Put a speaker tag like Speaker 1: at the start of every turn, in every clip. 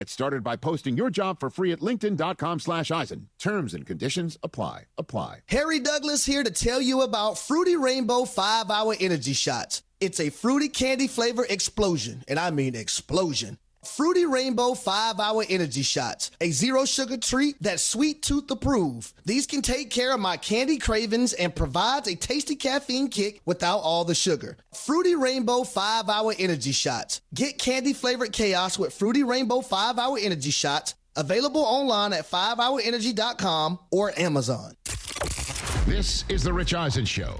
Speaker 1: Get started by posting your job for free at linkedin.com/Eisen. Terms and conditions apply.
Speaker 2: Harry Douglas here to tell you about Fruity Rainbow 5-Hour Energy Shots. It's a fruity candy flavor explosion, and I mean explosion. Fruity Rainbow 5-Hour Energy Shots, a zero-sugar treat that's sweet tooth approved. These can take care of my candy cravings and provides a tasty caffeine kick without all the sugar. Fruity Rainbow 5-Hour Energy Shots. Get candy-flavored chaos with Fruity Rainbow 5-Hour Energy Shots. Available online at 5hourenergy.com or Amazon.
Speaker 1: This is the Rich Eisen Show.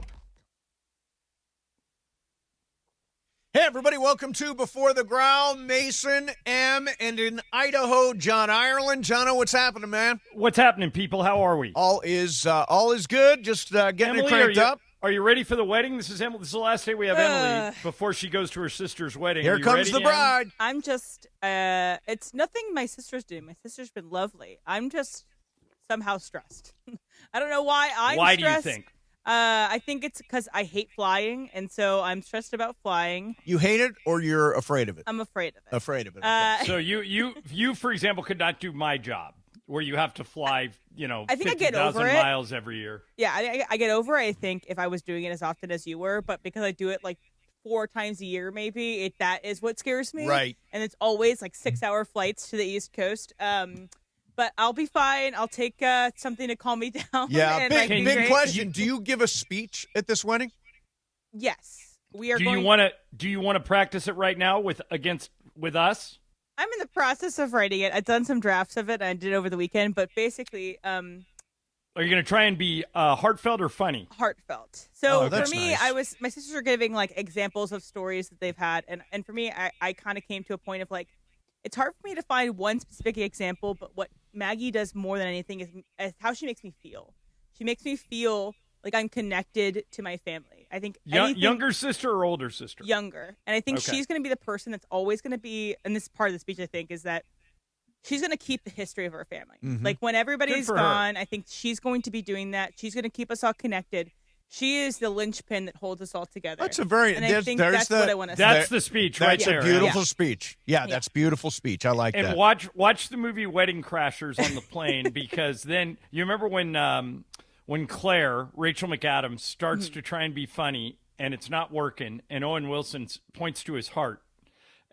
Speaker 3: Hey, everybody, welcome to Before the Ground. Mason M. and in Idaho, John Ireland. Jono, what's happening, man?
Speaker 4: What's happening, people? How are we?
Speaker 3: All is good. Just getting
Speaker 4: Emily,
Speaker 3: it cranked up.
Speaker 4: Are you ready for the wedding? This is Emily. This is the last day we have Emily before she goes to her sister's wedding.
Speaker 3: Here comes the bride.
Speaker 5: I'm just, it's nothing my sister's doing. My sister's been lovely. I'm just somehow stressed. I don't know why I'm stressed.
Speaker 4: Why do you think?
Speaker 5: I think it's because I hate flying, and so I'm stressed about flying.
Speaker 3: You hate it or you're afraid of it?
Speaker 5: I'm afraid of it.
Speaker 3: Afraid of it. Okay.
Speaker 4: So you, for example, could not do my job where you have to fly,
Speaker 5: I think I get over
Speaker 4: 50,000
Speaker 5: it.
Speaker 4: miles every year.
Speaker 5: Yeah, I get over it, I think, if I was doing it as often as you were, but because I do it like 4 times a year, maybe, that is what scares me.
Speaker 3: Right.
Speaker 5: And it's always like 6-hour flights to the East Coast. But I'll be fine. I'll take something to calm me down.
Speaker 3: Yeah, big question.
Speaker 4: Do
Speaker 3: Do you give a speech at this wedding?
Speaker 5: Yes. We are
Speaker 4: Do you want to practice it right now with us?
Speaker 5: I'm in the process of writing it. I've done some drafts of it. I did over the weekend, but basically,
Speaker 4: Are you going to try and be heartfelt or funny?
Speaker 5: heartfelt. So for
Speaker 3: that's
Speaker 5: me,
Speaker 3: nice.
Speaker 5: my sisters are giving like examples of stories that they've had, and for me, I kind of came to a point of like, it's hard for me to find one specific example, but what Maggie does more than anything is how she makes me feel. She makes me feel like I'm connected to my family. I think
Speaker 4: Younger sister or older sister?
Speaker 5: Younger. And I think she's going to be the person that's always going to be, and this part of the speech, I think, is that she's going to keep the history of her family.
Speaker 3: Mm-hmm.
Speaker 5: Like when everybody's
Speaker 4: for
Speaker 5: gone, I think she's going to be doing that. She's going to keep us all connected. She is the linchpin that holds us all together.
Speaker 3: That's a very.
Speaker 5: And I think that's what I want to say.
Speaker 4: That's the speech right
Speaker 3: That's
Speaker 4: there.
Speaker 3: a beautiful speech. Yeah, that's beautiful speech. I like
Speaker 4: And
Speaker 3: that.
Speaker 4: watch the movie Wedding Crashers on the plane because then you remember when Claire, Rachel McAdams, starts to try and be funny and it's not working, and Owen Wilson points to his heart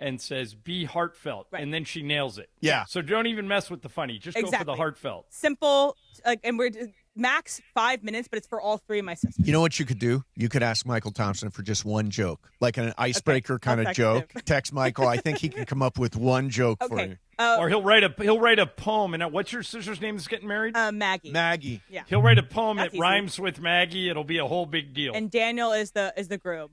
Speaker 4: and says, "Be heartfelt," and then she nails it.
Speaker 3: Yeah.
Speaker 4: So don't even mess with the funny. Just go for the heartfelt.
Speaker 5: Simple, and we're max 5 minutes, but it's for all 3 of my sisters.
Speaker 3: You know what you could do? You could ask Michael Thompson for just one joke, like an icebreaker kind of joke. Text Michael. I think he can come up with one joke for you.
Speaker 4: Or he'll write a poem. And what's your sister's name that's getting married?
Speaker 5: Maggie.
Speaker 3: Maggie.
Speaker 5: Yeah.
Speaker 4: He'll write a poem
Speaker 5: That's
Speaker 4: that rhymes with Maggie. It'll be a whole big deal.
Speaker 5: And Daniel is the groom.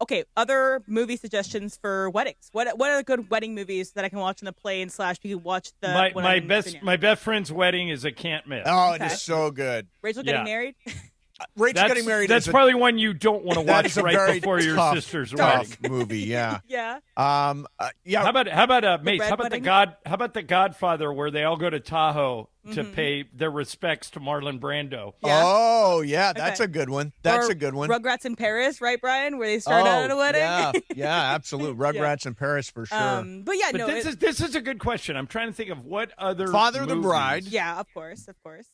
Speaker 5: Okay, other movie suggestions for weddings. What are good wedding movies that I can watch on the plane / we can watch the
Speaker 4: my best friend's wedding is a can't miss.
Speaker 3: Oh, it is so good.
Speaker 5: Rachel getting married?
Speaker 3: Rachel getting married.
Speaker 4: That's probably one you don't want to watch right before your
Speaker 3: tough,
Speaker 4: sister's
Speaker 3: tough
Speaker 4: wedding.
Speaker 3: movie. Yeah.
Speaker 5: Yeah.
Speaker 3: Yeah.
Speaker 4: How about Mace?
Speaker 5: Red
Speaker 4: How about
Speaker 5: wedding?
Speaker 4: How about the Godfather, where they all go to Tahoe to pay their respects to Marlon Brando?
Speaker 5: Yeah.
Speaker 3: Oh, yeah, that's
Speaker 5: Okay.
Speaker 3: a good one. That's
Speaker 5: Or
Speaker 3: a good one.
Speaker 5: Rugrats in Paris, right, Brian? Where they start out at a wedding.
Speaker 3: Yeah, absolutely. Rugrats in Paris for sure.
Speaker 5: But yeah,
Speaker 4: But this is a good question. I'm trying to think of what other
Speaker 3: Father of the
Speaker 4: movies
Speaker 3: Bride.
Speaker 5: Yeah, of course.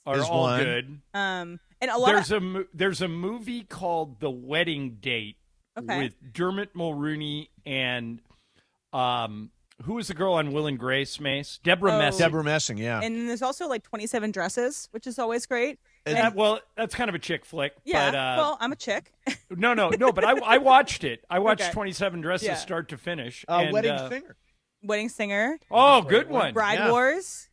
Speaker 4: are
Speaker 3: is
Speaker 4: all
Speaker 3: one.
Speaker 4: good.
Speaker 5: And a lot
Speaker 4: There's a movie called The Wedding Date with Dermot Mulroney and who was the girl on Will and Grace, Mace? Deborah Messing.
Speaker 3: Deborah Messing, yeah.
Speaker 5: And then there's also like 27 Dresses, which is always great.
Speaker 4: Well, that's kind of a chick flick.
Speaker 5: Yeah,
Speaker 4: but,
Speaker 5: well, I'm a chick.
Speaker 4: No, but I watched it. I watched 27 Dresses start to finish. And,
Speaker 3: Wedding Singer.
Speaker 5: Wedding Singer.
Speaker 4: Oh, good one.
Speaker 5: Bride Wars.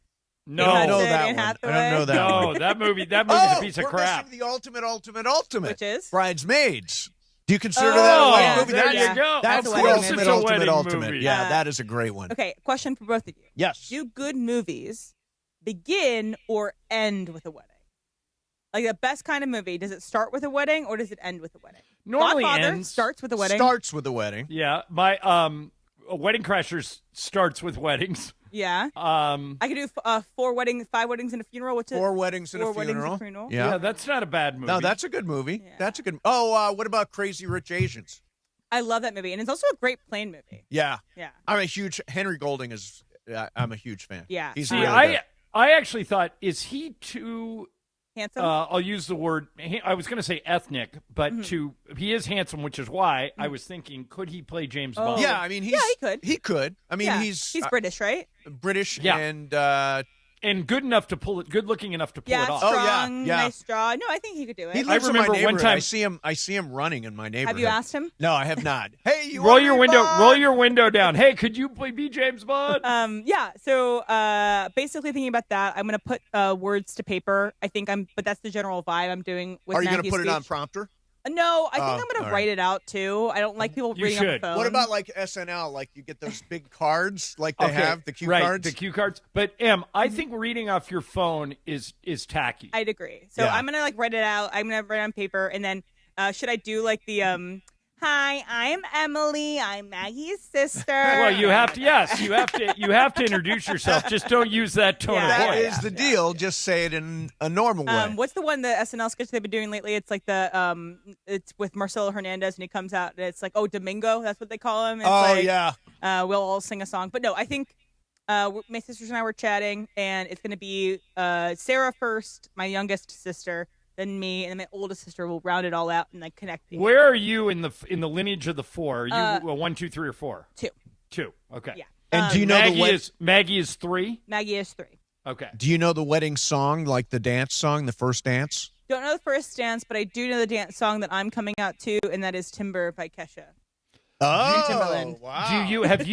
Speaker 4: No,
Speaker 3: I don't know
Speaker 5: Anne
Speaker 3: that one.
Speaker 5: Hathaway.
Speaker 3: I don't know that
Speaker 4: no,
Speaker 3: one.
Speaker 4: that movie's a piece of
Speaker 3: we're
Speaker 4: crap.
Speaker 3: missing the ultimate.
Speaker 5: Which is?
Speaker 3: Bridesmaids. Do you consider
Speaker 4: Oh,
Speaker 3: that a wedding
Speaker 5: yeah.
Speaker 3: movie?
Speaker 4: there
Speaker 5: Yeah.
Speaker 4: you go.
Speaker 3: That's
Speaker 4: Of
Speaker 3: the
Speaker 4: course it's a wedding
Speaker 3: ultimate.
Speaker 4: movie.
Speaker 3: Yeah, that is a great one.
Speaker 5: Okay, question for both of you.
Speaker 3: Yes.
Speaker 5: Do good movies begin or end with a wedding? Like the best kind of movie, does it start with a wedding or does it end with a wedding?
Speaker 4: Normally
Speaker 5: Godfather
Speaker 4: ends.
Speaker 5: starts with a wedding.
Speaker 3: Starts with a wedding.
Speaker 4: Yeah, my Wedding Crashers starts with weddings.
Speaker 5: Yeah. I could do 5 weddings and a funeral. What's it?
Speaker 3: 4 weddings and a
Speaker 5: 4 weddings and
Speaker 3: funeral.
Speaker 5: a funeral.
Speaker 3: Yeah.
Speaker 4: Yeah, that's not a bad movie.
Speaker 3: No, that's a good movie.
Speaker 5: Yeah.
Speaker 3: That's a good. Oh, what about Crazy Rich Asians?
Speaker 5: I love that movie, and it's also a great plane movie.
Speaker 3: Yeah.
Speaker 5: Yeah.
Speaker 3: I'm a huge Henry Golding is I'm a huge fan.
Speaker 5: Yeah.
Speaker 3: He's
Speaker 4: See,
Speaker 3: really good.
Speaker 4: I actually thought, is he too
Speaker 5: handsome.
Speaker 4: I'll use the word, I was going to say ethnic, but he is handsome, which is why I was thinking, could he play James Bond?
Speaker 3: Yeah, I mean, he could. He could. I mean, he's
Speaker 5: British, right?
Speaker 3: British,
Speaker 4: and good enough to pull it, good looking enough to pull it off.
Speaker 5: Strong, nice jaw. No, I think he could do it.
Speaker 3: He lives
Speaker 4: I remember
Speaker 3: in my
Speaker 4: one time
Speaker 3: I see him running in my neighborhood.
Speaker 5: Have you asked him?
Speaker 3: No, I have not. Hey, you
Speaker 4: roll your window down. Hey, could you be James Bond?
Speaker 5: Yeah. So basically thinking about that, I'm gonna put words to paper. But that's the general vibe I'm doing with.
Speaker 3: Are you
Speaker 5: Maggie's
Speaker 3: gonna put
Speaker 5: speech.
Speaker 3: it on prompter?
Speaker 5: No, I think I'm going to write it out, too. I don't like people reading on the phone.
Speaker 3: What about, like, SNL? Like, you get those big cards like they have, the cue cards?
Speaker 4: The cue cards. But, Em, I think reading off your phone is tacky.
Speaker 5: I'd agree. So I'm going to, like, write it out. I'm going to write it on paper. And then should I do, like, the, hi, I'm Emily. I'm Maggie's sister.
Speaker 4: Well, you have to introduce yourself. Just don't use that tone of voice.
Speaker 3: That is the deal. Just say it in a normal way.
Speaker 5: What's the one, the SNL sketch they've been doing lately? It's like it's with Marcelo Hernandez, and he comes out, and it's like, Domingo. That's what they call him. It's we'll all sing a song. But no, I think my sisters and I were chatting, and it's going to be Sarah first, my youngest sister, then me, and then my oldest sister will round it all out and like connect.
Speaker 4: Where are you in the lineage of the four? Are you 1, 2, 3, or 4? 2. 2. Okay.
Speaker 5: Yeah.
Speaker 3: And do you know
Speaker 4: Maggie is 3?
Speaker 5: Maggie is 3.
Speaker 4: Okay.
Speaker 3: Do you know the wedding song, like the dance song, the first dance?
Speaker 5: Don't know the first dance, but I do know the dance song that I'm coming out to, and that is Timber by Kesha.
Speaker 3: Oh, wow.
Speaker 4: Have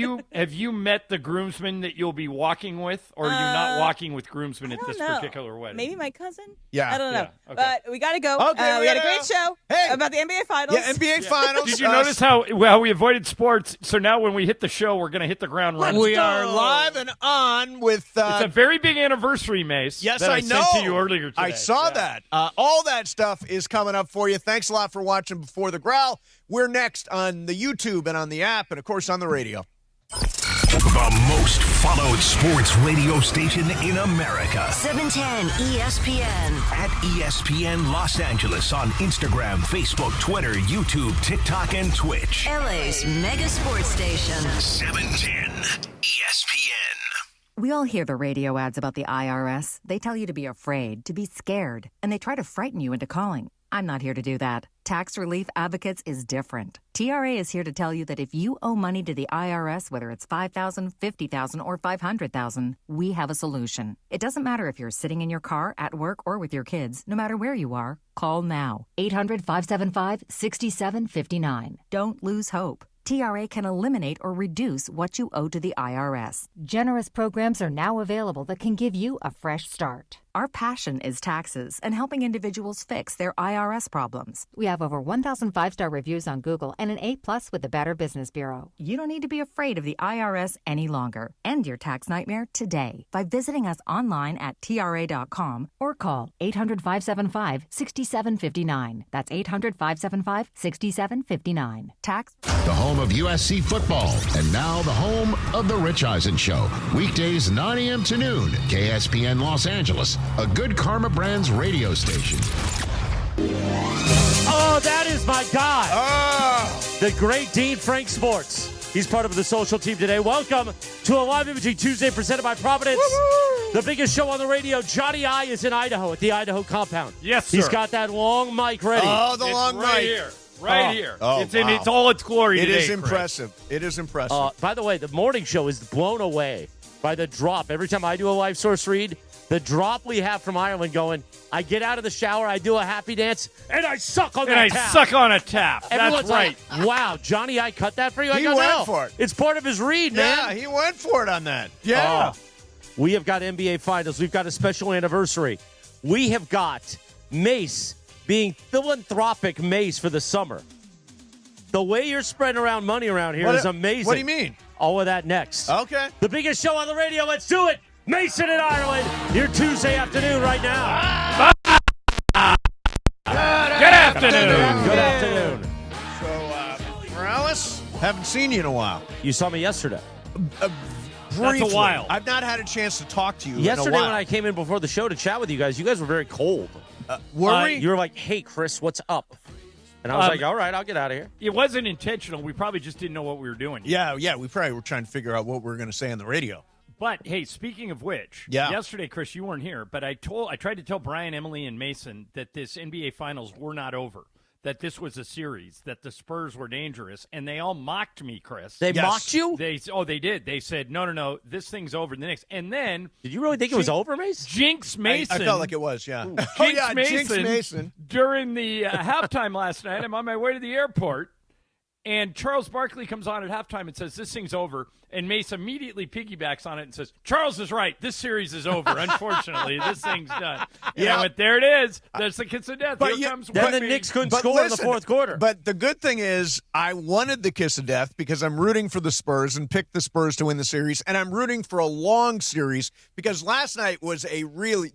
Speaker 4: you met the groomsmen that you'll be walking with, or are you not walking with groomsmen at this particular wedding?
Speaker 5: Maybe my cousin?
Speaker 3: Yeah.
Speaker 5: I don't know.
Speaker 4: Yeah, okay.
Speaker 5: But we got to go.
Speaker 3: Okay,
Speaker 5: we had a great show about the NBA Finals.
Speaker 3: Yeah, NBA Finals.
Speaker 4: Did you notice how we avoided sports? So now when we hit the show, we're going to hit the ground running.
Speaker 3: We are live and on with...
Speaker 4: it's a very big anniversary, Mace.
Speaker 3: Yes,
Speaker 4: that
Speaker 3: I
Speaker 4: sent
Speaker 3: know.
Speaker 4: to you earlier today.
Speaker 3: I saw that. All that stuff is coming up for you. Thanks a lot for watching Before the Growl. We're next on the YouTube and on the app and, of course, on the radio.
Speaker 6: The most followed sports radio station in America.
Speaker 7: 710 ESPN.
Speaker 6: At ESPN Los Angeles on Instagram, Facebook, Twitter, YouTube, TikTok, and Twitch.
Speaker 7: LA's mega sports station.
Speaker 6: 710 ESPN.
Speaker 8: We all hear the radio ads about the IRS. They tell you to be afraid, to be scared, and they try to frighten you into calling. I'm not here to do that. Tax Relief Advocates is different. TRA is here to tell you that if you owe money to the IRS, whether it's $5,000, $50,000, or $500,000, we have a solution. It doesn't matter if you're sitting in your car, at work, or with your kids. No matter where you are, call now. 800-575-6759. Don't lose hope. TRA can eliminate or reduce what you owe to the IRS. Generous programs are now available that can give you a fresh start. Our passion is taxes and helping individuals fix their IRS problems. We have over 1,000 5-star reviews on Google and an A+ with the Better Business Bureau. You don't need to be afraid of the IRS any longer. End your tax nightmare today by visiting us online at TRA.com or call 800-575-6759. That's 800-575-6759. Tax.
Speaker 1: The home of USC football, and now the home of The Rich Eisen Show. Weekdays 9 a.m. to noon, KSPN Los Angeles, a Good Karma Brands radio station.
Speaker 9: Oh, that is my guy. Oh. The great Dean Frank Sports. He's part of the social team today. Welcome to a live imaging Tuesday presented by Providence. Woo-hoo! The biggest show on the radio. Johnny I is in Idaho at the Idaho compound.
Speaker 4: Yes, sir.
Speaker 9: He's got that long mic ready.
Speaker 3: Oh, the long
Speaker 4: right
Speaker 3: mic.
Speaker 4: Here. Right here.
Speaker 3: Oh,
Speaker 4: it's in its all its glory
Speaker 3: It
Speaker 4: today,
Speaker 3: is impressive.
Speaker 4: Chris.
Speaker 3: It is impressive.
Speaker 9: By the way, the morning show is blown away by the drop. Every time I do a live source read, the drop we have from Ireland going, I get out of the shower, I do a happy dance, and I suck on that tap.
Speaker 4: And I suck on a tap.
Speaker 9: Everyone's
Speaker 4: That's right.
Speaker 9: Like, wow, Johnny, I cut that for you?
Speaker 3: He went for it.
Speaker 9: It's part of his read, man.
Speaker 3: Yeah, he went for it on that. Yeah.
Speaker 9: We have got NBA Finals. We've got a special anniversary. We have got Mace being philanthropic Mace for the summer. The way you're spreading around money around here is amazing.
Speaker 3: What do you mean?
Speaker 9: All of that next.
Speaker 3: Okay.
Speaker 9: The biggest show on the radio. Let's do it. Mason and Ireland, your Tuesday afternoon right now.
Speaker 4: Good afternoon.
Speaker 9: Good afternoon.
Speaker 3: So, Morales, haven't seen you in a while.
Speaker 9: You saw me yesterday.
Speaker 3: Briefly.
Speaker 4: That's a while.
Speaker 3: I've not had a chance to talk to you
Speaker 9: Yesterday
Speaker 3: in a while.
Speaker 9: when I came in before the show to chat with you guys were very cold.
Speaker 3: Were we?
Speaker 9: You were like, hey, Chris, what's up? And I was like, all right, I'll get out of here.
Speaker 4: It wasn't intentional. We probably just didn't know what we were doing.
Speaker 3: Yeah, we probably were trying to figure out what we were going to say on the radio.
Speaker 4: But hey, speaking of which, yesterday, Chris, you weren't here, but I tried to tell Brian, Emily, and Mason that this NBA Finals were not over, that this was a series, that the Spurs were dangerous, and they all mocked me, Chris.
Speaker 10: They mocked you?
Speaker 4: They did. They said, no, this thing's over. The Knicks. And then
Speaker 10: did you really think it was over, Mace?
Speaker 4: Jinx Mason.
Speaker 3: I felt like it was, yeah.
Speaker 4: Jinx
Speaker 3: Jinx Mason.
Speaker 4: During the halftime last night, I'm on my way to the airport, and Charles Barkley comes on at halftime and says, this thing's over. And Mace immediately piggybacks on it and says, Charles is right. This series is over. Unfortunately, this thing's done. And I went, there it is. There's the kiss of death. Here comes
Speaker 10: then the
Speaker 4: Wemby.
Speaker 10: Knicks couldn't score in the fourth quarter.
Speaker 3: But the good thing is I wanted the kiss of death because I'm rooting for the Spurs and picked the Spurs to win the series. And I'm rooting for a long series because last night was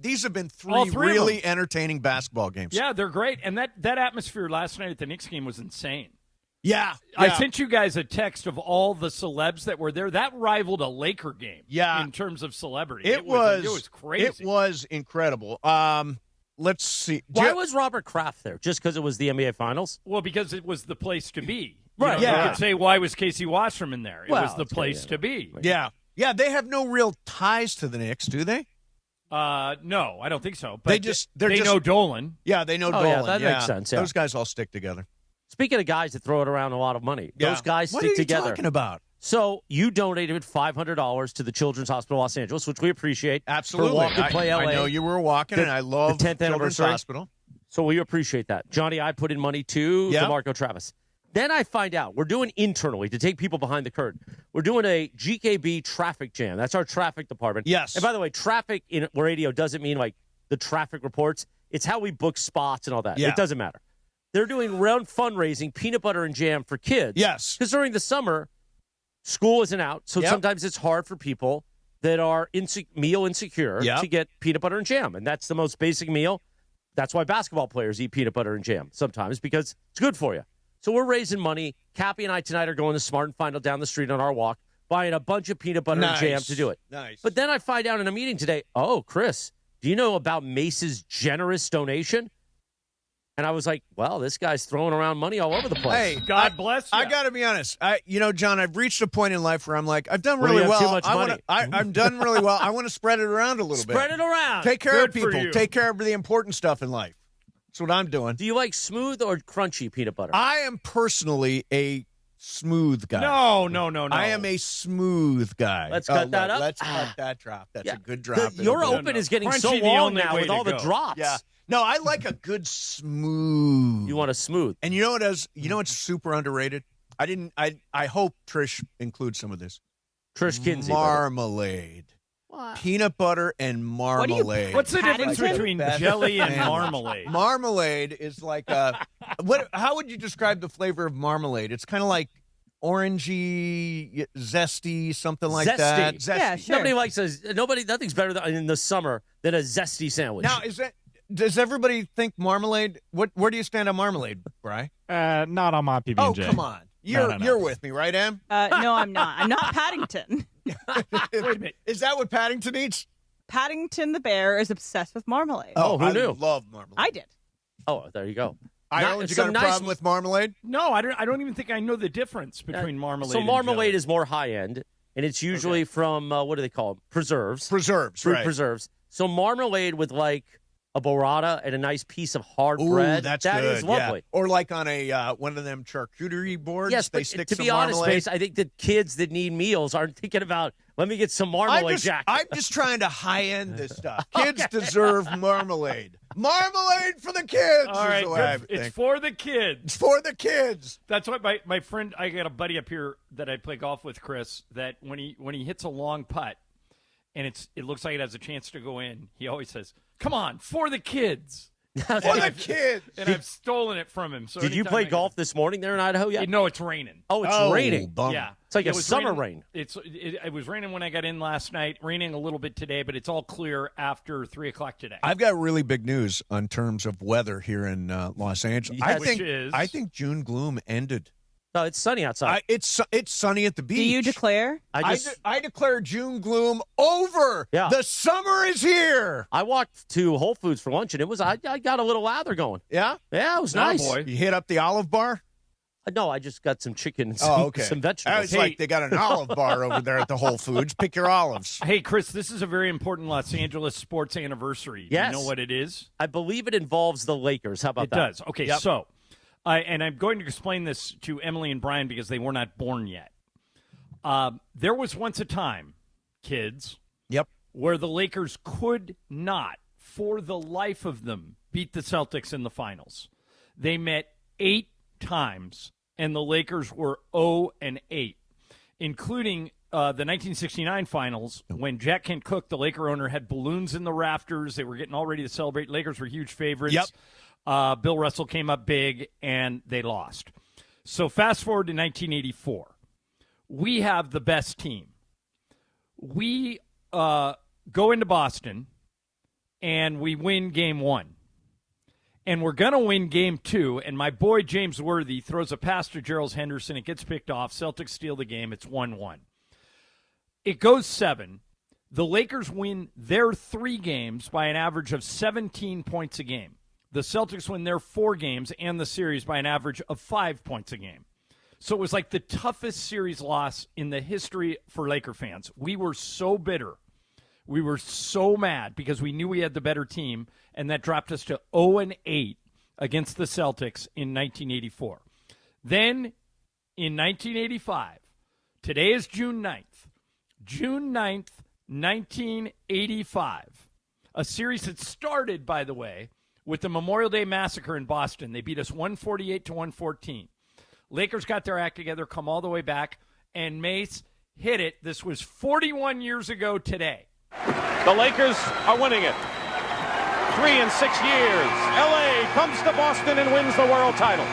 Speaker 3: these have been three really entertaining basketball games.
Speaker 4: Yeah, they're great. And that atmosphere last night at the Knicks game was insane.
Speaker 3: Yeah.
Speaker 4: I sent you guys a text of all the celebs that were there. That rivaled a Laker game in terms of celebrity. It was crazy.
Speaker 3: It was incredible. Let's see.
Speaker 10: Why was Robert Kraft there? Just because it was the NBA Finals?
Speaker 4: Well, because it was the place to be.
Speaker 10: Right.
Speaker 4: You could say, why was Casey Wasserman there? It was the place to be.
Speaker 3: Yeah. Yeah, they have no real ties to the Knicks, do they?
Speaker 4: No, I don't think so. But
Speaker 3: they
Speaker 4: know Dolan.
Speaker 3: Yeah, they know Dolan.
Speaker 10: Yeah, that makes sense. Yeah.
Speaker 3: Those guys all stick together.
Speaker 10: Speaking of guys that throw it around a lot of money, those guys stick together.
Speaker 3: What are you talking about?
Speaker 10: So you donated $500 to the Children's Hospital Los Angeles, which we appreciate.
Speaker 3: Absolutely.
Speaker 10: For Walk and Play LA.
Speaker 3: I know you were walking, and I love
Speaker 10: the 10th
Speaker 3: Children's
Speaker 10: anniversary.
Speaker 3: Hospital.
Speaker 10: So we appreciate that. Johnny, I put in money to DeMarco Travis. Then I find out we're doing internally to take people behind the curtain. We're doing a GKB traffic jam. That's our traffic department.
Speaker 3: Yes.
Speaker 10: And by the way, traffic in radio doesn't mean like the traffic reports. It's how we book spots and all that.
Speaker 3: Yeah.
Speaker 10: It doesn't matter. They're doing round fundraising, peanut butter and jam for kids.
Speaker 3: Yes.
Speaker 10: Because during the summer, school isn't out, so sometimes it's hard for people that are meal insecure to get peanut butter and jam. And that's the most basic meal. That's why basketball players eat peanut butter and jam sometimes, because it's good for you. So we're raising money. Cappy and I tonight are going to Smart and Final down the street on our walk, buying a bunch of peanut butter and jam to do it.
Speaker 3: Nice.
Speaker 10: But then I find out in a meeting today, Chris, do you know about Mace's generous donation? And I was like, well, this guy's throwing around money all over the place.
Speaker 3: Hey,
Speaker 4: God bless you.
Speaker 3: I got to be honest. John, I've reached a point in life where I'm like, I've done really well.
Speaker 10: Too much money.
Speaker 3: I'm done really well. I want to spread it around a little bit.
Speaker 10: Spread it around.
Speaker 3: Take care of
Speaker 4: Good for
Speaker 3: people.
Speaker 4: you.
Speaker 3: Take care of the important stuff in life. That's what I'm doing.
Speaker 10: Do you like smooth or crunchy peanut butter?
Speaker 3: I am personally a smooth guy.
Speaker 4: No.
Speaker 3: I am a smooth guy.
Speaker 10: Let's cut that up.
Speaker 3: Let's cut that drop. That's a good drop.
Speaker 10: Your open is getting so
Speaker 4: Crunchy, the
Speaker 10: long
Speaker 4: only
Speaker 10: now
Speaker 4: way
Speaker 10: with
Speaker 4: to
Speaker 10: all the
Speaker 4: go.
Speaker 10: drops.
Speaker 3: Yeah. No, I like a good smooth.
Speaker 10: You want a smooth.
Speaker 3: And you know what is? You know what's super underrated? I hope Trish includes some of this.
Speaker 10: Trish Kinsey.
Speaker 3: Marmalade.
Speaker 5: What?
Speaker 3: Peanut butter and marmalade.
Speaker 4: What's the difference between jelly and marmalade?
Speaker 3: Marmalade is like how would you describe the flavor of marmalade? It's kind of like orangey, zesty, something like that.
Speaker 10: Zesty.
Speaker 5: Yeah, sure.
Speaker 10: Nothing's better in the summer than a zesty sandwich.
Speaker 3: Now, does everybody think marmalade? Where do you stand on marmalade, Bri?
Speaker 11: Not on my PB&J.
Speaker 3: Oh, come on. You're with me, right, Em?
Speaker 5: No, I'm not. I'm not Paddington.
Speaker 3: Wait a minute. Is that what Paddington eats?
Speaker 5: Paddington the bear is obsessed with marmalade.
Speaker 10: Oh, who knew?
Speaker 3: I love marmalade.
Speaker 5: I did.
Speaker 10: Oh, there you go.
Speaker 3: Ireland, you got a problem with marmalade?
Speaker 4: No, I don't even think I know the difference between marmalade.
Speaker 10: So marmalade
Speaker 4: and
Speaker 10: is more high end, and it's usually from what do they call them? Preserves.
Speaker 3: Fruit
Speaker 10: Preserves. So marmalade with like a burrata and a nice piece of hard bread.
Speaker 3: That
Speaker 10: good,
Speaker 3: is lovely.
Speaker 10: Yeah.
Speaker 3: Or like on a one of them charcuterie boards.
Speaker 10: Yes,
Speaker 3: they
Speaker 10: but
Speaker 3: stick
Speaker 10: to
Speaker 3: some
Speaker 10: be honest,
Speaker 3: marmalade.
Speaker 10: Mace, I think that kids that need meals aren't thinking about, let me get some marmalade, Jack.
Speaker 3: I'm just trying to high-end this stuff. Kids deserve marmalade. Marmalade for the kids.
Speaker 4: All right,
Speaker 3: is the way I
Speaker 4: it's
Speaker 3: think.
Speaker 4: for the kids.
Speaker 3: It's for the kids.
Speaker 4: That's what my friend. I got a buddy up here that I play golf with, Chris. That when he hits a long putt, and it looks like it has a chance to go in, he always says, "Come on, for the kids."
Speaker 3: For the kids.
Speaker 4: And I've stolen it from him. So
Speaker 10: Did you play golf this morning there in Idaho yet?
Speaker 4: No, it's raining.
Speaker 10: Oh, it's raining.
Speaker 3: Bummer.
Speaker 4: Yeah.
Speaker 10: It's like
Speaker 4: It
Speaker 10: a
Speaker 4: was
Speaker 10: summer
Speaker 4: raining.
Speaker 10: rain.
Speaker 4: It was raining when I got in last night, raining a little bit today, but it's all clear after 3 o'clock today.
Speaker 3: I've got really big news on terms of weather here in Los Angeles.
Speaker 10: Yes.
Speaker 3: I think June gloom ended.
Speaker 10: No, it's sunny outside.
Speaker 3: It's sunny at the beach.
Speaker 5: Do you declare?
Speaker 3: I declare June gloom over.
Speaker 10: Yeah.
Speaker 3: The summer is here.
Speaker 10: I walked to Whole Foods for lunch, and I got a little lather going.
Speaker 3: Yeah?
Speaker 10: Yeah, it was
Speaker 4: Oh,
Speaker 10: nice.
Speaker 4: boy.
Speaker 3: You hit up the Olive Bar?
Speaker 10: No, I just got some chicken and some vegetables.
Speaker 3: It's like they got an olive bar over there at the Whole Foods. Pick your olives.
Speaker 4: Hey, Chris, this is a very important Los Angeles sports anniversary.
Speaker 10: Yes.
Speaker 4: Do you know what it is?
Speaker 10: I believe it involves the Lakers. How about that?
Speaker 4: It does. Okay, so, and I'm going to explain this to Emily and Brian because they were not born yet. There was once a time, kids, where the Lakers could not, for the life of them, beat the Celtics in the finals. They met 8 times, and the Lakers were 0-8, including the 1969 finals when Jack Kent Cooke, the Laker owner, had balloons in the rafters. They were getting all ready to celebrate. Lakers were huge favorites. Bill Russell came up big, and they lost. So fast forward to 1984. We have the best team. We go into Boston, and we win Game 1. And we're going to win Game 2, and my boy James Worthy throws a pass to Gerald Henderson. It gets picked off. Celtics steal the game. It's 1-1. It goes 7. The Lakers win their 3 games by an average of 17 points a game. The Celtics win their 4 games and the series by an average of 5 points a game. So it was like the toughest series loss in the history for Laker fans. We were so bitter. We were so mad because we knew we had the better team, and that dropped us to 0-8 against the Celtics in 1984. Then, in 1985, today is June 9th. June 9th, 1985. A series that started, by the way, with the Memorial Day Massacre in Boston. They beat us 148-114. Lakers got their act together, come all the way back, and Mace hit it. This was 41 years ago today.
Speaker 11: The Lakers are winning it. 3 in 6 years. L.A. comes to Boston and wins the world title.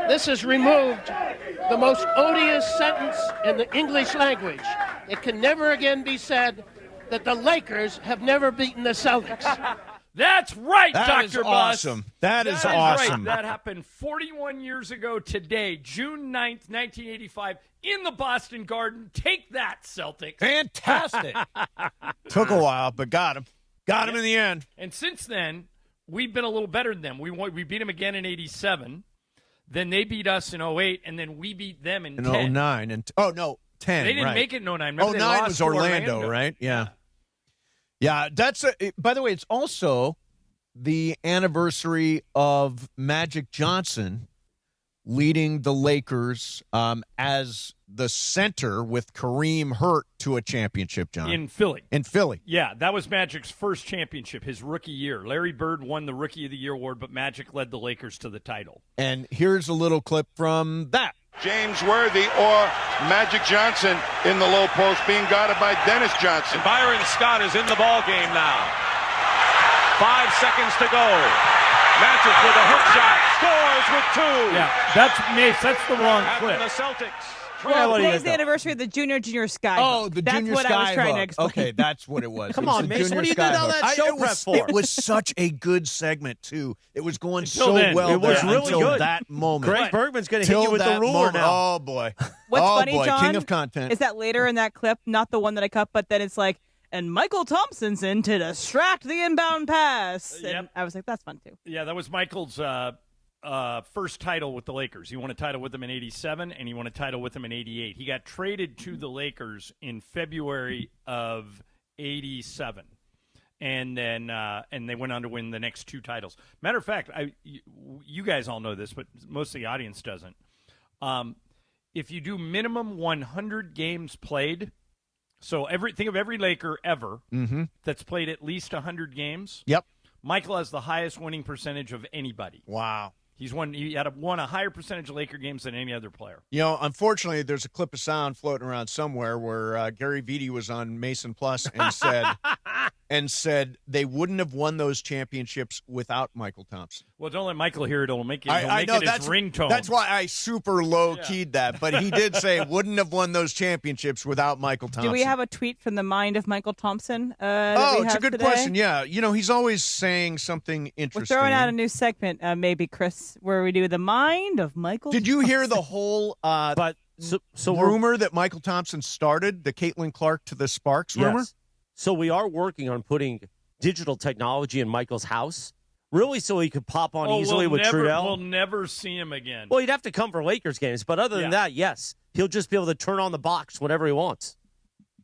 Speaker 12: This has removed the most odious sentence in the English language. It can never again be said that the Lakers have never beaten the Celtics.
Speaker 4: That's right,
Speaker 3: That is
Speaker 4: Dr. Buss.
Speaker 3: awesome. That is
Speaker 4: Right.
Speaker 3: awesome.
Speaker 4: That happened 41 years ago today, June 9th, 1985, in the Boston Garden. Take that, Celtics.
Speaker 3: Fantastic. Took a while, but got him. Got him in the end.
Speaker 4: And since then, we've been a little better than them. We beat them again in 87. Then they beat us in 08, and then we beat them in 10.
Speaker 3: 09. 10.
Speaker 4: They didn't make it in 09. Remember, they
Speaker 3: 09
Speaker 4: lost
Speaker 3: was
Speaker 4: to
Speaker 3: Orlando, right? Yeah. Yeah, by the way, it's also the anniversary of Magic Johnson leading the Lakers as the center with Kareem hurt to a championship, John.
Speaker 4: In Philly.
Speaker 3: In Philly.
Speaker 4: Yeah, that was Magic's first championship, his rookie year. Larry Bird won the Rookie of the Year award, but Magic led the Lakers to the title.
Speaker 3: And here's a little clip from that.
Speaker 13: James Worthy or Magic Johnson in the low post being guarded by Dennis Johnson.
Speaker 11: And Byron Scott is in the ball game now. 5 seconds to go. Magic with a hook shot. Scores with 2.
Speaker 4: Yeah, that's Mace. That's the wrong clip.
Speaker 11: The Celtics.
Speaker 5: Well, today's the anniversary of the Junior Sky.
Speaker 3: Oh, the
Speaker 5: That's
Speaker 3: Junior
Speaker 5: what
Speaker 3: Sky
Speaker 5: I was trying to
Speaker 3: Hook.
Speaker 5: explain.
Speaker 3: Okay, that's what it was.
Speaker 10: Come on, Mace. What do you do all that show prep for?
Speaker 3: It was such a good segment, too. It was going
Speaker 4: Until
Speaker 3: so
Speaker 4: then.
Speaker 3: well
Speaker 10: It was
Speaker 3: there
Speaker 10: really
Speaker 3: until
Speaker 10: good.
Speaker 3: that moment.
Speaker 10: Greg Bergman's going to hit
Speaker 3: Till
Speaker 10: you with the
Speaker 3: that
Speaker 10: ruler
Speaker 3: moment.
Speaker 10: now.
Speaker 3: Oh, boy.
Speaker 5: What's
Speaker 3: oh,
Speaker 5: funny,
Speaker 3: boy.
Speaker 5: John,
Speaker 3: King of content.
Speaker 5: is that later in that clip, not the one that I cut, but then it's like, and Michael Thompson's in to distract the inbound pass.
Speaker 4: Yep.
Speaker 5: And I was like, that's fun, too.
Speaker 4: Yeah, that was Michael's first title with the Lakers. He won a title with them in 87, and he won a title with them in 88. He got traded to the Lakers in February of 87. And then and they went on to win the next 2 titles. Matter of fact, you guys all know this, but most of the audience doesn't. If you do minimum 100 games played, so think of every Laker ever that's played at least 100 games.
Speaker 3: Yep.
Speaker 4: Michael has the highest winning percentage of anybody.
Speaker 3: Wow.
Speaker 4: He had won a higher percentage of Laker games than any other player.
Speaker 3: You know, unfortunately, there's a clip of sound floating around somewhere where Gary Vitti was on Mason Plus and said they wouldn't have won those championships without Michael Thompson.
Speaker 4: Well, don't let Michael hear it. It'll make it,
Speaker 3: I know,
Speaker 4: his ringtone.
Speaker 3: That's why I super low-keyed that. But he did say wouldn't have won those championships without Michael Thompson.
Speaker 5: Do we have a tweet from the mind of Michael Thompson?
Speaker 3: It's a good
Speaker 5: today?
Speaker 3: question. Yeah. You know, he's always saying something interesting.
Speaker 5: We're throwing out a new segment, maybe, Chris, where we do the mind of Michael
Speaker 3: Did you hear the whole
Speaker 10: So
Speaker 3: rumor that Michael Thompson started, the Caitlin Clark to the Sparks rumor?
Speaker 10: Yes. So we are working on putting digital technology in Michael's house. Really? So he could pop on easily with Trudell?
Speaker 4: We'll never see him again.
Speaker 10: Well, he'd have to come for Lakers games. But other than that, yes. He'll just be able to turn on the box whenever he wants.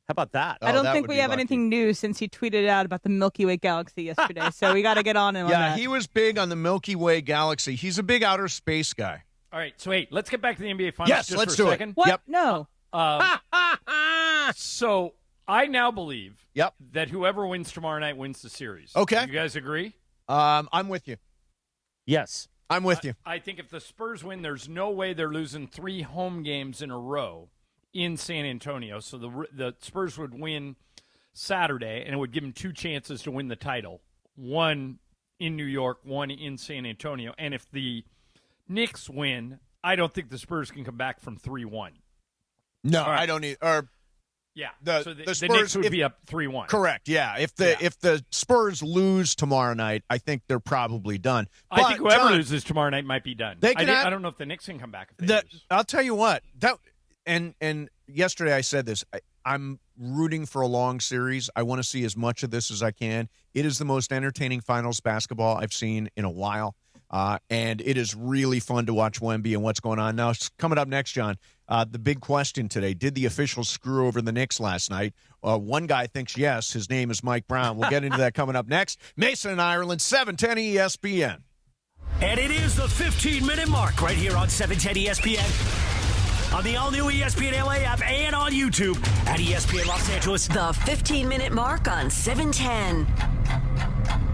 Speaker 10: How about that?
Speaker 5: I don't think we have anything new since he tweeted out about the Milky Way galaxy yesterday. So we got to get on him on that.
Speaker 3: Yeah, he was big on the Milky Way galaxy. He's a big outer space guy.
Speaker 4: All right, so hey, let's get back to the NBA Finals
Speaker 3: yes,
Speaker 4: just
Speaker 3: let's
Speaker 4: for a
Speaker 3: do
Speaker 4: second.
Speaker 3: It.
Speaker 5: What?
Speaker 3: Yep.
Speaker 5: No.
Speaker 4: So I now believe that whoever wins tomorrow night wins the series.
Speaker 3: Okay.
Speaker 4: You guys agree?
Speaker 3: I'm with you.
Speaker 10: Yes.
Speaker 3: I'm with you.
Speaker 4: I think if the Spurs win, there's no way they're losing 3 home games in a row in San Antonio. So the Spurs would win Saturday, and it would give them 2 chances to win the title. One in New York, one in San Antonio. And if the Knicks win, I don't think the Spurs can come back from 3-1.
Speaker 3: No, right. I don't need. Or
Speaker 4: yeah,
Speaker 3: the
Speaker 4: Spurs,
Speaker 3: the
Speaker 4: Knicks would be up 3-1.
Speaker 3: Correct. Yeah, if the Spurs lose tomorrow night, I think they're probably done.
Speaker 4: I think whoever loses tomorrow night might be done.
Speaker 3: I
Speaker 4: don't know if the Knicks can come back. If they lose.
Speaker 3: I'll tell you what. And yesterday I said this. I'm rooting for a long series. I want to see as much of this as I can. It is the most entertaining finals basketball I've seen in a while. And it is really fun to watch Wemby and what's going on. Now, coming up next, John, the big question today, did the officials screw over the Knicks last night? One guy thinks yes. His name is Mike Brown. We'll get into that coming up next. Mason and Ireland, 710 ESPN.
Speaker 6: And it is the 15-minute mark right here on 710 ESPN. On the all-new ESPN LA app and on YouTube at ESPN Los Angeles.
Speaker 7: The 15-minute mark on 710.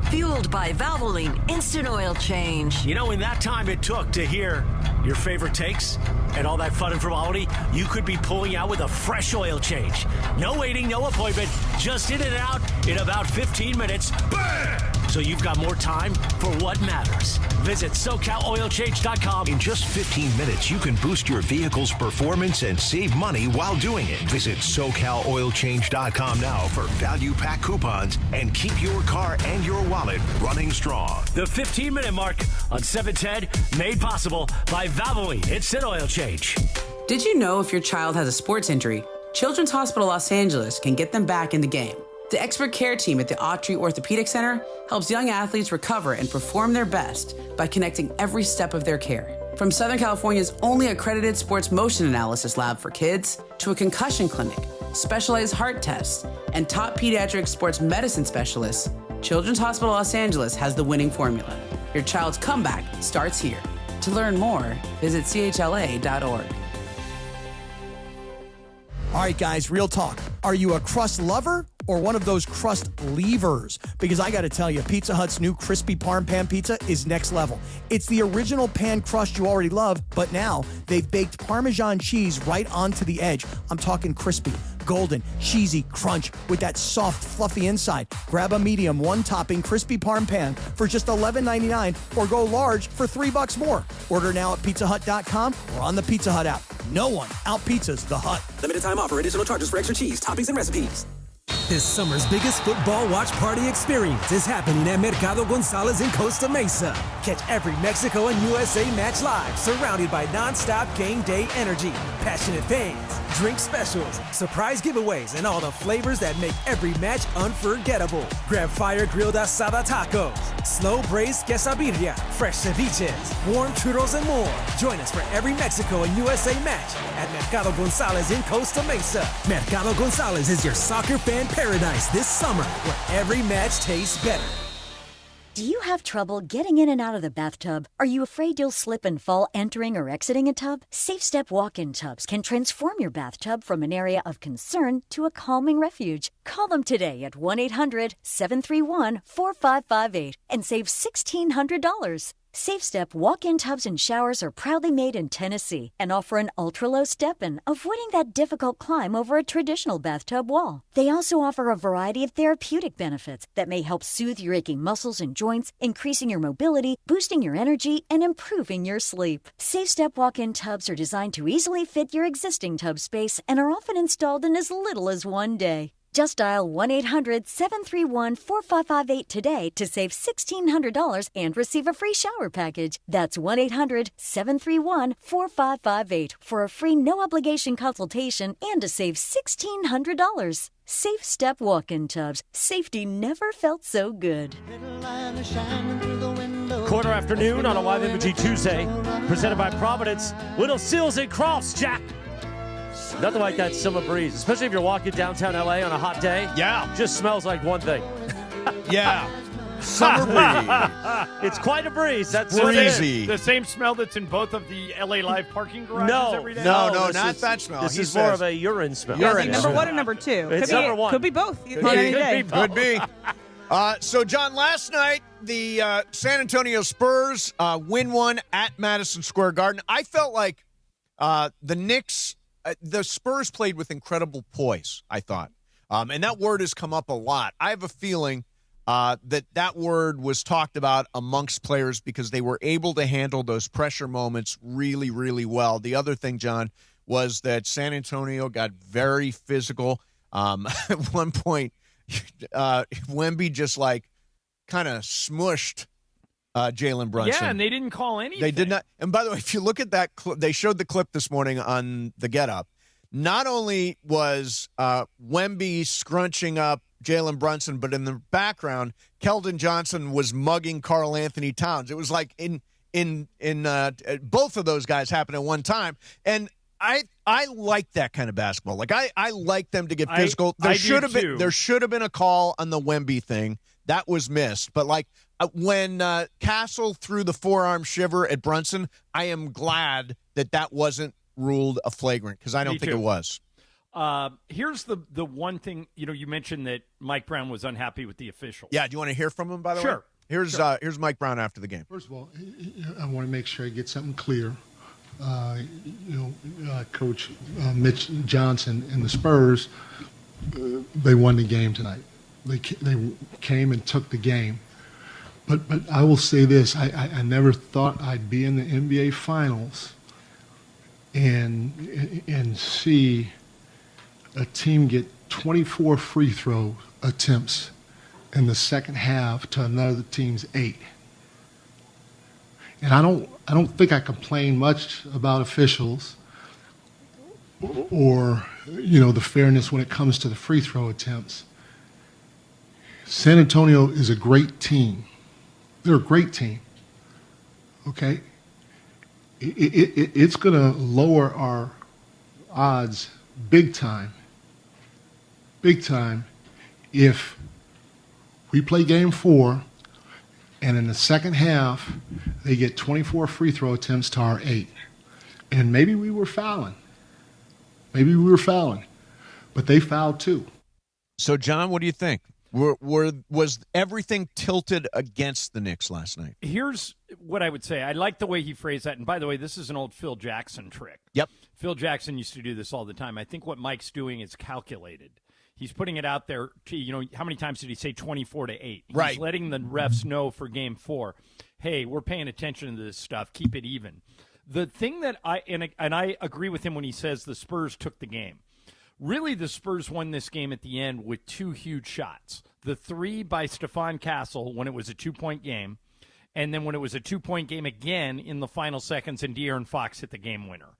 Speaker 7: Fueled by Valvoline Instant Oil Change.
Speaker 6: You know, in that time it took to hear your favorite takes and all that fun and frivolity, you could be pulling out with a fresh oil change. No waiting, no appointment, just in and out in about 15 minutes. Bam! So you've got more time for what matters. Visit SoCalOilChange.com.
Speaker 14: In just 15 minutes, you can boost your vehicle's performance and save money while doing it. Visit SoCalOilChange.com now for value pack coupons and keep your car and your wallet running strong.
Speaker 6: The 15-minute mark on 710, made possible by Valvoline Instant Oil Change.
Speaker 15: Did you know if your child has a sports injury, Children's Hospital Los Angeles can get them back in the game? The expert care team at the Autry Orthopedic Center helps young athletes recover and perform their best by connecting every step of their care. From Southern California's only accredited sports motion analysis lab for kids to a concussion clinic, specialized heart tests, and top pediatric sports medicine specialists, Children's Hospital Los Angeles has the winning formula. Your child's comeback starts here. To learn more, visit chla.org.
Speaker 16: All right, guys, real talk. Are you a crust lover or one of those crust leavers? Because I got to tell you, Pizza Hut's new crispy parm pan pizza is next level. It's the original pan crust you already love, but now they've baked Parmesan cheese right onto the edge. I'm talking crispy, golden, cheesy crunch with that soft, fluffy inside. Grab a medium, one-topping crispy parm pan for just $11.99 or go large for $3 more. Order now at pizzahut.com or on the Pizza Hut app. No one out-pizzas the Hut.
Speaker 17: Limited time offer. Additional charges for extra cheese, toppings, and recipes.
Speaker 18: This summer's biggest football watch party experience is happening at Mercado Gonzalez in Costa Mesa. Catch every Mexico and USA match live, surrounded by non-stop game day energy, passionate fans, drink specials, surprise giveaways, and all the flavors that make every match unforgettable. Grab fire-grilled asada tacos, slow-braised quesabirria, fresh ceviches, warm churros, and more. Join us for every Mexico and USA match at Mercado Gonzalez in Costa Mesa. Mercado Gonzalez is your soccer fan paradise this summer, where every match tastes better.
Speaker 19: Do you have trouble getting in and out of the bathtub? Are you afraid you'll slip and fall entering or exiting a tub? Safe Step walk-in tubs can transform your bathtub from an area of concern to a calming refuge. Call them today at 1-800-731-4558 and save $1,600. Safe Step walk-in tubs and showers are proudly made in Tennessee and offer an ultra-low step-in, avoiding that difficult climb over a traditional bathtub wall. They also offer a variety of therapeutic benefits that may help soothe your aching muscles and joints, increasing your mobility, boosting your energy, and improving your sleep. Safe Step walk-in tubs are designed to easily fit your existing tub space and are often installed in as little as one day. Just dial 1-800-731-4558 today to save $1,600 and receive a free shower package. That's 1-800-731-4558 for a free no-obligation consultation and to save $1,600. Safe Step walk-in tubs. Safety never felt so good.
Speaker 9: Quarter afternoon on a Live Imaging Tuesday, presented by Providence. Little Sills and Crofts, Jack. Nothing like that summer breeze, especially if you're walking downtown LA on a hot day.
Speaker 3: Yeah.
Speaker 9: Just smells like one thing.
Speaker 3: Yeah. Summer breeze.
Speaker 9: It's quite a breeze. That's
Speaker 3: breezy.
Speaker 4: The same smell that's in both of the LA Live parking garages every day?
Speaker 3: No, not that smell.
Speaker 9: This is more of a urine smell.
Speaker 5: Number one or number two?
Speaker 9: It's number one.
Speaker 5: Could be both.
Speaker 3: Could be. So, John, last night, the San Antonio Spurs win one at Madison Square Garden. I felt like the Knicks, the Spurs played with incredible poise, I thought. And that word has come up a lot. I have a feeling that word was talked about amongst players because they were able to handle those pressure moments really, really well. The other thing, John, was that San Antonio got very physical. At one point, Wemby just kind of smushed Jalen Brunson.
Speaker 4: Yeah, and they didn't call anything.
Speaker 3: They did not. And by the way, if you look at that clip, they showed the clip this morning on the Get Up. Not only was Wemby scrunching up Jalen Brunson, but in the background, Keldon Johnson was mugging Karl Anthony Towns. It was like in both of those guys happened at one time, and I like that kind of basketball. Like I like them to get physical. There should have been a call on the Wemby thing that was missed, but when Castle threw the forearm shiver at Brunson, I am glad that wasn't ruled a flagrant because I don't think it was.
Speaker 4: Here's the one thing, you mentioned that Mike Brown was unhappy with the officials.
Speaker 3: Yeah, do you want to hear from him, by the way?
Speaker 4: Sure.
Speaker 3: Here's Mike Brown after the game.
Speaker 20: First of all, I want to make sure I get something clear. Coach Mitch Johnson and the Spurs, they won the game tonight. They came and took the game. But I will say this, I never thought I'd be in the NBA Finals and see a team get 24 free throw attempts in the second half to another team's 8. And I don't think I complain much about officials or the fairness when it comes to the free throw attempts. San Antonio is a great team. They're a great team. Okay? It's going to lower our odds big time if we play game 4 and in the second half they get 24 free throw attempts to our 8. And maybe we were fouling. But they fouled too.
Speaker 3: So, John, what do you think? Was everything tilted against the Knicks last night?
Speaker 4: Here's what I would say. I like the way he phrased that. And by the way, this is an old Phil Jackson trick.
Speaker 3: Yep.
Speaker 4: Phil Jackson used to do this all the time. I think what Mike's doing is calculated. He's putting it out there to, how many times did he say 24-8?
Speaker 3: Right.
Speaker 4: He's letting the refs know for game 4, hey, we're paying attention to this stuff. Keep it even. The thing that I agree with him when he says the Spurs took the game. Really, the Spurs won this game at the end with 2 huge shots. The 3 by Stephon Castle when it was a 2-point game, and then when it was a 2-point game again in the final seconds and De'Aaron Fox hit the game winner.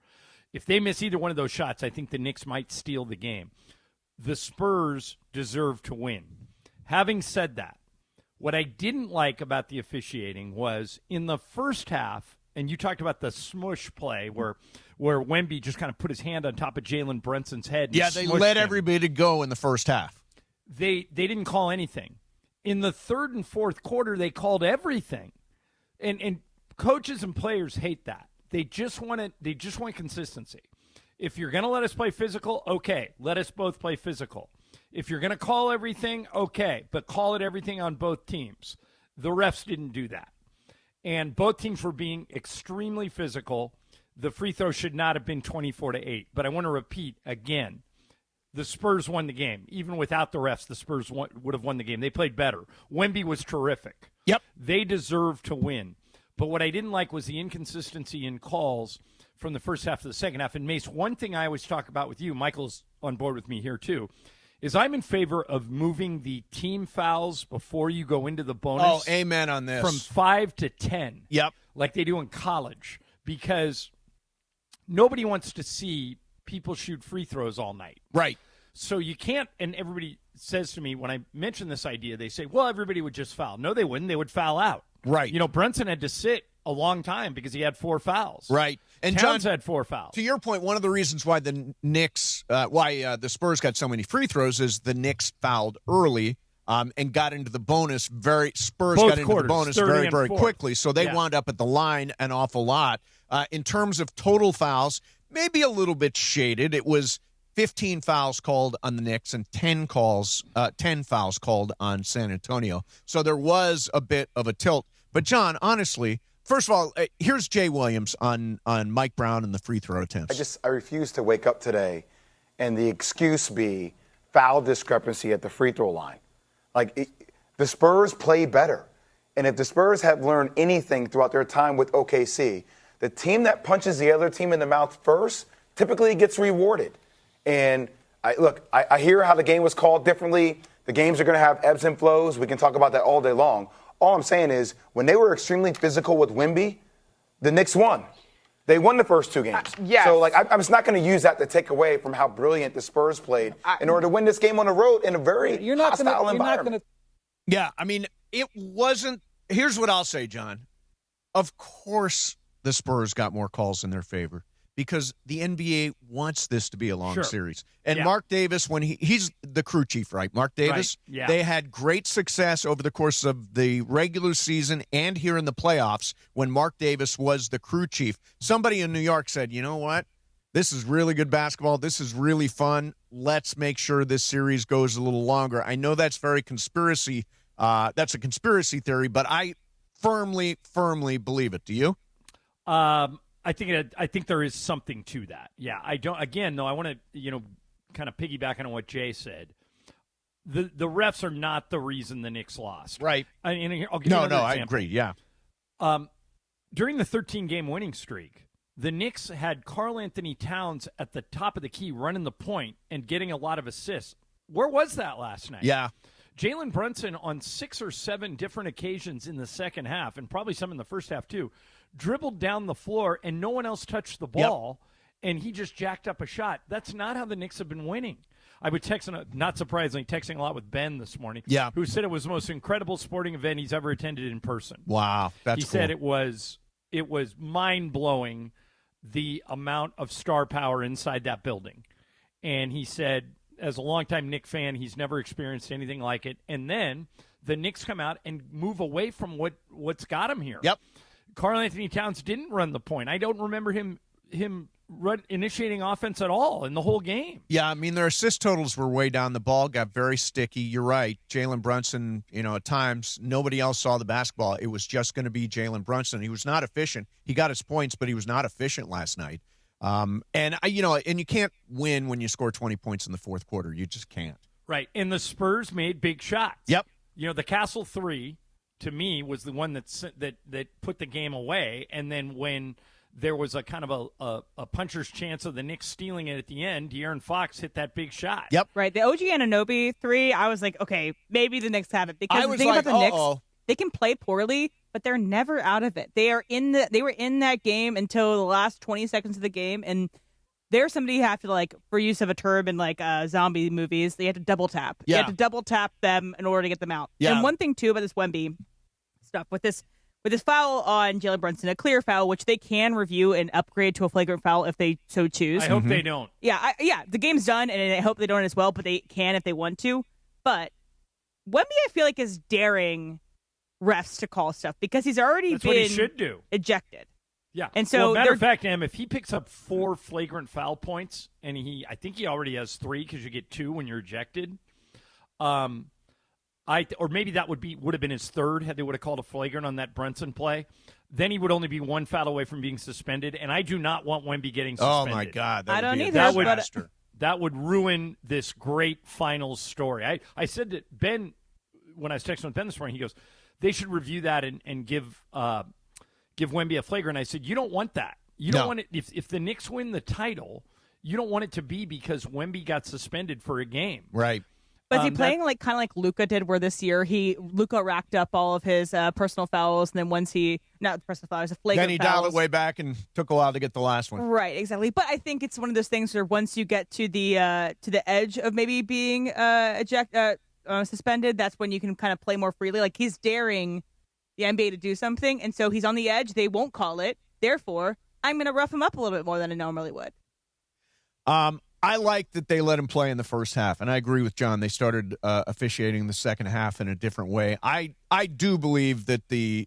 Speaker 4: If they miss either one of those shots, I think the Knicks might steal the game. The Spurs deserve to win. Having said that, what I didn't like about the officiating was in the first half, and you talked about the smush play where Wemby just kind of put his hand on top of Jalen Brunson's head.
Speaker 3: Yeah, they let everybody go in the first half.
Speaker 4: They didn't call anything. In the third and fourth quarter, they called everything. And coaches and players hate that. They just want consistency. If you're going to let us play physical, okay, let us both play physical. If you're going to call everything, okay, but call it everything on both teams. The refs didn't do that. And both teams were being extremely physical. The free throw should not have been 24-8. But I want to repeat again, the Spurs won the game. Even without the refs, the Spurs would have won the game. They played better. Wemby was terrific.
Speaker 3: Yep.
Speaker 4: They deserved to win. But what I didn't like was the inconsistency in calls from the first half to the second half. And Mace, one thing I always talk about with you, Michael's on board with me here too, is I'm in favor of moving the team fouls before you go into the bonus.
Speaker 3: Oh, amen on this.
Speaker 4: From 5 to 10.
Speaker 3: Yep.
Speaker 4: Like they do in college. Because nobody wants to see people shoot free throws all night.
Speaker 3: Right.
Speaker 4: So you can't, and everybody says to me when I mention this idea, they say, well, everybody would just foul. No, they wouldn't. They would foul out.
Speaker 3: Right.
Speaker 4: Brunson had to sit a long time because he had 4 fouls.
Speaker 3: Right. And
Speaker 4: Towns
Speaker 3: John
Speaker 4: had 4 fouls.
Speaker 3: To your point, one of the reasons why the Knicks, the Spurs got so many free throws is the Knicks fouled early and got into the bonus Spurs
Speaker 4: Both
Speaker 3: got into
Speaker 4: quarters,
Speaker 3: the bonus
Speaker 4: third
Speaker 3: very,
Speaker 4: and
Speaker 3: very
Speaker 4: fourth.
Speaker 3: quickly. So they wound up at the line an awful lot. In terms of total fouls, maybe a little bit shaded. It was 15 fouls called on the Knicks and 10 fouls called on San Antonio. So there was a bit of a tilt. But, John, honestly, first of all, here's Jay Williams on Mike Brown and the free throw attempts.
Speaker 21: I refuse to wake up today and the excuse be foul discrepancy at the free throw line. The Spurs play better. And if the Spurs have learned anything throughout their time with OKC, the team that punches the other team in the mouth first typically gets rewarded. And I hear how the game was called differently. The games are going to have ebbs and flows. We can talk about that all day long. All I'm saying is when they were extremely physical with Wemby, the Knicks won. They won the first 2 games.
Speaker 22: Yes.
Speaker 21: So, I'm just not going to use that to take away from how brilliant the Spurs played in order to win this game on the road in a very hostile environment.
Speaker 3: Yeah, I mean, it wasn't – here's what I'll say, John. Of course the Spurs got more calls in their favor because the NBA wants this to be a long series. And Mark Davis, when he's the crew chief, right? Mark Davis,
Speaker 4: Right. Yeah.
Speaker 3: They had great success over the course of the regular season and here in the playoffs when Mark Davis was the crew chief. Somebody in New York said, you know what? This is really good basketball. This is really fun. Let's make sure this series goes a little longer. I know that's very conspiracy. That's a conspiracy theory, but I firmly believe it. Do you?
Speaker 4: I think there is something to that. Yeah, I don't. Again, though, I want to kind of piggyback on what Jay said. The refs are not the reason the Knicks lost.
Speaker 3: Right.
Speaker 4: I'll give you another example.
Speaker 3: I agree. Yeah.
Speaker 4: During the 13-game winning streak, the Knicks had Karl-Anthony Towns at the top of the key running the point and getting a lot of assists. Where was that last night?
Speaker 3: Yeah.
Speaker 4: Jalen Brunson on 6 or 7 different occasions in the second half, and probably some in the first half too, dribbled down the floor and no one else touched the ball, and he just jacked up a shot. That's not how the Knicks have been winning. I was not surprisingly, texting a lot with Ben this morning, who said it was the most incredible sporting event he's ever attended in person.
Speaker 3: Wow, that's
Speaker 4: He said it was mind-blowing, the amount of star power inside that building. And he said, as a longtime Knicks fan, he's never experienced anything like it. And then the Knicks come out and move away from what's got him here.
Speaker 3: Yep.
Speaker 4: Karl-Anthony Towns didn't run the point. I don't remember him initiating offense at all in the whole game.
Speaker 3: Yeah, I mean, their assist totals were way down. The ball got very sticky. You're right. Jalen Brunson, at times, nobody else saw the basketball. It was just going to be Jalen Brunson. He was not efficient. He got his points, but he was not efficient last night. And you can't win when you score 20 points in the fourth quarter. You just can't.
Speaker 4: Right. And the Spurs made big shots.
Speaker 3: Yep.
Speaker 4: The Castle 3, to me, was the one that put the game away. And then when there was a kind of a puncher's chance of the Knicks stealing it at the end, De'Aaron Fox hit that big shot.
Speaker 3: Yep.
Speaker 5: Right. The OG Anunoby 3, I was like, okay, maybe the Knicks have it. Because the thing about the Knicks, they can play poorly, but they're never out of it. They were in that game until the last 20 seconds of the game, and there's somebody you have to, for use of a term in zombie movies, they have to double tap.
Speaker 3: Yeah.
Speaker 5: You have to double tap them in order to get them out.
Speaker 3: Yeah.
Speaker 5: And one thing too about this Wemby stuff with this foul on Jalen Brunson, a clear foul, which they can review and upgrade to a flagrant foul if they so choose.
Speaker 4: I hope they don't.
Speaker 5: Yeah, the game's done, and I hope they don't as well, but they can if they want to. But Wemby, I feel like, is daring refs to call stuff because he's already
Speaker 4: That's
Speaker 5: been
Speaker 4: what he should do.
Speaker 5: Ejected.
Speaker 4: Yeah.
Speaker 5: And so,
Speaker 4: matter of fact, if he picks up 4 flagrant foul points, and I think he already has 3 because you get 2 when you're ejected. Or maybe that would have been his 3rd had they would have called a flagrant on that Brunson play. Then he would only be 1 foul away from being suspended, and I do not want Wemby getting suspended.
Speaker 3: Oh my God,
Speaker 5: I don't either.
Speaker 4: That would ruin this great finals story. I said to Ben when I was texting with Ben this morning, he goes, they should review that and give Wemby a flagrant. I said, you don't want that. You don't want it. If the Knicks win the title, you don't want it to be because Wemby got suspended for a game.
Speaker 3: Right.
Speaker 5: But is he playing like kind of like Luka did, where this year Luka racked up all of his personal fouls, and then once not personal fouls, flagrant
Speaker 3: then he
Speaker 5: fouls.
Speaker 3: dialed it way back and took a while to get the last one.
Speaker 5: Right, exactly. But I think it's one of those things where once you get to the edge of maybe being suspended, that's when you can kind of play more freely. Like he's daring the NBA to do something, and so he's on the edge. They won't call it. Therefore, I'm going to rough him up a little bit more than I normally would.
Speaker 3: I like that they let him play in the first half, and I agree with John. They started officiating the second half in a different way. I do believe that the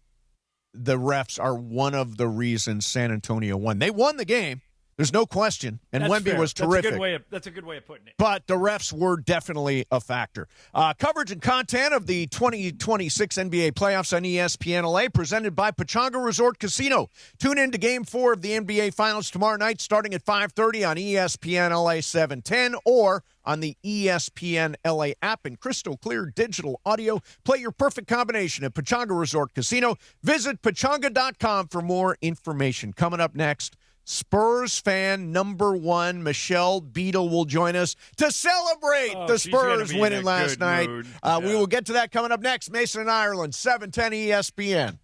Speaker 3: refs are one of the reasons San Antonio won. They won the game. There's no question. And Wemby was terrific.
Speaker 4: That's a good way of putting it.
Speaker 3: But the refs were definitely a factor. Coverage and content of the 2026 NBA playoffs on ESPN LA, presented by Pechanga Resort Casino. Tune in to Game 4 of the NBA Finals tomorrow night, starting at 5:30 on ESPN LA 710 or on the ESPN LA app in crystal clear digital audio. Play your perfect combination at Pechanga Resort Casino. Visit Pechanga.com for more information. Coming up next, Spurs fan number 1, Michelle Beadle, will join us to celebrate the Spurs winning last night. We will get to that coming up next. Mason and Ireland, 710 ESPN.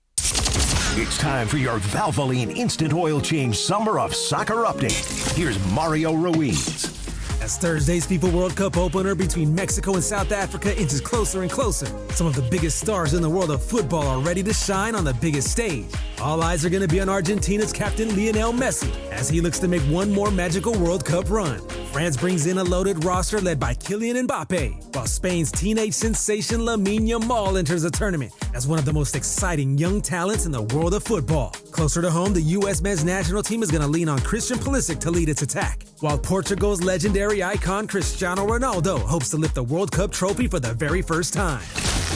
Speaker 14: It's time for your Valvoline Instant Oil Change Summer of Soccer Update. Here's Mario Ruiz.
Speaker 18: As Thursday's FIFA World Cup opener between Mexico and South Africa inches closer and closer, some of the biggest stars in the world of football are ready to shine on the biggest stage. All eyes are going to be on Argentina's captain Lionel Messi as he looks to make one more magical World Cup run. France brings in a loaded roster led by Kylian Mbappe, while Spain's teenage sensation Lamine Yamal enters the tournament as one of the most exciting young talents in the world of football. Closer to home, the U.S. men's national team is going to lean on Christian Pulisic to lead its attack, while Portugal's legendary icon Cristiano Ronaldo hopes to lift the World Cup trophy for the very first time.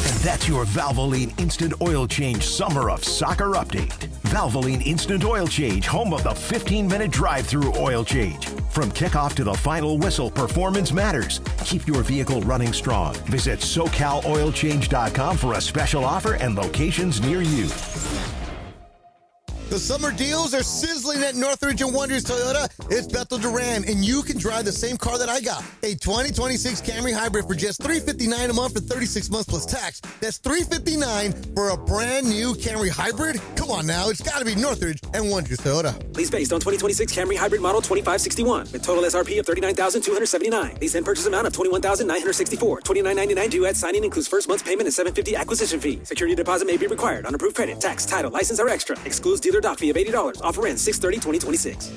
Speaker 14: And that's your Valvoline Instant Oil Change Summer of Soccer Update. Valvoline Instant Oil Change, home of the 15-minute drive-through oil change. From kickoff to the final whistle, performance matters. Keep your vehicle running strong. Visit SoCalOilChange.com for a special offer and locations near you.
Speaker 2: The summer deals are sizzling at Northridge and Wonders Toyota. It's Bethel Duran, and you can drive the same car that I got. A 2026 Camry Hybrid for just $359 a month for 36 months plus tax. That's $359 for a brand new Camry Hybrid? Come on now, it's got to be Northridge and Wonders Toyota.
Speaker 17: Lease based on 2026 Camry Hybrid model 2561 with total SRP of $39,279. Lease and purchase amount of $21,964. $29.99 due at signing, includes first month's payment and $750 acquisition fee. Security deposit may be required on approved credit. Tax, title, license are extra. Excludes dealer doc fee of $80. Offer ends 6/30/2026.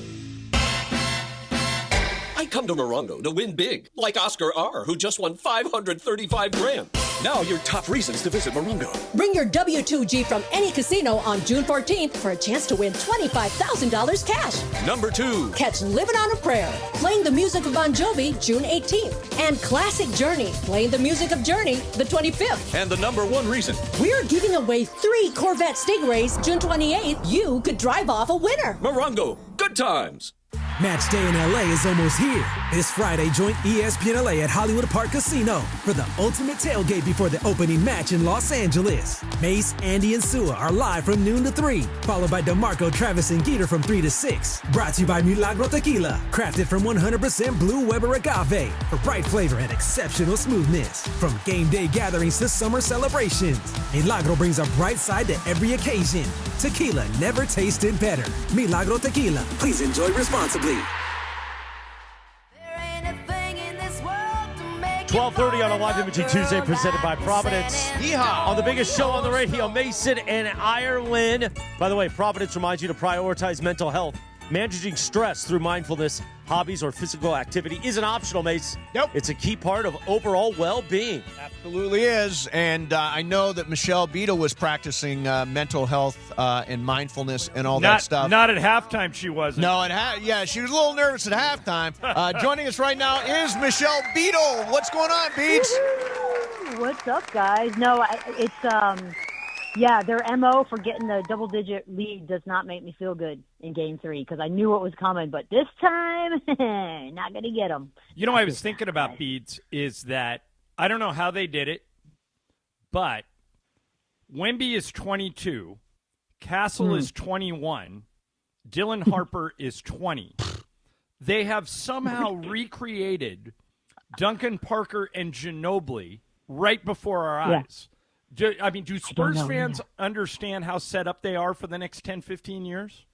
Speaker 22: I come to Morongo to win big, like Oscar R., who just won $535,000. Now your top reasons to visit Morongo.
Speaker 23: Bring your W2G from any casino on June 14th for a chance to win $25,000 cash.
Speaker 22: Number 2.
Speaker 23: Catch Living on a Prayer, playing the music of Bon Jovi, June 18th. And Classic Journey, playing the music of Journey, the 25th.
Speaker 22: And the number 1 reason.
Speaker 23: We're giving away 3 Corvette Stingrays, June 28th. You could drive off a winner.
Speaker 22: Morongo, good times.
Speaker 18: Match day in LA is almost here. This Friday, join ESPN LA at Hollywood Park Casino for the ultimate tailgate before the opening match in Los Angeles. Mace, Andy, and Sua are live from noon to 3, followed by DeMarco, Travis, and Geeter from 3 to 6. Brought to you by Milagro Tequila, crafted from 100% Blue Weber agave for bright flavor and exceptional smoothness. From game day gatherings to summer celebrations, Milagro brings a bright side to every occasion. Tequila never tasted better. Milagro Tequila.
Speaker 17: Please enjoy responsibly.
Speaker 9: 12:30 on a live imaging Tuesday, presented by Providence.
Speaker 3: Yeehaw!
Speaker 9: On the biggest show on the radio, Mason and Ireland. By the way, Providence reminds you to prioritize mental health. Managing stress through mindfulness, hobbies, or physical activity isn't optional, Mace.
Speaker 3: Nope.
Speaker 9: It's a key part of overall well-being.
Speaker 3: Absolutely is. And I know that Michelle Beadle was practicing mental health and mindfulness and all that stuff.
Speaker 4: Not at halftime, she wasn't.
Speaker 3: No, yeah, she was a little nervous at halftime. Joining us right now is Michelle Beadle. What's going on, Beads?
Speaker 24: What's up, guys? No, it's yeah, their MO for getting the double-digit lead does not make me feel good in Game 3 because I knew what was coming. But this time, not going to get them.
Speaker 4: You know, I was thinking about Beads is that I don't know how they did it, but Wemby is 22, Castle is 21, Dylan Harper is 20. They have somehow recreated Duncan, Parker, and Ginobili right before our eyes. Do Spurs fans understand how set up they are for the next 10, 15 years?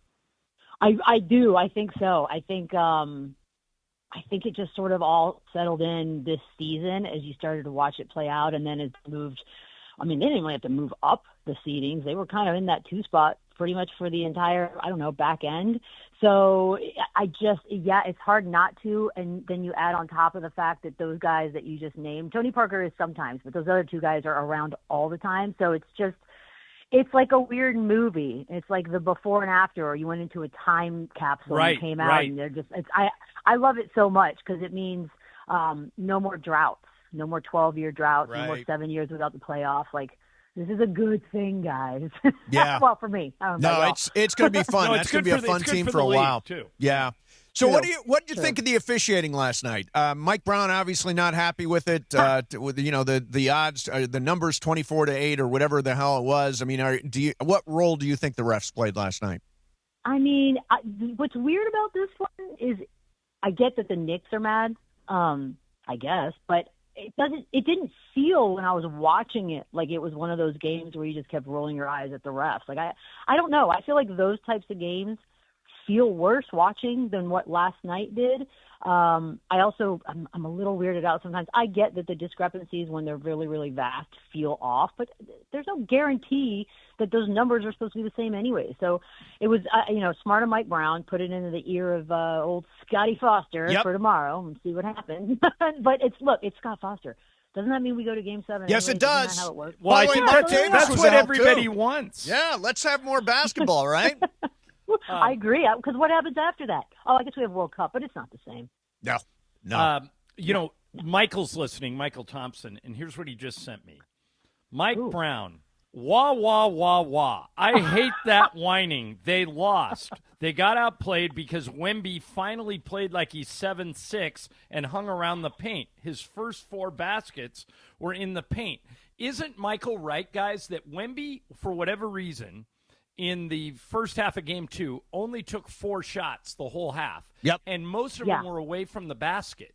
Speaker 24: I do. I think so. I think it just sort of all settled in this season as you started to watch it play out, and then it moved. I mean, they didn't really have to move up the seedings. They were kind of in that 2 spot pretty much for the entire, back end. So it's hard not to. And then you add on top of the fact that those guys that you just named, Tony Parker is sometimes, but those other 2 guys are around all the time. So it's like a weird movie. It's like the before and after, or you went into a time capsule and came out, and they're just. I love it so much because it means no more droughts, no more 12-year droughts, no more 7 years without the playoffs. Like, this is a good thing, guys.
Speaker 3: Yeah.
Speaker 24: Well, for me. I don't know
Speaker 3: no, it's going to be fun. That's going to be a fun team for a while
Speaker 4: too.
Speaker 3: Yeah. So what did you think of the officiating last night? Mike Brown obviously not happy with it. With the odds, the numbers 24-8 or whatever the hell it was. I mean, what role do you think the refs played last night?
Speaker 24: I mean, what's weird about this one is I get that the Knicks are mad, I guess, but it didn't feel when I was watching it like it was one of those games where you just kept rolling your eyes at the refs. Like I don't know. I feel like those types of games feel worse watching than what last night did. I'm a little weirded out sometimes. I get that the discrepancies when they're really, really vast feel off, but there's no guarantee that those numbers are supposed to be the same anyway. So it was, smart of Mike Brown, put it into the ear of old Scotty Foster for tomorrow and see what happens. But it's Scott Foster. Doesn't that mean we go to Game 7?
Speaker 3: Yes,
Speaker 24: anyway?
Speaker 3: it does.
Speaker 24: Isn't that how it works?
Speaker 4: Well, I think that's what everybody
Speaker 3: too.
Speaker 4: wants.
Speaker 3: Yeah, let's have more basketball, right?
Speaker 24: I agree. Because what happens after that? Oh, I guess we have World Cup, but it's not the same.
Speaker 3: No.
Speaker 4: Michael's listening, Michael Thompson, and here's what he just sent me. Mike Brown, wah, wah, wah, wah. I hate that whining. They lost. They got outplayed because Wemby finally played like he's 7'6" and hung around the paint. His first 4 baskets were in the paint. Isn't Michael right, guys, that Wemby, for whatever reason, in the first half of Game 2, only took 4 shots the whole half.
Speaker 3: Yep.
Speaker 4: And most of them were away from the basket.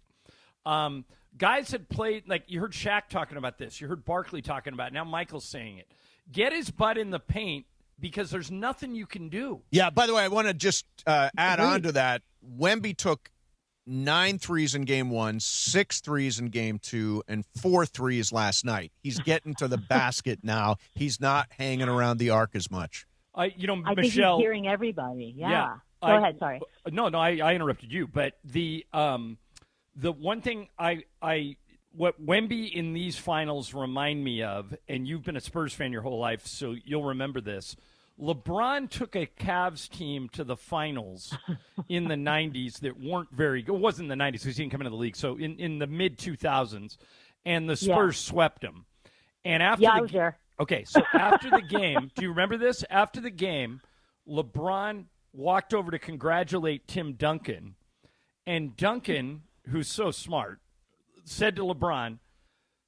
Speaker 4: Guys had played, like you heard Shaq talking about this. You heard Barkley talking about it. Now Michael's saying it. Get his butt in the paint because there's nothing you can do.
Speaker 3: Yeah, by the way, I want to just add on to that. Wemby took 9 threes in Game 1, 6 threes in Game 2, and 4 threes last night. He's getting to the basket now. He's not hanging around the arc as much.
Speaker 24: I
Speaker 4: Michelle,
Speaker 24: think he's hearing everybody. Yeah. Go ahead. Sorry.
Speaker 4: No, I interrupted you. But the one thing what Wemby in these finals remind me of, and you've been a Spurs fan your whole life, so you'll remember this. LeBron took a Cavs team to the finals in the 90s that weren't very good. It wasn't in the 90s because he didn't come into the league. So in the mid-2000s, and the Spurs swept him. And after
Speaker 24: I was there.
Speaker 4: Okay, so after the game, do you remember this? After the game, LeBron walked over to congratulate Tim Duncan, and Duncan, who's so smart, said to LeBron,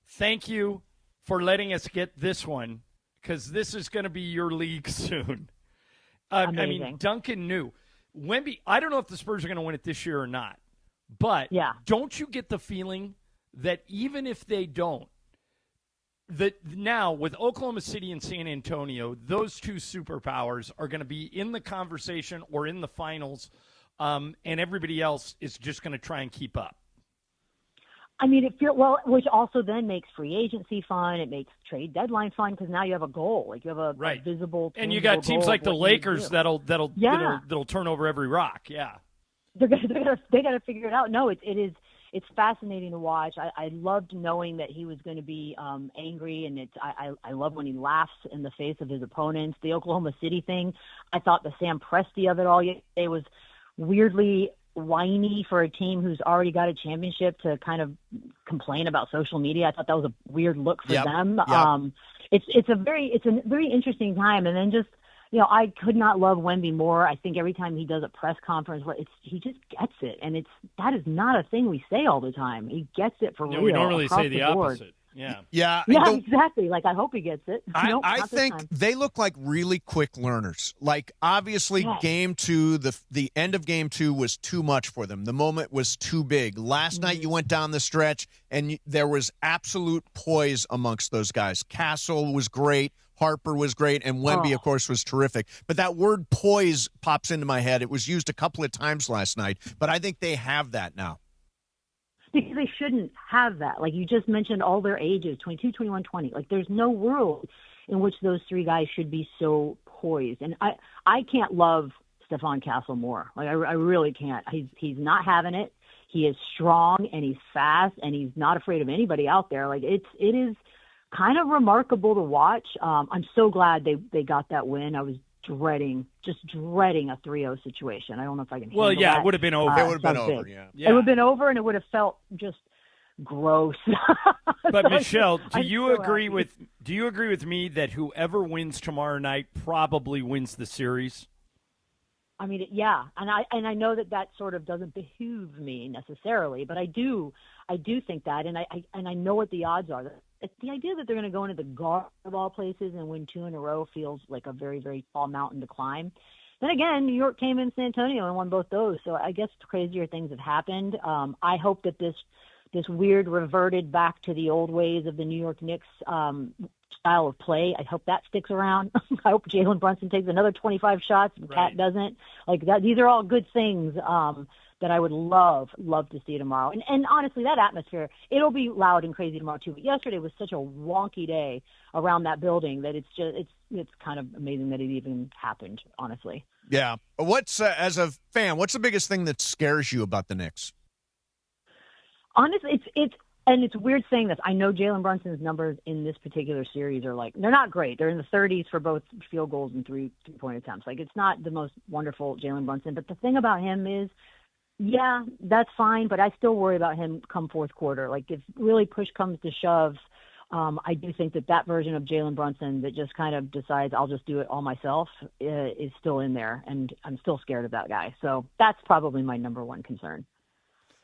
Speaker 4: "Thank you for letting us get this one, because this is going to be your league soon." I mean, Duncan knew. Wemby, I don't know if the Spurs are going to win it this year or not, but don't you get the feeling that even if they don't, that now with Oklahoma City and San Antonio, those 2 superpowers are going to be in the conversation or in the finals, and everybody else is just going to try and keep up?
Speaker 24: I mean, which also then makes free agency fun. It makes trade deadline fun because now you have a goal, like you have a visible.
Speaker 4: And you got teams like the Lakers that'll turn over every rock. Yeah,
Speaker 24: they got to figure it out. No, it's fascinating to watch. I loved knowing that he was going to be angry, and I love when he laughs in the face of his opponents. The Oklahoma City thing, I thought the Sam Presti of it all, it was weirdly whiny for a team who's already got a championship to kind of complain about social media. I thought that was a weird look for them. It's a very interesting time, and then just. I could not love Wemby more. I think every time he does a press conference, he just gets it, and that is not a thing we say all the time. He gets it for real.
Speaker 4: We normally say the
Speaker 24: board.
Speaker 4: opposite. Yeah,
Speaker 24: exactly. Like, I hope he gets it. Nope,
Speaker 3: I think they look like really quick learners. Like, obviously, Game 2, the end of Game 2 was too much for them. The moment was too big. Last night, you went down the stretch, and there was absolute poise amongst those guys. Castle was great. Harper was great, and Wemby, of course, was terrific. But that word poise pops into my head. It was used a couple of times last night, but I think they have that now.
Speaker 24: Because they shouldn't have that. Like, you just mentioned all their ages, 22, 21, 20. Like, there's no world in which those three guys should be so poised. And I can't love Stephon Castle more. Like, I really can't. He's not having it. He is strong, and he's fast, and he's not afraid of anybody out there. Like, it is kind of remarkable to watch. I'm so glad they got that win. I was dreading a 3-0 situation. I don't know if I can handle that.
Speaker 4: It would have been over.
Speaker 3: It would have been over, yeah.
Speaker 24: It would have been over, and it would have felt just gross.
Speaker 4: But Michelle, do you agree with me that whoever wins tomorrow night probably wins the series?
Speaker 24: I mean, yeah, and I know that sort of doesn't behoove me necessarily, but I do think that, and I know what the odds are. It's the idea that they're going to go into the Garden of all places and win 2 in a row feels like a very, very tall mountain to climb. Then again, New York came in San Antonio and won both those, so I guess crazier things have happened. I hope that this weird reverted back to the old ways of the New York Knicks style of play. I hope that sticks around. I hope Jalen Brunson takes another 25 shots and Cat doesn't. Like that, these are all good things that I would love to see tomorrow. And honestly, that atmosphere, it'll be loud and crazy tomorrow too. But yesterday was such a wonky day around that building that it's kind of amazing that it even happened, honestly.
Speaker 3: Yeah. What's as a fan, what's the biggest thing that scares you about the Knicks?
Speaker 24: Honestly, it's weird saying this. I know Jalen Brunson's numbers in this particular series are they're not great. They're in the 30s for both field goals and three-point attempts. Like, it's not the most wonderful Jalen Brunson. But the thing about him is, yeah, that's fine, but I still worry about him come fourth quarter. Like, if really push comes to shove, I do think that version of Jalen Brunson that just kind of decides I'll just do it all myself is still in there, and I'm still scared of that guy. So that's probably my number one concern.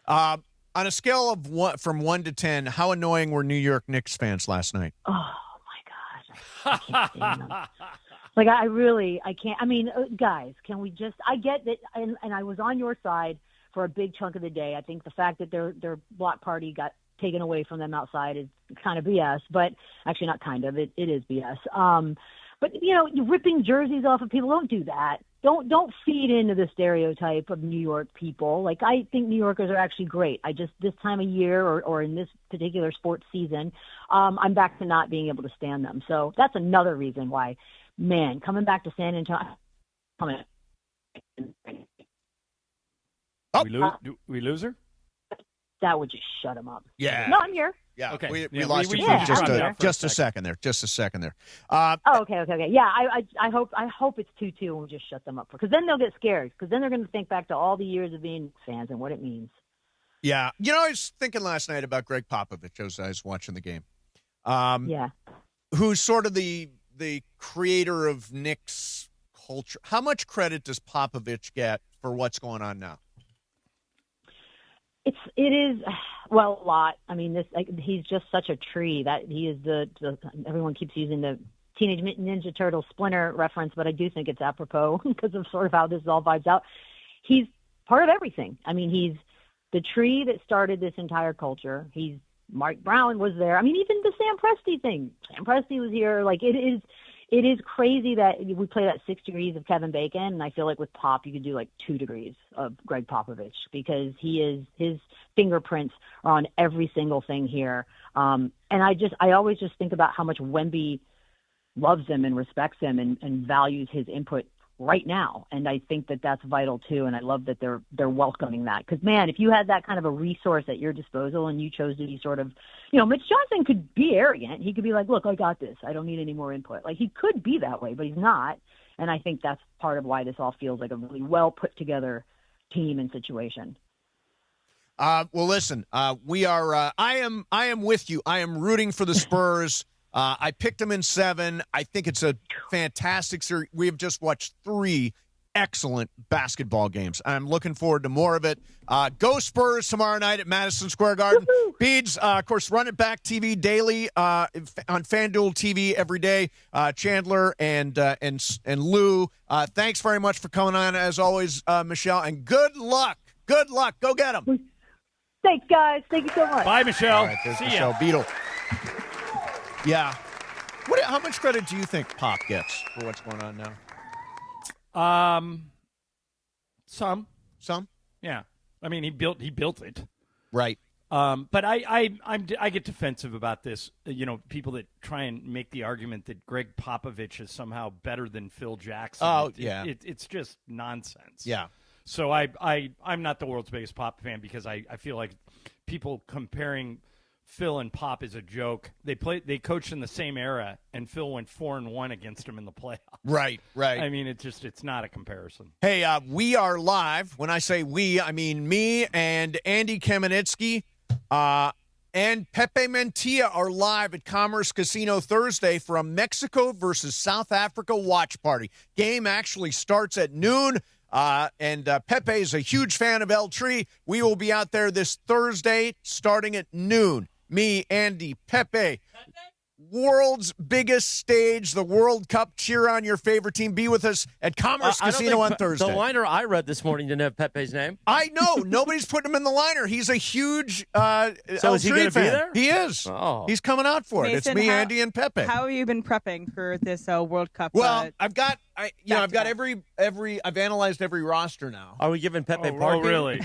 Speaker 3: On a scale of from 1 to 10, how annoying were New York Knicks fans last night?
Speaker 24: Oh, my gosh. I can't stand them. Like, I can't. I mean, guys, can we just – I get that, and I was on your side for a big chunk of the day. I think the fact that their block party got taken away from them outside is kind of BS, but actually not kind of. It is BS. But, you're ripping jerseys off of people. Don't do that. Don't feed into the stereotype of New York people. Like, I think New Yorkers are actually great. This time of year or in this particular sports season, I'm back to not being able to stand them. So that's another reason why, man, coming back to San Antonio.
Speaker 4: Do we lose her?
Speaker 24: That would just shut them up.
Speaker 3: Yeah.
Speaker 24: No, I'm here.
Speaker 3: Yeah.
Speaker 4: Okay.
Speaker 3: We lost you for just a second there. Just a second there.
Speaker 24: Okay. Yeah, I hope it's 2-2 and we just shut them up because then they'll get scared because then they're going to think back to all the years of being fans and what it means.
Speaker 3: Yeah. I was thinking last night about Greg Popovich as I was watching the game.
Speaker 24: Yeah.
Speaker 3: Who's sort of the creator of Knicks culture. How much credit does Popovich get for what's going on now?
Speaker 24: It is a lot. I mean, he's just such a tree that he is the everyone keeps using the Teenage Mutant Ninja Turtle Splinter reference, but I do think it's apropos because of sort of how this all vibes out. He's part of everything. I mean, he's the tree that started this entire culture. Mark Brown was there. I mean, even the Sam Presti thing. Sam Presti was here. Like, it is crazy that we play that 6 degrees of Kevin Bacon, and I feel like with Pop, you could do like 2 degrees of Greg Popovich because his fingerprints are on every single thing here. And I always just think about how much Wemby loves him and respects him and values his input right now. And I think that that's vital too. And I love that they're welcoming that because, man, if you had that kind of a resource at your disposal and you chose to be sort of, Mitch Johnson could be arrogant. He could be like, look, I got this. I don't need any more input. Like, he could be that way, but he's not. And I think that's part of why this all feels like a really well put together team and situation.
Speaker 3: Well, listen, we are, I am with you. I am rooting for the Spurs. I picked them in 7. I think it's a fantastic series. We have just watched 3 excellent basketball games. I'm looking forward to more of it. Go Spurs tomorrow night at Madison Square Garden. Beads, of course, Run It Back TV daily on FanDuel TV every day. Chandler and Lou, thanks very much for coming on, as always, Michelle, and good luck. Good luck. Go get them.
Speaker 24: Thanks, guys. Thank you so much.
Speaker 4: Bye, Michelle.
Speaker 3: All right, there's
Speaker 4: See
Speaker 3: Michelle
Speaker 4: ya.
Speaker 3: Beadle. Yeah. How much credit do you think Pop gets for what's going on now?
Speaker 4: Some. Yeah. I mean, he built it.
Speaker 3: Right.
Speaker 4: But I get defensive about this. People that try and make the argument that Greg Popovich is somehow better than Phil Jackson.
Speaker 3: Oh, yeah.
Speaker 4: It's just nonsense.
Speaker 3: Yeah.
Speaker 4: So I'm not the world's biggest Pop fan because I feel like people comparing Phil and Pop is a joke. They coached in the same era, and Phil went 4-1 against him in the playoffs.
Speaker 3: Right.
Speaker 4: I mean, it's not a comparison.
Speaker 3: Hey, we are live. When I say we, I mean me and Andy Kamenetsky and Pepe Mantilla are live at Commerce Casino Thursday for a Mexico versus South Africa watch party. Game actually starts at noon. And Pepe is a huge fan of El Tri. We will be out there this Thursday starting at noon. Me, Andy, Pepe. World's biggest stage, the World Cup. Cheer on your favorite team. Be with us at Commerce Casino on Thursday.
Speaker 10: The liner I read this morning didn't have Pepe's name.
Speaker 3: I know. Nobody's putting him in the liner. He's a huge
Speaker 10: So
Speaker 3: El
Speaker 10: is he
Speaker 3: Tri
Speaker 10: going to be
Speaker 3: fan.
Speaker 10: there?
Speaker 3: He is.
Speaker 10: Oh.
Speaker 3: He's coming out for it.
Speaker 5: Mason,
Speaker 3: It's me, Andy, and Pepe.
Speaker 5: How have you been prepping for this World Cup?
Speaker 3: Well, I've got every I've analyzed every roster now.
Speaker 10: Are we giving Pepe
Speaker 4: Oh,
Speaker 10: parking?
Speaker 4: really?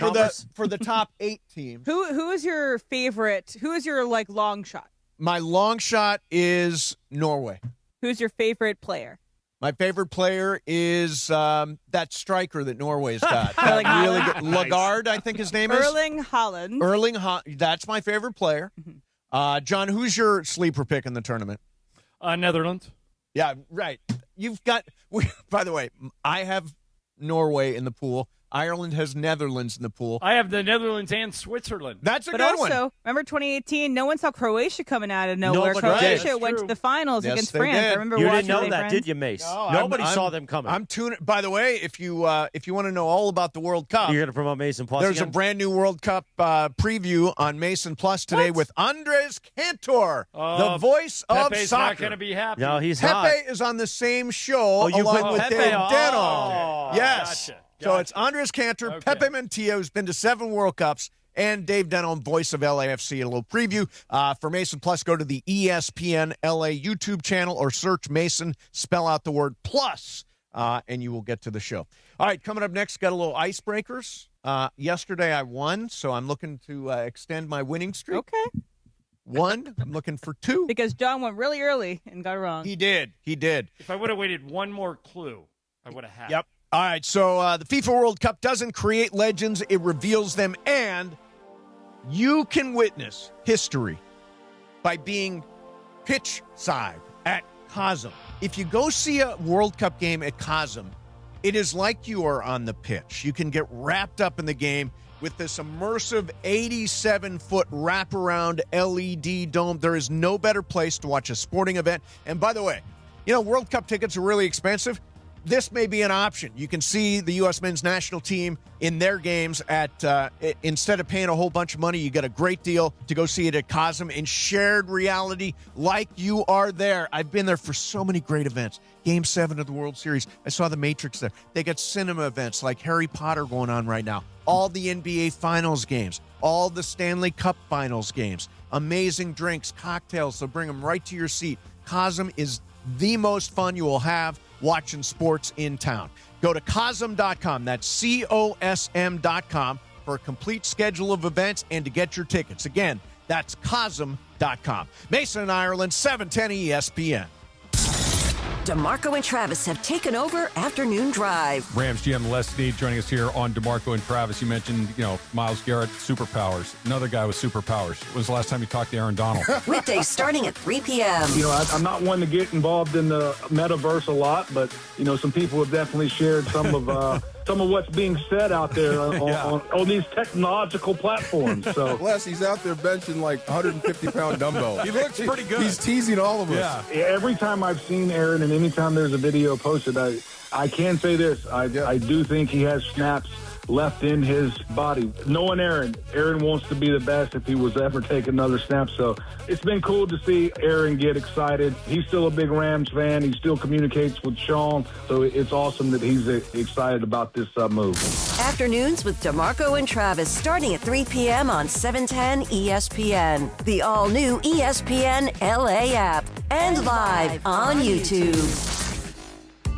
Speaker 3: For the top 8 teams.
Speaker 5: Who is your favorite? Who is your long shot?
Speaker 3: My long shot is Norway.
Speaker 5: Who's your favorite player?
Speaker 3: My favorite player is that striker that Norway's got.
Speaker 5: Erling
Speaker 3: really
Speaker 5: Haaland?
Speaker 3: good. Lagarde, I think his name is.
Speaker 5: Erling Haaland.
Speaker 3: That's my favorite player. John, who's your sleeper pick in the tournament?
Speaker 4: Netherlands.
Speaker 3: Yeah, right. You've got. By the way, I have Norway in the pool. Ireland has Netherlands in the pool.
Speaker 4: I have the Netherlands and Switzerland.
Speaker 3: That's a
Speaker 5: But
Speaker 3: good one.
Speaker 5: also, remember 2018? No one saw Croatia coming out of nowhere.
Speaker 10: Nobody did.
Speaker 5: Croatia went to the finals
Speaker 3: Yes,
Speaker 5: against
Speaker 3: they
Speaker 5: France.
Speaker 3: did.
Speaker 5: I remember
Speaker 10: You
Speaker 5: watching
Speaker 10: didn't know
Speaker 5: with
Speaker 10: that,
Speaker 5: friends.
Speaker 10: did you, Mace?
Speaker 3: No,
Speaker 10: Nobody
Speaker 3: I'm-
Speaker 10: saw them coming.
Speaker 3: I'm tuning. By the way, if you want to know all about the World Cup,
Speaker 10: You're going to promote Mason Plus
Speaker 3: there's
Speaker 10: again?
Speaker 3: a brand new World Cup preview on Mason Plus today with Andres Cantor, the voice of
Speaker 4: Pepe's
Speaker 3: soccer.
Speaker 4: not going to be happy.
Speaker 10: No, he's
Speaker 3: Pepe
Speaker 10: not.
Speaker 3: is on the same show
Speaker 10: you
Speaker 3: along
Speaker 10: put
Speaker 3: with
Speaker 10: Pepe
Speaker 3: Dave
Speaker 10: on.
Speaker 3: Denholm.
Speaker 10: Oh,
Speaker 3: Yes.
Speaker 4: gotcha.
Speaker 3: So it's Andres Cantor, Pepe Mantilla, who's been to 7 World Cups, and Dave Denholm, voice of LAFC. A little preview for Mason Plus. Go to the ESPN LA YouTube channel or search Mason, spell out the word plus, and you will get to the show. All right, coming up next, got a little icebreakers. Yesterday I won, so I'm looking to extend my winning streak.
Speaker 5: Okay.
Speaker 3: 1, I'm looking for 2.
Speaker 5: Because John went really early and got it wrong.
Speaker 3: He did.
Speaker 4: If I would have waited one more clue, I would have had.
Speaker 3: Yep. All right, so the FIFA World Cup doesn't create legends, it reveals them, and you can witness history by being pitch side at Cosm. If you go see a World Cup game at Cosm, it is like you are on the pitch. You can get wrapped up in the game with this immersive 87-foot wraparound LED dome. There is no better place to watch a sporting event. And by the way, World Cup tickets are really expensive. This may be an option. You can see the U.S. men's national team in their games at, instead of paying a whole bunch of money, you get a great deal to go see it at Cosm in shared reality like you are there. I've been there for so many great events. Game 7 of the World Series. I saw the Matrix there. They got cinema events like Harry Potter going on right now. All the NBA Finals games. All the Stanley Cup Finals games. Amazing drinks, cocktails. They'll bring them right to your seat. Cosm is the most fun you will have watching sports in town. Go to Cosm.com. That's COSM.com for a complete schedule of events and to get your tickets. Again, that's Cosm.com. Mason and Ireland, 710 ESPN.
Speaker 7: DeMarco and Travis have taken over Afternoon Drive.
Speaker 1: Rams GM Les Snead joining us here on DeMarco and Travis. You mentioned, Myles Garrett, superpowers. Another guy with superpowers. When was the last time you talked to Aaron Donald?
Speaker 7: Weekdays starting at 3 p.m.
Speaker 8: I'm not one to get involved in the metaverse a lot, but, some people have definitely shared some of what's being said out there on these technological platforms. So
Speaker 12: Les, he's out there benching like 150-pound dumbbell.
Speaker 1: He looks pretty good.
Speaker 12: He's teasing all of us.
Speaker 8: Every time I've seen Aaron and anytime there's a video posted, I can say this. I do think he has snaps left in his body. Knowing Aaron wants to be the best if he was to ever take another snap. So it's been cool to see Aaron get excited. He's still a big Rams fan. He still communicates with Sean. So it's awesome that he's excited about this move.
Speaker 7: Afternoons with DeMarco and Travis starting at 3 p.m. on 710 ESPN. The all-new ESPN LA app and live on YouTube.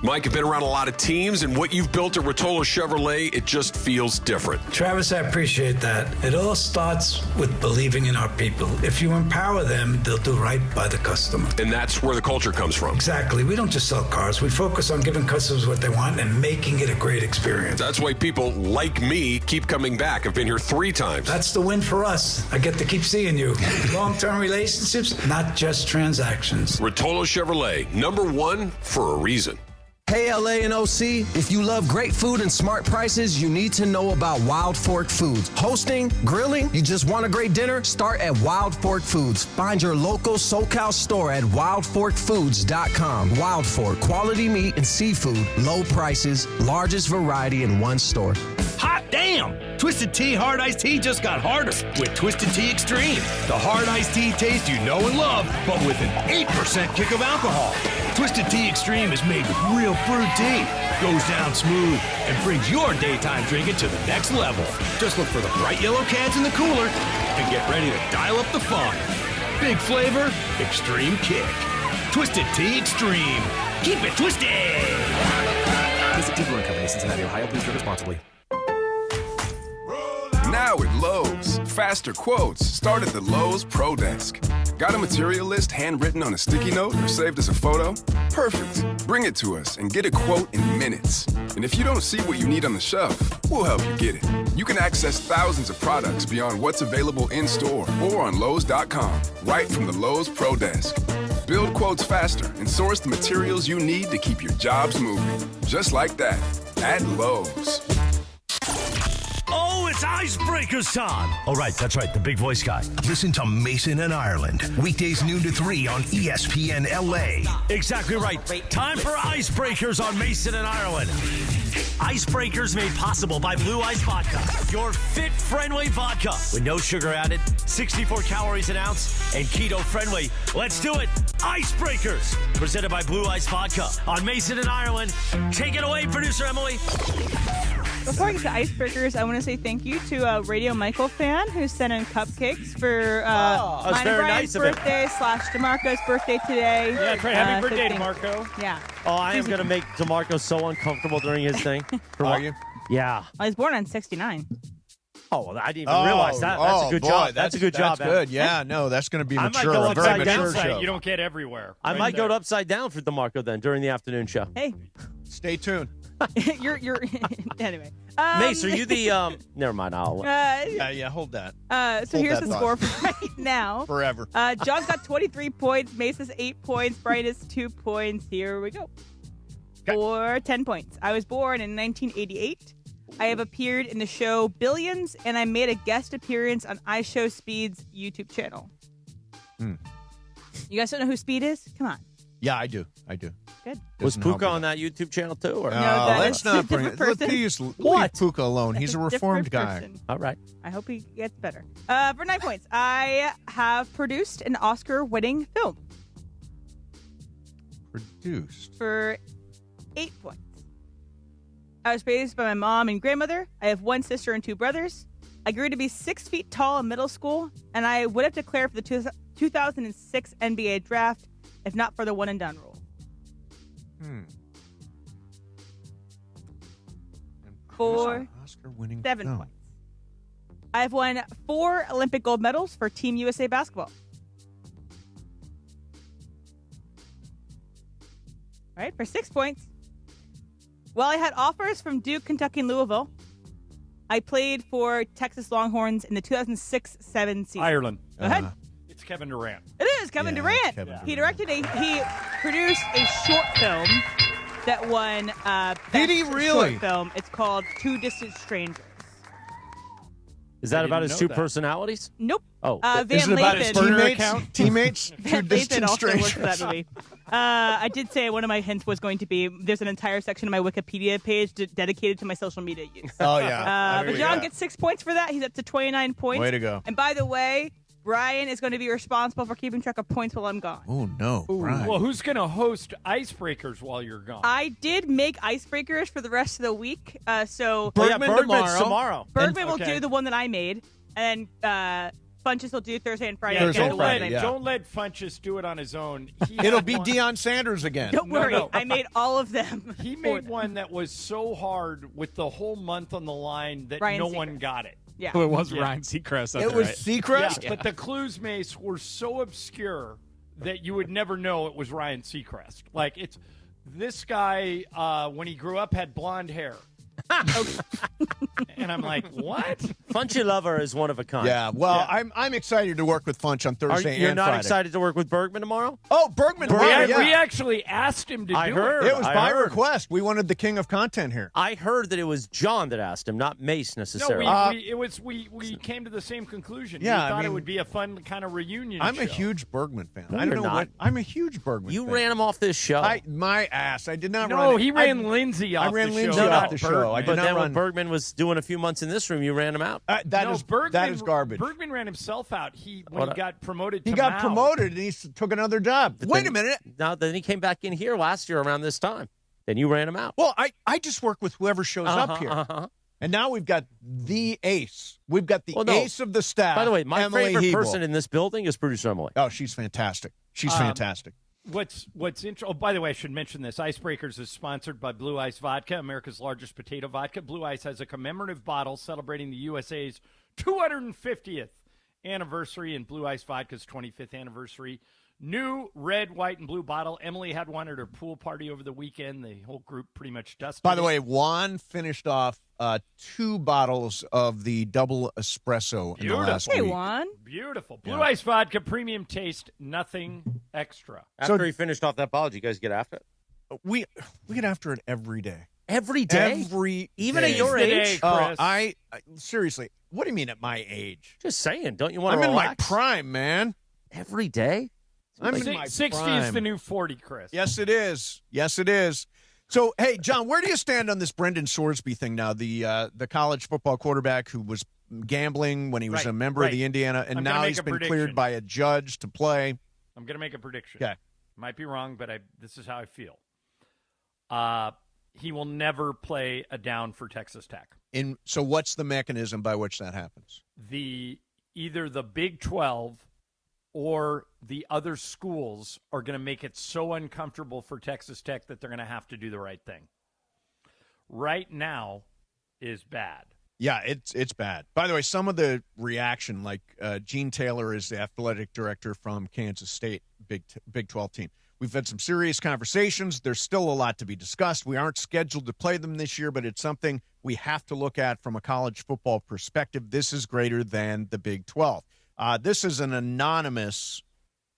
Speaker 6: Mike, you've been around a lot of teams, and what you've built at Rotolo Chevrolet, it just feels different.
Speaker 11: Travis, I appreciate that. It all starts with believing in our people. If you empower them, they'll do right by the customer.
Speaker 6: And that's where the culture comes from.
Speaker 11: Exactly. We don't just sell cars. We focus on giving customers what they want and making it a great experience.
Speaker 6: That's why people like me keep coming back. I've been here 3 times.
Speaker 11: That's the win for us. I get to keep seeing you. Long-term relationships, not just transactions.
Speaker 6: Rotolo Chevrolet, #1 for a reason.
Speaker 13: Hey, LA and OC, if you love great food and smart prices, you need to know about Wild Fork Foods. Hosting, grilling, you just want a great dinner? Start at Wild Fork Foods. Find your local SoCal store at wildforkfoods.com. Wild Fork, quality meat and seafood, low prices, largest variety in one store.
Speaker 15: Hot damn! Twisted Tea Hard Iced Tea just got harder with Twisted Tea Extreme. The hard iced tea taste you know and love, but with an 8% kick of alcohol. Twisted Tea Extreme is made with real brewed tea, goes down smooth, and brings your daytime drinking to the next level. Just look for the bright yellow cans in the cooler and get ready to dial up the fun. Big flavor, extreme kick. Twisted Tea Extreme. Keep it twisted!
Speaker 25: Visit Tea Brewing Company, Cincinnati, Ohio. Please drink responsibly.
Speaker 12: Now at Lowe's, faster quotes start at the Lowe's Pro Desk. Got a material list handwritten on a sticky note or saved as a photo? Perfect. Bring it to us and get a quote in minutes. And if you don't see what you need on the shelf, we'll help you get it. You can access thousands of products beyond what's available in store or on Lowe's.com, right from the Lowe's Pro Desk. Build quotes faster and source the materials you need to keep your jobs moving. Just like that, at Lowe's.
Speaker 25: Oh, it's Icebreakers time. Oh, right. That's right. The big voice guy.
Speaker 14: Listen to Mason and Ireland. Weekdays noon to 3 on ESPN LA.
Speaker 25: Exactly right. Time for Icebreakers on Mason and Ireland. Icebreakers made possible by Blue Ice Vodka. Your fit-friendly vodka with no sugar added, 64 calories an ounce, and keto-friendly. Let's do it. Icebreakers. Presented by Blue Ice Vodka on Mason and Ireland. Take it away, producer Emily.
Speaker 5: Before I get to Icebreakers, I want to say thank you to a Radio Michael fan who sent in cupcakes for mine and Brian's birthday / DeMarco's birthday today.
Speaker 4: Yeah, that's right. Happy birthday, DeMarco.
Speaker 5: Yeah.
Speaker 10: Oh, I am going to make DeMarco so uncomfortable during his thing.
Speaker 3: Are you?
Speaker 10: Yeah.
Speaker 5: I was born on 69.
Speaker 10: Oh, well, I didn't even realize that. That's a good job. That's a good job.
Speaker 3: That's good. Yeah, no, that's going to be mature.
Speaker 10: Go
Speaker 3: a very
Speaker 10: mature
Speaker 3: mature show.
Speaker 4: You don't get everywhere.
Speaker 10: I might go upside down for DeMarco then during the afternoon show.
Speaker 5: Hey.
Speaker 3: Stay tuned.
Speaker 5: you're anyway.
Speaker 10: Mace, are you the never mind, I'll
Speaker 3: yeah, hold that.
Speaker 5: So
Speaker 3: Hold
Speaker 5: here's
Speaker 3: that
Speaker 5: the
Speaker 3: thought.
Speaker 5: score for right now.
Speaker 3: Forever.
Speaker 5: John's got 23 points, Mace has 8 points, Brian has 2 points. Here we go. For 10 points. I was born in 1988. I have appeared in the show Billions, and I made a guest appearance on iShowSpeed's YouTube channel. You guys don't know who Speed is? Come on.
Speaker 3: Yeah, I do.
Speaker 5: Good.
Speaker 10: Was Puka on that YouTube channel too? Or?
Speaker 5: No, that
Speaker 3: let's
Speaker 5: is
Speaker 3: not
Speaker 5: a
Speaker 3: bring
Speaker 5: different
Speaker 3: it.
Speaker 5: person.
Speaker 3: Please leave Puka alone. He's a
Speaker 5: Different
Speaker 3: reformed guy.
Speaker 5: person.
Speaker 10: All right.
Speaker 5: I hope he gets better. For 9 points, I have produced an Oscar-winning film.
Speaker 3: Produced.
Speaker 5: For 8 points. I was raised by my mom and grandmother. I have 1 sister and 2 brothers. I grew to be 6 feet tall in middle school, and I would have declared for the 2006 NBA draft if not for the one and done rule. For
Speaker 3: Oscar-winning
Speaker 5: 7
Speaker 3: film.
Speaker 5: points. I've won 4 Olympic gold medals for Team USA basketball. All right, for 6 points. While I had offers from Duke, Kentucky, and Louisville, I played for Texas Longhorns in the 2006-7 season.
Speaker 4: Ireland.
Speaker 5: Go ahead.
Speaker 4: It's Kevin Durant.
Speaker 5: It is Kevin Durant. He produced a short film that won
Speaker 3: Did he
Speaker 5: Best
Speaker 3: really?
Speaker 5: Short film. It's called Two Distant Strangers.
Speaker 10: Is that
Speaker 4: I
Speaker 10: about
Speaker 4: didn't
Speaker 10: his
Speaker 4: know
Speaker 10: two
Speaker 4: that.
Speaker 10: personalities?
Speaker 5: Nope.
Speaker 10: Oh.
Speaker 5: Van
Speaker 3: Is it about his
Speaker 5: Lathan.
Speaker 3: teammates?
Speaker 5: Van
Speaker 3: Two distant
Speaker 5: Lathan also worked
Speaker 3: strangers.
Speaker 5: for that movie. I did say one of my hints was going to be there's an entire section of my Wikipedia page dedicated to my social media use.
Speaker 3: Oh, yeah.
Speaker 5: But John gets 6 points for that. He's up to 29 points.
Speaker 3: Way to go.
Speaker 5: And by the way, Brian is going to be responsible for keeping track of points while I'm gone.
Speaker 3: Oh, no. Right.
Speaker 4: Well, who's going to host Icebreakers while you're gone?
Speaker 5: I did make icebreakers for the rest of the week. So
Speaker 3: Bergman
Speaker 10: tomorrow.
Speaker 5: Bergman will
Speaker 4: Okay.
Speaker 5: do the one that I made. And Funches will do Thursday and Friday.
Speaker 4: Yeah,
Speaker 3: Thursday and Friday, yeah.
Speaker 4: Don't let Funches do it on his own. He
Speaker 3: It'll
Speaker 4: had
Speaker 3: be
Speaker 4: one-
Speaker 3: Deion Sanders again.
Speaker 5: Don't worry.
Speaker 4: No.
Speaker 5: I made all of them.
Speaker 4: He
Speaker 5: for
Speaker 4: made
Speaker 5: them.
Speaker 4: one that was so hard with the whole month on the line that
Speaker 5: Ryan
Speaker 4: no
Speaker 5: Seacrest.
Speaker 4: one got it.
Speaker 5: Yeah.
Speaker 2: Oh, it was
Speaker 4: Yeah.
Speaker 2: Ryan Seacrest.
Speaker 3: It was
Speaker 4: Yeah,
Speaker 3: Seacrest?
Speaker 4: but the clues, Mace, were so obscure that you would never know it was Ryan Seacrest. Like, it's this guy, when he grew up, had blonde hair. And I'm like, what?
Speaker 10: Funchy Lover is one of a kind.
Speaker 3: Yeah, well, I'm excited to work with Funch on Thursday
Speaker 10: You're
Speaker 3: and
Speaker 10: not
Speaker 3: Friday.
Speaker 10: excited to work with Bergman tomorrow?
Speaker 3: Oh, Bergman.
Speaker 4: We
Speaker 3: yeah.
Speaker 4: actually asked him to
Speaker 10: I
Speaker 4: do
Speaker 10: heard.
Speaker 4: it.
Speaker 3: It was by request. We wanted the king of content here.
Speaker 10: I heard that it was John that asked him, not Mace
Speaker 4: No,
Speaker 10: necessarily.
Speaker 4: we came to the same conclusion.
Speaker 3: Yeah,
Speaker 4: we
Speaker 3: I
Speaker 4: thought
Speaker 3: mean,
Speaker 4: it would be a fun kind of reunion
Speaker 3: I'm
Speaker 4: show.
Speaker 3: a huge Bergman fan.
Speaker 10: No,
Speaker 3: I don't
Speaker 10: you're
Speaker 3: know
Speaker 10: not.
Speaker 3: what. I'm a huge Bergman
Speaker 10: You
Speaker 3: fan.
Speaker 10: ran him off this show.
Speaker 3: My ass. I did not run.
Speaker 4: No,
Speaker 3: it.
Speaker 4: he ran Lindsay off
Speaker 3: I ran
Speaker 4: the
Speaker 3: Lindsay
Speaker 4: show.
Speaker 3: off
Speaker 4: not
Speaker 3: the show.
Speaker 4: Bergman.
Speaker 3: I did
Speaker 10: but
Speaker 3: not
Speaker 10: then
Speaker 3: run.
Speaker 10: when Bergman was doing a few months in this room, you ran him out.
Speaker 3: That is garbage.
Speaker 4: Bergman ran himself out. When he got promoted to
Speaker 3: He got
Speaker 4: Mao.
Speaker 3: promoted and he took another job.
Speaker 10: But
Speaker 3: Wait
Speaker 10: then-
Speaker 3: a minute.
Speaker 10: No, then he came back in here last year around this time. Then you ran him out.
Speaker 3: Well, I just work with whoever shows up here. And now we've got the ace. We've got the ace of the staff.
Speaker 10: By the way, my
Speaker 3: Emily
Speaker 10: favorite
Speaker 3: Hebel.
Speaker 10: person in this building is producer Emily.
Speaker 3: Oh, she's fantastic. She's fantastic.
Speaker 4: What's interesting? Oh, by the way, I should mention this. Icebreakers is sponsored by Blue Ice Vodka, America's largest potato vodka. Blue Ice has a commemorative bottle celebrating the USA's 250th anniversary and Blue Ice Vodka's 25th anniversary. New red, white, and blue bottle. Emily had one at her pool party over the weekend. The whole group pretty much dusted
Speaker 3: By the
Speaker 4: it.
Speaker 3: way, Juan finished off 2 bottles of the double espresso in the last
Speaker 5: Hey,
Speaker 3: week.
Speaker 5: Juan.
Speaker 4: Beautiful. Blue Ice Vodka, premium taste, nothing extra.
Speaker 10: After he finished off that bottle, did you guys get after it?
Speaker 3: We get after it every day.
Speaker 10: Every day?
Speaker 3: Every
Speaker 10: Even
Speaker 3: day.
Speaker 10: at your age?
Speaker 3: Oh, I seriously. What do you mean at my age?
Speaker 10: Just saying. Don't you want
Speaker 3: I'm
Speaker 10: to
Speaker 3: in my
Speaker 10: relax?
Speaker 3: prime, man.
Speaker 10: Every day?
Speaker 3: I'm in my
Speaker 4: 60
Speaker 3: prime.
Speaker 4: is the new 40, Chris.
Speaker 3: Yes, it is. Yes, it is. So, hey, John, where do you stand on this Brendan Sorsby thing now? The college football quarterback who was gambling when he was
Speaker 4: Right,
Speaker 3: a member of the Indiana, and
Speaker 4: I'm gonna
Speaker 3: now
Speaker 4: make
Speaker 3: he's
Speaker 4: a
Speaker 3: been
Speaker 4: prediction.
Speaker 3: cleared by a judge to play.
Speaker 4: I'm going to make a prediction.
Speaker 3: Okay.
Speaker 4: Might be wrong, but this is how I feel. He will never play a down for Texas Tech.
Speaker 3: So what's the mechanism by which that happens?
Speaker 4: Either the Big 12 or the other schools are going to make it so uncomfortable for Texas Tech that they're going to have to do the right thing. Right now is bad.
Speaker 3: Yeah, it's bad. By the way, some of the reaction, like Gene Taylor is the athletic director from Kansas State, Big 12 team. We've had some serious conversations. There's still a lot to be discussed. We aren't scheduled to play them this year, but it's something we have to look at from a college football perspective. This is greater than the Big 12. This is an anonymous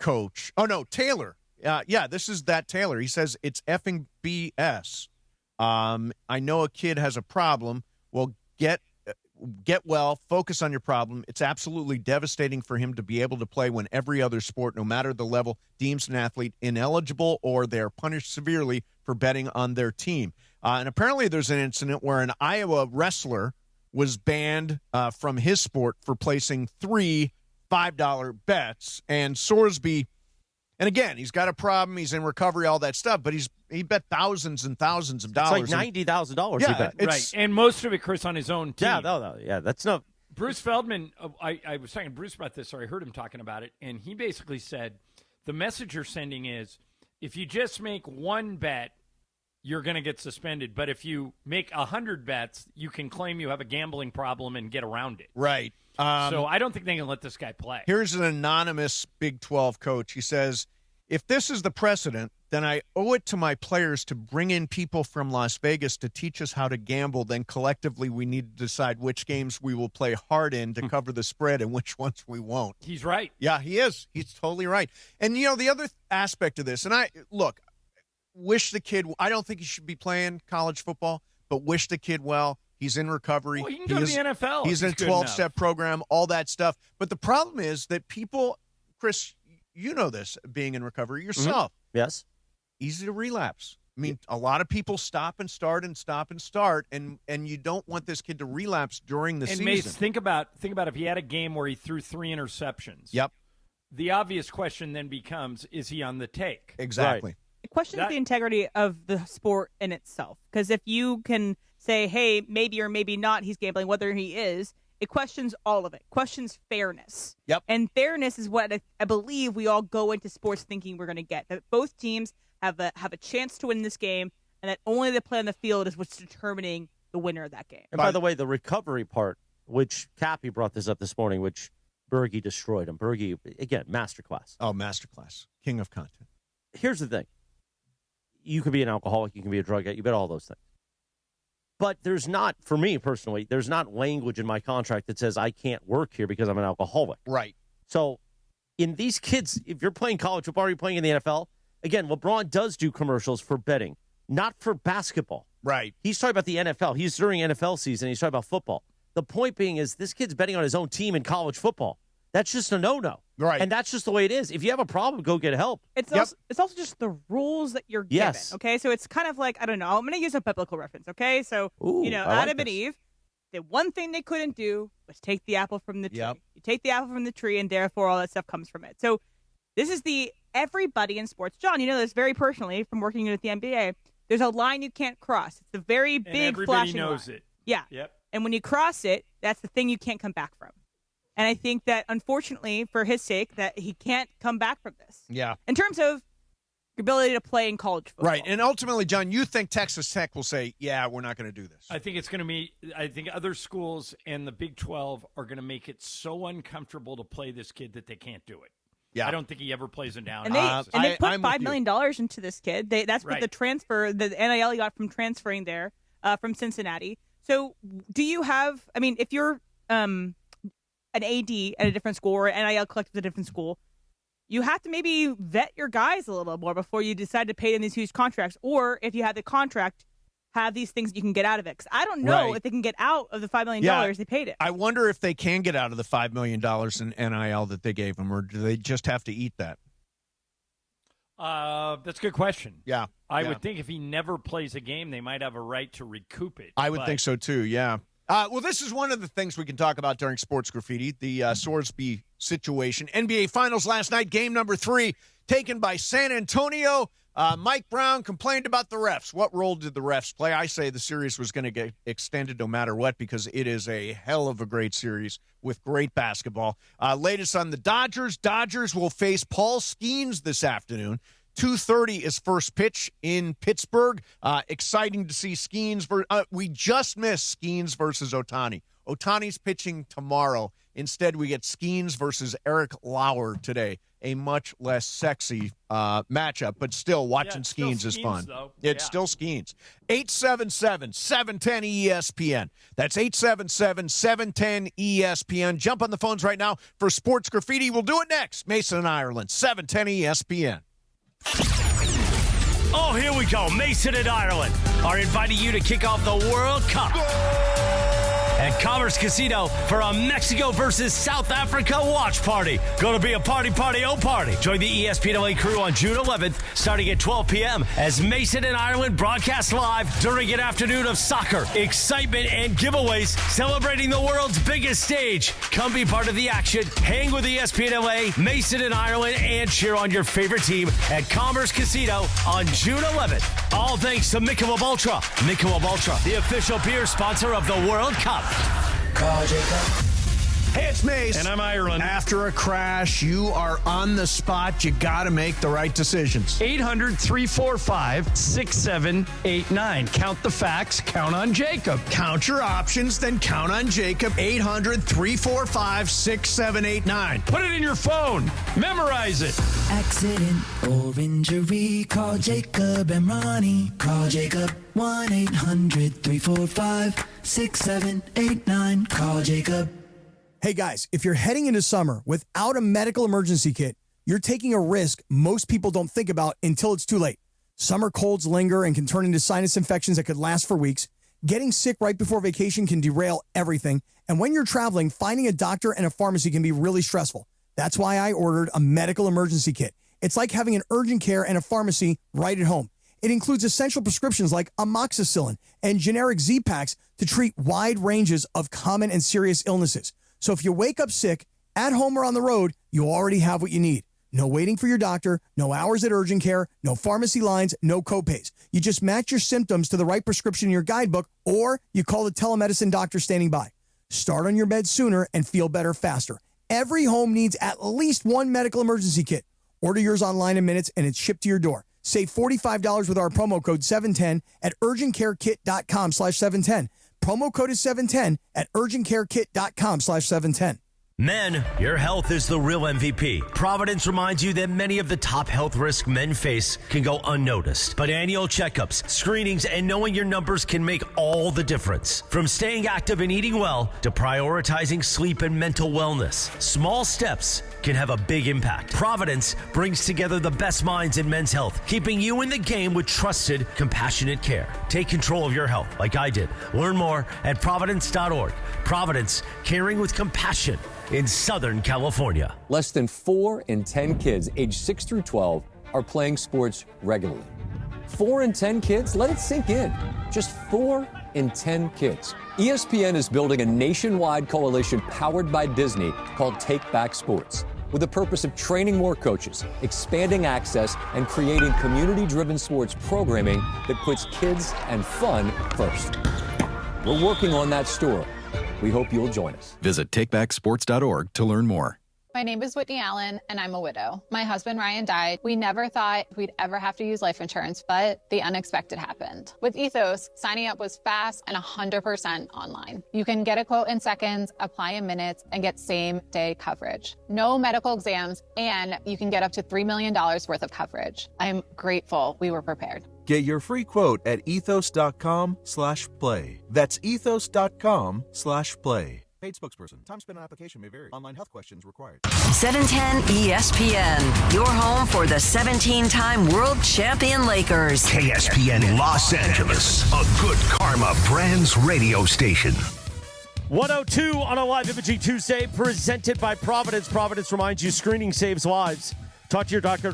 Speaker 3: coach. Oh, no, Taylor. Yeah, this is that Taylor. He says it's effing BS. I know a kid has a problem. Well, get well, focus on your problem. It's absolutely devastating for him to be able to play when every other sport, no matter the level, deems an athlete ineligible or they're punished severely for betting on their team. And apparently there's an incident where an Iowa wrestler was banned from his sport for placing 3 $5 bets. And Sorsby, and again, he's got a problem. He's in recovery, all that stuff, but he bet thousands and thousands of dollars.
Speaker 10: It's like $90,000
Speaker 3: Yeah,
Speaker 10: he bet.
Speaker 4: Right, and most of it, Chris, on his own team.
Speaker 10: Yeah, that's not.
Speaker 4: Bruce Feldman, I was talking to Bruce about this, or I heard him talking about it, and he basically said the message you're sending is if you just make one bet, you're going to get suspended. But if you make 100 bets, you can claim you have a gambling problem and get around it.
Speaker 3: Right.
Speaker 4: So I don't think they can let this guy play.
Speaker 3: Here's an anonymous Big 12 coach. He says, if this is the precedent, then I owe it to my players to bring in people from Las Vegas to teach us how to gamble. Then collectively we need to decide which games we will play hard in to cover the spread and which ones we won't.
Speaker 4: He's right.
Speaker 3: Yeah, he is. He's totally right. And, the other aspect of this, and wish the kid – I don't think he should be playing college football, but wish the kid well. He's in recovery.
Speaker 4: Well, he can go to the NFL.
Speaker 3: He's in a 12-step program, all that stuff. But the problem is that people, Chris, you know this, being in recovery yourself.
Speaker 10: Mm-hmm. Yes.
Speaker 3: Easy to relapse. I mean, a lot of people stop and start, and you don't want this kid to relapse during the season.
Speaker 4: Mace, think about if he had a game where he threw 3 interceptions.
Speaker 3: Yep.
Speaker 4: The obvious question then becomes, is he on the take?
Speaker 3: Exactly.
Speaker 4: Right.
Speaker 5: It questions the integrity of the sport in itself. Because if you can say, hey, maybe or maybe not he's gambling, whether he is, it questions all of it. Questions fairness.
Speaker 3: Yep.
Speaker 5: And fairness is what I believe we all go into sports thinking we're going to get. That both teams have a chance to win this game, and that only the play on the field is what's determining the winner of that game.
Speaker 10: And by the way, the recovery part, which Cappy brought this up this morning, which Berge destroyed him. Berge, again, masterclass.
Speaker 3: Oh, masterclass. King of content.
Speaker 10: Here's the thing. You could be an alcoholic. You can be a drug addict. You bet all those things. But there's not, for me personally, there's not language in my contract that says I can't work here because I'm an alcoholic.
Speaker 3: Right.
Speaker 10: So in these kids, if you're playing college football or you're playing in the NFL, again, LeBron does do commercials for betting, not for basketball.
Speaker 3: Right.
Speaker 10: He's talking about the NFL. He's during NFL season. He's talking about football. The point being is this kid's betting on his own team in college football. That's just a no-no.
Speaker 3: Right.
Speaker 10: And that's just the way it is. If you have a problem, go get help.
Speaker 5: It's also just the rules that you're given.
Speaker 10: Yes.
Speaker 5: Okay, so it's kind of like, I don't know, I'm going to use a biblical reference, okay? So, Adam and Eve, the one thing they couldn't do was take the apple from the tree.
Speaker 3: Yep.
Speaker 5: You take the apple from the tree, and therefore all that stuff comes from it. So this is everybody in sports. John, you know this very personally from working at the NBA. There's a line you can't cross. It's a very big flashing line.
Speaker 4: Everybody knows it.
Speaker 5: Yeah.
Speaker 4: Yep.
Speaker 5: And when you cross it, that's the thing you can't come back from. And I think that, unfortunately, for his sake, that he can't come back from this.
Speaker 3: Yeah.
Speaker 5: In terms of your ability to play in college football.
Speaker 3: Right. And ultimately, John, you think Texas Tech will say, yeah, we're not going to do this.
Speaker 4: I think it's going to be – I think other schools and the Big 12 are going to make it so uncomfortable to play this kid that they can't do it.
Speaker 3: Yeah.
Speaker 4: I don't think he ever plays him down.
Speaker 5: And they put $5 million into this kid. That's what the transfer, the NIL he got from transferring there from Cincinnati. So do you have – I mean, if you're an AD at a different school or an NIL collective at a different school, you have to maybe vet your guys a little more before you decide to pay them these huge contracts. Or if you have the contract, have these things you can get out of it. Because I don't know if they can get out of the $5 million they paid it.
Speaker 3: I wonder if they can get out of the $5 million in NIL that they gave them, or do they just have to eat that?
Speaker 4: That's a good question.
Speaker 3: Yeah.
Speaker 4: I would think if he never plays a game, they might have a right to recoup it.
Speaker 3: I would think so, too, yeah. Well, this is one of the things we can talk about during Sports Graffiti, the Sorsby situation. NBA Finals last night, game number 3, taken by San Antonio. Mike Brown complained about the refs. What role did the refs play? I say the series was going to get extended no matter what because it is a hell of a great series with great basketball. Latest on the Dodgers. Dodgers will face Paul Skenes this afternoon. 2:30 is first pitch in Pittsburgh. Exciting to see Skenes. We just missed Skenes versus Ohtani. Ohtani's pitching tomorrow. Instead, we get Skenes versus Eric Lauer today. A much less sexy matchup, but still watching Skenes is fun.
Speaker 4: Though.
Speaker 3: It's still Skenes. 877-710-ESPN. That's 877-710-ESPN. Jump on the phones right now for Sports Graffiti. We'll do it next. Mason and Ireland, 710-ESPN.
Speaker 25: Oh, here we go. Mason and Ireland are inviting you to kick off the World Cup at Commerce Casino for a Mexico versus South Africa watch party. Going to be a party, oh party. Join the ESPNLA crew on June 11th, starting at 12 p.m. as Mason and Ireland broadcast live during an afternoon of soccer, excitement, and giveaways celebrating the world's biggest stage. Come be part of the action, hang with ESPNLA, Mason and Ireland, and cheer on your favorite team at Commerce Casino on June 11th. All thanks to Michelob Ultra. Michelob Ultra, the official beer sponsor of the World Cup.
Speaker 2: Call Jacob.
Speaker 3: Hey, it's Mace.
Speaker 15: And I'm Ireland.
Speaker 3: After a crash, you are on the spot. You got to make the right decisions.
Speaker 15: 800-345-6789. Count the facts. Count on Jacob.
Speaker 3: Count your options, then count on Jacob. 800-345-6789.
Speaker 15: Put it in your phone. Memorize it.
Speaker 2: Accident or injury. Call Jacob and Ronnie. Call Jacob. 1-800-345-6789. Call Jacob.
Speaker 16: Hey guys, if you're heading into summer without a medical emergency kit, you're taking a risk most people don't think about until it's too late. Summer colds linger and can turn into sinus infections that could last for weeks, Getting sick right before vacation can derail everything. And when you're traveling, finding a doctor and a pharmacy can be really stressful. That's why I ordered a medical emergency kit. It's like having an urgent care and a pharmacy right at home. It includes essential prescriptions like amoxicillin and generic Z-Packs to treat wide ranges of common and serious illnesses. So if you wake up sick, at home or on the road, you already have what you need. No waiting for your doctor, no hours at urgent care, no pharmacy lines, no copays. You just match your symptoms to the right prescription in your guidebook, or you call the telemedicine doctor standing by. Start on your bed sooner and feel better faster. Every home needs at least one medical emergency kit. Order yours online in minutes and it's shipped to your door. Save $45 with our promo code 710 at urgentcarekit.com/710. Promo code is 710 at urgentcarekit.com/710.
Speaker 25: Men, your health is the real MVP. Providence reminds you that many of the top health risks men face can go unnoticed. But annual checkups, screenings, and knowing your numbers can make all the difference. From staying active and eating well to prioritizing sleep and mental wellness, small steps can have a big impact. Providence brings together the best minds in men's health, keeping you in the game with trusted, compassionate care. Take control of your health like I did. Learn more at providence.org. Providence, caring with compassion in Southern California.
Speaker 19: Less than 4 in 10 kids aged 6 through 12 are playing sports regularly. 4 in 10 kids? Let it sink in. Just 4 in 10 kids. ESPN is building a nationwide coalition powered by Disney called Take Back Sports, with the purpose of training more coaches, expanding access, and creating community-driven sports programming that puts kids and fun first. We're working on that story. We hope you'll join us.
Speaker 20: Visit takebacksports.org to learn more.
Speaker 21: My name is Whitney Allen, and I'm a widow. My husband, Ryan, died. We never thought we'd ever have to use life insurance, but the unexpected happened. With Ethos, signing up was fast and 100% online. You can get a quote in seconds, apply in minutes, and get same-day coverage. No medical exams, and you can get up to $3 million worth of coverage. I'm grateful we were prepared.
Speaker 22: Get your free quote at ethos.com/play. That's ethos.com/play. Paid spokesperson. Time spent on application may vary. Online health questions required.
Speaker 7: 710 ESPN, your home for the 17-time world champion Lakers.
Speaker 14: KSPN Los Angeles, a good karma brands radio station.
Speaker 10: 102 on a live imaging Tuesday, presented by Providence. Providence reminds you screening saves lives. Talk to your doctor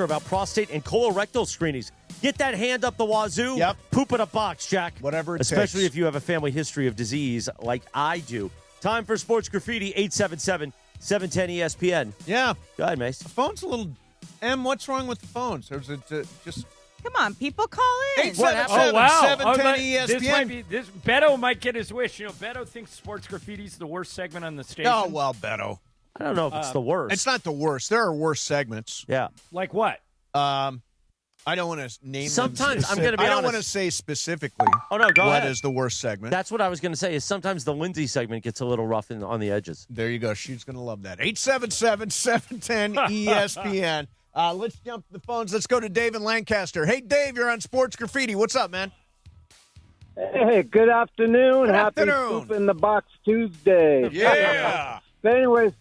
Speaker 10: about prostate and colorectal screenings. Get that hand up the wazoo.
Speaker 3: Yep.
Speaker 10: Poop in a box, Jack.
Speaker 3: Whatever it
Speaker 10: Especially
Speaker 3: takes.
Speaker 10: if you have a family history of disease like I do. Time for Sports Graffiti, 877-710-ESPN.
Speaker 3: Yeah.
Speaker 10: Go ahead, Mace.
Speaker 3: The phone's a little... Em, what's wrong with the phones? Or is it just...
Speaker 5: Come on, people call in.
Speaker 3: 877-710-ESPN.
Speaker 4: Beto might get his wish. You know, Beto thinks Sports Graffiti's the worst segment on the station.
Speaker 3: Oh, well, Beto.
Speaker 10: I don't know if it's the worst.
Speaker 3: It's not the worst. There are worse segments.
Speaker 10: Yeah.
Speaker 4: Like what?
Speaker 3: I don't want to name
Speaker 10: Sometimes,
Speaker 3: them.
Speaker 10: I'm going to be honest.
Speaker 3: I don't want to say specifically
Speaker 10: go ahead.
Speaker 3: What is the worst segment.
Speaker 10: That's what I was going to say, is sometimes the Lindsay segment gets a little rough on the edges.
Speaker 3: There you go. She's going to love that. 877-710-ESPN. Let's jump to the phones. Let's go to Dave in Lancaster. Hey, Dave, you're on Sports Graffiti. What's up, man?
Speaker 23: Hey, good afternoon.
Speaker 3: Good
Speaker 23: Happy
Speaker 3: afternoon.
Speaker 23: Poop in the Box Tuesday.
Speaker 3: Yeah.
Speaker 23: But anyways,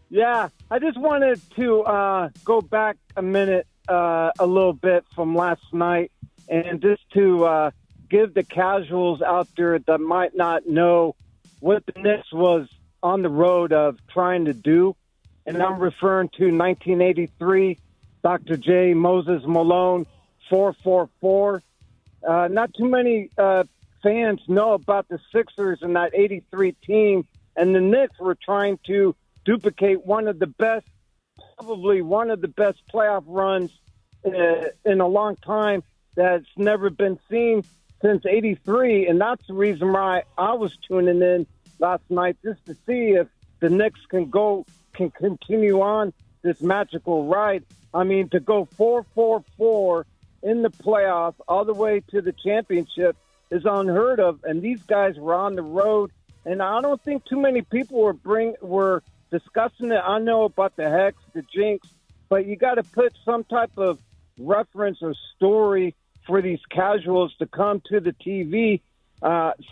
Speaker 23: yeah, I just wanted to go back a minute, a little bit from last night, and just to give the casuals out there that might not know what the Knicks was on the road of trying to do. And I'm referring to 1983, Dr. J. Moses Malone, 444. Not too many fans know about the Sixers and that 83 team, and the Knicks were trying to duplicate one of the best, probably one of the best playoff runs in a long time that's never been seen since 83, and that's the reason why I was tuning in last night, just to see if the Knicks can continue on this magical ride. I mean, to go 4-4-4 in the playoffs all the way to the championship is unheard of, and these guys were on the road, and I don't think too many people were discussing it. I know about the Hex, the Jinx, but you got to put some type of reference or story for these casuals to come to the TV.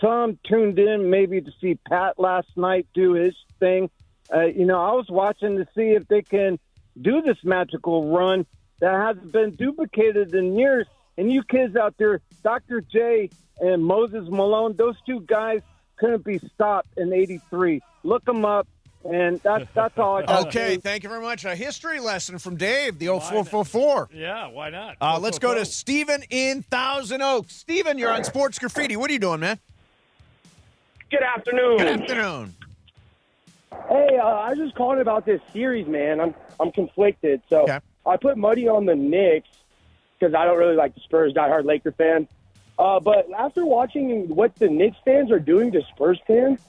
Speaker 23: Some tuned in maybe to see Pat last night do his thing. I was watching to see if they can do this magical run that hasn't been duplicated in years. And you kids out there, Dr. J and Moses Malone, those two guys couldn't be stopped in '83. Look them up. And that's all I got.
Speaker 3: Okay, thank you very much. A history lesson from Dave, the 0444.
Speaker 4: Yeah, why not?
Speaker 3: Let's go to Steven in Thousand Oaks. Steven, you're on Sports Graffiti. What are you doing, man?
Speaker 1: Good afternoon.
Speaker 3: Good afternoon.
Speaker 1: Hey, I was just calling about this series, man. I'm conflicted. So I put money on the Knicks because I don't really like the Spurs, diehard Laker fan. But after watching what the Knicks fans are doing to Spurs fans,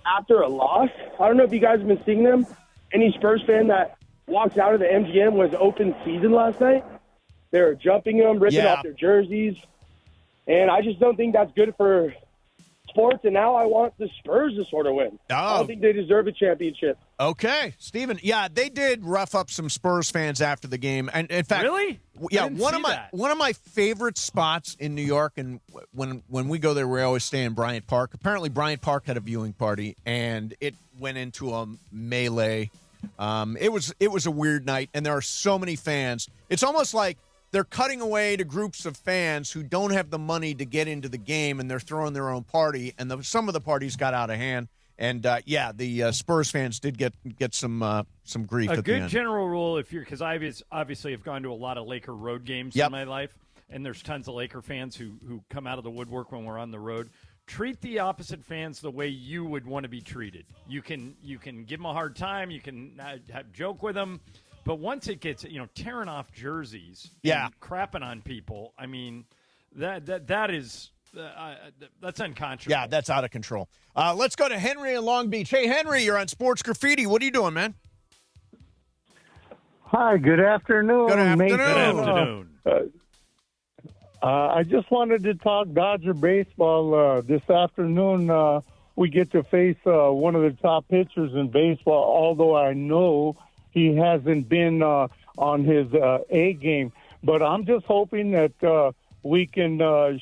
Speaker 1: after a loss, I don't know if you guys have been seeing them. Any Spurs fan that walks out of the MGM was open season last night. They were jumping them, ripping off their jerseys. And I just don't think that's good for sports. And now I want the Spurs to sort of win. I don't think they deserve a championship.
Speaker 3: Okay, Steven. Yeah, they did rough up some Spurs fans after the game. And in fact,
Speaker 4: really?
Speaker 3: Yeah, one of my favorite spots in New York, and when we go there, we always stay in Bryant Park. Apparently, Bryant Park had a viewing party, and it went into a melee. It was a weird night, and there are so many fans. It's almost like they're cutting away to groups of fans who don't have the money to get into the game, and they're throwing their own party. And some of the parties got out of hand. And the Spurs fans did get some grief at the end.
Speaker 4: A good general rule, because I obviously have gone to a lot of Laker road games in my life, and there's tons of Laker fans who come out of the woodwork when we're on the road. Treat the opposite fans the way you would want to be treated. You can give them a hard time, you can joke with them, but once it gets tearing off jerseys, and crapping on people, I mean that is. That's unconscionable.
Speaker 3: Yeah, that's out of control. Let's go to Henry in Long Beach. Hey, Henry, you're on Sports Graffiti. What are you doing, man?
Speaker 9: Hi, good afternoon.
Speaker 3: Good afternoon.
Speaker 9: I just wanted to talk Dodger baseball. This afternoon, we get to face one of the top pitchers in baseball, although I know he hasn't been on his A game. But I'm just hoping that we can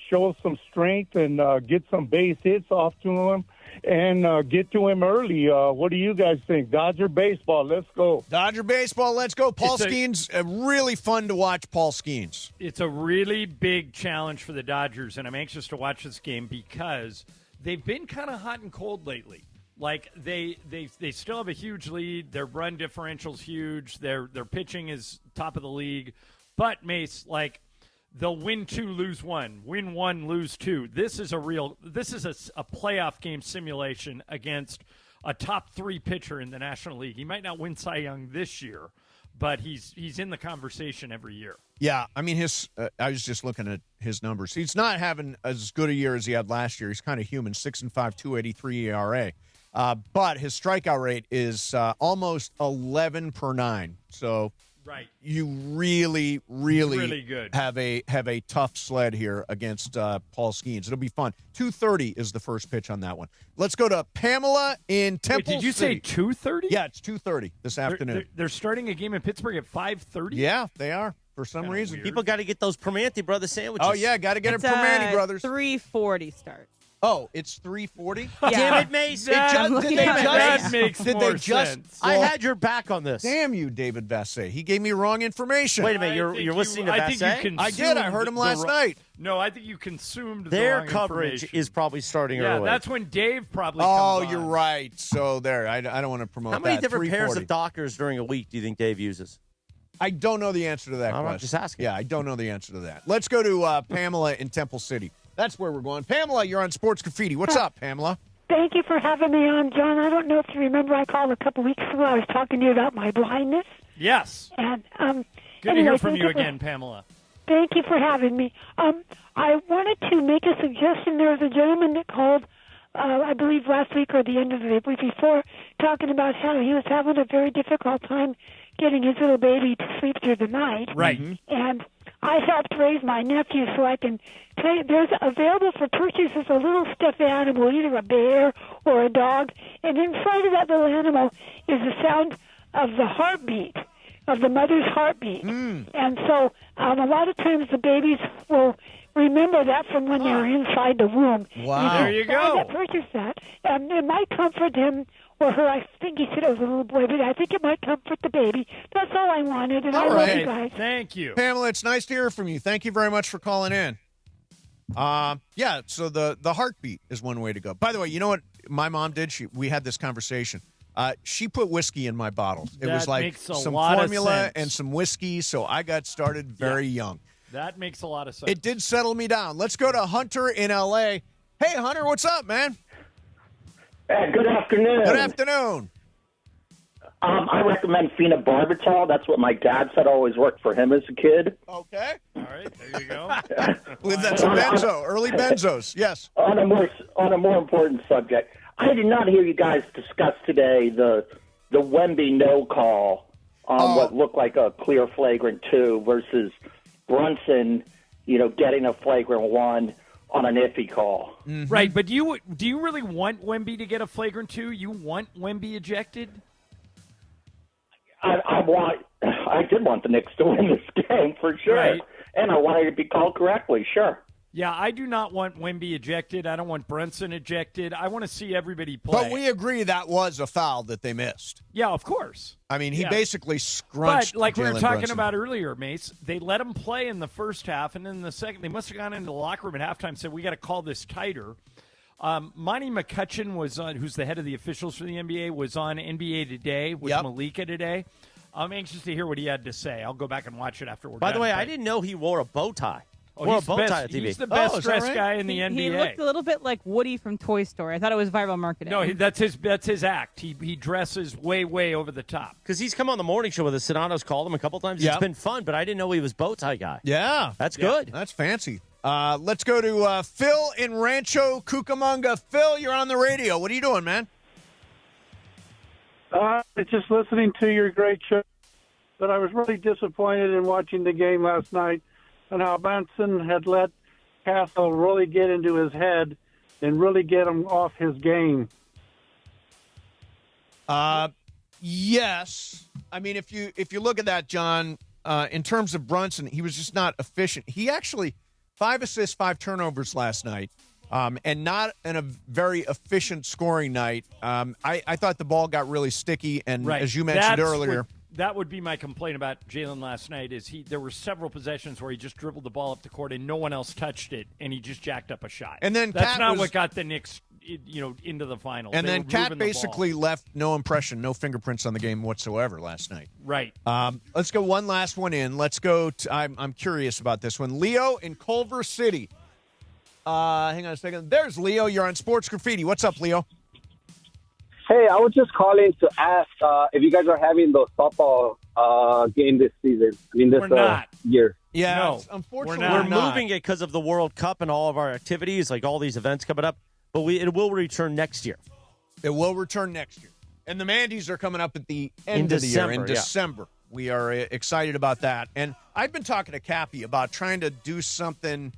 Speaker 9: show some strength and get some base hits off to him and get to him early. What do you guys think? Dodger baseball, let's go.
Speaker 3: Dodger baseball, let's go. Paul Skenes, really fun to watch Paul Skenes.
Speaker 4: It's a really big challenge for the Dodgers, and I'm anxious to watch this game because they've been kind of hot and cold lately. Like they still have a huge lead. Their run differential's huge. Their pitching is top of the league. But Mace, they'll win 2, lose 1, win 1, lose 2. This is a playoff game simulation against a top 3 pitcher in the National League. He might not win Cy Young this year, but he's in the conversation every year.
Speaker 3: Yeah, I mean I was just looking at his numbers. He's not having as good a year as he had last year. He's kind of human, 6-5, 2.83 ERA. But his strikeout rate is almost 11 per 9. So.
Speaker 4: Right.
Speaker 3: You really
Speaker 4: good.
Speaker 3: have a tough sled here against Paul Skenes. It'll be fun. 2:30 is the first pitch on that one. Let's go to Pamela in Temple
Speaker 4: Did you
Speaker 3: City.
Speaker 4: say 2:30?
Speaker 3: Yeah, it's 2:30 this afternoon.
Speaker 4: They're starting a game in Pittsburgh at 5:30?
Speaker 3: Yeah, they are. For some reason.
Speaker 10: Weird. People got to get those Primanti Brothers sandwiches.
Speaker 3: Oh, yeah, got to get a Primanti Brothers.
Speaker 5: 3:40 start.
Speaker 3: Oh, it's 3:40?
Speaker 5: Yeah.
Speaker 10: Damn it, Mason.
Speaker 4: That makes more sense.
Speaker 10: I had your back on this.
Speaker 3: Damn you, David Vassay. He gave me wrong information.
Speaker 10: Wait a minute. You're listening to Vassay?
Speaker 3: I did. I heard him last night.
Speaker 4: No, I think you consumed
Speaker 10: their
Speaker 4: the
Speaker 10: coverage is probably starting early.
Speaker 4: Yeah, that's when Dave probably comes
Speaker 3: you're right. So there. I don't want to promote that.
Speaker 10: How many different pairs of Dockers during a week do you think Dave uses?
Speaker 3: I don't know the answer to that question.
Speaker 10: I'm just asking.
Speaker 3: Yeah, I don't know the answer to that. Let's go to Pamela in Temple City. That's where we're going. Pamela, you're on Sports Graffiti. What's up, Pamela?
Speaker 17: Thank you for having me on, John. I don't know if you remember I called a couple weeks ago. I was talking to you about my blindness.
Speaker 4: Yes.
Speaker 17: And
Speaker 4: good to hear from you again, Pamela.
Speaker 17: Thank you for having me. I wanted to make a suggestion. There was a gentleman that called, I believe last week or the end of the week before, talking about how he was having a very difficult time getting his little baby to sleep through the night.
Speaker 4: Right.
Speaker 17: And I helped raise my nephew so I can play. There's available for purchase as a little stuffed animal, either a bear or a dog. And inside of that little animal is the sound of the heartbeat, of the mother's heartbeat. And so a lot of times the babies will remember that from when they were inside the womb.
Speaker 3: Wow.
Speaker 17: There you go. I purchased that. And it might comfort him or her. I think he said it was a little boy, but I think it might comfort the baby. That's all I wanted, and I love you guys.
Speaker 4: Thank you.
Speaker 3: Pamela, it's nice to hear from you. Thank you very much for calling in. Yeah, so the heartbeat is one way to go. By the way, you know what my mom did? We had this conversation. She put whiskey in my bottles. It was like some formula and some whiskey, so I got started very young.
Speaker 4: That makes a lot of sense.
Speaker 3: It did settle me down. Let's go to Hunter in L.A. Hey, Hunter, what's up, man?
Speaker 6: Hey, good afternoon.
Speaker 3: Good afternoon.
Speaker 6: I recommend phenobarbital. That's what my dad said always worked for him as a kid.
Speaker 3: Okay.
Speaker 4: All right, there you go.
Speaker 3: I believe that's a benzo, early benzos. Yes.
Speaker 6: On a more important subject, I did not hear you guys discuss today the Wemby no call on what looked like a clear flagrant 2 versus Brunson, getting a flagrant 1 on an iffy call.
Speaker 4: Mm-hmm. Right, but do you really want Wemby to get a flagrant 2? You want Wemby ejected?
Speaker 6: I did want the Knicks to win this game for sure,
Speaker 4: right.
Speaker 6: And I wanted it to be called correctly. Sure.
Speaker 4: Yeah, I do not want Wemby ejected. I don't want Brunson ejected. I want to see everybody play.
Speaker 3: But we agree that was a foul that they missed.
Speaker 4: Yeah, of course.
Speaker 3: I mean, he basically scrunched.
Speaker 4: But like we were talking
Speaker 3: Brunson
Speaker 4: about earlier, Mace, they let him play in the first half, and then in the second, they must have gone into the locker room at halftime and said, we got to call this tighter. Monty McCutcheon was on, who's the head of the officials for the NBA, was on NBA Today with Malika today. I'm anxious to hear what he had to say. I'll go back and watch it after we're done.
Speaker 10: By the way, I didn't know he wore a bow tie.
Speaker 4: He's the best dressed guy in the NBA.
Speaker 5: He looked a little bit like Woody from Toy Story. I thought it was viral marketing.
Speaker 4: No, that's his act. He dresses way over the top.
Speaker 10: Because he's come on the morning show with us. Sedano's called him a couple times. It's been fun, but I didn't know he was bow tie guy.
Speaker 3: Yeah.
Speaker 10: That's good.
Speaker 3: That's fancy. Let's go to Phil in Rancho Cucamonga. Phil, you're on the radio. What are you doing, man?
Speaker 9: Just listening to your great show. But I was really disappointed in watching the game last night and how Brunson had let Castle really get into his head and really get him off his game.
Speaker 3: Yes. I mean, if you look at that, John, in terms of Brunson, he was just not efficient. He actually 5 assists, 5 turnovers last night, and not in a very efficient scoring night. I thought the ball got really sticky, and as you mentioned earlier.
Speaker 4: That would be my complaint about Jalen last night is there were several possessions where he just dribbled the ball up the court and no one else touched it, and he just jacked up a shot.
Speaker 3: And then
Speaker 4: that's not what got the Knicks into the finals.
Speaker 3: And then Cat basically left no impression, no fingerprints on the game whatsoever last night.
Speaker 4: Right.
Speaker 3: Let's go one last one in. Let's go to, I'm curious about this one. Leo in Culver City. Hang on a second. There's Leo. You're on Sports Graffiti. What's up, Leo?
Speaker 8: Hey, I was just calling to ask if you guys are having the softball game this season. I mean, this year.
Speaker 3: Yeah,
Speaker 10: no,
Speaker 3: unfortunately,
Speaker 10: we're moving it because of the World Cup and all of our activities, like all these events coming up. But it will return next year.
Speaker 3: It will return next year. And the Mandy's are coming up at the end of the year, in December. We are excited about that. And I've been talking to Cappy about trying to do something,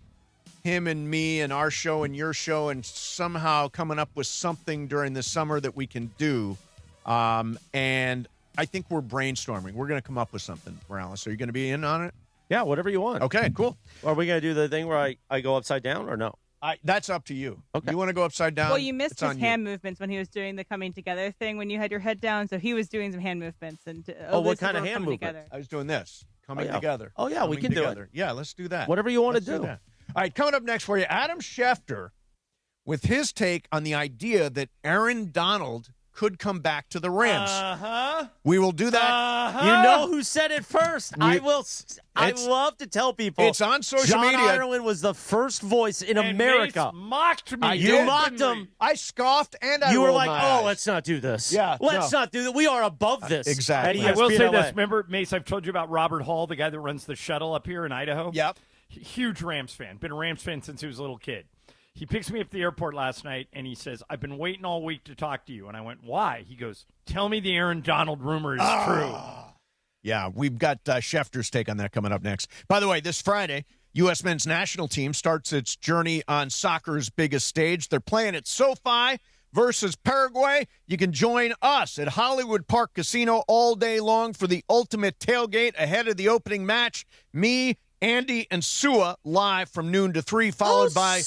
Speaker 3: him and me and our show and your show, and somehow coming up with something during the summer that we can do. And I think we're brainstorming. We're going to come up with something, Morales. Are you going to be in on it?
Speaker 10: Yeah, whatever you want.
Speaker 3: Okay, cool.
Speaker 10: Are we going to do the thing where I go upside down or no?
Speaker 3: That's up to you.
Speaker 10: Okay.
Speaker 3: You want to go upside down?
Speaker 5: Well, you missed his hand movements when he was doing the coming together thing when you had your head down. So he was doing some hand movements. And
Speaker 10: what kind of hand movement?
Speaker 5: Together.
Speaker 3: I was doing this. Coming together.
Speaker 10: Oh, yeah, we can do it.
Speaker 3: Yeah, let's do that.
Speaker 10: Whatever you want to do.
Speaker 3: All right, coming up next for you, Adam Schefter with his take on the idea that Aaron Donald could come back to the Rams. We will do that.
Speaker 10: You know who said it first. I love to tell people.
Speaker 3: It's on social media.
Speaker 10: John Ireland was the first voice in America.
Speaker 4: Mace mocked me.
Speaker 10: You mocked him.
Speaker 3: I scoffed and I
Speaker 10: You were
Speaker 3: rolled
Speaker 10: like,
Speaker 3: my eyes.
Speaker 10: let's not do this.
Speaker 3: Yeah,
Speaker 10: Let's not do that. We are above this.
Speaker 3: Exactly.
Speaker 10: At
Speaker 4: I will say
Speaker 10: ESPN LA.
Speaker 4: this. Remember, Mace, I've told you about Robert Hall, the guy that runs the shuttle up here in Idaho?
Speaker 3: Yep.
Speaker 4: Huge Rams fan. Been a Rams fan since he was a little kid. He picks me up at the airport last night, and he says, I've been waiting all week to talk to you. And I went, why? He goes, tell me the Aaron Donald rumor is true.
Speaker 3: Yeah, we've got Schefter's take on that coming up next. By the way, this Friday, U.S. men's national team starts its journey on soccer's biggest stage. They're playing at SoFi versus Paraguay. You can join us at Hollywood Park Casino all day long for the ultimate tailgate ahead of the opening match. Me Andy and Sua live from noon to 3, followed by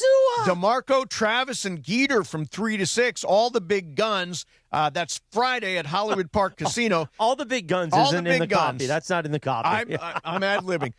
Speaker 3: DeMarco, Travis, and Geeter from 3 to 6. All the big guns. That's Friday at Hollywood Park Casino.
Speaker 10: All the big guns
Speaker 3: all
Speaker 10: isn't
Speaker 3: the big
Speaker 10: in the
Speaker 3: guns.
Speaker 10: copy. That's not in the copy.
Speaker 3: I'm ad-libbing.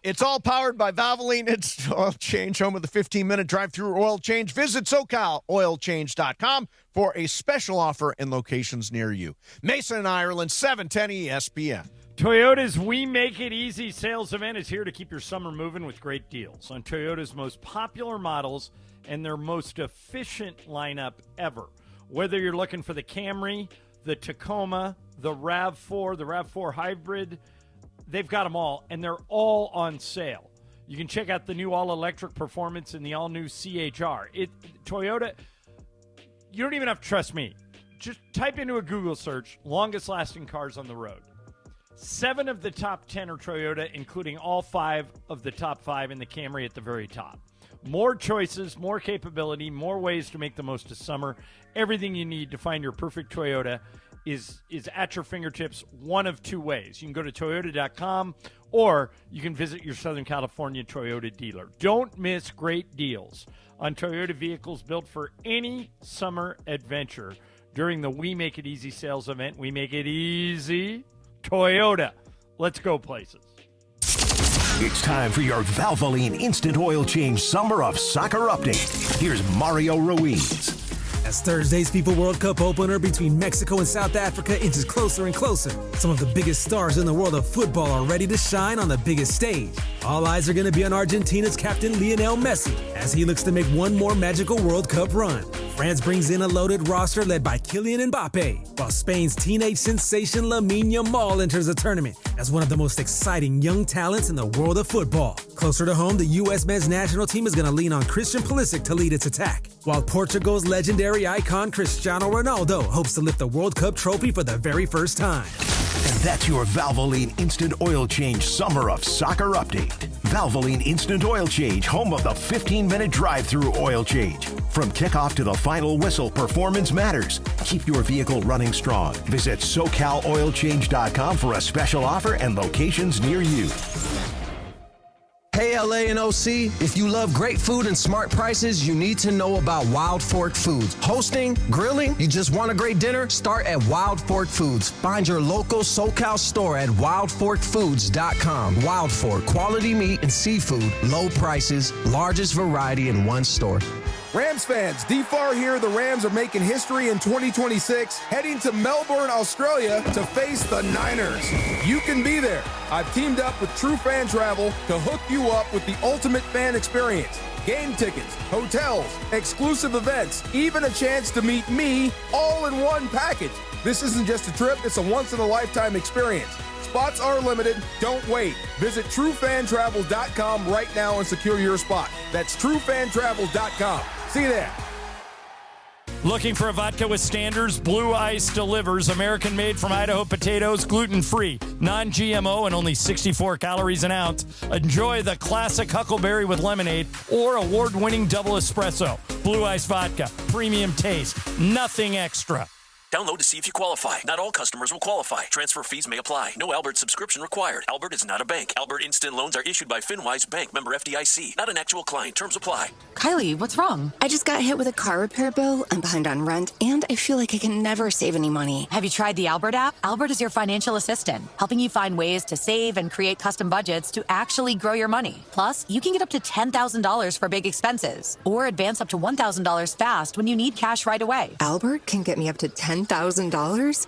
Speaker 3: It's all powered by Valvoline. It's Oil Change, home of the 15-minute drive-through oil change. Visit SoCalOilChange.com for a special offer in locations near you. Mason and Ireland, 710 ESPN.
Speaker 4: Toyota's We Make It Easy sales event is here to keep your summer moving with great deals on Toyota's most popular models and their most efficient lineup ever. Whether you're looking for the Camry, the Tacoma, the RAV4, the RAV4 Hybrid, they've got them all, and they're all on sale. You can check out the new all-electric performance in the all-new CHR. Toyota, you don't even have to trust me. Just type into a Google search, longest-lasting cars on the road. 7 of the top 10 are Toyota, including all 5 of the top 5 in the Camry at the very top. More choices, more capability, more ways to make the most of summer. Everything you need to find your perfect Toyota is at your fingertips one of 2 ways. You can go to Toyota.com or you can visit your Southern California Toyota dealer. Don't miss great deals on Toyota vehicles built for any summer adventure during the We Make It Easy sales event. We make it easy. Toyota. Let's go places.
Speaker 14: It's time for your Valvoline Instant Oil Change Summer of Soccer update. Here's Mario Ruiz.
Speaker 11: As Thursday's FIFA World Cup opener between Mexico and South Africa inches closer and closer, some of the biggest stars in the world of football are ready to shine on the biggest stage. All eyes are going to be on Argentina's captain Lionel Messi as he looks to make one more magical World Cup run. France brings in a loaded roster led by Kylian Mbappe, while Spain's teenage sensation Lamine Yamal enters the tournament as one of the most exciting young talents in the world of football. Closer to home, the U.S. men's national team is going to lean on Christian Pulisic to lead its attack, while Portugal's legendary icon Cristiano Ronaldo hopes to lift the World Cup trophy for the very first time.
Speaker 14: And that's your Valvoline Instant Oil Change Summer of Soccer update. Valvoline Instant Oil Change, home of the 15-minute drive-through oil change. From kickoff to the final whistle, performance matters. Keep your vehicle running strong. Visit SoCalOilChange.com for a special offer and locations near you.
Speaker 12: Hey, LA and OC, if you love great food and smart prices, you need to know about Wild Fork Foods. Hosting, grilling, you just want a great dinner? Start at Wild Fork Foods. Find your local SoCal store at wildforkfoods.com. Wild Fork, quality meat and seafood, low prices, largest variety in one store.
Speaker 13: Rams fans, D-Far here. The Rams are making history in 2026, heading to Melbourne, Australia to face the Niners. You can be there. I've teamed up with True Fan Travel to hook you up with the ultimate fan experience. Game tickets, hotels, exclusive events, even a chance to meet me all in one package. This isn't just a trip, it's a once-in-a-lifetime experience. Spots are limited. Don't wait. Visit TrueFanTravel.com right now and secure your spot. That's TrueFanTravel.com. See you there.
Speaker 4: Looking for a vodka with standards? Blue Ice delivers. American-made from Idaho potatoes, gluten-free, non-GMO, and only 64 calories an ounce. Enjoy the classic Huckleberry with lemonade or award-winning double espresso. Blue Ice vodka, premium taste, nothing extra.
Speaker 18: Download to see if you qualify. Not all customers will qualify. Transfer fees may apply. No Albert subscription required. Albert is not a bank. Albert Instant Loans are issued by FinWise Bank, member FDIC. Not an actual client. Terms apply.
Speaker 24: Kylie, what's wrong? I just got hit with a car repair bill. I'm behind on rent, and I feel like I can never save any money.
Speaker 26: Have you tried the Albert app? Albert is your financial assistant, helping you find ways to save and create custom budgets to actually grow your money. Plus, you can get up to $10,000 for big expenses, or advance up to $1,000 fast when you need cash right away.
Speaker 24: Albert can get me up to $10,000?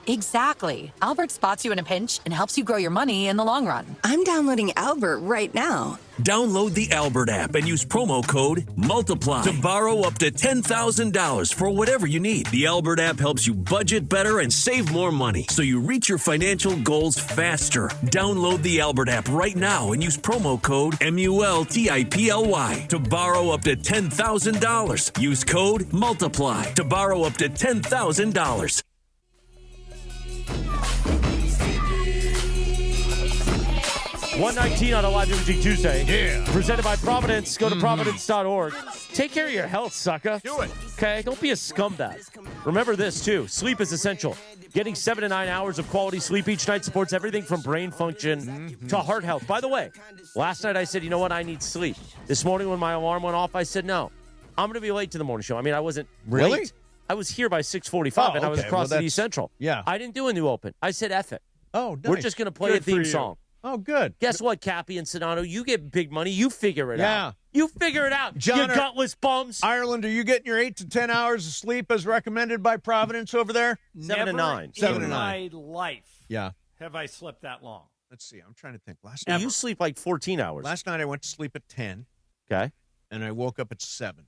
Speaker 26: Exactly. Albert spots you in a pinch and helps you grow your money in the long run.
Speaker 24: I'm downloading Albert right now.
Speaker 15: Download the Albert app and use promo code MULTIPLY to borrow up to $10,000 for whatever you need. The Albert app helps you budget better and save more money so you reach your financial goals faster. Download the Albert app right now and use promo code MULTIPLY to borrow up to $10,000. Use code MULTIPLY to borrow up to $10,000.
Speaker 10: 119 on a live imaging Tuesday. Yeah. Presented by Providence. Go to providence.org. Take care of your health, sucker.
Speaker 3: Do it.
Speaker 10: Okay? Don't be a scumbag. Remember this, too. Sleep is essential. Getting 7 to 9 hours of quality sleep each night supports everything from brain function to heart health. By the way, last night I said, you know what, I need sleep. This morning when my alarm went off, I said, no, I'm going to be late to the morning show. I mean, I wasn't late. I was here by 6:45, and I was across the East Central.
Speaker 3: Yeah.
Speaker 10: I didn't do a new open. I said, F it.
Speaker 3: Oh, nice.
Speaker 10: We're just going to play a theme song.
Speaker 3: Oh, good.
Speaker 10: Guess what, Cappy and Sedano? You get big money. You figure it out. You figure it out,
Speaker 3: John,
Speaker 10: you gutless bums.
Speaker 3: Ireland, are you getting your 8 to 10 hours of sleep as recommended by Providence over there?
Speaker 10: 7 to 9.
Speaker 3: 7 to 9.
Speaker 4: In my life have I slept that long.
Speaker 3: Let's see. I'm trying to think.
Speaker 10: You sleep like 14 hours.
Speaker 3: Last night I went to sleep at 10.
Speaker 10: Okay.
Speaker 3: And I woke up at 7.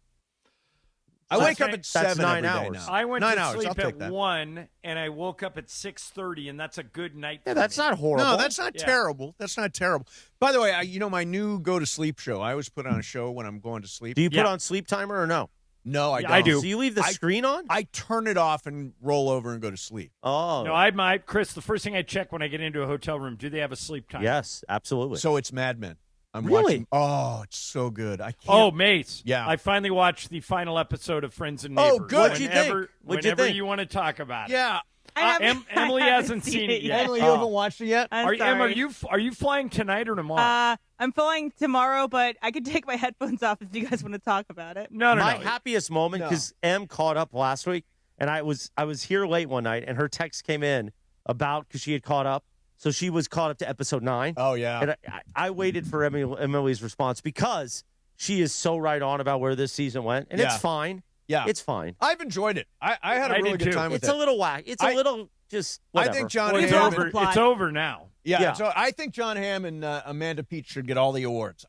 Speaker 3: I wake up at 7
Speaker 10: 9
Speaker 3: every day
Speaker 10: hours.
Speaker 3: now.
Speaker 4: I went
Speaker 3: 9
Speaker 4: to
Speaker 3: hours.
Speaker 4: sleep
Speaker 3: I'll take
Speaker 4: at
Speaker 3: that.
Speaker 4: 1, and I woke up at 6:30, and that's a good night.
Speaker 10: Yeah,
Speaker 4: for
Speaker 10: that's
Speaker 4: me.
Speaker 10: not horrible.
Speaker 3: No, that's not terrible. That's not terrible. By the way, my new go-to-sleep show, I always put on a show when I'm going to sleep.
Speaker 10: Do you put on sleep timer or no?
Speaker 3: No, I don't.
Speaker 4: I do.
Speaker 10: So you leave the screen on?
Speaker 3: I turn it off and roll over and go to sleep.
Speaker 10: Oh.
Speaker 4: No, I might. Chris, the first thing I check when I get into a hotel room, do they have a sleep timer?
Speaker 10: Yes, absolutely.
Speaker 3: So it's Mad Men. I'm
Speaker 10: Really?
Speaker 3: watching. Oh, it's so good. I can't.
Speaker 4: Oh, Mace.
Speaker 3: Yeah.
Speaker 4: I finally watched the final episode of Friends and Neighbors.
Speaker 3: Oh, good. What'd
Speaker 10: you think?
Speaker 4: Whenever you want to talk about it.
Speaker 3: Yeah.
Speaker 4: Emily hasn't seen it yet.
Speaker 3: Emily, you haven't watched it yet?
Speaker 4: Em, are you flying tonight or tomorrow?
Speaker 5: I'm flying tomorrow, but I could take my headphones off if you guys want to talk about it.
Speaker 4: No.
Speaker 10: My happiest moment, because Em caught up last week, and I was here late one night, and her text came in because she had caught up. So she was caught up to episode 9.
Speaker 3: Oh, yeah.
Speaker 10: And I waited for Emily's response because she is so right on about where this season went. And it's fine.
Speaker 3: Yeah.
Speaker 10: It's fine.
Speaker 3: I've enjoyed it. I had a really good time with it.
Speaker 10: It's a little whack. It's a little just whatever.
Speaker 3: I think John
Speaker 4: it's
Speaker 3: Hamm
Speaker 4: over. It's over now.
Speaker 3: Yeah. So I think John Hamm and Amanda Peet should get all the awards.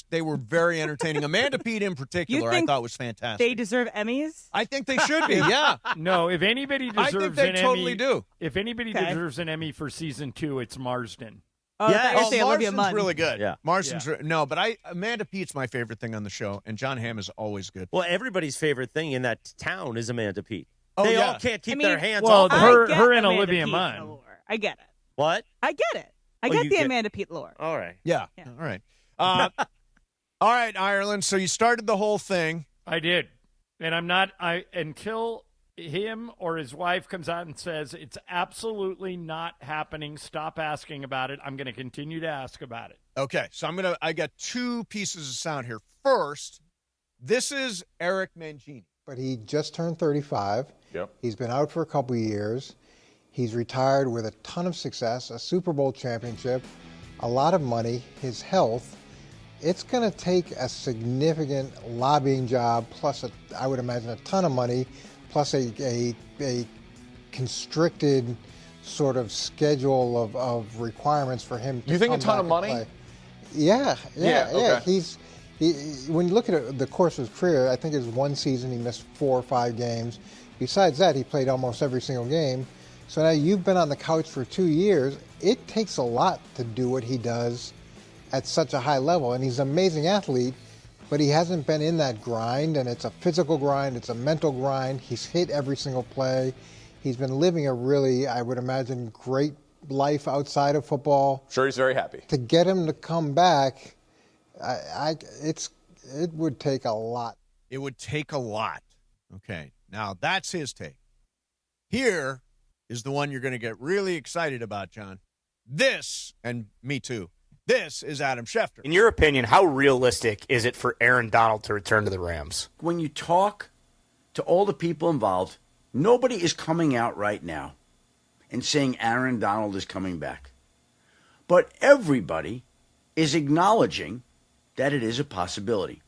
Speaker 3: They were very entertaining. Amanda Peet in particular, I thought was fantastic.
Speaker 5: They deserve Emmys?
Speaker 3: I think they should be. Yeah.
Speaker 4: No, if anybody deserves
Speaker 3: I think they totally
Speaker 4: Emmy,
Speaker 3: do.
Speaker 4: If anybody deserves an Emmy for season 2, it's Marsden.
Speaker 5: Oh, yeah.
Speaker 3: Marsden's really good.
Speaker 10: Yeah.
Speaker 3: Marsden's but Amanda Peet's my favorite thing on the show, and John Hamm is always good.
Speaker 10: Well, everybody's favorite thing in that town is Amanda Peet.
Speaker 3: Oh,
Speaker 10: they
Speaker 3: yeah.
Speaker 10: all can't keep their hands
Speaker 4: well,
Speaker 10: off
Speaker 4: her and
Speaker 5: Amanda
Speaker 4: Olivia
Speaker 5: Peet
Speaker 4: Munn.
Speaker 5: lore. I get it.
Speaker 10: What?
Speaker 5: I get it. I get the Amanda Peet lore.
Speaker 10: All right.
Speaker 3: Yeah. All right. All right, Ireland. So you started the whole thing.
Speaker 4: I did. And I'm not until him or his wife comes out and says it's absolutely not happening. Stop asking about it. I'm going to continue to ask about it.
Speaker 3: Okay. So I got 2 pieces of sound here. First, this is Eric Mangini.
Speaker 2: But he just turned 35.
Speaker 16: Yep.
Speaker 2: He's been out for a couple of years. He's retired with a ton of success, a Super Bowl championship, a lot of money, his health. It's going to take a significant lobbying job, plus I would imagine a ton of money, plus a constricted sort of schedule of requirements for him to
Speaker 16: You think
Speaker 2: come
Speaker 16: a ton
Speaker 2: back
Speaker 16: of money?
Speaker 2: and play. Yeah.
Speaker 16: Okay.
Speaker 2: When you look at the course of his career, I think it was one season he missed 4 or 5 games. Besides that, he played almost every single game. So now you've been on the couch for 2 years. It takes a lot to do what he does at such a high level. And he's an amazing athlete, but he hasn't been in that grind. And it's a physical grind. It's a mental grind. He's hit every single play. He's been living a really, I would imagine, great life outside of football.
Speaker 16: Sure, he's very happy.
Speaker 2: To get him to come back, it would take a lot.
Speaker 3: It would take a lot. Okay. Now, that's his take. Here is the one you're going to get really excited about, John. This, and me too, this is Adam Schefter.
Speaker 19: In your opinion, how realistic is it for Aaron Donald to return to the Rams?
Speaker 20: When you talk to all the people involved, nobody is coming out right now and saying Aaron Donald is coming back. But everybody is acknowledging that it is a possibility.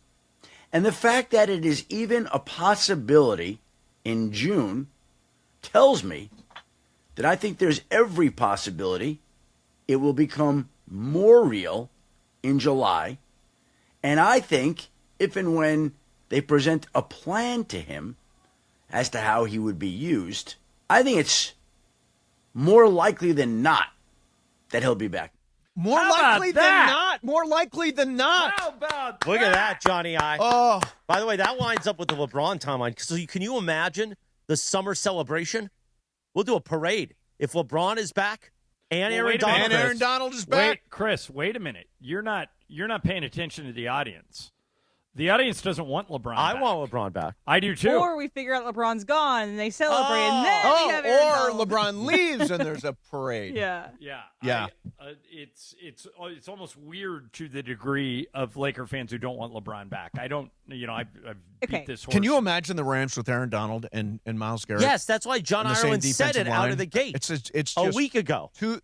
Speaker 20: And the fact that it is even a possibility in June tells me that I think there's every possibility it will become more real in July. And I think if and when they present a plan to him as to how he would be used, I think it's more likely than not that he'll be back.
Speaker 3: More
Speaker 4: How
Speaker 3: likely
Speaker 4: about
Speaker 3: than
Speaker 4: that?
Speaker 3: not. More likely than not.
Speaker 4: How about
Speaker 10: Look at that, Johnny I.
Speaker 3: Oh.
Speaker 10: By the way, that lines up with the LeBron timeline. So can you imagine the summer celebration? We'll do a parade if LeBron is back and Aaron Donald.
Speaker 3: And Aaron Donald is back.
Speaker 4: Wait, Chris, wait a minute. You're not paying attention to the audience. The audience doesn't want LeBron back.
Speaker 10: I want LeBron back.
Speaker 4: I do too.
Speaker 5: Or we figure out LeBron's gone and they celebrate, and then we have Aaron
Speaker 3: or
Speaker 5: Donald.
Speaker 3: LeBron leaves and there's a parade.
Speaker 5: Yeah.
Speaker 4: It's almost weird to the degree of Laker fans who don't want LeBron back. I don't. I've beat this horse.
Speaker 3: Can you imagine the Rams with Aaron Donald and Myles Garrett?
Speaker 10: Yes, that's why John Ireland said it out of the gate.
Speaker 3: It's just
Speaker 10: a week ago.
Speaker 3: Two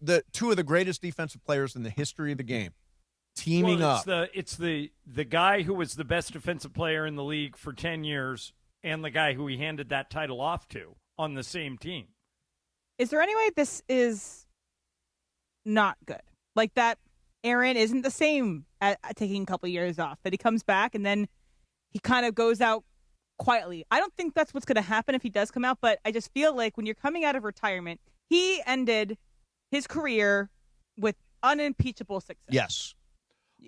Speaker 3: of the greatest defensive players in the history of the game. Teaming up.
Speaker 4: It's the guy who was the best defensive player in the league for 10 years and the guy who he handed that title off to on the same team.
Speaker 5: Is there any way this is not good? Like that Aaron isn't the same at taking a couple years off, that he comes back and then he kind of goes out quietly. I don't think that's what's going to happen if he does come out, but I just feel like when you're coming out of retirement, he ended his career with unimpeachable success.
Speaker 3: Yes.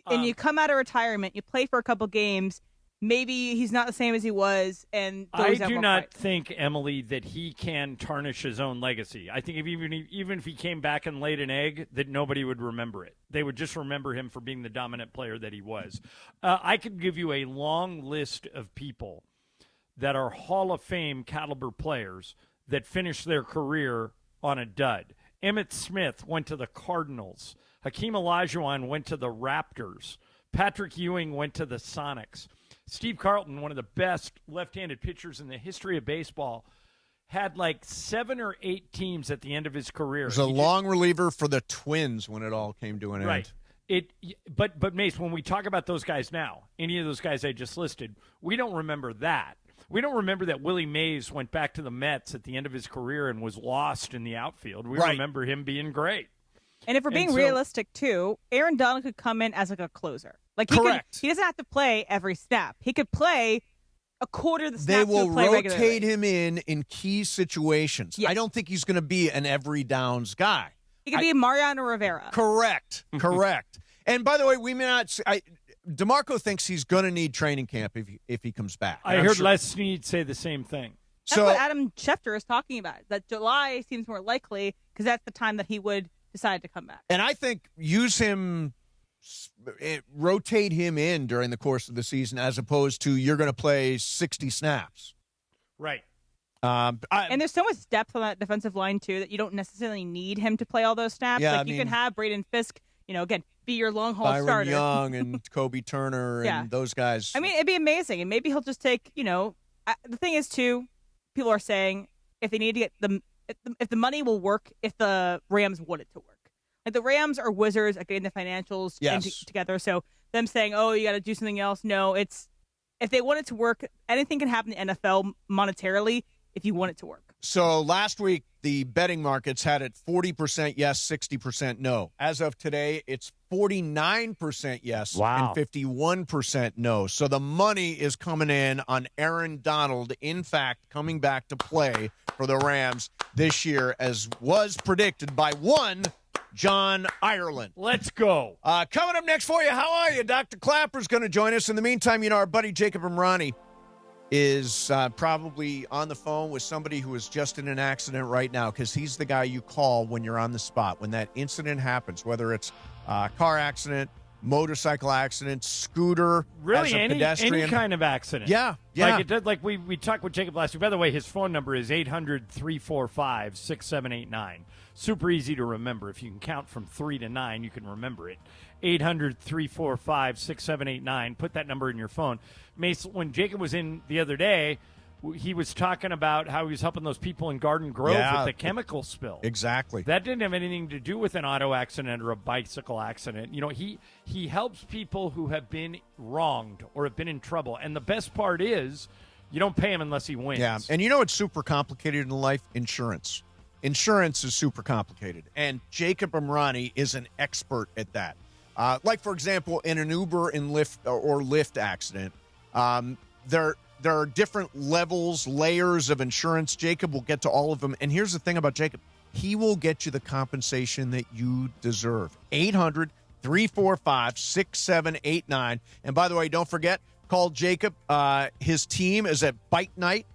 Speaker 5: And you come out of retirement, you play for a couple games, maybe he's not the same as he was. And
Speaker 4: I do not think, Emily, that he can tarnish his own legacy. I think even if he came back and laid an egg, that nobody would remember it. They would just remember him for being the dominant player that he was. I could give you a long list of people that are Hall of Fame caliber players that finished their career on a dud. Emmitt Smith went to the Cardinals. Hakeem Olajuwon went to the Raptors. Patrick Ewing went to the Sonics. Steve Carlton, one of the best left-handed pitchers in the history of baseball, had like 7 or 8 teams at the end of his career.
Speaker 3: He was a long reliever for the Twins when it all came to an
Speaker 4: end. Right. But Mace, when we talk about those guys now, any of those guys I just listed, we don't remember that. We don't remember that Willie Mays went back to the Mets at the end of his career and was lost in the outfield. We remember him being great.
Speaker 5: And if we're being realistic, too, Aaron Donald could come in as like a closer. Like he doesn't have to play every snap. He could play a quarter of the snaps.
Speaker 3: They will rotate
Speaker 5: regularly.
Speaker 3: him in key situations. Yes. I don't think he's going to be an every downs guy.
Speaker 5: He could be Mariano Rivera.
Speaker 3: Correct. And by the way, we may not DeMarco thinks he's going to need training camp if he comes back.
Speaker 4: I heard Les Snead say the same thing.
Speaker 5: That's what Adam Schefter is talking about, that July seems more likely because that's the time that he would decide to come back.
Speaker 3: And I think rotate him in during the course of the season as opposed to you're going to play 60 snaps.
Speaker 4: Right.
Speaker 5: And there's so much depth on that defensive line, too, that you don't necessarily need him to play all those snaps.
Speaker 3: Yeah,
Speaker 5: you can have Braden Fisk, again, be your long-haul
Speaker 3: Byron
Speaker 5: starter.
Speaker 3: Young and Kobe Turner and those guys.
Speaker 5: I mean, it'd be amazing. And maybe he'll just take, the thing is, too, people are saying if they need to get if the money will work if the Rams want it to work. Like the Rams are wizards at getting the financials together. So them saying, oh, you got to do something else. No, if they want it to work, anything can happen in the NFL monetarily if you want it to work.
Speaker 3: So last week, the betting markets had it 40% yes, 60% no. As of today, it's 49% yes and 51% no. So the money is coming in on Aaron Donald, in fact, coming back to play for the Rams this year, as was predicted by one John Ireland.
Speaker 4: Let's go.
Speaker 3: Coming up next for you, how are you? Dr. Clapper's going to join us. In the meantime, our buddy Jacob Imrani is probably on the phone with somebody who is just in an accident right now, because he's the guy you call when you're on the spot, when that incident happens, whether it's a car accident, motorcycle accident, scooter,
Speaker 4: really
Speaker 3: as a pedestrian.
Speaker 4: Any kind of accident.
Speaker 3: Yeah.
Speaker 4: Like we talked with Jacob last week. By the way, his phone number is 800-345-6789. Super easy to remember. If you can count from 3 to 9, you can remember it. 800-345-6789. Put that number in your phone. Mace, when Jacob was in the other day, he was talking about how he was helping those people in Garden Grove with the chemical spill.
Speaker 3: Exactly.
Speaker 4: That didn't have anything to do with an auto accident or a bicycle accident. He helps people who have been wronged or have been in trouble. And the best part is you don't pay him unless he wins.
Speaker 3: Yeah, and it's super complicated in life? Insurance. Insurance is super complicated, and Jacob Imrani is an expert at that. Like, for example, in an Uber and Lyft accident, there are different levels, layers of insurance. Jacob will get to all of them. And here's the thing about Jacob. He will get you the compensation that you deserve. 800-345-6789. And by the way, don't forget, call Jacob. His team is at Bike Night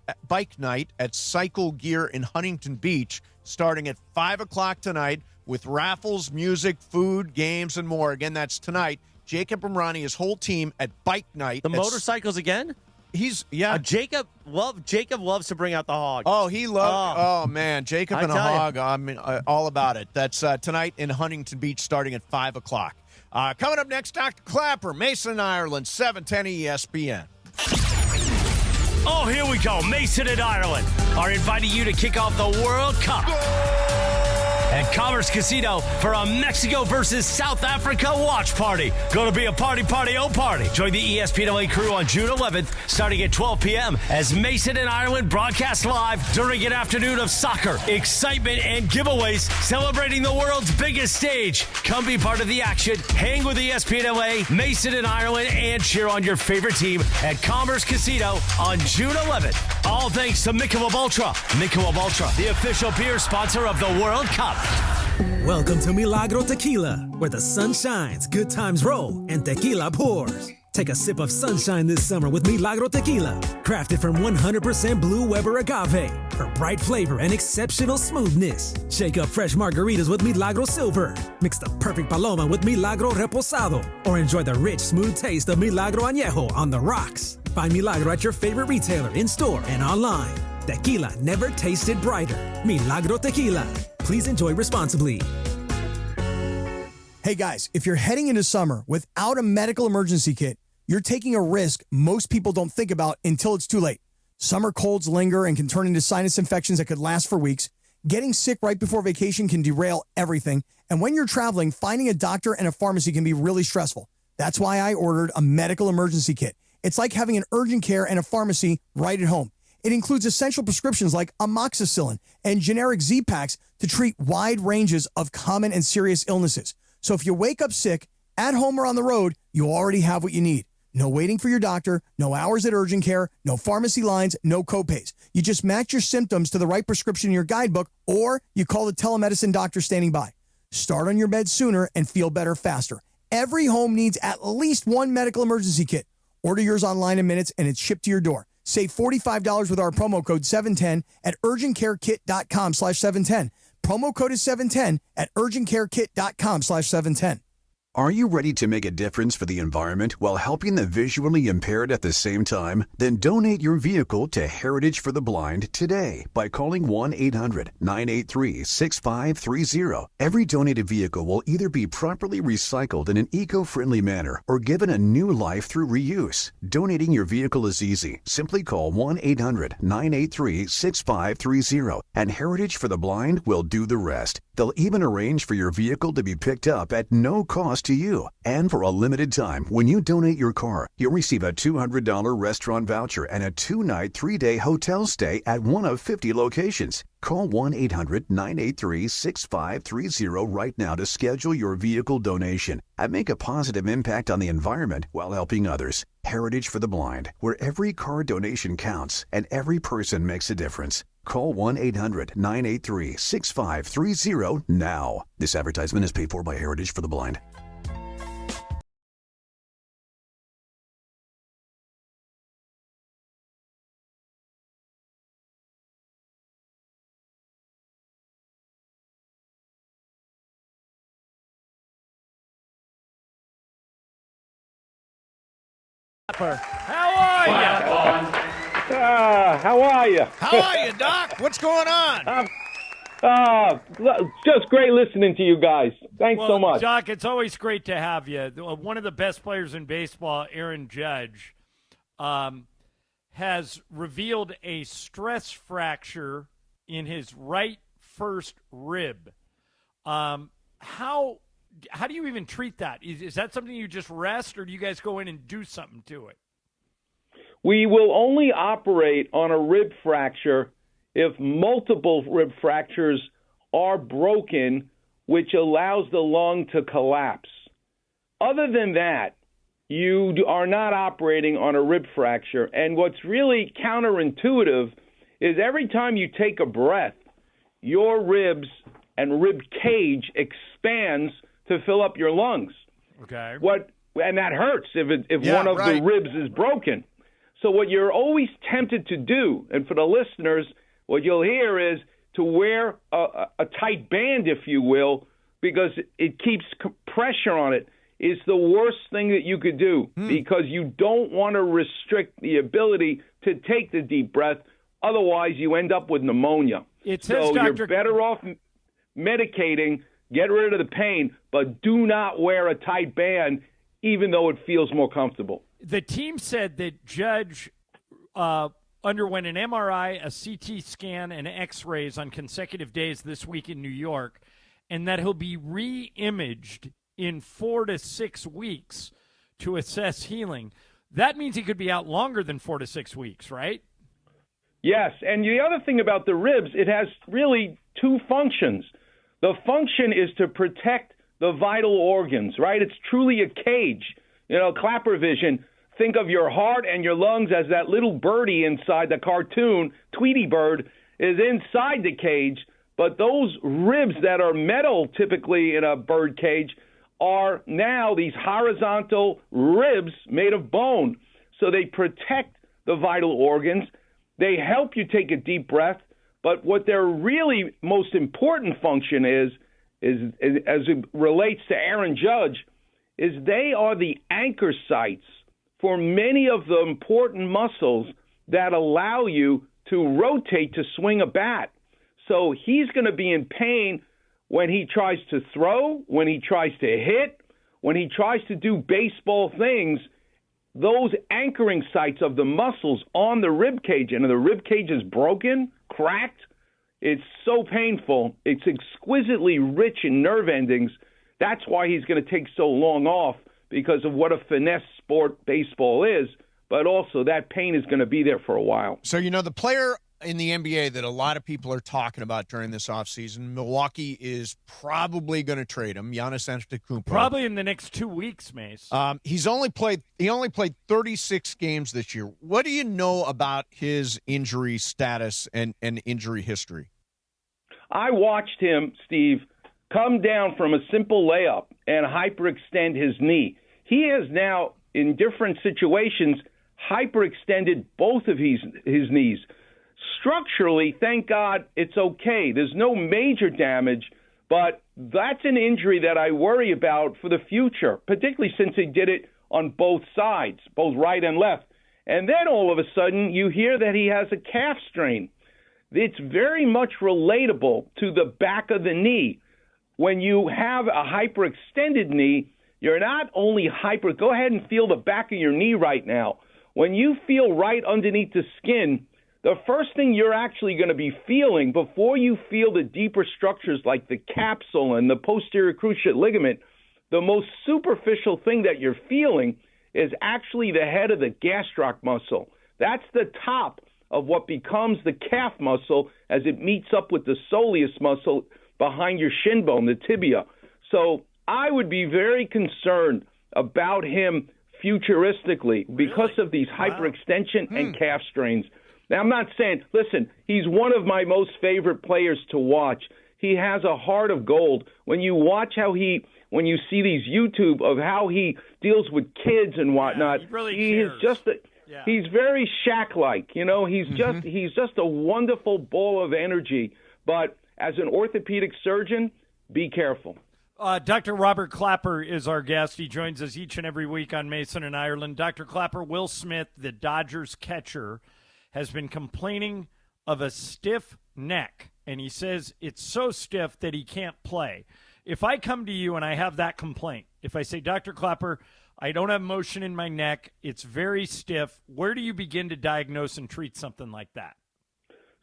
Speaker 3: at Cycle Gear in Huntington Beach, starting at 5 o'clock tonight with raffles, music, food, games, and more. Again, that's tonight. Jacob Emrani, his whole team at bike night.
Speaker 10: The motorcycles again? Jacob loves to bring out the hog.
Speaker 3: Oh, he loves. Oh man, Jacob and a hog. I mean, all about it. That's tonight in Huntington Beach, starting at 5:00. Coming up next, Dr. Clapper, Mason, Ireland, 710 ESPN.
Speaker 15: Oh, here we go. Mason and Ireland are inviting you to kick off the World Cup at Commerce Casino for a Mexico versus South Africa watch party. Going to be a party, oh party. Join the ESPNLA crew on June 11th, starting at 12 p.m. as Mason and Ireland broadcast live during an afternoon of soccer, excitement, and giveaways celebrating the world's biggest stage. Come be part of the action, hang with ESPNLA, Mason and Ireland, and cheer on your favorite team at Commerce Casino on June 11th. All thanks to Michelob Ultra. Michelob Ultra, the official beer sponsor of the World Cup.
Speaker 11: Welcome to Milagro Tequila, where the sun shines, good times roll, and tequila pours. Take a sip of sunshine this summer with Milagro Tequila, crafted from 100% Blue Weber agave for bright flavor and exceptional smoothness. Shake up fresh margaritas with Milagro Silver. Mix the perfect paloma with Milagro Reposado, or enjoy the rich, smooth taste of Milagro Añejo on the rocks. Find Milagro at your favorite retailer, in-store, and online. Tequila never tasted brighter. Milagro Tequila. Please enjoy responsibly.
Speaker 7: Hey guys, if you're heading into summer without a medical emergency kit, you're taking a risk most people don't think about until it's too late. Summer colds linger and can turn into sinus infections that could last for weeks. Getting sick right before vacation can derail everything. And when you're traveling, finding a doctor and a pharmacy can be really stressful. That's why I ordered a medical emergency kit. It's like having an urgent care and a pharmacy right at home. It includes essential prescriptions like amoxicillin and generic Z-Packs to treat wide ranges of common and serious illnesses. So if you wake up sick, at home or on the road, you already have what you need. No waiting for your doctor, no hours at urgent care, no pharmacy lines, no copays. You just match your symptoms to the right prescription in your guidebook, or you call the telemedicine doctor standing by. Start on your bed sooner and feel better faster. Every home needs at least one medical emergency kit. Order yours online in minutes and it's shipped to your door. Save $45 with our promo code 710 at urgentcarekit.com/710. Promo code is 710 at urgentcarekit.com/710.
Speaker 16: Are you ready to make a difference for the environment while helping the visually impaired at the same time? Then donate your vehicle to Heritage for the Blind today by calling 1-800-983-6530. Every donated vehicle will either be properly recycled in an eco-friendly manner or given a new life through reuse. Donating your vehicle is easy. Simply call 1-800-983-6530 and Heritage for the Blind will do the rest. They'll even arrange for your vehicle to be picked up at no cost to you. And for a limited time, when you donate your car, you'll receive a $200 restaurant voucher and a 2-night, 3-day hotel stay at one of 50 locations. Call 1-800-983-6530 right now to schedule your vehicle donation and make a positive impact on the environment while helping others. Heritage for the Blind, where every car donation counts and every person makes a difference. Call 1-800-983-6530 now. This advertisement is paid for by Heritage for the Blind.
Speaker 4: How are you?
Speaker 21: How are you?
Speaker 3: How are you, Doc? What's going on?
Speaker 21: Just great listening to you guys. Thanks so much.
Speaker 4: Doc, it's always great to have you. One of the best players in baseball, Aaron Judge, has revealed a stress fracture in his right first rib. How do you even treat that? Is that something you just rest, or do you guys go in and do something to it?
Speaker 21: We will only operate on a rib fracture if multiple rib fractures are broken, which allows the lung to collapse. Other than that, you are not operating on a rib fracture. And what's really counterintuitive is every time you take a breath, your ribs and rib cage expands to fill up your lungs.
Speaker 4: Okay.
Speaker 21: And that hurts if one of the ribs is broken. So what you're always tempted to do, and for the listeners, what you'll hear is to wear a tight band, if you will, because it keeps pressure on it. is the worst thing that you could do because you don't want to restrict the ability to take the deep breath. Otherwise, you end up with pneumonia. So you're better off medicating, get rid of the pain, but do not wear a tight band even though it feels more comfortable.
Speaker 4: The team said that Judge underwent an MRI, a CT scan, and X-rays on consecutive days this week in New York, and that he'll be re-imaged in 4 to 6 weeks to assess healing. That means he could be out longer than 4 to 6 weeks, right?
Speaker 21: Yes, and the other thing about the ribs, it has really two functions. The function is to protect the vital organs, right? It's truly a cage. Clapper vision, think of your heart and your lungs as that little birdie inside the cartoon. Tweety Bird is inside the cage, but those ribs that are metal typically in a bird cage are now these horizontal ribs made of bone. So they protect the vital organs. They help you take a deep breath. But what their really most important function is as it relates to Aaron Judge, is they are the anchor sites for many of the important muscles that allow you to rotate to swing a bat. So he's going to be in pain when he tries to throw, when he tries to hit, when he tries to do baseball things. Those anchoring sites of the muscles on the rib cage, and the rib cage is broken, cracked, it's so painful. It's exquisitely rich in nerve endings. That's why he's going to take so long off, because of what a finesse sport baseball is. But also that pain is going to be there for a while.
Speaker 3: So, the player in the NBA that a lot of people are talking about during this offseason, Milwaukee is probably going to trade him, Giannis Antetokounmpo.
Speaker 4: Probably in the next 2 weeks, Mace.
Speaker 3: He only played 36 games this year. What do you know about his injury status and injury history?
Speaker 21: I watched him, Steve, come down from a simple layup and hyperextend his knee. He has now, in different situations, hyperextended both of his knees. Structurally, thank God, it's okay. There's no major damage, but that's an injury that I worry about for the future, particularly since he did it on both sides, both right and left. And then all of a sudden, you hear that he has a calf strain. It's very much relatable to the back of the knee. When you have a hyperextended knee, you're not only go ahead and feel the back of your knee right now. When you feel right underneath the skin, the first thing you're actually going to be feeling before you feel the deeper structures like the capsule and the posterior cruciate ligament, the most superficial thing that you're feeling is actually the head of the gastroc muscle. That's the top of what becomes the calf muscle as it meets up with the soleus muscle behind your shin bone, the tibia. So I would be very concerned about him futuristically because of these hyperextension and calf strains. Now, I'm not saying, listen, he's one of my most favorite players to watch. He has a heart of gold. When you watch when you see these YouTube of how he deals with kids and whatnot, he's very Shaq-like. He's just a wonderful ball of energy. But as an orthopedic surgeon, be careful.
Speaker 4: Dr. Robert Clapper is our guest. He joins us each and every week on Mason and Ireland. Dr. Clapper, Will Smith, the Dodgers catcher, has been complaining of a stiff neck, and he says it's so stiff that he can't play. If I come to you and I have that complaint, if I say, Dr. Clapper, I don't have motion in my neck, it's very stiff, where do you begin to diagnose and treat something like that?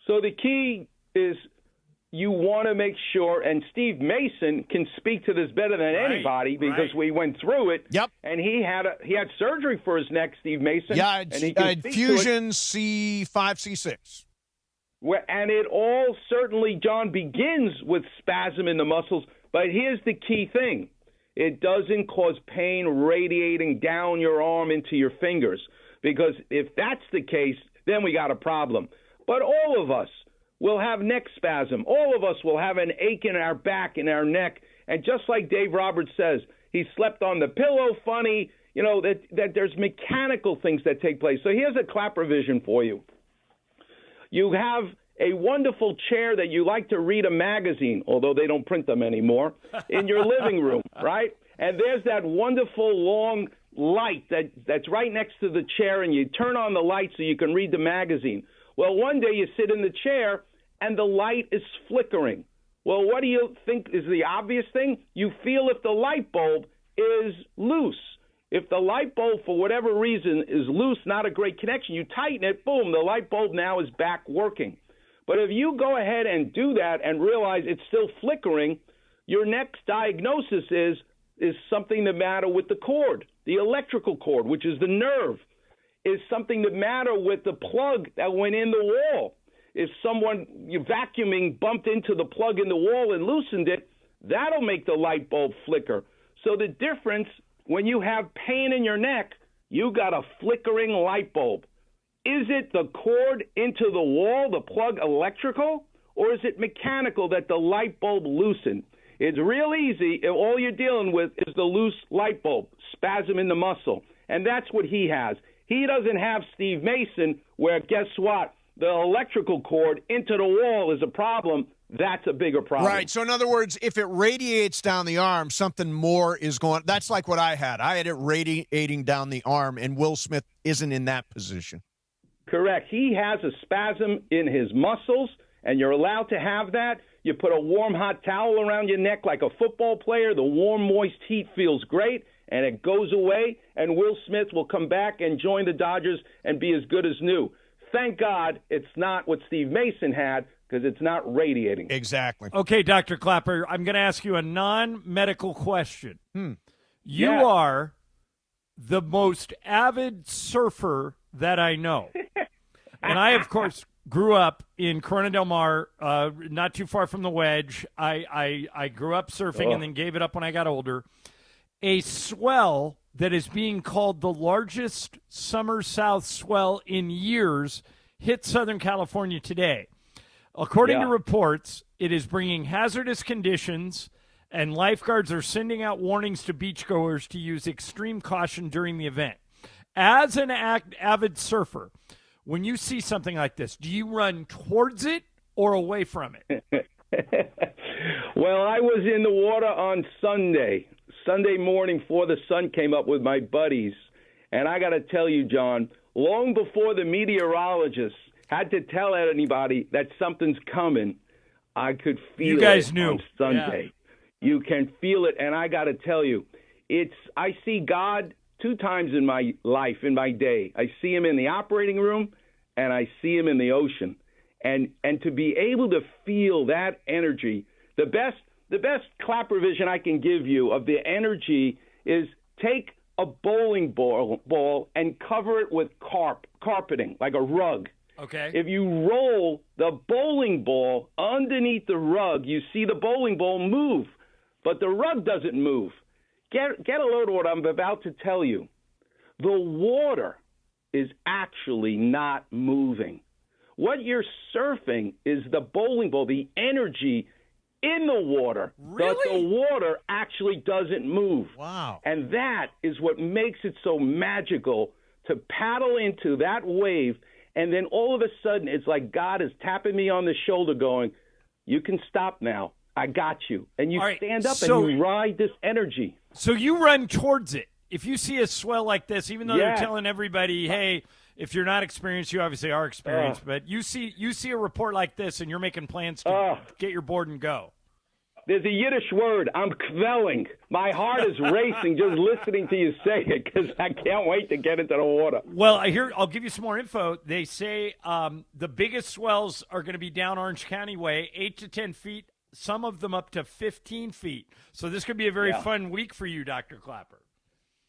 Speaker 21: So the key is you want to make sure, and Steve Mason can speak to this better than anybody because we went through it.
Speaker 3: Yep.
Speaker 21: And he had surgery for his neck, Steve Mason.
Speaker 3: Yeah, fusion C5, C6.
Speaker 21: And it all certainly, John, begins with spasm in the muscles. But here's the key thing. It doesn't cause pain radiating down your arm into your fingers. Because if that's the case, then we got a problem. But all of us will have neck spasm. All of us will have an ache in our back, in our neck. And just like Dave Roberts says, he slept on the pillow funny, that there's mechanical things that take place. So here's a Clapper vision for you. You have a wonderful chair that you like to read a magazine, although they don't print them anymore, in your living room, right? and there's that wonderful long light that's right next to the chair, and you turn on the light so you can read the magazine. Well, one day you sit in the chair, and the light is flickering. Well, what do you think is the obvious thing? You feel if the light bulb is loose. If the light bulb, for whatever reason, is loose, not a great connection, you tighten it, boom, the light bulb now is back working. But if you go ahead and do that and realize it's still flickering, your next diagnosis is something the matter with the cord, the electrical cord, which is the nerve. Is something the matter with the plug that went in the wall? If someone vacuuming bumped into the plug in the wall and loosened it, that'll make the light bulb flicker. So the difference, when you have pain in your neck, you got a flickering light bulb. Is it the cord into the wall, the plug electrical, or is it mechanical that the light bulb loosened? It's real easy if all you're dealing with is the loose light bulb, spasm in the muscle. And that's what he has. He doesn't have Steve Mason, where, guess what? The electrical cord into the wall is a problem. That's a bigger problem.
Speaker 3: Right. So, in other words, if it radiates down the arm, something more is going. That's like what I had. I had it radiating down the arm, and Will Smith isn't in that position.
Speaker 21: Correct. He has a spasm in his muscles, and you're allowed to have that. You put a warm, hot towel around your neck like a football player. The warm, moist heat feels great, and it goes away, and Will Smith will come back and join the Dodgers and be as good as new. Thank God it's not what Steve Mason had, because it's not radiating.
Speaker 3: Exactly.
Speaker 4: Okay, Dr. Clapper, I'm going to ask you a non-medical question. You are the most avid surfer that I know. And I, of course, grew up in Corona del Mar, not too far from the Wedge. I grew up surfing and then gave it up when I got older. A swell that is being called the largest summer south swell in years hit Southern California today. According to reports, it is bringing hazardous conditions, and lifeguards are sending out warnings to beachgoers to use extreme caution during the event. As an avid surfer, when you see something like this, do you run towards it or away from it?
Speaker 21: Well, I was in the water on Sunday morning before the sun came up with my buddies. And I got to tell you, John, long before the meteorologists had to tell anybody that something's coming, I could feel
Speaker 4: you guys
Speaker 21: it
Speaker 4: knew.
Speaker 21: On Sunday. Yeah. You can feel it. And I got to tell you, I see God 2 times in my life, in my day. I see him in the operating room, and I see him in the ocean. And to be able to feel that energy, the best Clapper vision I can give you of the energy is take a bowling ball and cover it with carpeting, like a rug.
Speaker 4: Okay.
Speaker 21: If you roll the bowling ball underneath the rug, you see the bowling ball move, but the rug doesn't move. Get a load of what I'm about to tell you. The water is actually not moving. What you're surfing is the bowling ball, the energy in the water,
Speaker 4: really?
Speaker 21: But the water actually doesn't move.
Speaker 3: Wow.
Speaker 21: And that is what makes it so magical to paddle into that wave, and then all of a sudden it's like God is tapping me on the shoulder going, you can stop now. I got you. And you stand up and you ride this energy.
Speaker 4: So you run towards it. If you see a swell like this, even though they're telling everybody, hey, if you're not experienced, you obviously are experienced, but you see a report like this and you're making plans to get your board and go.
Speaker 21: There's a Yiddish word. I'm kvelling. My heart is racing just listening to you say it because I can't wait to get into the water.
Speaker 4: Well, I'll give you some more info. They say the biggest swells are going to be down Orange County way, 8 to 10 feet, some of them up to 15 feet. So this could be a very fun week for you, Dr. Clapper.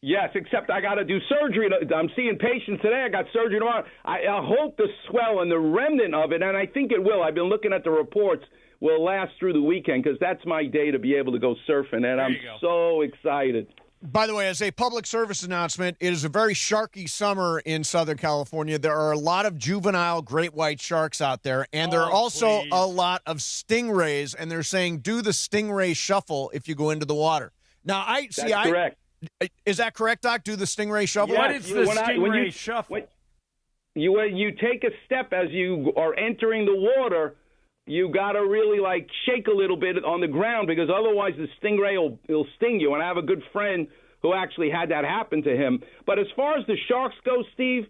Speaker 21: Yes, except I got to do surgery. I'm seeing patients today. I got surgery tomorrow. I hope the swell and the remnant of it, and I think it will. I've been looking at the reports, will last through the weekend because that's my day to be able to go surfing, and I'm so excited.
Speaker 3: By the way, as a public service announcement, it is a very sharky summer in Southern California. There are a lot of juvenile great white sharks out there, and there are also a lot of stingrays, and they're saying do the stingray shuffle if you go into the water. Now,
Speaker 21: That's correct.
Speaker 3: Is that correct, Doc? Do the stingray shuffle?
Speaker 4: What is the stingray shuffle?
Speaker 21: You take a step as you are entering the water. you got to really like shake a little bit on the ground because otherwise the stingray will sting you. And I have a good friend who actually had that happen to him. But as far as the sharks go, Steve,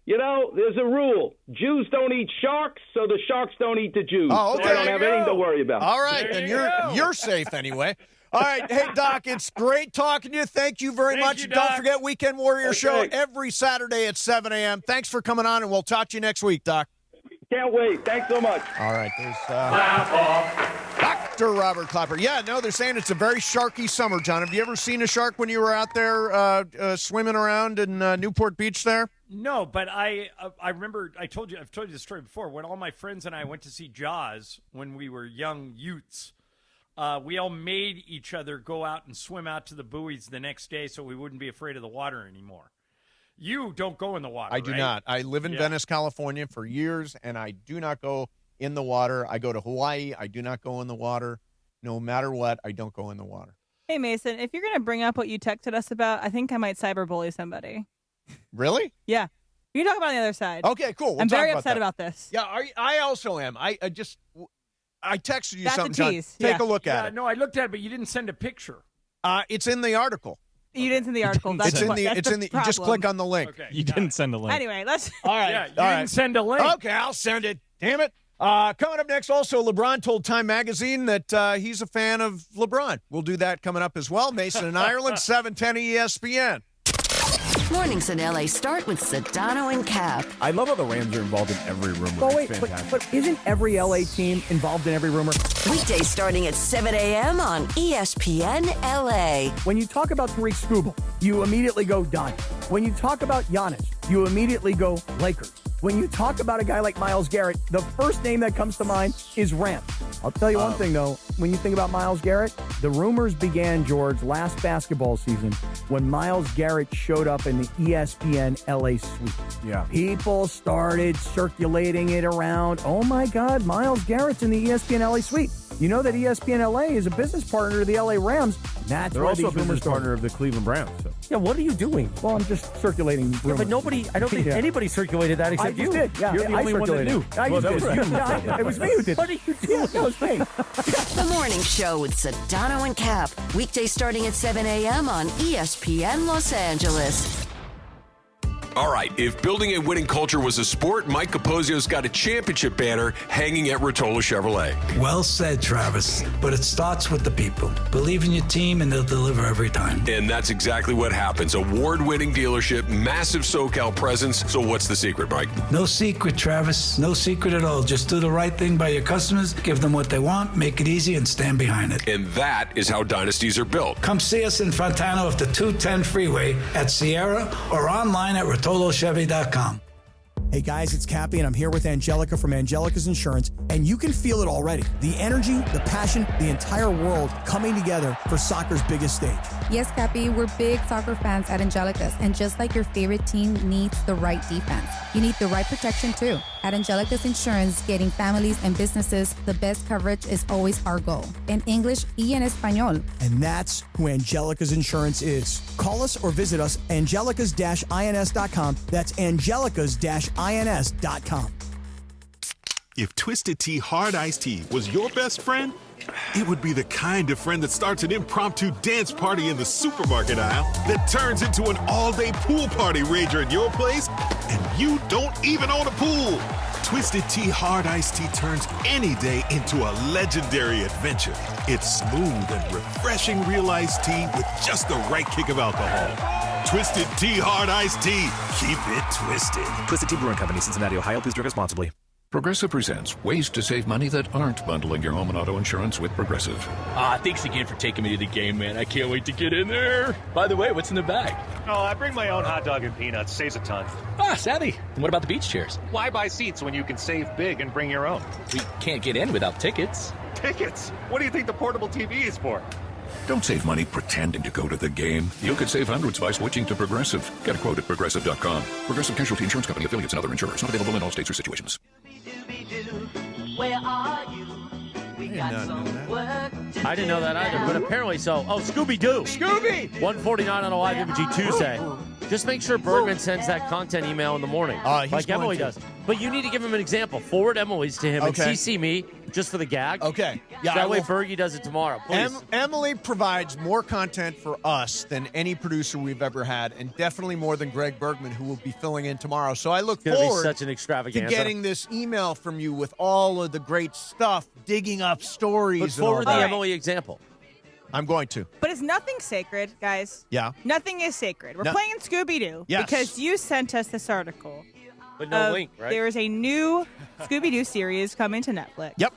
Speaker 21: you know, there's a rule. Jews don't eat sharks, so the sharks don't eat the Jews.
Speaker 3: Oh, okay.
Speaker 21: So I don't have anything to worry about.
Speaker 3: All right, then you're safe anyway. All right, hey, Doc, it's great talking to you. Thank you very much. Don't forget Weekend Warrior Show every Saturday at 7 a.m. Thanks for coming on, and we'll talk to you next week, Doc.
Speaker 21: Can't wait. Thanks so much.
Speaker 3: All right, there's Dr. Robert Clapper. Yeah, no, they're saying it's a very sharky summer, John. Have you ever seen a shark when you were out there swimming around in Newport Beach there?
Speaker 4: No, but I remember I've told you this story before. When all my friends and I went to see Jaws when we were young youths, we all made each other go out and swim out to the buoys the next day so we wouldn't be afraid of the water anymore. You don't go in the water,
Speaker 3: I do not. I live in Venice, California for years, and I do not go in the water. I go to Hawaii. I do not go in the water. No matter what, I don't go in the water.
Speaker 5: Hey, Mason, if you're going to bring up what you texted us about, I think I might cyberbully somebody.
Speaker 3: Really?
Speaker 5: Yeah. You can talk about it on the other side.
Speaker 3: Okay, cool.
Speaker 5: I'm very upset about this.
Speaker 3: Yeah, I also am. I texted you
Speaker 5: That's
Speaker 3: something,
Speaker 5: a tease.
Speaker 3: John. Take a look at it.
Speaker 4: No, I looked at it, but you didn't send a picture.
Speaker 3: It's in the article.
Speaker 5: You didn't send the article.
Speaker 3: It's in the. You just click on the link.
Speaker 4: Okay,
Speaker 1: you didn't send a link.
Speaker 5: Anyway, let's.
Speaker 3: All right.
Speaker 4: Yeah, you didn't send a link.
Speaker 3: Okay, I'll send it. Damn it. Coming up next, also, LeBron told Time Magazine that he's a fan of LeBron. We'll do that coming up as well. Mason in Ireland, 710 ESPN.
Speaker 26: Mornings in LA start with Sedano and Cap.
Speaker 6: I love how the Rams are involved in every rumor.
Speaker 7: Oh, wait, but isn't every LA team involved in every rumor?
Speaker 26: Weekdays starting at 7 a.m. on ESPN LA.
Speaker 7: When you talk about Tarik Skubal, you immediately go Dodgers. When you talk about Giannis, you immediately go Lakers. When you talk about a guy like Myles Garrett, the first name that comes to mind is Rams. I'll tell you one thing, though. When you think about Myles Garrett, the rumors began, George, last basketball season when Myles Garrett showed up in the ESPN LA suite.
Speaker 6: Yeah.
Speaker 7: People started circulating it around. Oh, my God, Myles Garrett's in the ESPN LA suite. You know that ESPN LA is a business partner of the LA Rams. That's
Speaker 6: They're
Speaker 7: where
Speaker 6: also
Speaker 7: these
Speaker 6: a business
Speaker 7: rumors
Speaker 6: partner of the Cleveland Browns. So.
Speaker 10: Yeah, what are you doing?
Speaker 7: Well, I'm just circulating rumors.
Speaker 10: Yeah, but nobody, I don't think anybody circulated that except
Speaker 7: you.
Speaker 10: you.
Speaker 7: Did. Yeah,
Speaker 6: You're the only one that knew.
Speaker 7: That was you. Yeah, it was me who did.
Speaker 10: What are you doing?
Speaker 7: That was me.
Speaker 26: The Morning Show with Sedano and Cap. Weekdays starting at 7 a.m. on ESPN Los Angeles.
Speaker 17: All right, if building a winning culture was a sport, Mike Capozio's got a championship banner hanging at Rotolo Chevrolet.
Speaker 22: Well said, Travis. But it starts with the people. Believe in your team and they'll deliver every time.
Speaker 17: And that's exactly what happens. Award-winning dealership, massive SoCal presence. So what's the secret, Mike?
Speaker 22: No secret, Travis. No secret at all. Just do the right thing by your customers, give them what they want, make it easy, and stand behind it.
Speaker 17: And that is how dynasties are built.
Speaker 22: Come see us in Fontana off the 210 freeway at Sierra or online at RotoloChevy.com.
Speaker 7: Hey guys, it's Cappy, and I'm here with Angelica from Angelica's Insurance, and you can feel it already. The energy, the passion, the entire world coming together for soccer's biggest stage.
Speaker 23: Yes, Cappy, we're big soccer fans at Angelica's, and just like your favorite team needs the right defense, you need the right protection too. At Angelica's Insurance, getting families and businesses the best coverage is always our goal. In English y en español.
Speaker 7: And that's who Angelica's Insurance is. Call us or visit us, angelicas-ins.com. That's angelicas-ins.com.
Speaker 25: If Twisted Tea Hard Iced Tea was your best friend, it would be the kind of friend that starts an impromptu dance party in the supermarket aisle that turns into an all-day pool party rager at your place, and you don't even own a pool. Twisted Tea Hard Iced Tea turns any day into a legendary adventure. It's smooth and refreshing real iced tea with just the right kick of alcohol. Twisted Tea Hard Iced Tea. Keep it twisted.
Speaker 27: Twisted Tea Brewing Company, Cincinnati, Ohio. Please drink responsibly.
Speaker 28: Progressive presents ways to save money that aren't bundling your home and auto insurance with Progressive.
Speaker 29: Thanks again for taking me to the game, man. I can't wait to get in there. By the way, what's in the bag?
Speaker 30: Oh, I bring my own hot dog and peanuts. Saves a ton.
Speaker 29: Savvy. And what about the beach chairs?
Speaker 30: Why buy seats when you can save big and bring your own?
Speaker 29: We can't get in without tickets.
Speaker 30: Tickets? What do you think the portable TV is for?
Speaker 28: Don't save money pretending to go to the game. You could save hundreds by switching to Progressive. Get a quote at Progressive.com. Progressive Casualty Insurance Company, affiliates, and other insurers. Not available in all states or situations.
Speaker 31: Where are you? We got some work to
Speaker 10: I didn't know that either, but apparently so. Oh, Scooby-Doo.
Speaker 3: Scooby!
Speaker 10: 149 on a live imaging Tuesday. Just make sure Bergman sends that content email in the morning, like Emily does. But you need to give him an example. Forward Emily's to him and CC me just for the gag.
Speaker 3: Okay. Yeah.
Speaker 10: That way Bergie does it tomorrow. Please.
Speaker 3: Emily provides more content for us than any producer we've ever had, and definitely more than Greg Bergman, who will be filling in tomorrow. So I look forward
Speaker 10: such an
Speaker 3: to
Speaker 10: extravaganza.
Speaker 3: getting this email from you with all of the great stuff, digging up stories.
Speaker 10: But forward the Emily example.
Speaker 3: I'm going to.
Speaker 5: But it's nothing sacred, guys.
Speaker 3: Yeah.
Speaker 5: Nothing is sacred. We're playing Scooby-Doo because you sent us this article.
Speaker 10: But no link, right?
Speaker 5: There is a new Scooby-Doo series coming to Netflix.
Speaker 3: Yep.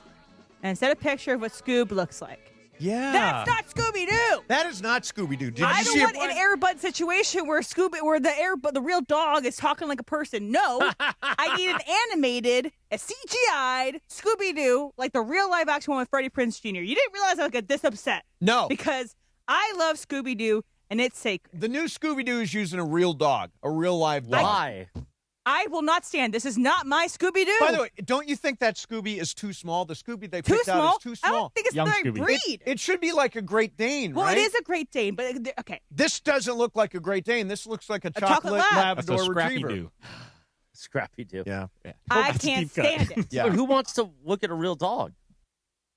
Speaker 5: And sent a picture of what Scoob looks like.
Speaker 3: Yeah.
Speaker 5: That's not Scooby-Doo.
Speaker 3: That is not Scooby-Doo.
Speaker 5: I don't want an Air Bud situation where the real dog is talking like a person. No. I need an animated, a CGI'd Scooby-Doo, like the real live action one with Freddie Prinze Jr. You didn't realize I would get this upset.
Speaker 3: No.
Speaker 5: Because I love Scooby-Doo, and it's sacred.
Speaker 3: The new Scooby-Doo is using a real dog, a real live dog.
Speaker 10: Why?
Speaker 5: I will not stand. This is not my Scooby-Doo.
Speaker 3: By the way, don't you think that Scooby is too small? The Scooby they picked out is too small.
Speaker 5: I don't think it's the right breed.
Speaker 3: It should be like a Great Dane,
Speaker 5: well,
Speaker 3: right?
Speaker 5: it is a Great Dane, but okay.
Speaker 3: This doesn't look like a Great Dane. This looks like a chocolate Labrador Retriever.
Speaker 10: Scrappy-Doo.
Speaker 3: Yeah.
Speaker 5: I can't stand it.
Speaker 3: Yeah.
Speaker 10: But who wants to look at a real dog?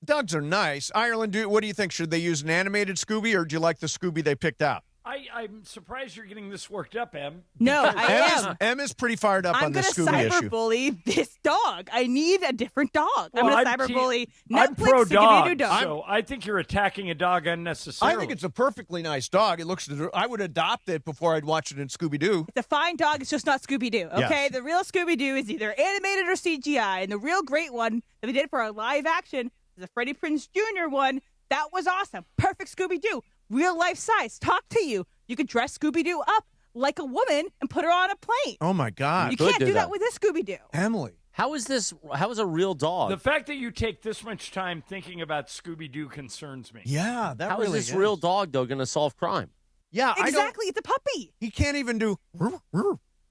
Speaker 3: Dogs are nice. Ireland, what do you think? Should they use an animated Scooby, or do you like the Scooby they picked out?
Speaker 4: I'm surprised you're getting this worked up, Em.
Speaker 5: No, I am.
Speaker 3: Em is pretty fired up on the Scooby
Speaker 5: I'm
Speaker 3: issue.
Speaker 5: going to cyberbully this dog. I need a different dog. I'm going to cyberbully Netflix
Speaker 4: I'm pro
Speaker 5: Scooby-Doo
Speaker 4: dog,
Speaker 5: dog.
Speaker 4: so I think you're attacking a dog unnecessarily.
Speaker 3: I think it's a perfectly nice dog. It looks. I would adopt it before I'd watch it in Scooby-Doo.
Speaker 5: It's a fine dog. It's just not Scooby-Doo, okay?
Speaker 3: Yes.
Speaker 5: The real Scooby-Doo is either animated or CGI, and the real great one that we did for our live action is the Freddie Prinze Jr. one. That was awesome. Perfect Scooby-Doo. Real life size. Talk to you. You could dress Scooby-Doo up like a woman and put her on a plane.
Speaker 3: Oh, my God.
Speaker 5: You can't do that with this Scooby-Doo.
Speaker 3: Emily.
Speaker 10: How is a real dog?
Speaker 4: The fact that you take this much time thinking about Scooby-Doo concerns me.
Speaker 3: Yeah, that
Speaker 10: How
Speaker 3: really
Speaker 10: is this real dog, though, going to solve crime?
Speaker 3: Yeah,
Speaker 5: exactly. It's a puppy.
Speaker 3: He can't even do.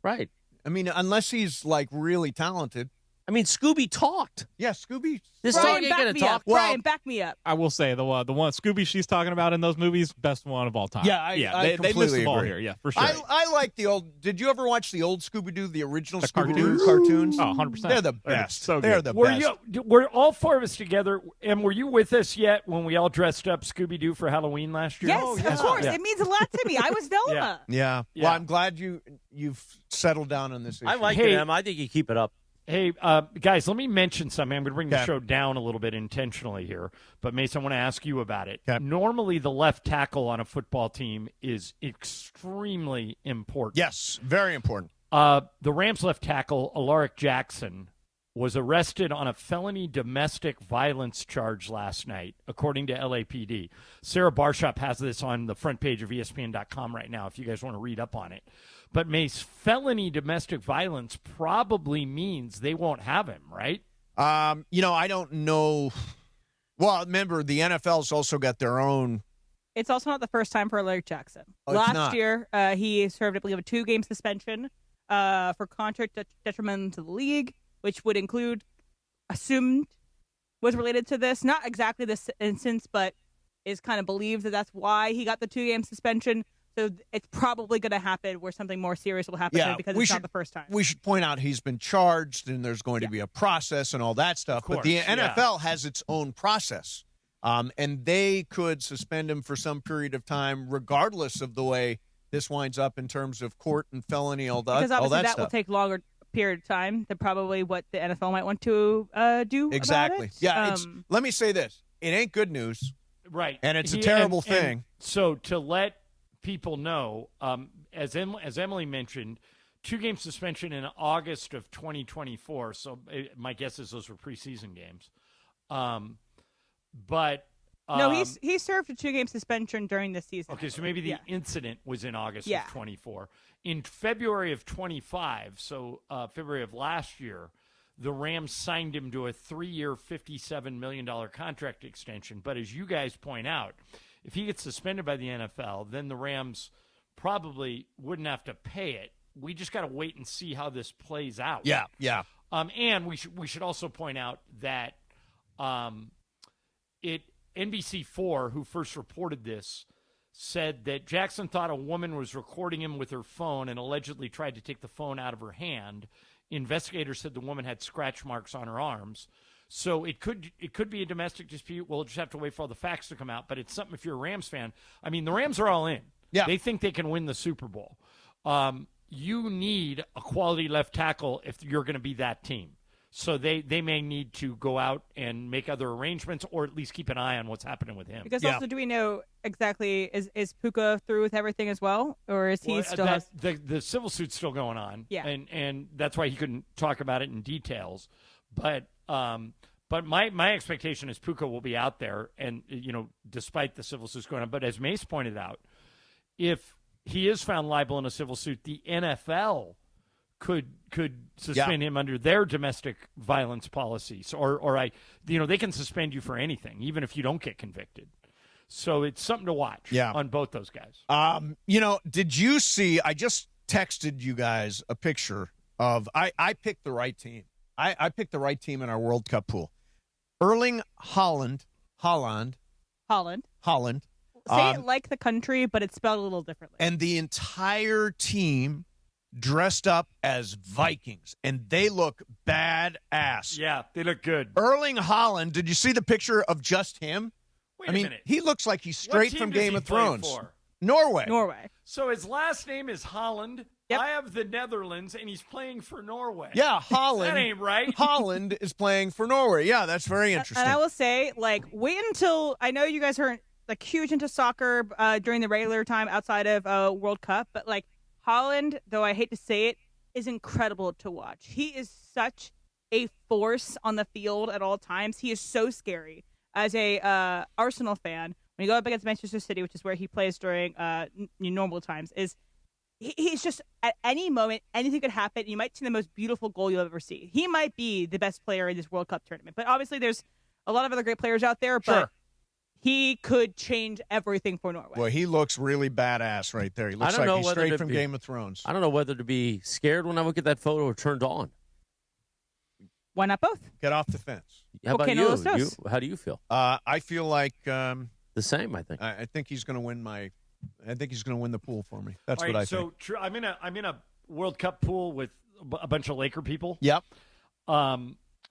Speaker 10: Right.
Speaker 3: I mean, unless he's like really talented.
Speaker 10: I mean, Scooby talked.
Speaker 3: Yeah, Scooby.
Speaker 10: This
Speaker 5: Brian,
Speaker 10: dog ain't
Speaker 5: back
Speaker 10: going to
Speaker 5: me
Speaker 10: talk.
Speaker 5: up. Brian, back me up.
Speaker 1: I will say the one Scooby she's talking about in those movies, best one of all time.
Speaker 3: Yeah, I
Speaker 1: they missed the ball
Speaker 3: agree.
Speaker 1: here. Yeah, for sure.
Speaker 3: I like the old. Did you ever watch the old Scooby-Doo, the original
Speaker 1: The
Speaker 3: Scooby-Doo cartoons?
Speaker 1: Oh, 100%.
Speaker 3: They're the best.
Speaker 1: So
Speaker 3: They're
Speaker 1: good.
Speaker 3: the best.
Speaker 4: Were all four of us together, and were you with us yet when we all dressed up Scooby-Doo for Halloween last year?
Speaker 5: Yes, of course. Yeah. It means a lot to me. I was Velma.
Speaker 3: Yeah. Well, I'm glad you've settled down on this issue.
Speaker 10: I like it, Em. I think you keep it up.
Speaker 4: Hey, guys, let me mention something. I'm going to bring the show down a little bit intentionally here. But, Mason, I want to ask you about it.
Speaker 3: Okay.
Speaker 4: Normally, the left tackle on a football team is extremely important.
Speaker 3: Yes, very important.
Speaker 4: The Rams left tackle, Alaric Jackson, was arrested on a felony domestic violence charge last night, according to LAPD. Sarah Barshop has this on the front page of ESPN.com right now if you guys want to read up on it. But Mace, felony domestic violence probably means they won't have him, right?
Speaker 3: I don't know. Well, remember, the NFL's also got their own.
Speaker 5: It's also not the first time for Alaric Jackson.
Speaker 3: Oh, it's
Speaker 5: Last
Speaker 3: not.
Speaker 5: year, he served, I believe, a 2-game suspension for contract detriment to the league, which would include, assumed, was related to this. Not exactly this instance, but is kind of believed that that's why he got the 2-game suspension. So it's probably going to happen where something more serious will happen to him because it's not the first time.
Speaker 3: We should point out he's been charged and there's going to be a process and all that stuff. But the NFL has its own process. And they could suspend him for some period of time regardless of the way this winds up in terms of court and felony, all that
Speaker 5: Because obviously that
Speaker 3: stuff.
Speaker 5: will take longer period of time than probably what the NFL might want to do
Speaker 3: Exactly.
Speaker 5: about it.
Speaker 3: Yeah, let me say this. It ain't good news.
Speaker 4: Right.
Speaker 3: And it's a terrible thing.
Speaker 4: And so to let people know, as Emily mentioned, 2-game suspension in August of 2024. So my guess is those were preseason games.
Speaker 5: No, he served a 2-game suspension during the season.
Speaker 4: Okay, so maybe the incident was in August of 24. In February of 25, so February of last year, the Rams signed him to a 3-year, $57 million contract extension. But as you guys point out, if he gets suspended by the NFL, then the Rams probably wouldn't have to pay it. We just got to wait and see how this plays out.
Speaker 3: Yeah.
Speaker 4: And we should also point out that NBC4, who first reported this, said that Jackson thought a woman was recording him with her phone and allegedly tried to take the phone out of her hand. Investigators said the woman had scratch marks on her arms. So it could be a domestic dispute. We'll just have to wait for all the facts to come out. But it's something if you're a Rams fan. I mean, the Rams are all in.
Speaker 3: Yeah.
Speaker 4: They think they can win the Super Bowl. You need a quality left tackle if you're going to be that team. So they may need to go out and make other arrangements or at least keep an eye on what's happening with him.
Speaker 5: Because also, do we know exactly, is Puka through with everything as well? Or is he still has...
Speaker 4: The civil suit's still going on.
Speaker 5: Yeah.
Speaker 4: And that's why he couldn't talk about it in details. But my expectation is Puka will be out there and, despite the civil suits going on. But as Mace pointed out, if he is found liable in a civil suit, the NFL could suspend him under their domestic violence policies, or they can suspend you for anything, even if you don't get convicted. So it's something to watch on both those guys.
Speaker 3: Did you see? I just texted you guys a picture of. I picked the right team. I picked the right team in our World Cup pool. Erling Haaland.
Speaker 5: Say it like the country, but it's spelled a little differently.
Speaker 3: And the entire team dressed up as Vikings, and they look badass.
Speaker 4: Yeah, they look good.
Speaker 3: Erling Haaland, did you see the picture of just him?
Speaker 4: Wait a minute.
Speaker 3: He looks like he's straight from Game of Thrones.
Speaker 4: For?
Speaker 3: Norway.
Speaker 4: So his last name is Holland. Yep. I have the Netherlands, and he's playing for Norway.
Speaker 3: Yeah, Holland.
Speaker 4: That ain't right.
Speaker 3: Holland is playing for Norway. Yeah, that's very interesting.
Speaker 5: And I will say, wait until, I know you guys aren't huge into soccer during the regular time outside of World Cup, but Holland, though I hate to say it, is incredible to watch. He is such a force on the field at all times. He is so scary. As a Arsenal fan, when you go up against Manchester City, which is where he plays during normal times, he's just, at any moment, anything could happen. You might see the most beautiful goal you'll ever see. He might be the best player in this World Cup tournament. But obviously there's a lot of other great players out there, but he could change everything for Norway.
Speaker 3: Well, he looks really badass right there. He looks like he's straight from Game of Thrones.
Speaker 10: I don't know whether to be scared when I look at that photo or turned on.
Speaker 5: Why not both?
Speaker 3: Get off the fence.
Speaker 10: How about you? How do you feel?
Speaker 3: I feel like
Speaker 10: the same. I think.
Speaker 3: I think he's going to win the pool for me. That's what I think.
Speaker 4: So I'm in a World Cup pool with a bunch of Laker people.
Speaker 3: Yep.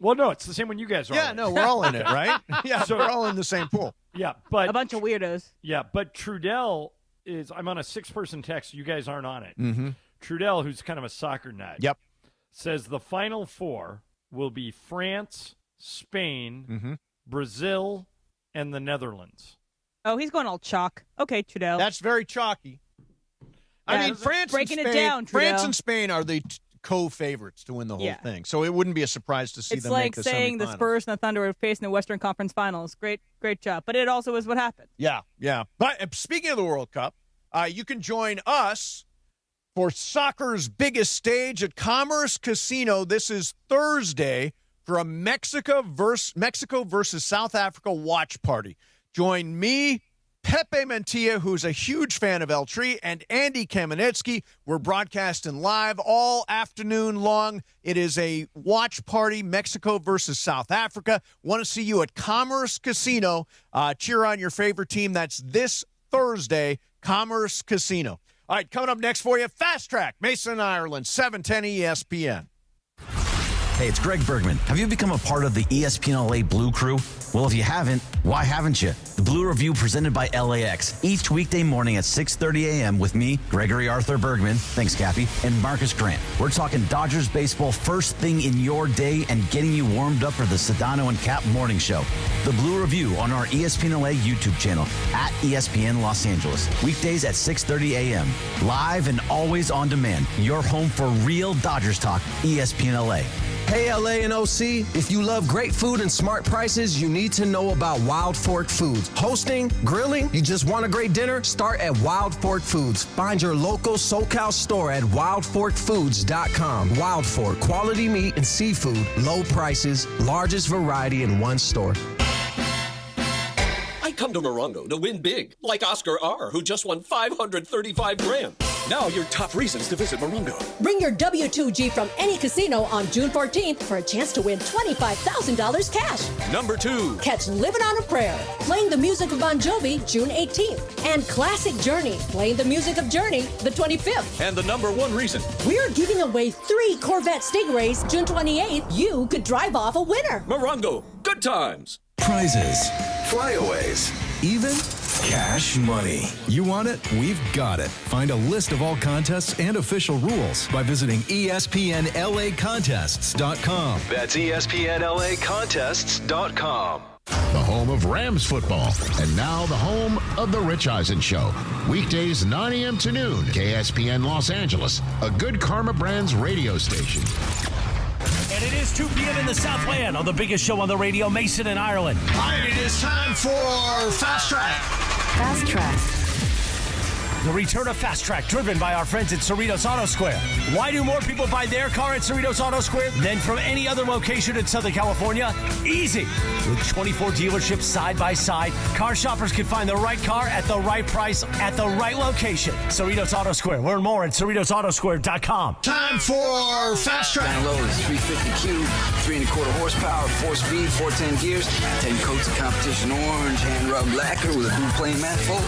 Speaker 4: Well, no, it's the same when you guys are.
Speaker 3: Yeah, no, we're all in it, right? Yeah, so, we're all in the same pool.
Speaker 4: Yeah, but
Speaker 5: a bunch of weirdos.
Speaker 4: Yeah, but Trudell is. I'm on a 6-person text. You guys aren't on it.
Speaker 3: Mm-hmm.
Speaker 4: Trudell, who's kind of a soccer nut.
Speaker 3: Yep.
Speaker 4: Says the final four will be France, Spain, Brazil, and the Netherlands.
Speaker 5: Oh, he's going all chalk. Okay, Trudell.
Speaker 3: That's very chalky. I mean, France and Spain are the co-favorites to win the whole thing. So it wouldn't be a surprise to see them make the semifinals. It's like saying the Spurs and the Thunder would face in the Western Conference Finals. Great job. But it also is what happened. Yeah. But speaking of the World Cup, you can join us for soccer's biggest stage at Commerce Casino. This is Thursday for a Mexico versus South Africa watch party. Join me, Pepe Mantilla, who's a huge fan of El Tri, and Andy Kamenetsky. We're broadcasting live all afternoon long. It is a watch party, Mexico versus South Africa. Want to see you at Commerce Casino. Cheer on your favorite team. That's this Thursday, Commerce Casino. All right, coming up next for you, Fast Track, Mason, Ireland, 710 ESPN.
Speaker 2: Hey, it's Greg Bergman. Have you become a part of the ESPN LA Blue Crew? Well, if you haven't, why haven't you? The Blue Review presented by LAX. Each weekday morning at 6:30 a.m. with me, Gregory Arthur Bergman, thanks, Cappy, and Marcus Grant. We're talking Dodgers baseball first thing in your day and getting you warmed up for the Sedano and Cap morning show. The Blue Review on our ESPN LA YouTube channel at ESPN Los Angeles. Weekdays at 6:30 a.m. Live and always on demand. Your home for real Dodgers talk, ESPN LA.
Speaker 8: Hey, LA and OC, if you love great food and smart prices, you need to know about Wild Fork Foods. Hosting, grilling, you just want a great dinner? Start at Wild Fork Foods. Find your local SoCal store at wildforkfoods.com. Wild Fork, quality meat and seafood, low prices, largest variety in one store.
Speaker 9: I come to Morongo to win big, like Oscar R., who just won $535,000.
Speaker 28: Now your top reasons to visit Morongo.
Speaker 9: Bring your W2G from any casino on June 14th for a chance to win $25,000 cash.
Speaker 28: Number 2.
Speaker 9: Catch Living on a Prayer, playing the music of Bon Jovi, June 18th. And Classic Journey, playing the music of Journey, the 25th.
Speaker 28: And the number 1 reason.
Speaker 9: We're giving away 3 Corvette Stingrays, June 28th. You could drive off a winner.
Speaker 28: Morongo, good times.
Speaker 11: Prizes, flyaways, even cash money. You want it? We've got it. Find a list of all contests and official rules by visiting ESPNLAcontests.com.
Speaker 12: That's ESPNLAcontests.com.
Speaker 13: The home of Rams football, and now the home of The Rich Eisen Show. Weekdays 9 a.m. to noon, KSPN Los Angeles, a Good Karma Brands radio station.
Speaker 14: And it is 2 p.m. in the Southland on the biggest show on the radio, Mason in Ireland.
Speaker 3: All right, it is time for Fast Track.
Speaker 14: Fast Track. The return of Fast Track, driven by our friends at Cerritos Auto Square. Why do more people buy their car at Cerritos Auto Square than from any other location in Southern California? Easy. With 24 dealerships side by side, car shoppers can find the right car at the right price at the right location. Cerritos Auto Square. Learn more at CerritosAutoSquare.com.
Speaker 3: Time for Fast Track.
Speaker 15: Down low is 350 cube, 3.25 horsepower, 4-speed, 410 gears, 10 coats of competition orange, hand rubbed lacquer with a blue plain manifold,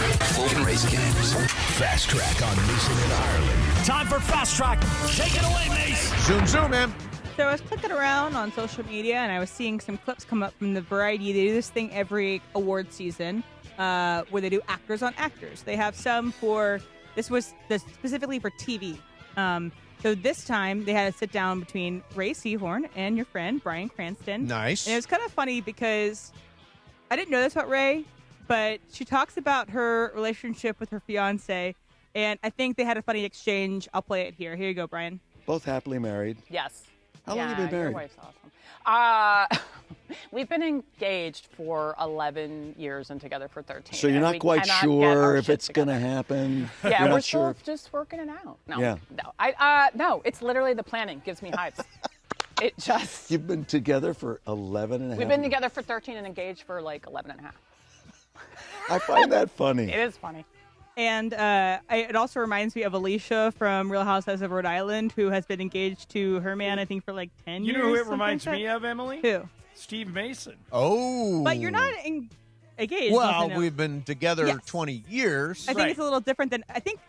Speaker 15: open race games.
Speaker 13: Fast Track on Mason in Ireland.
Speaker 14: Time for Fast Track. Take it away, Mace.
Speaker 3: Zoom, man.
Speaker 5: So I was clicking around on social media, and I was seeing some clips come up from the Variety. They do this thing every award season where they do actors on actors. They have some for, this was specifically for TV. So this time, they had a sit-down between Ray Seahorn and your friend, Bryan Cranston.
Speaker 3: Nice.
Speaker 5: And it was kind of funny because I didn't know this about Ray, but she talks about her relationship with her fiance, and I think they had a funny exchange. I'll play it here. Here you go, Brian.
Speaker 16: Both happily married.
Speaker 18: Yes.
Speaker 16: How long have you been married?
Speaker 18: Your wife's awesome. We've been engaged for 11 years and together for 13.
Speaker 16: So you're not quite sure if it's going to happen?
Speaker 18: Yeah,
Speaker 16: you're
Speaker 18: we're
Speaker 16: not
Speaker 18: still
Speaker 16: sure.
Speaker 18: just working it out. No,
Speaker 16: Yeah.
Speaker 18: no. No, it's literally the planning gives me hypes. It just...
Speaker 16: You've been together for 11 and a half?
Speaker 18: We've been together for 13 and engaged for like 11 and a half.
Speaker 16: I find that funny.
Speaker 18: It is funny.
Speaker 5: And it also reminds me of Alicia from Real Housewives of Rhode Island, who has been engaged to her man, I think, for like 10 years.
Speaker 4: You know who it reminds me of, Emily?
Speaker 5: Who?
Speaker 4: Steve Mason.
Speaker 3: Oh.
Speaker 5: But you're not engaged.
Speaker 3: Well, we've been together 20 years.
Speaker 5: I think it's a little different than, I think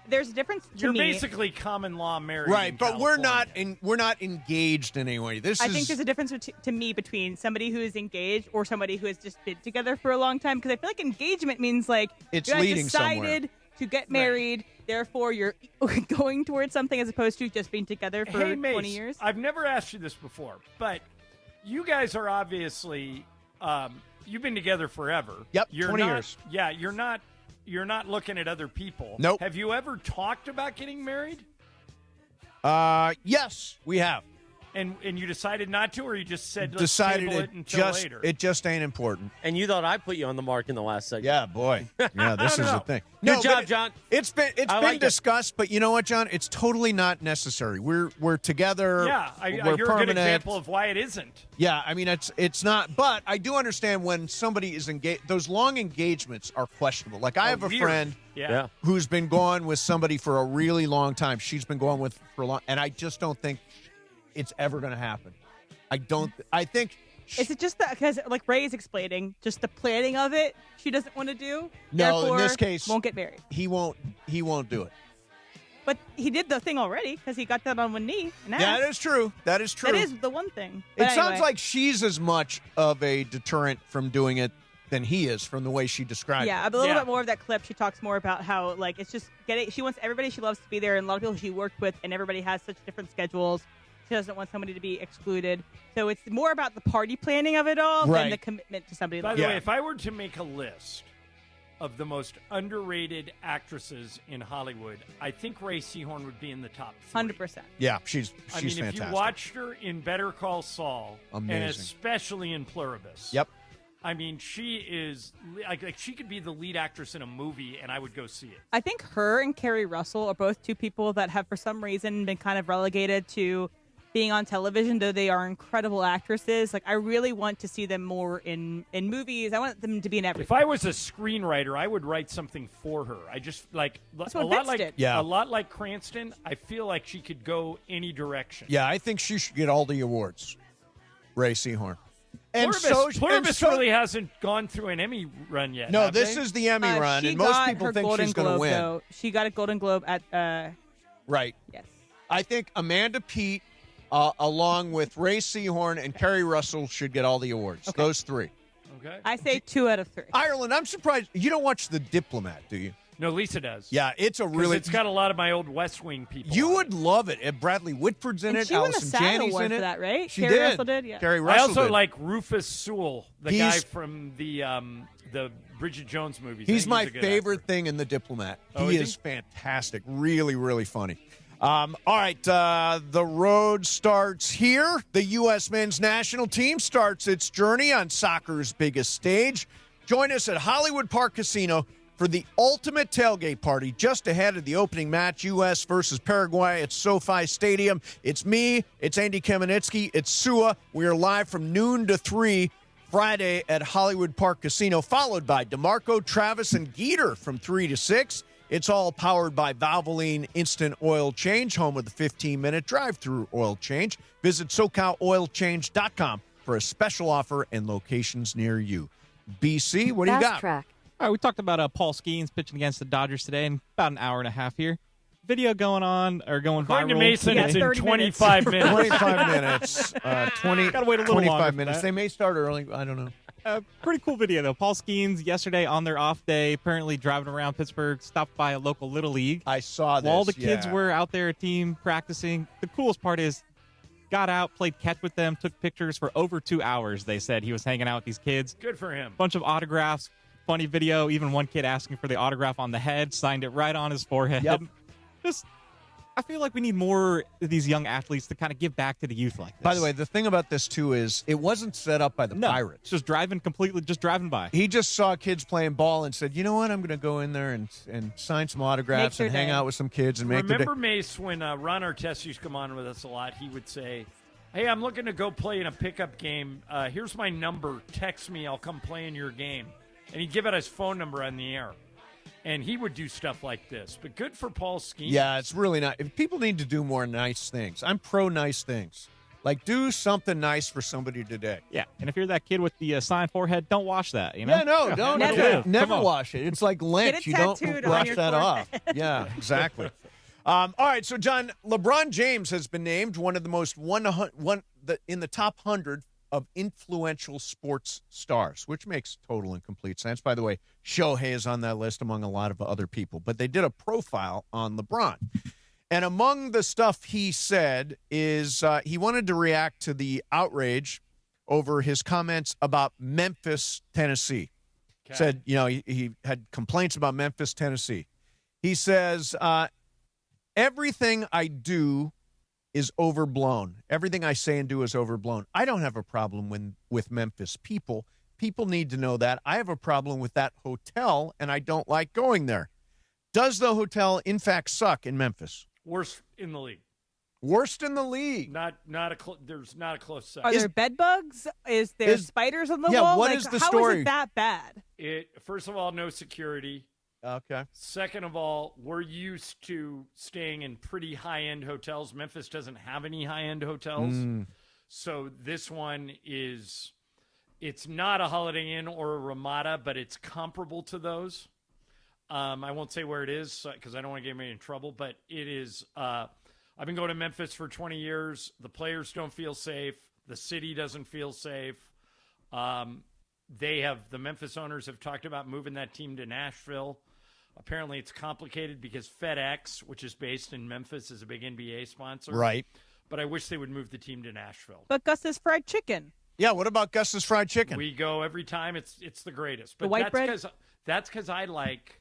Speaker 5: there's a difference to
Speaker 4: You're
Speaker 5: me.
Speaker 4: basically common law married.
Speaker 3: Right,
Speaker 4: in
Speaker 3: but
Speaker 4: California.
Speaker 3: we're not engaged in any way.
Speaker 5: I think there's a difference to me between somebody who is engaged or somebody who has just been together for a long time. Because I feel like engagement means like
Speaker 3: it's
Speaker 5: you guys
Speaker 3: leading
Speaker 5: decided
Speaker 3: somewhere.
Speaker 5: to get married, therefore you're going towards something as opposed to just being together for
Speaker 4: Hey, Mace,
Speaker 5: 20 years.
Speaker 4: I've never asked you this before, but you guys are obviously you've been together forever.
Speaker 3: Yep,
Speaker 4: you're
Speaker 3: 20
Speaker 4: not,
Speaker 3: years.
Speaker 4: Yeah, you're not looking at other people.
Speaker 3: Nope.
Speaker 4: Have you ever talked about getting married?
Speaker 3: Yes, we have.
Speaker 4: And you decided not to, or you just said let's
Speaker 3: Decided
Speaker 4: table it until later?
Speaker 3: it just ain't important.
Speaker 10: And you thought I put you on the mark in the last segment.
Speaker 3: Yeah, boy. Yeah, this is the thing.
Speaker 10: Good job,
Speaker 3: but
Speaker 10: John.
Speaker 3: It's been
Speaker 10: like
Speaker 3: discussed, but you know what, John? It's totally not necessary. We're together.
Speaker 4: Yeah,
Speaker 3: we're
Speaker 4: you're
Speaker 3: permanent.
Speaker 4: a good example of why it isn't.
Speaker 3: Yeah, I mean it's not. But I do understand when somebody is engaged. Those long engagements are questionable. Like I have a
Speaker 4: weird.
Speaker 3: friend
Speaker 4: Yeah.
Speaker 3: who's been gone with somebody for a really long time. She's been gone with for a long, and I just don't think it's ever going to happen. I think.
Speaker 5: Is it just because, like Ray is explaining, just the planning of it she doesn't want to do?
Speaker 3: No,
Speaker 5: therefore
Speaker 3: in this case,
Speaker 5: won't get married.
Speaker 3: He won't do it.
Speaker 5: But he did the thing already because he got that on one knee. And
Speaker 3: Yeah, that is true. That is true.
Speaker 5: That is the one thing.
Speaker 3: It
Speaker 5: But
Speaker 3: sounds
Speaker 5: anyway.
Speaker 3: like she's as much of a deterrent from doing it than he is from the way she described
Speaker 5: Yeah,
Speaker 3: it.
Speaker 5: a little bit more of that clip. She talks more about how, like, it's just she wants everybody she loves to be there, and a lot of people she worked with, and everybody has such different schedules. She doesn't want somebody to be excluded. So it's more about the party planning of it all than the commitment to somebody.
Speaker 4: By the way, if I were to make a list of the most underrated actresses in Hollywood, I think Ray Seahorn would be in the top 3.
Speaker 5: 100%.
Speaker 3: Yeah, she's
Speaker 4: if
Speaker 3: fantastic.
Speaker 4: you watched her in Better Call Saul,
Speaker 3: Amazing.
Speaker 4: and especially in Pluribus.
Speaker 3: Yep.
Speaker 4: I mean, she is like she could be the lead actress in a movie, and I would go see it.
Speaker 5: I think her and Kerry Russell are both two people that have, for some reason, been kind of relegated to being on television, though they are incredible actresses. Like, I really want to see them more in movies. I want them to be in everything.
Speaker 4: If I was a screenwriter, I would write something for her. I just like
Speaker 5: That's
Speaker 4: a
Speaker 5: what
Speaker 4: lot
Speaker 5: Vince
Speaker 4: like
Speaker 5: did.
Speaker 3: Yeah.
Speaker 4: a lot like Cranston. I feel like she could go any direction.
Speaker 3: Yeah, I think she should get all the awards. Ray Seahorn. And
Speaker 4: Pluribus really hasn't gone through an Emmy run yet.
Speaker 3: No,
Speaker 4: have
Speaker 3: this
Speaker 4: they?
Speaker 3: is the Emmy run,
Speaker 5: She
Speaker 3: and most
Speaker 5: got
Speaker 3: people
Speaker 5: her
Speaker 3: think
Speaker 5: Golden
Speaker 3: she's going to
Speaker 5: Globe,
Speaker 3: win.
Speaker 5: though. She got a Golden Globe at
Speaker 3: Right.
Speaker 5: Yes.
Speaker 3: I think Amanda Peet, along with Ray Seahorn and Kerry Russell, should get all the awards.
Speaker 5: Okay.
Speaker 3: Those three.
Speaker 4: Okay.
Speaker 5: I say 2 out of 3.
Speaker 3: Ireland, I'm surprised. You don't watch The Diplomat, do you?
Speaker 4: No, Lisa does.
Speaker 3: Yeah, it's a really.
Speaker 4: It's got a lot of my old West Wing people.
Speaker 3: You would love it. And Bradley Whitford's in
Speaker 5: And
Speaker 3: it.
Speaker 5: she won the
Speaker 3: Allison
Speaker 5: SAG
Speaker 3: Janney's
Speaker 5: award
Speaker 3: in
Speaker 5: for
Speaker 3: it.
Speaker 5: that, right?
Speaker 3: She
Speaker 5: Kerry
Speaker 3: did.
Speaker 5: Russell did, yeah.
Speaker 3: Kerry
Speaker 4: I
Speaker 3: Russell
Speaker 4: also
Speaker 3: did.
Speaker 4: like Rufus Sewell, the guy
Speaker 3: He's-
Speaker 4: from the Bridget Jones movies.
Speaker 3: He's my
Speaker 4: a good
Speaker 3: favorite
Speaker 4: actor.
Speaker 3: thing in The Diplomat.
Speaker 4: Oh,
Speaker 3: He
Speaker 4: is
Speaker 3: is fantastic. Really, really funny. All right, the road starts here. The U.S. men's national team starts its journey on soccer's biggest stage. Join us at Hollywood Park Casino for the ultimate tailgate party just ahead of the opening match, U.S. versus Paraguay at SoFi Stadium. It's me, it's Andy Kamenetsky, it's Sua. We are live from noon to 3 Friday at Hollywood Park Casino, followed by DeMarco, Travis, and Geeter from 3 to 6. It's all powered by Valvoline Instant Oil Change, home of the 15-minute drive-through oil change. Visit SoCalOilChange.com for a special offer and locations near you. BC, what do you got?
Speaker 1: All right, we talked about Paul Skenes pitching against the Dodgers today in about an hour and a half here. Video going on or going
Speaker 4: According
Speaker 1: viral.
Speaker 4: to Mason,
Speaker 1: today.
Speaker 4: it's in 25 minutes.
Speaker 3: 25 minutes. 20,
Speaker 1: Gotta wait a little
Speaker 3: 25
Speaker 1: longer for
Speaker 3: minutes.
Speaker 1: that.
Speaker 3: They may start early. I don't know.
Speaker 1: Pretty cool video, though. Paul Skenes, yesterday on their off day, apparently driving around Pittsburgh, stopped by a local Little League.
Speaker 3: I saw this.
Speaker 1: While all the kids
Speaker 3: yeah.
Speaker 1: were out there, team practicing. The coolest part is, got out, played catch with them, took pictures for over 2 hours, they said. He was hanging out with these kids.
Speaker 4: Good for him.
Speaker 1: Bunch of autographs, funny video, even one kid asking for the autograph on the head, signed it right on his forehead.
Speaker 3: Yep.
Speaker 1: Just, I feel like we need more of these young athletes to kind of give back to the youth like this.
Speaker 3: By the way, the thing about this, too, is it wasn't set up by the Pirates.
Speaker 1: Just driving by.
Speaker 3: He just saw kids playing ball and said, you know what, I'm going to go in there and sign some autographs and hang out with some kids and make
Speaker 4: Remember, Mace, when Ron Artest used to come on with us a lot, he would say, hey, I'm looking to go play in a pickup game. Here's my number. Text me. I'll come play in your game. And he'd give out his phone number on the air. And he would do stuff like this. But good for Paul Skenes.
Speaker 3: Yeah, it's really not. People need to do more nice things. I'm pro nice things. Like, do something nice for somebody today.
Speaker 1: Yeah, and if you're that kid with the signed forehead, don't wash that, you know?
Speaker 3: Yeah, no, don't. Never wash it. It's like lint.
Speaker 5: Get it
Speaker 3: You don't
Speaker 5: tattooed on
Speaker 3: brush
Speaker 5: your
Speaker 3: that off.
Speaker 5: forehead.
Speaker 3: Yeah, exactly. All right, so, John, LeBron James has been named one of the most in the top 100 of influential sports stars, which makes total and complete sense. By the way, Shohei is on that list among a lot of other people, but they did a profile on LeBron. And among the stuff he said is he wanted to react to the outrage over his comments about Memphis, Tennessee.
Speaker 4: Okay.
Speaker 3: Said, he had complaints about Memphis, Tennessee. He says, everything I do is overblown. Everything I say and do is overblown. I don't have a problem with Memphis people. People need to know that. I have a problem with that hotel, and I don't like going there. Does the hotel, in fact, suck in Memphis?
Speaker 4: Worst in the league.
Speaker 3: Worst in the league.
Speaker 4: There's not a close second.
Speaker 5: Are there bed bugs? Is there spiders on the wall?
Speaker 3: What is the
Speaker 5: how
Speaker 3: story?
Speaker 5: How is it that bad?
Speaker 4: First of all, no security.
Speaker 3: Okay.
Speaker 4: Second of all, we're used to staying in pretty high-end hotels. Memphis doesn't have any high-end hotels. So this one it's not a Holiday Inn or a Ramada, but it's comparable to those. I won't say where it is because I don't want to get me in trouble, but it is I've been going to Memphis for 20 years. The players don't feel safe. The city doesn't feel safe. The Memphis owners have talked about moving that team to Nashville. Apparently, it's complicated because FedEx, which is based in Memphis, is a big NBA sponsor.
Speaker 3: Right.
Speaker 4: But I wish they would move the team to Nashville.
Speaker 5: But Gus's Fried Chicken.
Speaker 3: Yeah, what about Gus's Fried Chicken?
Speaker 4: We go every time. It's the greatest. But
Speaker 5: The white bread?
Speaker 4: That's because I like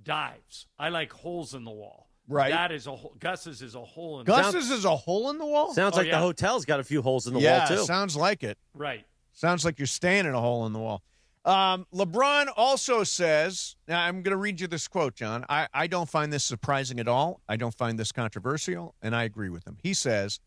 Speaker 4: dives. I like holes in the wall.
Speaker 3: Right.
Speaker 4: That is Gus's is a hole in the wall.
Speaker 3: Gus's is a hole in the wall?
Speaker 10: Sounds like the hotel's got a few holes in the wall,
Speaker 3: Yeah,
Speaker 10: too.
Speaker 3: sounds like it.
Speaker 4: Right.
Speaker 3: Sounds like you're staying in a hole in the wall. LeBron also says, now I'm going to read you this quote, John. I don't find this surprising at all. I don't find this controversial, and I agree with him. He says,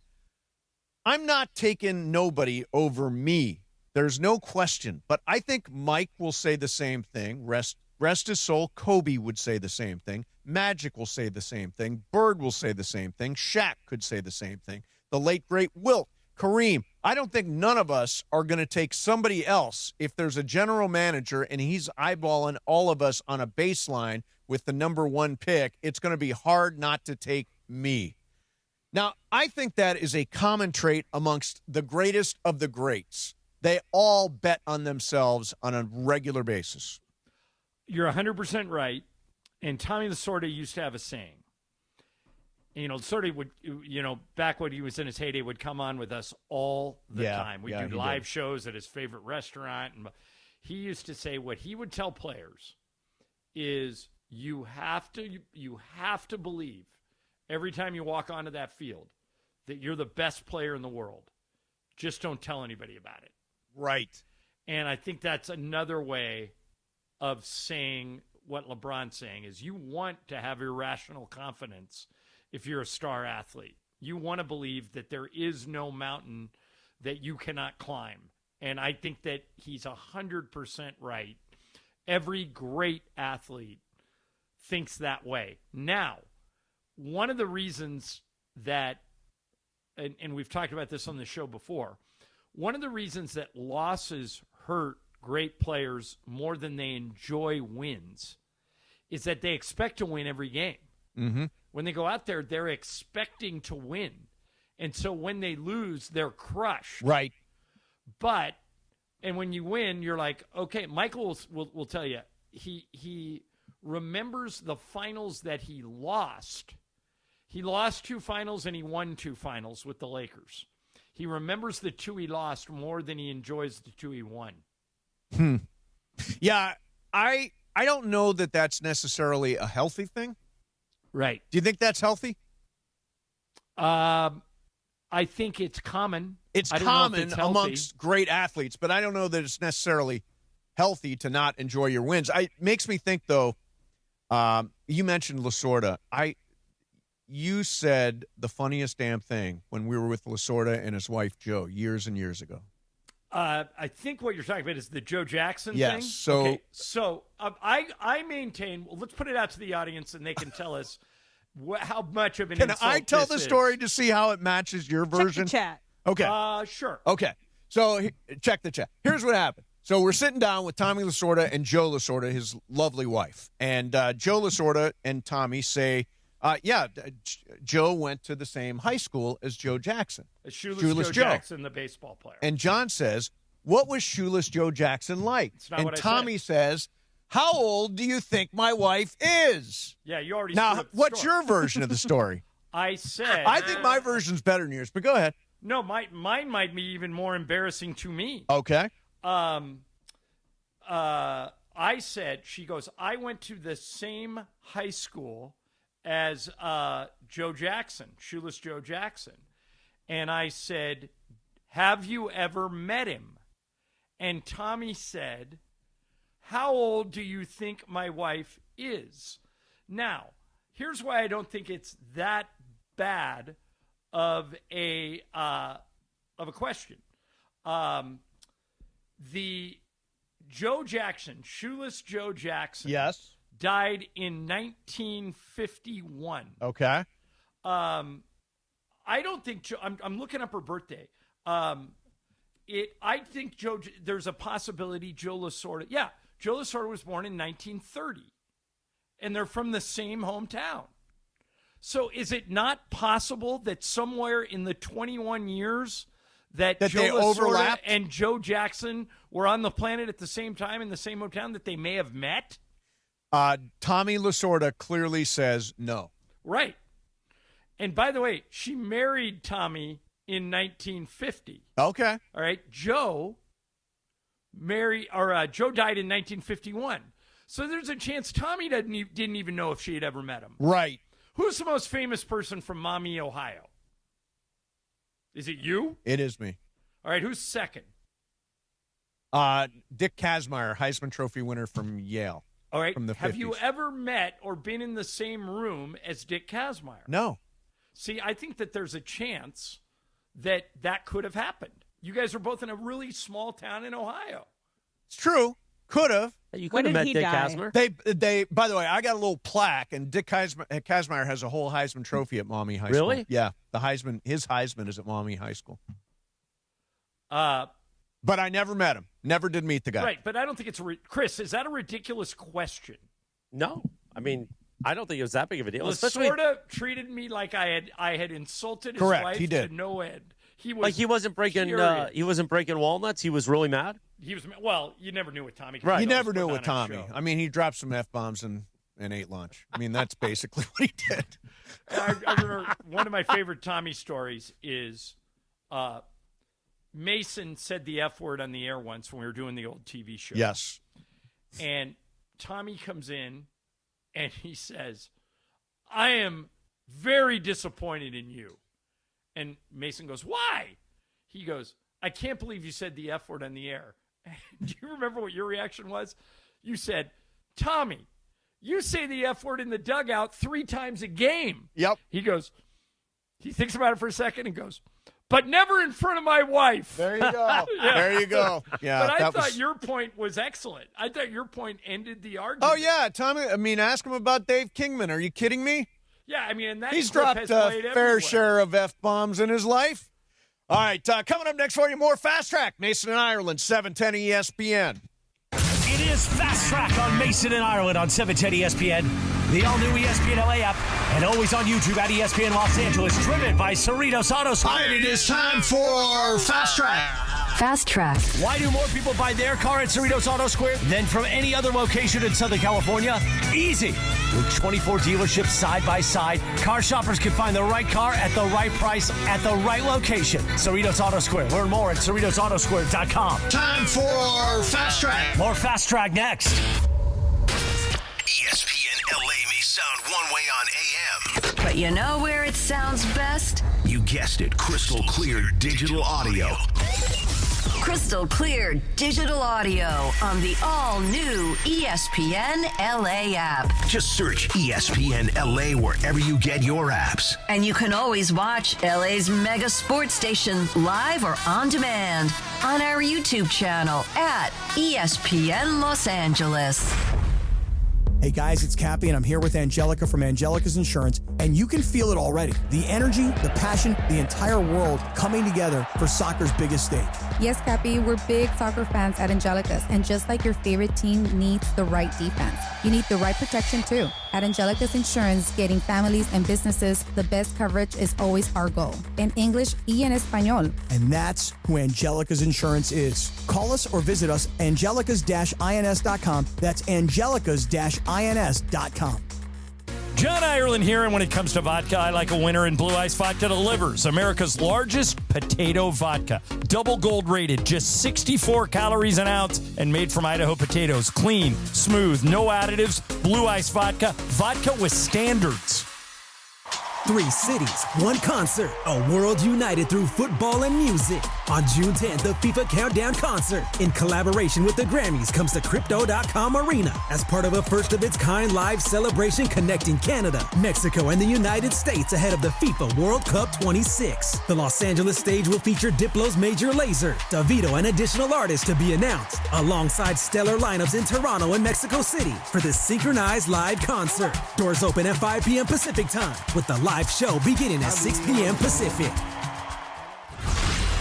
Speaker 3: I'm not taking nobody over me. There's no question. But I think Mike will say the same thing. Rest his soul. Kobe would say the same thing. Magic will say the same thing. Bird will say the same thing. Shaq could say the same thing. The late, great Wilt, Kareem. I don't think none of us are going to take somebody else if there's a general manager and he's eyeballing all of us on a baseline with the number 1 pick. It's going to be hard not to take me. Now, I think that is a common trait amongst the greatest of the greats. They all bet on themselves on a regular basis.
Speaker 4: You're 100% right. And Tommy Lasorda used to have a saying. Lasorda would, back when he was in his heyday, would come on with us all the time. We'd do live shows at his favorite restaurant. And he used to say what he would tell players is you have to believe every time you walk onto that field that you're the best player in the world. Just don't tell anybody about it.
Speaker 3: Right.
Speaker 4: And I think that's another way of saying what LeBron's saying is you want to have irrational confidence if you're a star athlete. You want to believe that there is no mountain that you cannot climb. And I think that he's 100% right. Every great athlete thinks that way. Now, one of the reasons that, and we've talked about this on the show before, one of the reasons that losses hurt great players more than they enjoy wins is that they expect to win every game.
Speaker 3: Mm-hmm.
Speaker 4: When they go out there, they're expecting to win. And so when they lose, they're crushed.
Speaker 3: Right.
Speaker 4: But, and when you win, you're like, okay, Michael will tell you, he remembers the finals that he lost. He lost 2 finals and he won 2 finals with the Lakers. He remembers the 2 he lost more than he enjoys the 2 he won.
Speaker 3: Yeah, I don't know that that's necessarily a healthy thing.
Speaker 4: Right.
Speaker 3: Do you think that's healthy?
Speaker 4: I think it's common.
Speaker 3: It's common amongst great athletes, but I don't know that it's necessarily healthy to not enjoy your wins. It makes me think, though, you mentioned Lasorda. You said the funniest damn thing when we were with Lasorda and his wife, Joe, years and years ago.
Speaker 4: I think what you're talking about is the Joe Jackson thing.
Speaker 3: Yes.
Speaker 4: So I maintain, well, let's put it out to the audience and they can tell us how much of an insult
Speaker 3: Can I tell the
Speaker 4: this
Speaker 3: story
Speaker 4: is.
Speaker 3: to see how it matches your version?
Speaker 5: Check
Speaker 3: Okay.
Speaker 5: the
Speaker 4: Sure.
Speaker 3: Okay. So check the chat. Here's what happened. So we're sitting down with Tommy Lasorda and Joe Lasorda, his lovely wife. And Joe Lasorda and Tommy say, Joe went to the same high school as Joe Jackson.
Speaker 4: Shoeless Joe Jackson, the baseball player.
Speaker 3: And John says, what was Shoeless Joe Jackson like? And Tommy says, how old do you think my wife is?
Speaker 4: Yeah, you already
Speaker 3: Now,
Speaker 4: screwed up the
Speaker 3: what's
Speaker 4: story.
Speaker 3: your version of the story?
Speaker 4: I said.
Speaker 3: I think my version's better than yours, but go ahead.
Speaker 4: No, mine might be even more embarrassing to me.
Speaker 3: Okay.
Speaker 4: I said, she goes, I went to the same high school as Joe Jackson, Shoeless Joe Jackson. And I said, have you ever met him? And Tommy said, how old do you think my wife is? Now, here's why I don't think it's that bad of a question. The Joe Jackson, Shoeless Joe Jackson,
Speaker 3: yes,
Speaker 4: died in 1951.
Speaker 3: Okay.
Speaker 4: I don't think I'm looking up her birthday. I think there's a possibility Joe Lasorda. Yeah, Joe Lasorda was born in 1930, and they're from the same hometown. So is it not possible that somewhere in the 21 years that Joe
Speaker 3: they
Speaker 4: Lasorda
Speaker 3: overlapped
Speaker 4: and Joe Jackson were on the planet at the same time in the same hometown that they may have met?
Speaker 3: Tommy Lasorda clearly says no.
Speaker 4: Right. And by the way, she married Tommy in 1950.
Speaker 3: Okay.
Speaker 4: All right. Joe died in 1951. So there's a chance Tommy didn't even know if she had ever met him.
Speaker 3: Right.
Speaker 4: Who's the most famous person from Maumee, Ohio? Is it you?
Speaker 3: It is me.
Speaker 4: All right. Who's second?
Speaker 3: Dick Kazmaier, Heisman Trophy winner from Yale.
Speaker 4: All right.
Speaker 3: From the
Speaker 4: Have
Speaker 3: 50s.
Speaker 4: you ever met or been in the same room as Dick Kazmaier?
Speaker 3: No.
Speaker 4: See, I think that there's a chance that could have happened. You guys are both in a really small town in Ohio.
Speaker 3: It's true. Could have.
Speaker 10: You could have met Dick Kazmaier.
Speaker 3: They. By the way, I got a little plaque, and Dick Kazmaier has a whole Heisman Trophy at Maumee High School.
Speaker 10: Really?
Speaker 3: Yeah, his Heisman is at Maumee High School. But I never met him. Never did meet the guy.
Speaker 4: Right, but I don't think it's Chris. Is that a ridiculous question?
Speaker 10: No, I mean, I don't think it was that big of a deal.
Speaker 4: Lasorda treated me like I had insulted his
Speaker 3: Correct,
Speaker 4: wife
Speaker 3: he did.
Speaker 4: to no end. He
Speaker 10: wasn't breaking walnuts. He was really mad.
Speaker 4: He was you never knew what Tommy.
Speaker 3: Right, you never knew with Tommy. I mean, he dropped some F-bombs and ate lunch. I mean, that's basically what he did.
Speaker 4: I remember one of my favorite Tommy stories is Mason said the F word on the air once when we were doing the old TV show.
Speaker 3: Yes.
Speaker 4: And Tommy comes in and he says, "I am very disappointed in you." And Mason goes, "Why?" He goes, "I can't believe you said the F word on the air." Do you remember what your reaction was? You said, "Tommy, you say the F word in the dugout 3 times a game."
Speaker 3: Yep.
Speaker 4: He thinks about it for a second and goes, "But never in front of my wife."
Speaker 3: There you go.
Speaker 4: Yeah.
Speaker 3: There you go. Yeah.
Speaker 4: But I thought your point was excellent. I thought your point ended the argument.
Speaker 3: Oh, yeah, Tommy. I mean, ask him about Dave Kingman. Are you kidding me?
Speaker 4: Yeah, I mean, and that
Speaker 3: he's
Speaker 4: clip
Speaker 3: dropped
Speaker 4: has
Speaker 3: a
Speaker 4: played
Speaker 3: fair
Speaker 4: everywhere.
Speaker 3: share of F-bombs in his life. All right, coming up next for you, more Fast Track. Mason and Ireland, 710 ESPN.
Speaker 14: It is Fast Track on Mason and Ireland on 710 ESPN, the all-new ESPN LA app, and always on YouTube at ESPN Los Angeles, driven by Cerritos Auto Square.
Speaker 3: It is time for Fast Track.
Speaker 9: Fast Track.
Speaker 14: Why do more people buy their car at Cerritos Auto Square than from any other location in Southern California? Easy. With 24 dealerships side by side, car shoppers can find the right car at the right price at the right location. Cerritos Auto Square. Learn more at CerritosAutoSquare.com.
Speaker 3: Time for Fast Track.
Speaker 14: More Fast Track next.
Speaker 6: ESPN LA may sound one way on AM.
Speaker 7: But you know where it sounds best?
Speaker 6: You guessed it, crystal clear digital audio.
Speaker 7: Crystal clear digital audio on the all-new ESPN LA app.
Speaker 6: Just search ESPN LA wherever you get your apps.
Speaker 7: And you can always watch LA's mega sports station live or on demand on our YouTube channel at ESPN Los Angeles.
Speaker 12: Hey guys, it's Cappy, and I'm here with Angelica from Angelica's Insurance, and you can feel it already. The energy, the passion, the entire world coming together for soccer's biggest stage.
Speaker 17: Yes, Cappy, we're big soccer fans at Angelica's, and just like your favorite team needs the right defense, you need the right protection too. At Angelica's Insurance, getting families and businesses the best coverage is always our goal. In English y en español.
Speaker 12: And that's who Angelica's Insurance is. Call us or visit us, angelicas-ins.com. That's angelicas-ins.com.
Speaker 14: John Ireland here, and when it comes to vodka, I like a winner, and Blue Ice Vodka delivers. America's largest potato vodka. Double gold rated, just 64 calories an ounce, and made from Idaho potatoes. Clean, smooth, no additives. Blue Ice Vodka. Vodka with standards.
Speaker 19: 3 cities, 1 concert, a world united through football and music. On June 10th, the FIFA Countdown Concert, in collaboration with the Grammys, comes to Crypto.com Arena as part of a first-of-its-kind live celebration connecting Canada, Mexico, and the United States ahead of the FIFA World Cup 26. The Los Angeles stage will feature Diplo's Major Lazer, Davido, and additional artists to be announced, alongside stellar lineups in Toronto and Mexico City for this synchronized live concert. Doors open at 5 p.m. Pacific time, with the live show beginning at 6 p.m. Pacific.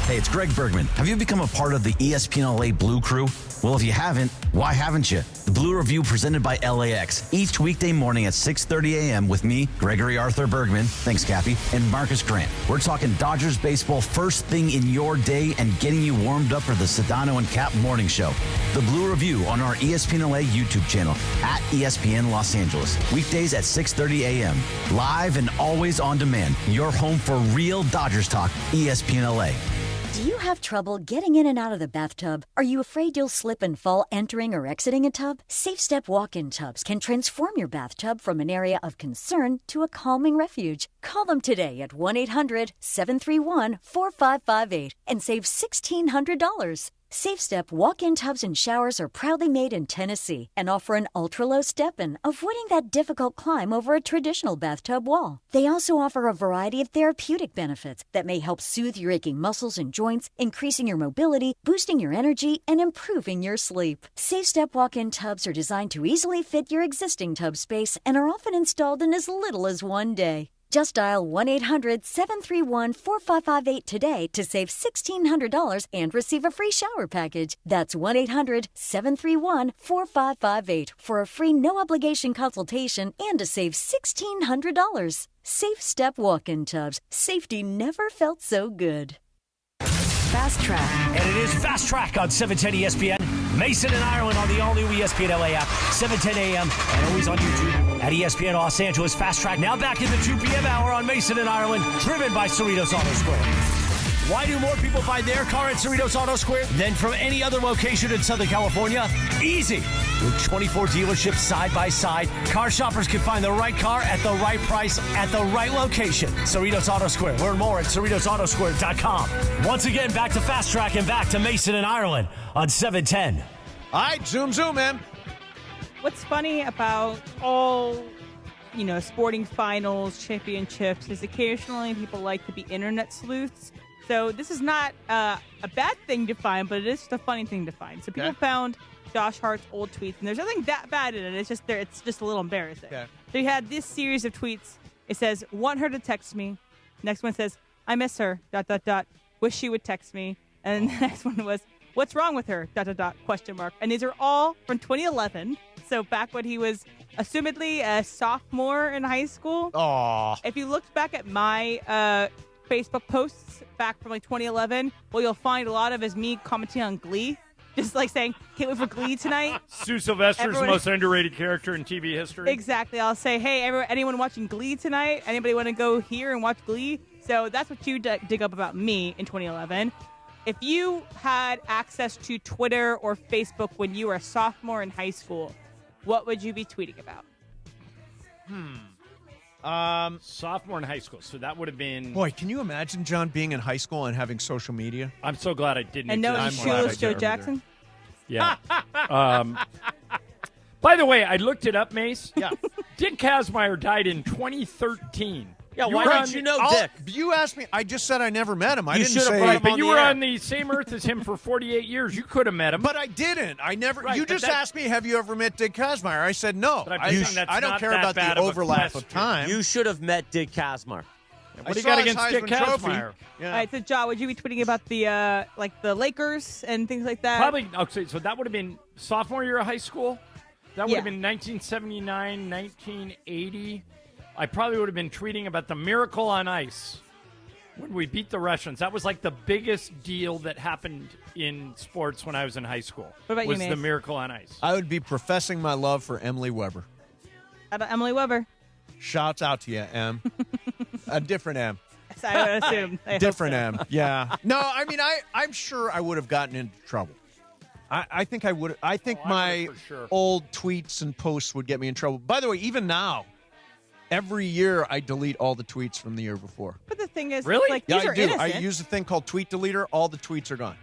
Speaker 2: Hey, it's Greg Bergman. Have you become a part of the ESPN LA Blue Crew? Well, if you haven't, why haven't you? The Blue Review presented by LAX. Each weekday morning at 6:30 a.m. with me, Gregory Arthur Bergman, thanks, Cappy, and Marcus Grant. We're talking Dodgers baseball first thing in your day and getting you warmed up for the Sedano and Cap morning show. The Blue Review on our ESPN LA YouTube channel at ESPN Los Angeles. Weekdays at 6:30 a.m. Live and always on demand. Your home for real Dodgers talk, ESPN LA.
Speaker 20: Do you have trouble getting in and out of the bathtub? Are you afraid you'll slip and fall entering or exiting a tub? Safe Step walk-in tubs can transform your bathtub from an area of concern to a calming refuge. Call them today at 1-800-731-4558 and save $1,600. Safe Step walk-in tubs and showers are proudly made in Tennessee and offer an ultra-low step-in, avoiding that difficult climb over a traditional bathtub wall. They also offer a variety of therapeutic benefits that may help soothe your aching muscles and joints, increasing your mobility, boosting your energy, and improving your sleep. Safe Step walk-in tubs are designed to easily fit your existing tub space and are often installed in as little as one day. Just dial 1-800-731-4558 today to save $1,600 and receive a free shower package. That's 1-800-731-4558 for a free no-obligation consultation and to save $1,600. Safe Step walk-in tubs. Safety never felt so good.
Speaker 7: Fast Track.
Speaker 14: And it is Fast Track on 710 ESPN. Mason and Ireland on the all-new ESPN LA app, 7:10 a.m. and always on YouTube at ESPN Los Angeles. Fast Track now back in the 2 p.m. hour on Mason and Ireland, driven by Cerritos Auto Square. Why do more people buy their car at Cerritos Auto Square than from any other location in Southern California? Easy. With 24 dealerships side by side, car shoppers can find the right car at the right price at the right location. Cerritos Auto Square. Learn more at CerritosAutosquare.com. Once again, back to Fast Track and back to Mason and Ireland on 710.
Speaker 3: All right, zoom, man.
Speaker 5: What's funny about all, sporting finals, championships, is occasionally people like to be internet sleuths. So this is not a bad thing to find, but it is just a funny thing to find. So people found Josh Hart's old tweets, and there's nothing that bad in it. It's just a little embarrassing. Okay. So he had this series of tweets. It says, "Want her to text me." Next one says, "I miss her. ... Wish she would text me." And the next one was, "What's wrong with her? ... Question mark. And these are all from 2011. So back when he was assumedly a sophomore in high school.
Speaker 3: Aww.
Speaker 5: If you looked back at my Facebook posts back from 2011, what you'll find a lot of is me commenting on Glee. Just saying, "Can't wait for Glee tonight."
Speaker 4: Sue Sylvester's most underrated character in TV history.
Speaker 5: Exactly. I'll say, "Hey, anyone watching Glee tonight? Anybody want to go here and watch Glee?" So that's what you dig up about me in 2011. If you had access to Twitter or Facebook when you were a sophomore in high school, what would you be tweeting about?
Speaker 4: Sophomore in high school, so that would have been...
Speaker 3: Boy, can you imagine, John, being in high school and having social media?
Speaker 4: I'm so glad I didn't.
Speaker 5: And knowing shoeless Joe Jackson?
Speaker 4: Yeah. By the way, I looked it up, Mace.
Speaker 3: Yeah.
Speaker 4: Dick Kazmaier died in 2013.
Speaker 10: Yeah, why don't you know Dick?
Speaker 3: You asked me. I just said I never met him. I didn't
Speaker 10: should have
Speaker 3: say.
Speaker 10: brought him
Speaker 4: But
Speaker 10: on
Speaker 4: you
Speaker 10: the
Speaker 4: were
Speaker 10: air.
Speaker 4: on the same earth as him for 48 years. You could have met him.
Speaker 3: But I didn't. I never.
Speaker 4: Right,
Speaker 3: you
Speaker 4: but
Speaker 3: just asked me, "Have you ever met Dick Kazmaier?" I said no.
Speaker 4: But I'm saying that's
Speaker 3: I don't
Speaker 4: not
Speaker 3: care
Speaker 4: that
Speaker 3: about
Speaker 4: bad
Speaker 3: the
Speaker 4: of a
Speaker 3: overlap
Speaker 4: question.
Speaker 3: of time.
Speaker 10: You should have met Dick Kazmaier.
Speaker 4: What do you got against Dick
Speaker 3: Trophy.
Speaker 4: Kazmaier?
Speaker 3: Yeah.
Speaker 5: All right, so John, would you be tweeting about the the Lakers and things like that?
Speaker 4: Probably. Okay, so that would have been sophomore year of high school. That would have
Speaker 5: Yeah.
Speaker 4: been 1979, 1980. I probably would have been tweeting about the Miracle on Ice when we beat the Russians. That was the biggest deal that happened in sports when I was in high school.
Speaker 5: What about you,
Speaker 4: was
Speaker 5: Mace?
Speaker 4: the Miracle on Ice.
Speaker 3: I would be professing my love for Emily Weber.
Speaker 5: How about Emily Weber?
Speaker 3: Shouts out to you, Em. A different M.
Speaker 5: I would assume. I hope
Speaker 3: Different
Speaker 5: so.
Speaker 3: M. Yeah. No, I mean, I'm sure I would have gotten into trouble. I think I would. I think my
Speaker 4: for sure.
Speaker 3: old tweets and posts would get me in trouble. By the way, even now, every year I delete all the tweets from the year before.
Speaker 5: But the thing is,
Speaker 4: Really?
Speaker 5: these
Speaker 3: Yeah,
Speaker 5: are
Speaker 3: I do.
Speaker 5: innocent.
Speaker 3: I use a thing called Tweet Deleter. All the tweets are gone.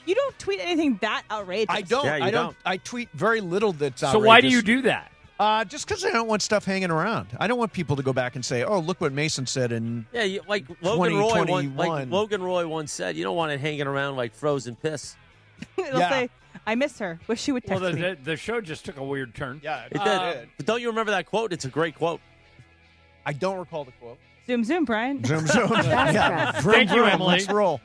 Speaker 5: You don't tweet anything that outrageous.
Speaker 3: I don't.
Speaker 10: Yeah, you
Speaker 3: I
Speaker 10: don't.
Speaker 3: I tweet very little that's
Speaker 4: So
Speaker 3: outrageous.
Speaker 4: why do you do that?
Speaker 3: Just because I don't want stuff hanging around. I don't want people to go back and say, "Oh, look what Mason said." And
Speaker 10: Yeah, like Logan Roy
Speaker 3: 2021.
Speaker 10: once said, you don't want it hanging around like frozen piss.
Speaker 5: It'll say, "I miss her. Wish she would text
Speaker 4: Well,
Speaker 5: me."
Speaker 4: the show just took a weird turn.
Speaker 3: Yeah,
Speaker 10: It did. But don't you remember that quote? It's a great quote.
Speaker 3: I don't recall the quote.
Speaker 5: Zoom, Brian.
Speaker 3: Zoom. Yeah.
Speaker 4: Thank you, Emily.
Speaker 3: Let's roll.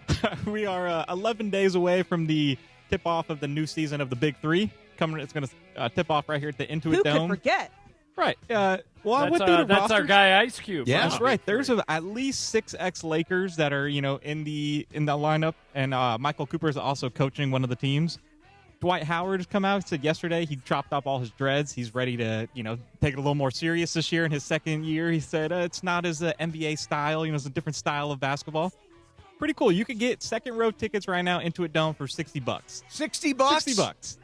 Speaker 1: We are 11 days away from the tip-off of the new season of the Big Three. It's going to tip off right here at the Intuit
Speaker 5: Who
Speaker 1: Dome.
Speaker 5: could forget?
Speaker 1: Right. Well,
Speaker 4: That's,
Speaker 1: with the
Speaker 4: that's our
Speaker 1: rosters-
Speaker 4: guy Ice Cube.
Speaker 3: Yeah.
Speaker 1: That's right. There's at least 6 ex-Lakers that are, in the lineup, and Michael Cooper is also coaching one of the teams. Dwight Howard has come out. He said yesterday he chopped off all his dreads. He's ready to, take it a little more serious this year in his second year. He said it's not as NBA style. It's a different style of basketball. Pretty cool. You could get second-row tickets right now into Intuit Dome for $60.
Speaker 3: $60?
Speaker 1: $60.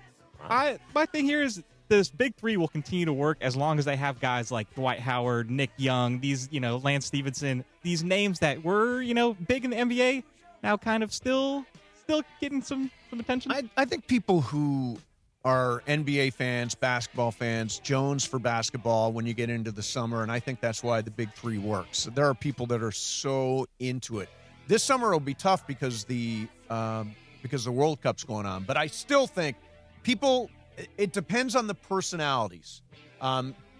Speaker 1: My thing here is this Big Three will continue to work as long as they have guys like Dwight Howard, Nick Young, these, Lance Stevenson, these names that were, big in the NBA, now kind of still still getting some attention?
Speaker 3: I think people who are NBA fans, basketball fans, Jones for basketball when you get into the summer, and I think that's why the Big Three works. There are people that are so into it. This summer will be tough because the World Cup's going on, but I still think people. It depends on the personalities.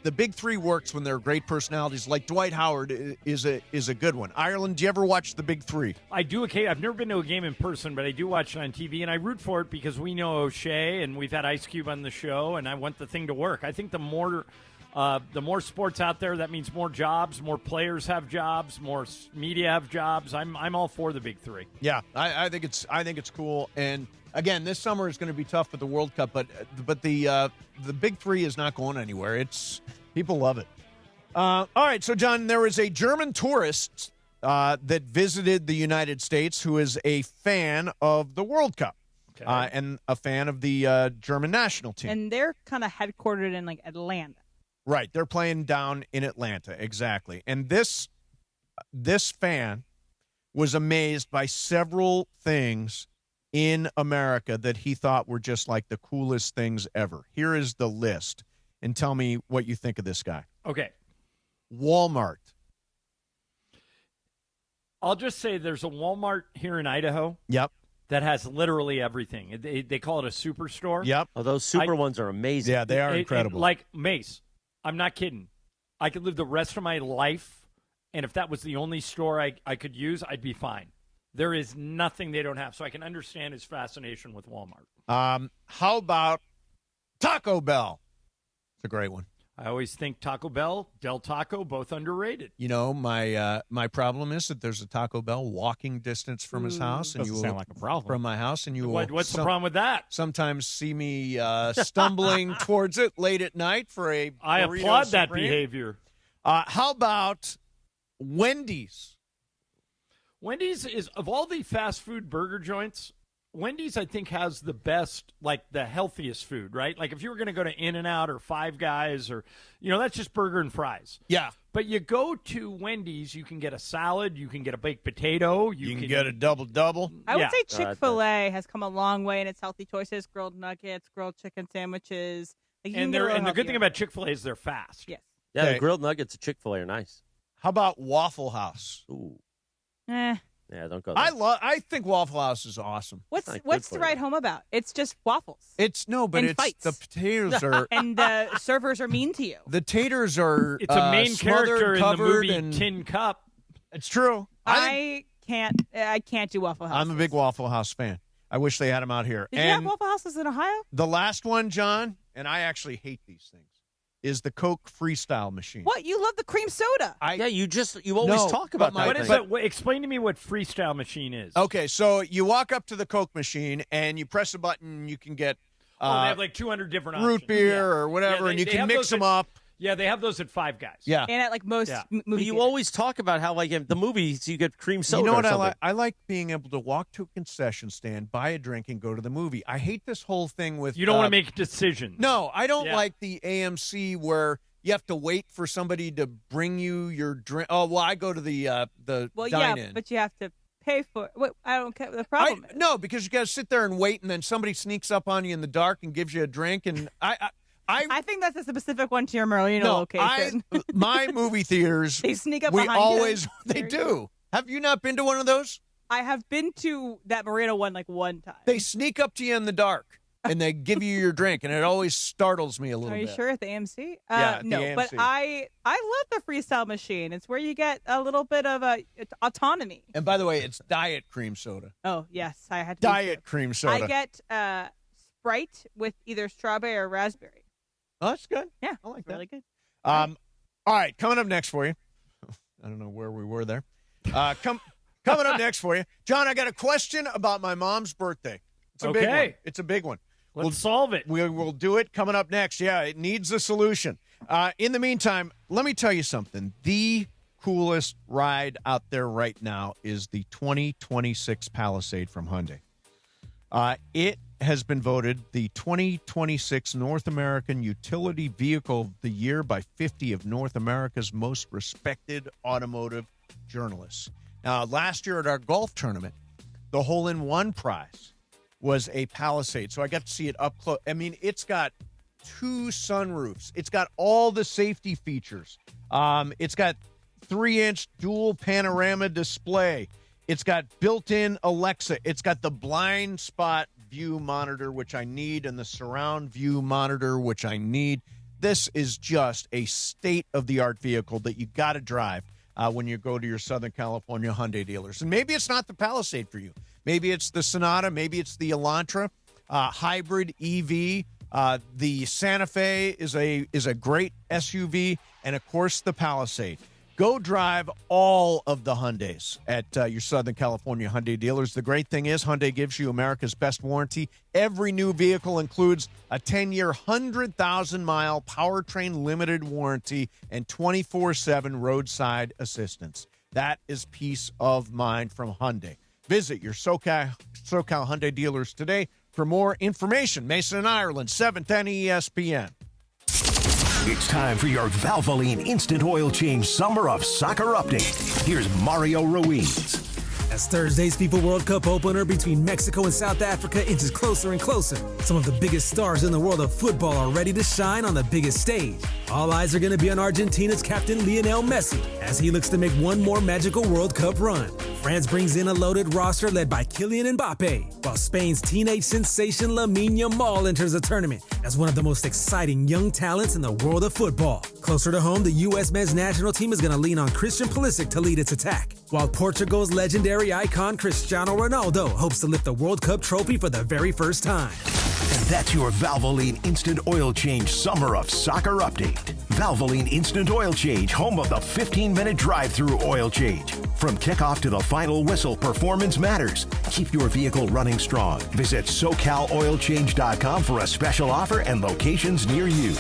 Speaker 3: The Big Three works when they're great personalities. Like Dwight Howard is a good one. Ireland, do you ever watch the Big Three?
Speaker 4: I do. Okay, I've never been to a game in person, but I do watch it on TV, and I root for it because we know O'Shea, and we've had Ice Cube on the show, and I want the thing to work. I think the more sports out there, that means more jobs, more players have jobs, more media have jobs. I'm all for the Big Three.
Speaker 3: Yeah, I think it's cool. And again, this summer is going to be tough with the World Cup, but the Big Three is not going anywhere. People love it. All right, so John, there was a German tourist that visited the United States who is a fan of the World Cup. Okay. And a fan of the German national team.
Speaker 5: And they're kind of headquartered in like Atlanta.
Speaker 3: Right, they're playing down in Atlanta, exactly. And this fan was amazed by several things in America that he thought were just like the coolest things ever. Here is the list, and tell me what you think of this guy.
Speaker 4: Okay.
Speaker 3: Walmart.
Speaker 4: I'll just say there's a Walmart here in Idaho.
Speaker 3: Yep.
Speaker 4: That has literally everything. They call it a superstore.
Speaker 3: Yep.
Speaker 10: Oh, those super ones are amazing.
Speaker 3: Yeah, they are incredible.
Speaker 4: Like Mace. I'm not kidding. I could live the rest of my life, and if that was the only store I could use, I'd be fine. There is nothing they don't have, so I can understand his fascination with Walmart.
Speaker 3: How about Taco Bell? It's a great one.
Speaker 4: I always think Taco Bell, Del Taco, both underrated.
Speaker 3: You know, my problem is that there's a Taco Bell walking distance from his house, and
Speaker 1: Doesn't sound like a problem.
Speaker 3: From my house, and you
Speaker 4: what's the problem with that?
Speaker 3: Sometimes see me stumbling towards it late at night for a
Speaker 4: I
Speaker 3: burrito
Speaker 4: applaud that
Speaker 3: supreme.
Speaker 4: behavior.
Speaker 3: How about Wendy's?
Speaker 4: Wendy's is, of all the fast food burger joints, Wendy's, I think, has the best, like the healthiest food, right? Like if you were going to go to In-N-Out or Five Guys or, that's just burger and fries.
Speaker 3: Yeah.
Speaker 4: But you go to Wendy's, you can get a salad, you can get a baked potato.
Speaker 3: You can get a double-double.
Speaker 5: I would say Chick-fil-A has come a long way in its healthy choices, grilled nuggets, grilled chicken sandwiches.
Speaker 4: And the good thing about Chick-fil-A is they're fast.
Speaker 5: Yes.
Speaker 10: Yeah, the grilled nuggets at Chick-fil-A are nice.
Speaker 3: How about Waffle House?
Speaker 10: Ooh.
Speaker 5: Eh.
Speaker 10: Yeah, don't go there.
Speaker 3: I think Waffle House is awesome.
Speaker 5: What's the ride home about? It's just waffles.
Speaker 3: But
Speaker 5: fights.
Speaker 3: The potatoes are
Speaker 5: and the servers are mean to you.
Speaker 3: The taters are
Speaker 4: it's a main character in the movie
Speaker 3: and,
Speaker 4: Tin Cup.
Speaker 3: It's true.
Speaker 5: I can't do Waffle House.
Speaker 3: I'm a big Waffle House fan. I wish they had them out here.
Speaker 5: Did you have Waffle Houses in Ohio?
Speaker 3: The last one, John, and I actually hate these things, is the Coke Freestyle machine.
Speaker 5: What? You love the cream soda?
Speaker 10: You always talk about that.
Speaker 4: What is it? Explain to me what Freestyle machine is.
Speaker 3: Okay, so you walk up to the Coke machine and you press a button. You can get
Speaker 4: they have like 200 different options.
Speaker 3: Root beer or whatever, and you can mix them up.
Speaker 4: Yeah, they have those at Five Guys.
Speaker 3: Yeah,
Speaker 5: and at like most movie
Speaker 10: you always talk about how like in the movies you get cream soda.
Speaker 3: You know what
Speaker 10: or
Speaker 3: I
Speaker 10: something.
Speaker 3: like? I like being able to walk to a concession stand, buy a drink, and go to the movie. I hate this whole thing with
Speaker 4: you don't want to make decisions.
Speaker 3: No, I don't like the AMC where you have to wait for somebody to bring you your drink. Oh well, I go to the dine-in.
Speaker 5: But you have to pay for it. What, I don't care. The problem is.
Speaker 3: No, because you got to sit there and wait, and then somebody sneaks up on you in the dark and gives you a drink, and I
Speaker 5: think that's a specific one to your Merlino location.
Speaker 3: My movie theaters,
Speaker 5: they sneak up
Speaker 3: we
Speaker 5: behind
Speaker 3: always,
Speaker 5: you.
Speaker 3: They do. Have you not been to one of those?
Speaker 5: I have been to that Merlino one like one time.
Speaker 3: They sneak up to you in the dark, and they give you your drink, and it always startles me a little bit.
Speaker 5: Are you sure at the AMC?
Speaker 3: Yeah,
Speaker 5: no,
Speaker 3: the AMC.
Speaker 5: but I love the Freestyle machine. It's where you get a little bit of autonomy.
Speaker 3: And by the way, it's diet cream soda.
Speaker 5: Oh, yes. I had to
Speaker 3: diet cream soda.
Speaker 5: I get Sprite with either strawberry or raspberry.
Speaker 3: Oh, that's good.
Speaker 5: Yeah,
Speaker 3: I like
Speaker 5: it's
Speaker 3: that.
Speaker 5: really good.
Speaker 3: All right, coming up next for you. I don't know where we were there. Coming up next for you, John. I got a question about my mom's birthday. It's a big one. It's a big one.
Speaker 4: We'll solve it.
Speaker 3: We will do it coming up next. Yeah, it needs a solution. In the meantime, let me tell you something. The coolest ride out there right now is the 2026 Palisade from Hyundai. It has been voted the 2026 North American Utility Vehicle of the Year by 50 of North America's most respected automotive journalists. Last year at our golf tournament, the hole-in-one prize was a Palisade, so I got to see it up close. I mean, it's got 2 sunroofs. It's got all the safety features. It's got 3-inch dual panorama display. It's got built-in Alexa. It's got the blind spot view monitor, which I need, and the surround view monitor, which I need. This is just a state-of-the-art vehicle that you got to drive when you go to your Southern California Hyundai dealers. And maybe it's not the Palisade for you. Maybe it's the Sonata. Maybe it's the Elantra, hybrid EV. The Santa Fe is a great SUV, and of course the Palisade. Go drive all of the Hyundais at your Southern California Hyundai dealers. The great thing is Hyundai gives you America's best warranty. Every new vehicle includes a 10-year, 100,000-mile powertrain limited warranty and 24/7 roadside assistance. That is peace of mind from Hyundai. Visit your SoCal Hyundai dealers today for more information. Mason and Ireland, 710 ESPN.
Speaker 6: It's time for your Valvoline Instant Oil Change Summer of Soccer Update. Here's Mario Ruiz.
Speaker 19: As Thursday's FIFA World Cup opener between Mexico and South Africa inches closer and closer, some of the biggest stars in the world of football are ready to shine on the biggest stage. All eyes are going to be on Argentina's captain Lionel Messi as he looks to make one more magical World Cup run. France brings in a loaded roster led by Kylian Mbappe, while Spain's teenage sensation Lamine Yamal enters the tournament as one of the most exciting young talents in the world of football. Closer to home, the U.S. men's national team is going to lean on Christian Pulisic to lead its attack, while Portugal's legendary icon Cristiano Ronaldo hopes to lift the World Cup trophy for the very first time.
Speaker 6: And that's your Valvoline Instant Oil Change Summer of Soccer Update. Valvoline Instant Oil Change, home of the 15-minute drive-through oil change. From kickoff to the final whistle, performance matters. Keep your vehicle running strong. Visit SoCalOilChange.com for a special offer and locations near you.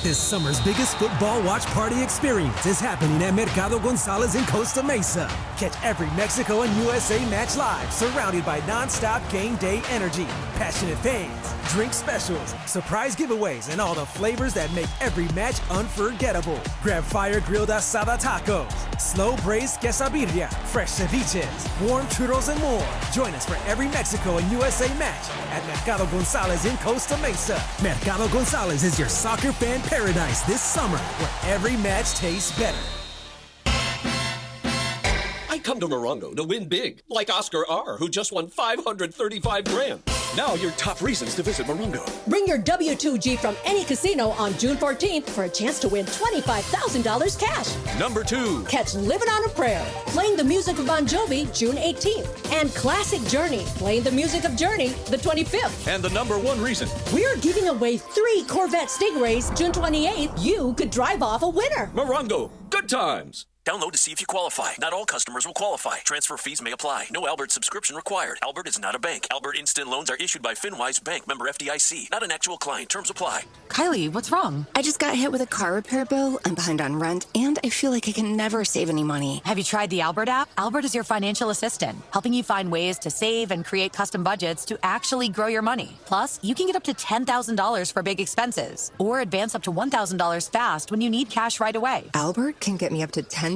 Speaker 19: This summer's biggest football watch party experience is happening at Mercado Gonzalez in Costa Mesa. Catch every Mexico and USA match live, surrounded by non-stop game day energy, passionate fans, drink specials, surprise giveaways, and all the flavors that make every match unforgettable. Grab fire-grilled asada tacos, slow-braised quesadilla, fresh ceviches, warm churros, and more. Join us for every Mexico and USA match at Mercado Gonzalez in Costa Mesa. Mercado Gonzalez is your soccer fan paradise this summer, where every match tastes better.
Speaker 8: I come to Morongo to win big, like Oscar R., who just won $535,000. Now your top reasons to visit Morongo.
Speaker 9: Bring your W2G from any casino on June 14th for a chance to win $25,000 cash.
Speaker 8: Number 2.
Speaker 9: Catch Living on a Prayer, playing the music of Bon Jovi, June 18th. And Classic Journey, playing the music of Journey, the 25th.
Speaker 8: And the number 1 reason.
Speaker 9: We're giving away 3 Corvette Stingrays, June 28th. You could drive off a winner.
Speaker 8: Morongo, good times. Download to see if you qualify. Not all customers will qualify. Transfer fees may apply. No Albert subscription required. Albert is not a bank. Albert Instant Loans are issued by FinWise Bank, member FDIC. Not an actual client. Terms apply.
Speaker 21: Kylie, what's wrong? I just got hit with a car repair bill. I'm behind on rent, and I feel like I can never save any money.
Speaker 22: Have you tried the Albert app? Albert is your financial assistant, helping you find ways to save and create custom budgets to actually grow your money. Plus, you can get up to $10,000 for big expenses, or advance up to $1,000 fast when you need cash right away.
Speaker 21: Albert can get me up to $10,000?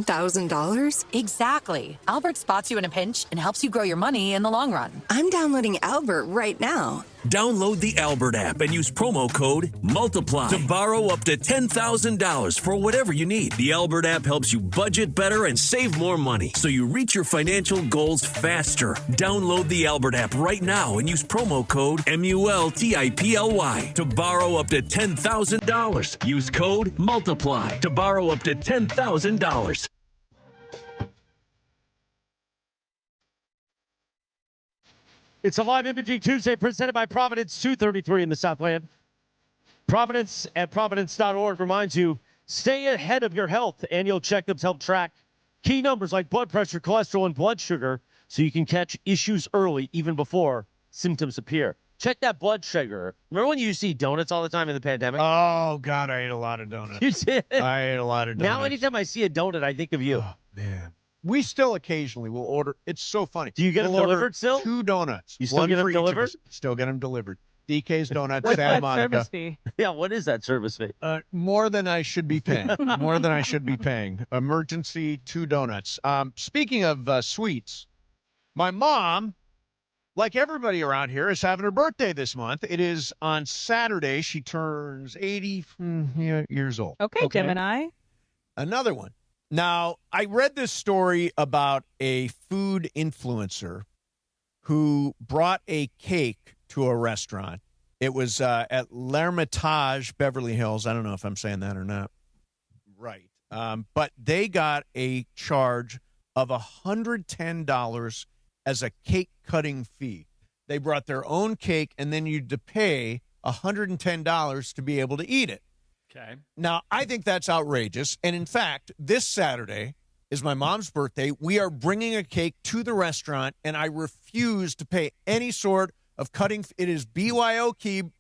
Speaker 22: Exactly. Albert spots you in a pinch and helps you grow your money in the long run.
Speaker 21: I'm downloading Albert right now.
Speaker 23: Download the Albert app and use promo code MULTIPLY to borrow up to $10,000 for whatever you need. The Albert app helps you budget better and save more money so you reach your financial goals faster. Download the Albert app right now and use promo code MULTIPLY to borrow up to $10,000. Use code MULTIPLY to borrow up to $10,000.
Speaker 10: It's a live imaging Tuesday presented by Providence 233 in the Southland. Providence at providence.org reminds you, stay ahead of your health. Annual checkups help track key numbers like blood pressure, cholesterol, and blood sugar so you can catch issues early, even before symptoms appear. Check that blood sugar. Remember when you used to eat donuts all the time in the pandemic?
Speaker 3: Oh, God, I ate a lot of donuts.
Speaker 10: You did?
Speaker 3: I ate a lot of donuts.
Speaker 10: Now anytime I see a donut, I think of you.
Speaker 3: Oh, man. We still occasionally will order. It's so funny.
Speaker 10: Do you get them delivered still?
Speaker 3: 2 donuts.
Speaker 10: You still get them delivered?
Speaker 3: Still get them delivered. DK's Donuts,
Speaker 5: What's
Speaker 3: Santa
Speaker 5: that
Speaker 3: Monica.
Speaker 5: service fee?
Speaker 10: Yeah, what is that service fee?
Speaker 3: More than I should be paying. More than I should be paying. Emergency 2 donuts. Speaking of sweets, My mom, like everybody around here, is having her birthday this month. It is on Saturday. She turns 80 years old.
Speaker 5: Okay, Gemini.
Speaker 3: Another one. Now, I read this story about a food influencer who brought a cake to a restaurant. It was at L'Hermitage, Beverly Hills. I don't know if I'm saying that or not. Right. But they got a charge of $110 as a cake cutting fee. They brought their own cake, and then you'd to pay $110 to be able to eat it.
Speaker 4: Okay.
Speaker 3: Now, I think that's outrageous. And in fact, this Saturday is my mom's birthday. We are bringing a cake to the restaurant, and I refuse to pay any sort of cutting. It is BYOK,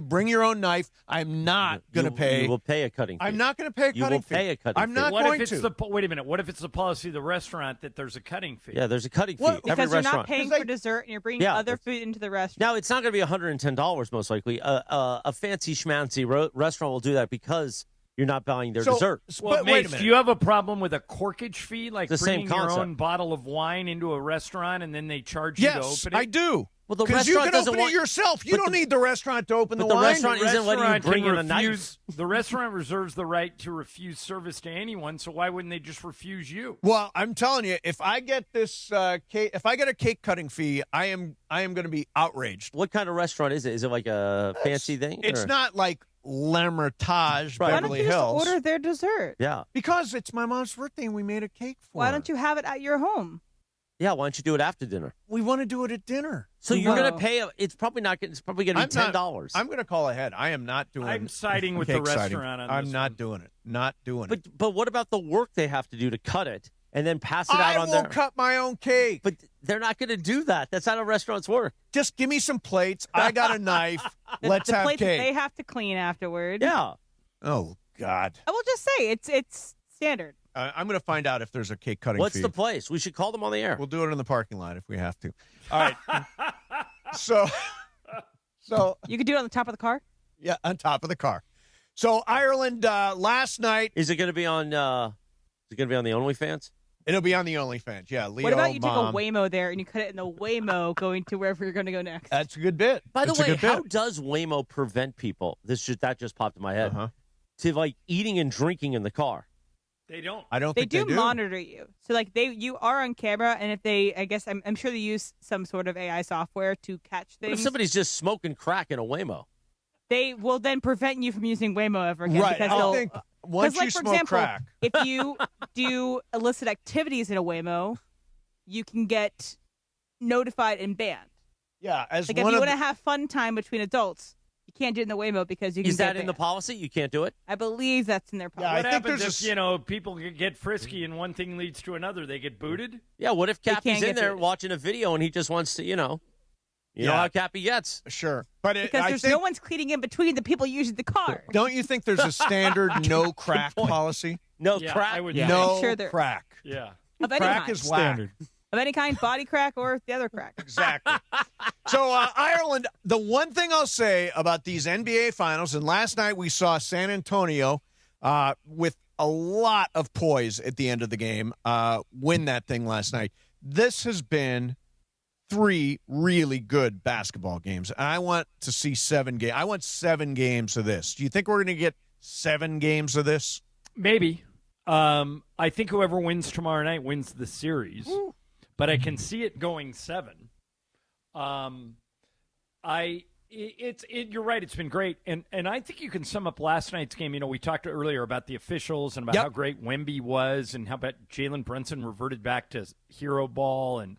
Speaker 3: bring your own knife. I'm not going to pay.
Speaker 10: You will pay a cutting fee.
Speaker 3: I'm not going to pay a cutting fee.
Speaker 10: You will pay a cutting fee.
Speaker 3: I'm not
Speaker 4: What
Speaker 3: going
Speaker 4: if it's
Speaker 3: to.
Speaker 4: wait a minute. What if it's the policy of the restaurant that there's a cutting fee?
Speaker 10: Yeah, there's a cutting fee.
Speaker 3: Well,
Speaker 10: Every
Speaker 5: Because you're
Speaker 10: restaurant.
Speaker 5: not paying for dessert and you're bringing other food into the restaurant.
Speaker 10: Now, it's not going to be $110 most likely. A fancy schmancy restaurant will do that because you're not buying their dessert.
Speaker 4: Well,
Speaker 3: wait a
Speaker 4: Mace,
Speaker 3: minute.
Speaker 4: do you have a problem with a corkage fee, like
Speaker 10: The same
Speaker 4: bringing your
Speaker 10: concept.
Speaker 4: own bottle of wine into a restaurant and then they charge you to
Speaker 3: Yes,
Speaker 4: open it?
Speaker 3: I do.
Speaker 10: Well, the
Speaker 3: Because you
Speaker 10: restaurant
Speaker 3: can
Speaker 10: doesn't
Speaker 3: open
Speaker 10: want
Speaker 3: it yourself. You don't need the restaurant to open
Speaker 10: But
Speaker 3: the
Speaker 10: the
Speaker 3: wine.
Speaker 10: restaurant isn't letting you bring in a knife.
Speaker 4: The restaurant reserves the right to refuse service to anyone, so why wouldn't they just refuse you?
Speaker 3: Well, I'm telling you, if I get this cake, if I get a cake cutting fee, I am going to be outraged.
Speaker 10: What kind of restaurant is it? Is it like a fancy thing?
Speaker 3: It's
Speaker 10: or-
Speaker 3: not like L'Hermitage,
Speaker 10: Right.
Speaker 5: Why don't
Speaker 3: Beverly
Speaker 5: you just
Speaker 3: Hills.
Speaker 5: order their dessert?
Speaker 10: Yeah.
Speaker 3: Because it's my mom's birthday and we made a cake for
Speaker 5: Why
Speaker 3: her.
Speaker 5: don't you have it at your home?
Speaker 10: Yeah, why don't you do it after dinner?
Speaker 3: We want to do it at dinner.
Speaker 10: So you're
Speaker 5: No.
Speaker 10: going to pay. It's probably not. It's probably going to be $10.
Speaker 3: I'm going to call ahead. I am not doing.
Speaker 4: I'm siding with the
Speaker 3: cake sighting.
Speaker 4: restaurant on
Speaker 3: I'm
Speaker 4: this
Speaker 3: not
Speaker 4: one.
Speaker 3: doing it. Not doing it.
Speaker 10: But what about the work they have to do to cut it and then pass it
Speaker 3: I
Speaker 10: out on
Speaker 3: will
Speaker 10: their?
Speaker 3: cut my own cake.
Speaker 10: But they're not going to do that. That's how restaurants work.
Speaker 3: Just give me some plates. I got a knife. Let's
Speaker 5: the
Speaker 3: have
Speaker 5: plates that
Speaker 3: cake.
Speaker 5: they have to clean afterward.
Speaker 10: Yeah.
Speaker 3: Oh God.
Speaker 5: I will just say it's standard.
Speaker 3: I'm going to find out if there's a cake cutting
Speaker 10: What's
Speaker 3: fee.
Speaker 10: the place? We should call them on the air.
Speaker 3: We'll do it in the parking lot if we have to. All right. So
Speaker 5: You could do it on the top of the car.
Speaker 3: yeah, on top of the car. So Ireland last night.
Speaker 10: Is it going to be on? Is it going to be on the OnlyFans?
Speaker 3: It'll be on the OnlyFans. Yeah, Leo.
Speaker 5: What about you
Speaker 3: Mom.
Speaker 5: take a Waymo there and you cut it in the Waymo going to wherever you're going to go next?
Speaker 3: That's a good bit.
Speaker 10: By the
Speaker 3: That's a
Speaker 10: way,
Speaker 3: good
Speaker 10: how
Speaker 3: bit.
Speaker 10: does Waymo prevent people? That just popped in my head.
Speaker 3: Uh-huh.
Speaker 10: To like eating and drinking in the car.
Speaker 4: They don't.
Speaker 3: I don't
Speaker 5: They
Speaker 3: think
Speaker 5: do
Speaker 3: they do.
Speaker 5: monitor you. So like you are on camera, and if they, I guess I'm sure they use some sort of AI software to catch
Speaker 10: What if
Speaker 5: things.
Speaker 10: somebody's just smoking crack in a Waymo?
Speaker 5: They will then prevent you from using Waymo ever again
Speaker 3: Right.
Speaker 5: because
Speaker 3: I
Speaker 5: they'll.
Speaker 3: think once
Speaker 5: like,
Speaker 3: you
Speaker 5: for
Speaker 3: smoke
Speaker 5: example,
Speaker 3: crack.
Speaker 5: if you do illicit activities in a Waymo, you can get notified and banned.
Speaker 3: Yeah, as
Speaker 5: Like if
Speaker 3: one
Speaker 5: you
Speaker 3: of
Speaker 5: want to have fun time between adults, you can't do it in the Waymo because you can
Speaker 10: Is
Speaker 5: get
Speaker 10: that in the
Speaker 5: banned.
Speaker 10: policy? You can't do it?
Speaker 5: I believe that's in their policy.
Speaker 3: Yeah, I
Speaker 4: What
Speaker 3: think
Speaker 4: happens
Speaker 3: there's a
Speaker 4: if, people get frisky and one thing leads to another? They get booted?
Speaker 10: Yeah, what if
Speaker 5: They
Speaker 10: Cappy's
Speaker 5: can't
Speaker 10: in
Speaker 5: get
Speaker 10: there
Speaker 5: booted.
Speaker 10: watching a video and he just wants to, you know
Speaker 3: Yeah.
Speaker 10: how Cappy gets?
Speaker 3: Sure, but
Speaker 5: Because
Speaker 3: I
Speaker 5: there's
Speaker 3: think,
Speaker 5: no one's cleaning in between the people using the car.
Speaker 3: Don't you think there's a standard no crack policy?
Speaker 10: No
Speaker 4: Yeah,
Speaker 10: crack?
Speaker 4: I would
Speaker 5: Yeah.
Speaker 3: No
Speaker 5: I'm sure there-
Speaker 3: crack.
Speaker 4: Yeah.
Speaker 5: Of any
Speaker 3: Crack
Speaker 5: kind.
Speaker 3: is whack.
Speaker 5: Of any kind, body crack or the other crack.
Speaker 3: Exactly. So Ireland, the one thing I'll say about these NBA finals, and last night we saw San Antonio with a lot of poise at the end of the game win that thing last night. This has been 3 really good basketball games. And I want to see 7 games. I want 7 games of this. Do you think we're going to get 7 games of this?
Speaker 4: Maybe. I think whoever wins tomorrow night wins the series. But I can see it going 7. You're right. It's been great, and I think you can sum up last night's game. We talked earlier about the officials and about how great Wemby was, and how about Jalen Brunson reverted back to hero ball, and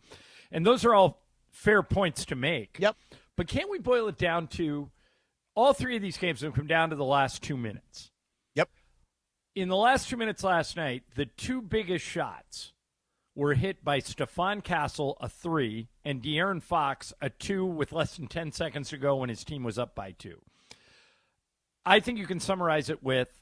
Speaker 4: those are all fair points to make.
Speaker 3: Yep.
Speaker 4: But can't we boil it down to all 3 of these games have come down to the last 2 minutes?
Speaker 3: Yep.
Speaker 4: In the last 2 minutes last night, the 2 biggest shots were hit by Stephon Castle, a 3, and De'Aaron Fox, a 2 with less than 10 seconds to go when his team was up by 2. I think you can summarize it with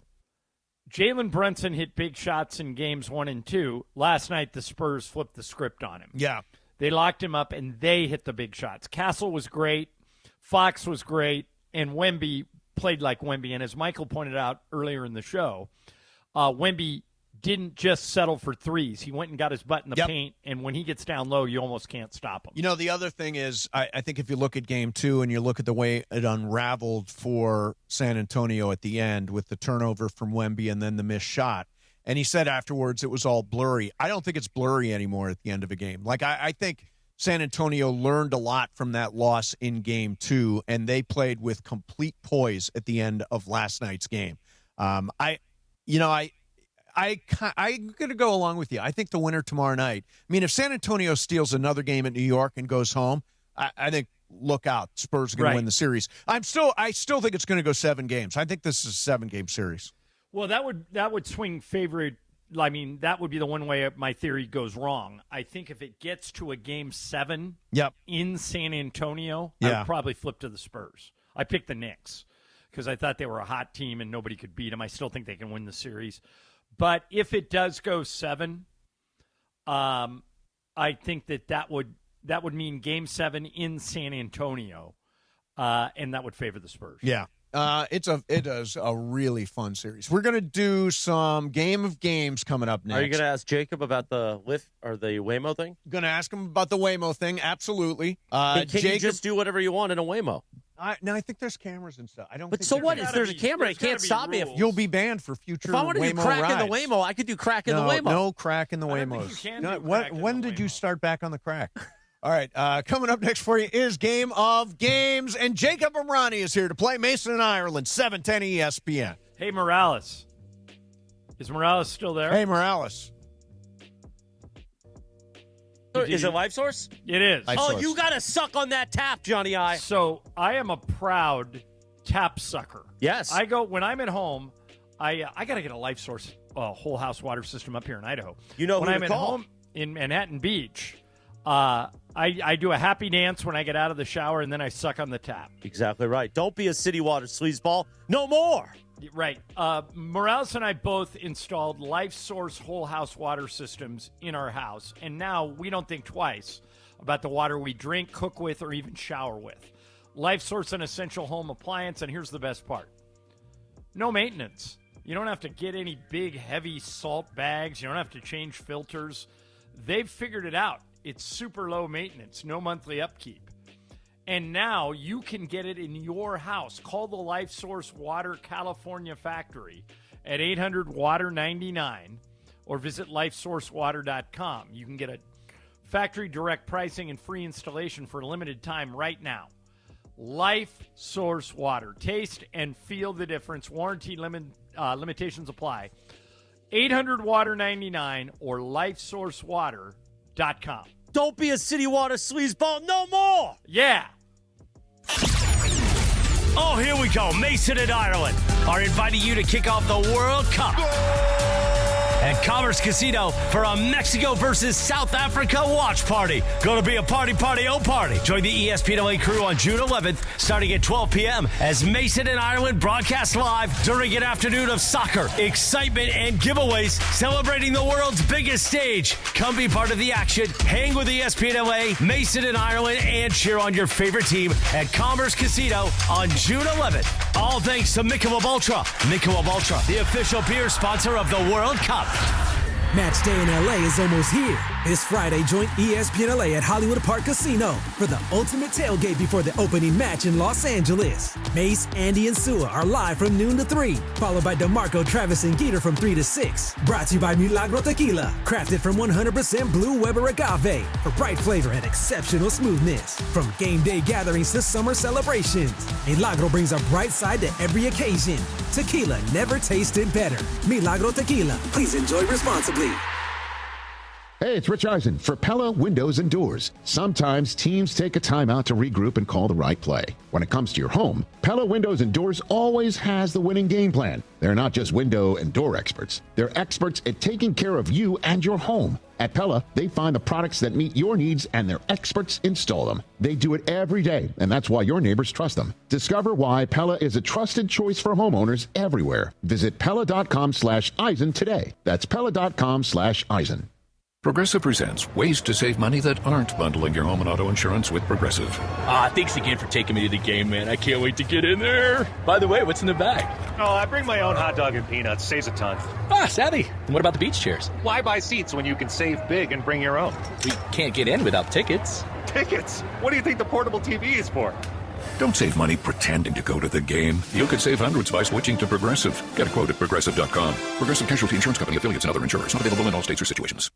Speaker 4: Jalen Brunson hit big shots in games 1 and 2. Last night, the Spurs flipped the script on him.
Speaker 3: Yeah.
Speaker 4: They locked him up, and they hit the big shots. Castle was great. Fox was great. And Wemby played like Wemby. And as Michael pointed out earlier in the show, Wemby didn't just settle for threes. He went and got his butt in the paint, and when he gets down low, you almost can't stop him.
Speaker 3: You know, the other thing is, I think if you look at Game 2 and you look at the way it unraveled for San Antonio at the end with the turnover from Wemby and then the missed shot, and he said afterwards it was all blurry. I don't think it's blurry anymore at the end of a game. Like, I think San Antonio learned a lot from that loss in Game 2, and they played with complete poise at the end of last night's game. I'm going to go along with you. I think the winner tomorrow night. I mean, if San Antonio steals another game at New York and goes home, I think look out. Spurs are going to win the series. I still think it's going to go 7 games. I think this is a 7-game series.
Speaker 4: Well, that would swing favorite. I mean, that would be the one way my theory goes wrong. I think if it gets to a Game 7 in San Antonio, I would probably flip to the Spurs. I picked the Knicks because I thought they were a hot team and nobody could beat them. I still think they can win the series. But if it does go 7, I think that would mean Game 7 in San Antonio, and that would favor the Spurs.
Speaker 3: Yeah, it is a really fun series. We're going to do some Game of Games coming up next.
Speaker 10: Are you going to ask Jacob about the Lyft or the Waymo thing?
Speaker 3: Going to ask him about the Waymo thing. Absolutely.
Speaker 10: Can you just do whatever you want in a Waymo?
Speaker 3: No, I think there's cameras and stuff.
Speaker 10: But so what? If there's a camera, it can't stop me.
Speaker 3: You'll be banned for future Waymo rides.
Speaker 10: If I want to do crack in the Waymo, I could do crack in the Waymo.
Speaker 3: No crack in the Waymos. When did you start back on the crack? All right, coming up next for you is Game of Games, and Jacob Amrani is here to play Mason and Ireland, 710 ESPN.
Speaker 4: Hey, Morales. Is Morales still there?
Speaker 3: Hey, Morales.
Speaker 10: Is it Life Source?
Speaker 4: It is.
Speaker 10: You got to suck on that tap, Johnny I.
Speaker 4: So I am a proud tap sucker.
Speaker 10: Yes.
Speaker 4: When I'm at home, I got to get a Life Source whole house water system up here in Idaho.
Speaker 10: You know
Speaker 4: when
Speaker 10: who
Speaker 4: I'm
Speaker 10: to
Speaker 4: at
Speaker 10: call.
Speaker 4: home in Manhattan Beach, I do a happy dance when I get out of the shower, and then I suck on the tap.
Speaker 10: Exactly right. Don't be a city water sleazeball. No more.
Speaker 4: Right. Morales and I both installed Life Source whole house water systems in our house, and now we don't think twice about the water we drink, cook with, or even shower with. Life Source, an essential home appliance, and here's the best part. No maintenance. You don't have to get any big, heavy salt bags. You don't have to change filters. They've figured it out. It's super low maintenance, no monthly upkeep. And now you can get it in your house. Call the Life Source Water California factory at 800-WATER-99 or visit lifesourcewater.com. You can get a factory direct pricing and free installation for a limited time right now. Life Source Water. Taste and feel the difference. Warranty limitations apply. 800-WATER-99 or lifesourcewater.com.
Speaker 10: Don't be a city water sleazeball no more.
Speaker 4: Yeah.
Speaker 14: Oh, here we go. Mason and Ireland are inviting you to kick off the World Cup at Commerce Casino for a Mexico versus South Africa watch party. Going to be a party, oh party. Join the ESPN crew on June 11th, starting at 12 p.m. as Mason and Ireland broadcast live during an afternoon of soccer, excitement, and giveaways celebrating the world's biggest stage. Come be part of the action, hang with ESPN Mason and Ireland, and cheer on your favorite team at Commerce Casino on June 11th. All thanks to Michelob Ultra. Michelob Ultra, the official beer sponsor of the World Cup.
Speaker 19: Match day in LA is almost here. This Friday, join ESPN LA at Hollywood Park Casino for the ultimate tailgate before the opening match in Los Angeles. Mace, Andy, and Sua are live from noon to 3, followed by DeMarco, Travis, and Geeter from 3 to 6. Brought to you by Milagro Tequila, crafted from 100% Blue Weber agave for bright flavor and exceptional smoothness. From game day gatherings to summer celebrations, Milagro brings a bright side to every occasion. Tequila never tasted better. Milagro Tequila. Please enjoy responsibly.
Speaker 11: Hey, it's Rich Eisen for Pella Windows and Doors. Sometimes teams take a timeout to regroup and call the right play. When it comes to your home, Pella Windows and Doors always has the winning game plan. They're not just window and door experts. They're experts at taking care of you and your home. At Pella, they find the products that meet your needs and their experts install them. They do it every day, and that's why your neighbors trust them. Discover why Pella is a trusted choice for homeowners everywhere. Visit Pella.com/Eisen today. That's Pella.com/Eisen.
Speaker 13: Progressive presents ways to save money that aren't bundling your home and auto insurance with Progressive.
Speaker 15: Thanks again for taking me to the game, man. I can't wait to get in there. By the way, what's in the bag?
Speaker 16: Oh, I bring my own hot dog and peanuts. Saves a ton.
Speaker 15: Savvy. And what about the beach chairs?
Speaker 16: Why buy seats when you can save big and bring your own?
Speaker 15: We can't get in without tickets.
Speaker 16: Tickets? What do you think the portable TV is for?
Speaker 13: Don't save money pretending to go to the game. You could save hundreds by switching to Progressive. Get a quote at Progressive.com. Progressive Casualty Insurance Company, affiliates, and other insurers. Not available in all states or situations.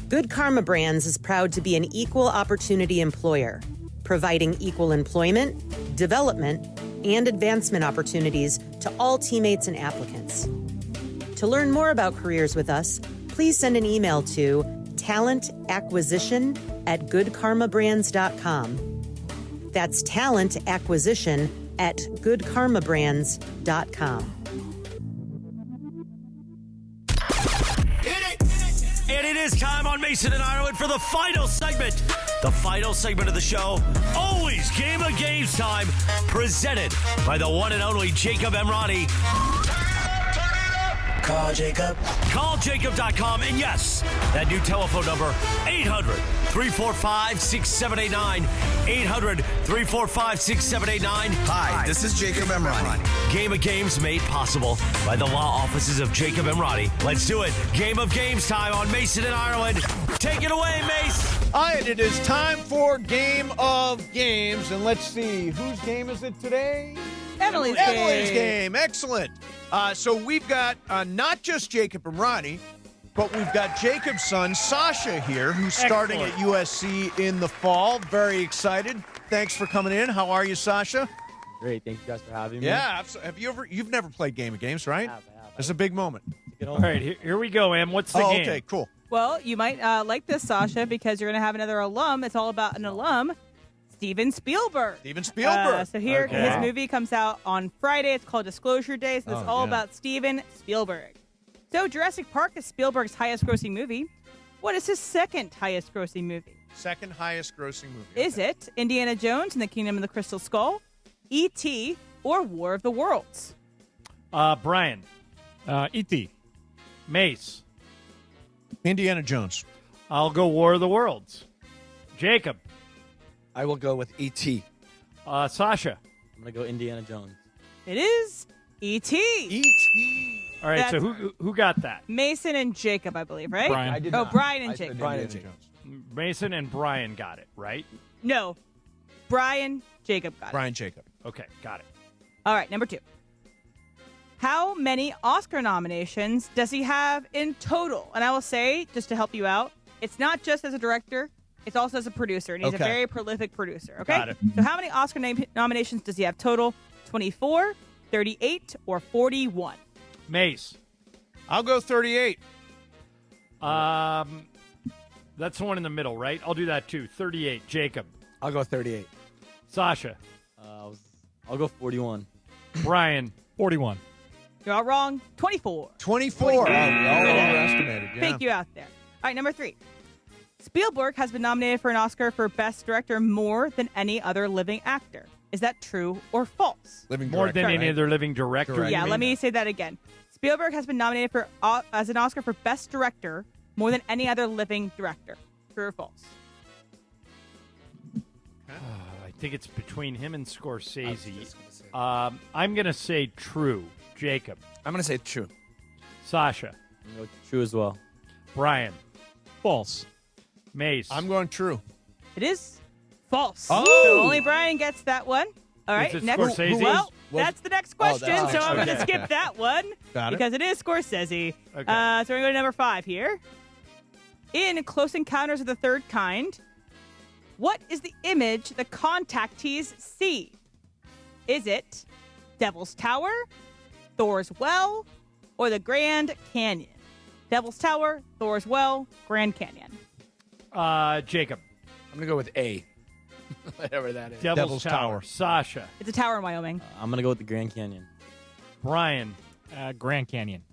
Speaker 24: Good Karma Brands is proud to be an equal opportunity employer, providing equal employment, development, and advancement opportunities to all teammates and applicants. To learn more about careers with us, please send an email to talentacquisition@goodkarmabrands.com. That's talentacquisition@goodkarmabrands.com.
Speaker 14: And it is time on Mason and Ireland for the final segment. The final segment of the show, always Game of Games time, presented by the one and only Jacob Emrani. Call Jacob. CallJacob.com. And yes, that new telephone number, 800-345-6789. 800-345-6789.
Speaker 25: Hi, this is Jacob Emrani.
Speaker 14: Game of Games made possible by the law offices of Jacob Emrani. Let's do it. Game of Games time on Mason and Ireland. Take it away, Mace.
Speaker 3: All right, it is time for Game of Games. And let's see, whose game is it today?
Speaker 5: Emily's
Speaker 3: game. Excellent. So we've got not just Jacob Emrani, but we've got Jacob's son, Sasha, here, who's starting at USC in the fall. Very excited. Thanks for coming in. How are you, Sasha?
Speaker 26: Great. Thank you guys for having me.
Speaker 3: Yeah. Have you've never played Game of Games, right?
Speaker 26: I have.
Speaker 3: It's a big moment.
Speaker 4: All right, here we go, Em. What's the game?
Speaker 3: Okay, cool.
Speaker 5: Well, you might like this, Sasha, because you're going to have another alum. It's all about an alum. Steven Spielberg. So here, his movie comes out on Friday. It's called Disclosure Day. So it's all about Steven Spielberg. So Jurassic Park is Spielberg's highest-grossing movie. What is his second highest-grossing movie?
Speaker 3: Second highest-grossing movie.
Speaker 5: Is it Indiana Jones and the Kingdom of the Crystal Skull, E.T., or War of the Worlds?
Speaker 4: Brian.
Speaker 1: E.T.
Speaker 4: Mace.
Speaker 3: Indiana Jones.
Speaker 4: I'll go War of the Worlds. Jacob.
Speaker 26: I will go with E.T.
Speaker 4: Sasha.
Speaker 26: I'm going to go Indiana Jones.
Speaker 5: It is E.T.
Speaker 3: E.T.
Speaker 4: All right, so who got that?
Speaker 5: Mason and Jacob, I believe, right?
Speaker 1: Brian.
Speaker 26: I did
Speaker 5: not. Brian and
Speaker 26: I said
Speaker 5: Jacob.
Speaker 26: Brian and Jacob.
Speaker 4: Mason and Brian got it, right?
Speaker 5: No. Brian, Jacob got it.
Speaker 3: Brian Jacob.
Speaker 4: Okay, got it.
Speaker 5: All right, number 2. How many Oscar nominations does he have in total? And I will say, just to help you out, it's not just as a director, it's also as a producer, and he's a very prolific producer, okay?
Speaker 4: Got it.
Speaker 5: So how many Oscar nominations does he have total? 24, 38, or 41?
Speaker 4: Mace.
Speaker 3: I'll go 38.
Speaker 4: That's the one in the middle, right? I'll do that too. 38. Jacob.
Speaker 26: I'll go 38.
Speaker 4: Sasha.
Speaker 26: I'll go 41.
Speaker 4: Brian.
Speaker 1: 41.
Speaker 5: You're all wrong. 24.
Speaker 3: 24. Oh, we all overestimated. Yeah.
Speaker 5: Fake you out there. All right, number 3. Spielberg has been nominated for an Oscar for Best Director more than any other living actor. Is that true or false?
Speaker 4: More than any other living director?
Speaker 5: Yeah, let me say that again. Spielberg has been nominated for as an Oscar for Best Director more than any other living director. True or false?
Speaker 4: I think it's between him and Scorsese. I'm going to say true. Jacob.
Speaker 26: I'm going to say true.
Speaker 4: Sasha.
Speaker 26: I'm going to go true as well.
Speaker 4: Brian.
Speaker 1: False.
Speaker 4: Mace.
Speaker 3: I'm going true.
Speaker 5: It is false.
Speaker 3: Oh!
Speaker 5: So only Brian gets that one. All right,
Speaker 4: Is it
Speaker 5: next.
Speaker 4: Scorsese?
Speaker 5: Well, that's the next question,
Speaker 3: that's
Speaker 5: so I'm
Speaker 3: next.
Speaker 5: going to skip that one because it is Scorsese.
Speaker 4: Okay.
Speaker 5: So we're going to go to number 5 here. In Close Encounters of the Third Kind, what is the image the contactees see? Is it Devil's Tower, Thor's Well, or the Grand Canyon? Devil's Tower, Thor's Well, Grand Canyon.
Speaker 4: Jacob.
Speaker 26: I'm going to go with A. Whatever that is.
Speaker 4: Devil's Tower. Sasha.
Speaker 5: It's a tower in Wyoming.
Speaker 26: I'm going to go with the Grand Canyon.
Speaker 4: Brian.
Speaker 1: Grand Canyon.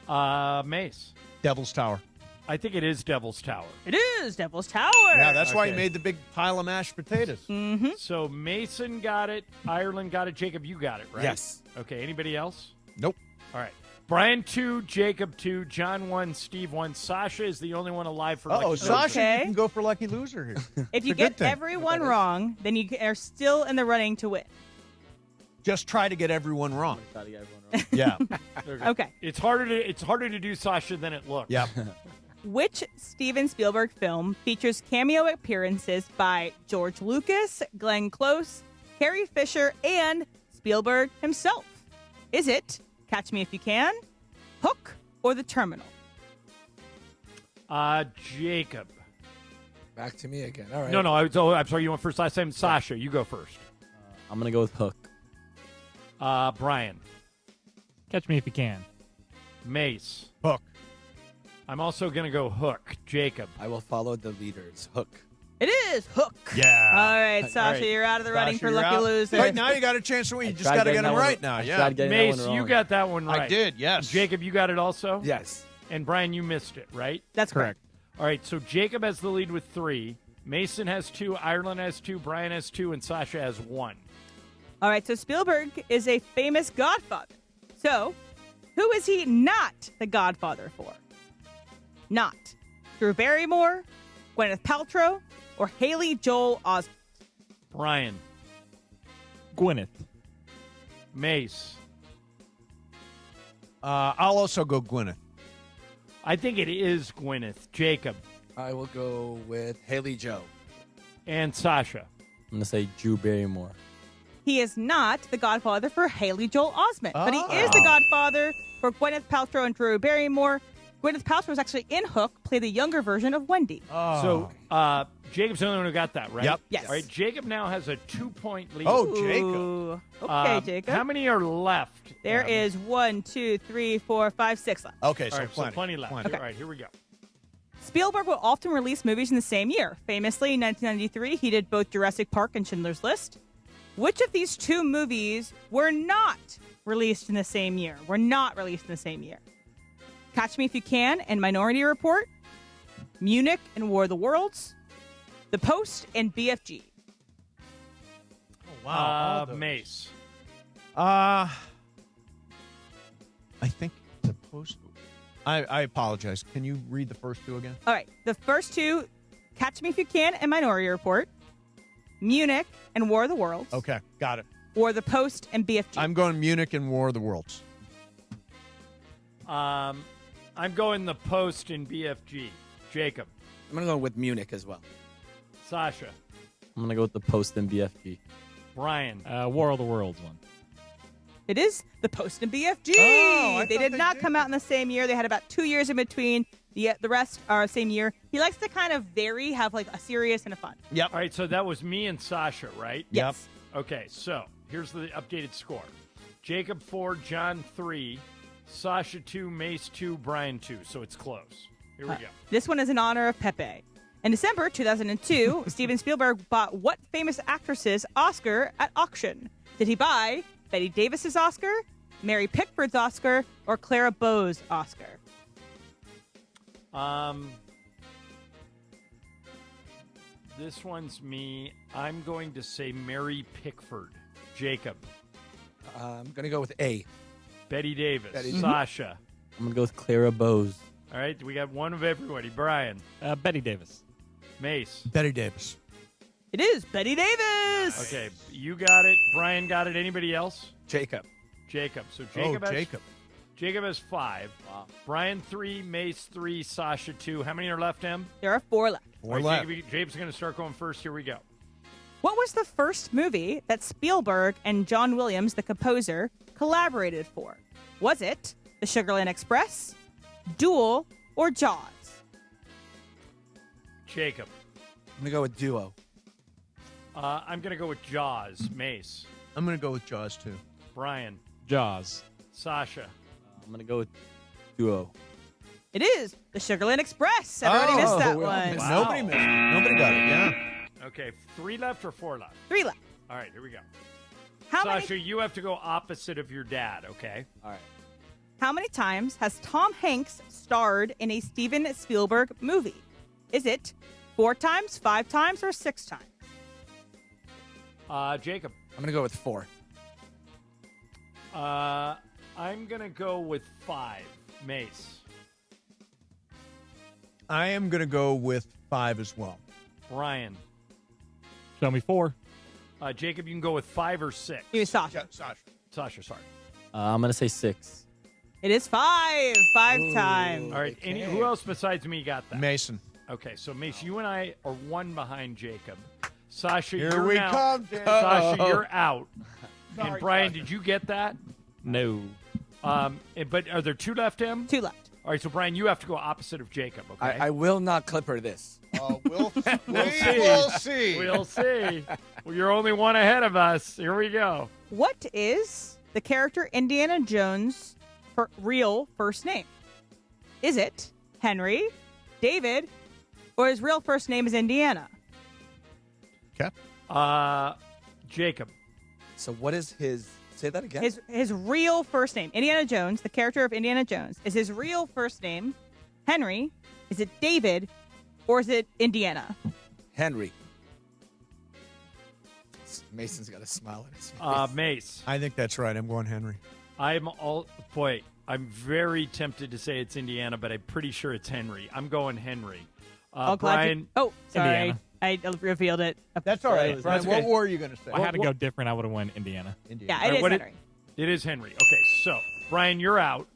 Speaker 4: Mace.
Speaker 3: Devil's Tower.
Speaker 4: I think it is Devil's Tower.
Speaker 5: It is Devil's Tower.
Speaker 3: Yeah, that's why he made the big pile of mashed potatoes.
Speaker 5: Mm-hmm.
Speaker 4: So Mason got it. Ireland got it. Jacob, you got it, right?
Speaker 26: Yes.
Speaker 4: Okay, anybody else?
Speaker 3: Nope.
Speaker 4: All right. Brian 2, Jacob 2, John 1, Steve 1. Sasha is the only one alive for Lucky Loser.
Speaker 3: Sasha, you can go for Lucky Loser here.
Speaker 5: If you get everyone wrong, then you are still in the running to win.
Speaker 3: Just try to get everyone wrong.
Speaker 4: Yeah.
Speaker 5: Okay.
Speaker 4: It's harder to do, Sasha, than it looks.
Speaker 3: Yep.
Speaker 5: Which Steven Spielberg film features cameo appearances by George Lucas, Glenn Close, Carrie Fisher, and Spielberg himself? Is it Catch Me If You Can, Hook, or The Terminal?
Speaker 4: Jacob.
Speaker 2: Back to me again. All right.
Speaker 4: No. I'm sorry. You went first last time. Sasha, you go first.
Speaker 7: I'm going to go with Hook.
Speaker 4: Brian.
Speaker 1: Catch Me If You Can.
Speaker 4: Mace.
Speaker 3: Hook.
Speaker 4: I'm also going to go Hook. Jacob.
Speaker 2: I will follow the leaders. Hook.
Speaker 5: It is Hook.
Speaker 3: Yeah.
Speaker 5: All right, Sasha, you're out of the running for Lucky Loser.
Speaker 3: Right, now you got a chance to win. You just got to get them right now. Yeah.
Speaker 4: Mace, you got that one right.
Speaker 3: I did, yes.
Speaker 4: Jacob, you got it also?
Speaker 2: Yes.
Speaker 4: And Brian, you missed it, right?
Speaker 5: That's correct.
Speaker 4: All right, so Jacob has the lead with 3. Mason has 2. Ireland has 2. Brian has 2. And Sasha has 1.
Speaker 5: All right, so Spielberg is a famous godfather. So, who is he not the godfather for? Not Drew Barrymore, Gwyneth Paltrow, or Haley Joel Osment?
Speaker 4: Brian.
Speaker 1: Gwyneth.
Speaker 4: Mace.
Speaker 3: I'll also go Gwyneth.
Speaker 4: I think it is Gwyneth. Jacob.
Speaker 2: I will go with Haley Joe.
Speaker 4: And Sasha.
Speaker 7: I'm going to say Drew Barrymore.
Speaker 5: He is not the godfather for Haley Joel Osment, but he is the godfather for Gwyneth Paltrow and Drew Barrymore. Gwyneth Paltrow was actually in Hook, played the younger version of Wendy.
Speaker 4: So, Jacob's the only one who got that, right?
Speaker 3: Yep.
Speaker 5: Yes.
Speaker 4: All right, Jacob now has a 2-point lead.
Speaker 3: Oh, Jacob.
Speaker 5: Okay, Jacob.
Speaker 4: How many are left?
Speaker 5: There is 1, 2, 3, 4, 5, 6 left.
Speaker 3: Okay,
Speaker 4: All
Speaker 3: so
Speaker 4: right,
Speaker 3: plenty.
Speaker 4: so plenty left.
Speaker 3: Plenty.
Speaker 4: All right, here we go.
Speaker 5: Spielberg will often release movies in the same year. Famously, in 1993, he did both Jurassic Park and Schindler's List. Which of these 2 movies were not released in the same year? Catch Me If You Can and Minority Report, Munich and War of the Worlds, The Post and BFG.
Speaker 3: Oh, wow.
Speaker 4: Mace.
Speaker 3: I think The Post. I apologize. Can you read the first 2 again?
Speaker 5: All right. The first 2, Catch Me If You Can and Minority Report, Munich and War of the Worlds.
Speaker 3: Okay, got it.
Speaker 5: Or The Post and BFG.
Speaker 3: I'm going Munich and War of the Worlds.
Speaker 4: I'm going The Post and BFG. Jacob.
Speaker 2: I'm going to go with Munich as well.
Speaker 4: Sasha.
Speaker 7: I'm going to go with The Post and BFG.
Speaker 4: Brian.
Speaker 1: War of the Worlds one.
Speaker 5: It is The Post and BFG. They did not come out in the same year. They had about 2 years in between. The rest are same year. He likes to kind of vary, have like a serious and a fun.
Speaker 3: Yep.
Speaker 4: All right, so that was me and Sasha, right?
Speaker 5: Yes.
Speaker 4: Okay, so here's the updated score. Jacob 4, John 3, Sasha 2, Mace 2, Brian 2. So it's close. Here we go.
Speaker 5: This one is in honor of Pepe. In December 2002, Steven Spielberg bought what famous actress's Oscar at auction? Did he buy Betty Davis's Oscar, Mary Pickford's Oscar, or Clara Bow's Oscar?
Speaker 4: This one's me. I'm going to say Mary Pickford. Jacob.
Speaker 2: I'm going to go with A.
Speaker 4: Betty Davis. Sasha.
Speaker 7: I'm going to go with Clara Bowes.
Speaker 4: All right, we got one of everybody. Brian.
Speaker 1: Betty Davis.
Speaker 4: Mace.
Speaker 3: Betty Davis.
Speaker 5: It is Betty Davis.
Speaker 4: Okay, you got it. Brian got it. Anybody else?
Speaker 2: Jacob.
Speaker 4: So Jacob
Speaker 3: Jacob.
Speaker 4: Jacob has 5. Wow. Brian 3, Mace 3, Sasha 2. How many are left, Em?
Speaker 5: There are 4 left.
Speaker 3: 4 left.
Speaker 4: Jacob's going to start going first. Here we go.
Speaker 5: What was the first movie that Spielberg and John Williams, the composer, collaborated for? Was it The Sugarland Express, Duel, or Jaws?
Speaker 4: Jacob.
Speaker 2: I'm going to go with Duo.
Speaker 4: I'm going to go with Jaws. Mace.
Speaker 3: I'm going to go with Jaws, too.
Speaker 4: Brian.
Speaker 1: Jaws.
Speaker 4: Sasha.
Speaker 7: I'm going to go with Duo.
Speaker 5: It is The Sugarland Express. Everybody missed that one.
Speaker 3: Wow. Nobody missed it. Nobody got it, yeah.
Speaker 4: Okay, 3 left or 4 left?
Speaker 5: 3 left.
Speaker 4: All right, here we go.
Speaker 5: Sasha,
Speaker 4: you have to go opposite of your dad, okay?
Speaker 7: All right.
Speaker 5: How many times has Tom Hanks starred in a Steven Spielberg movie? Is it 4 times, 5 times, or 6 times?
Speaker 4: Jacob.
Speaker 2: I'm going to go with 4.
Speaker 4: I'm going to go with 5. Mace.
Speaker 3: I am going to go with 5 as well.
Speaker 4: Brian.
Speaker 1: Show me 4.
Speaker 4: Jacob, you can go with 5 or 6.
Speaker 5: You Sasha.
Speaker 4: Sasha, sorry.
Speaker 7: I'm going to say 6.
Speaker 5: It is 5. 5 times.
Speaker 4: All right. Who else besides me got that?
Speaker 3: Mason.
Speaker 4: Okay, so Mace, you and I are 1 behind Jacob. Sasha,
Speaker 3: Here
Speaker 4: you're
Speaker 3: we
Speaker 4: out.
Speaker 3: come, Jacob.
Speaker 4: Sasha, you're out.
Speaker 5: Sorry,
Speaker 4: and Brian,
Speaker 5: Sasha.
Speaker 4: did you get that?
Speaker 1: No.
Speaker 4: But are there 2 left, Em?
Speaker 5: 2 left.
Speaker 4: All right, so Brian, you have to go opposite of Jacob, okay?
Speaker 2: I will not clipper this.
Speaker 3: We'll see.
Speaker 4: We'll see. Well, you're only 1 ahead of us. Here we go.
Speaker 5: What is the character Indiana Jones' real first name? Is it Henry, David, or his real first name is Indiana?
Speaker 3: Okay.
Speaker 4: Jacob.
Speaker 2: So what is his... Say that again?
Speaker 5: His real first name. Indiana Jones, the character of Indiana Jones. Is his real first name Henry? Is it David? Or is it Indiana?
Speaker 2: Henry. Mason's got a smile on his face.
Speaker 4: Mace.
Speaker 3: I think that's right. I'm going Henry.
Speaker 4: I'm very tempted to say it's Indiana, but I'm pretty sure it's Henry. I'm going Henry.
Speaker 5: Glad
Speaker 4: Brian.
Speaker 5: Oh, sorry.
Speaker 1: Indiana.
Speaker 5: I revealed it.
Speaker 3: That's all right. Brian, what were you going to say?
Speaker 1: I had to go different. I would have won Indiana.
Speaker 5: Yeah, it is Henry.
Speaker 4: It is Henry. Okay, so, Brian, you're out.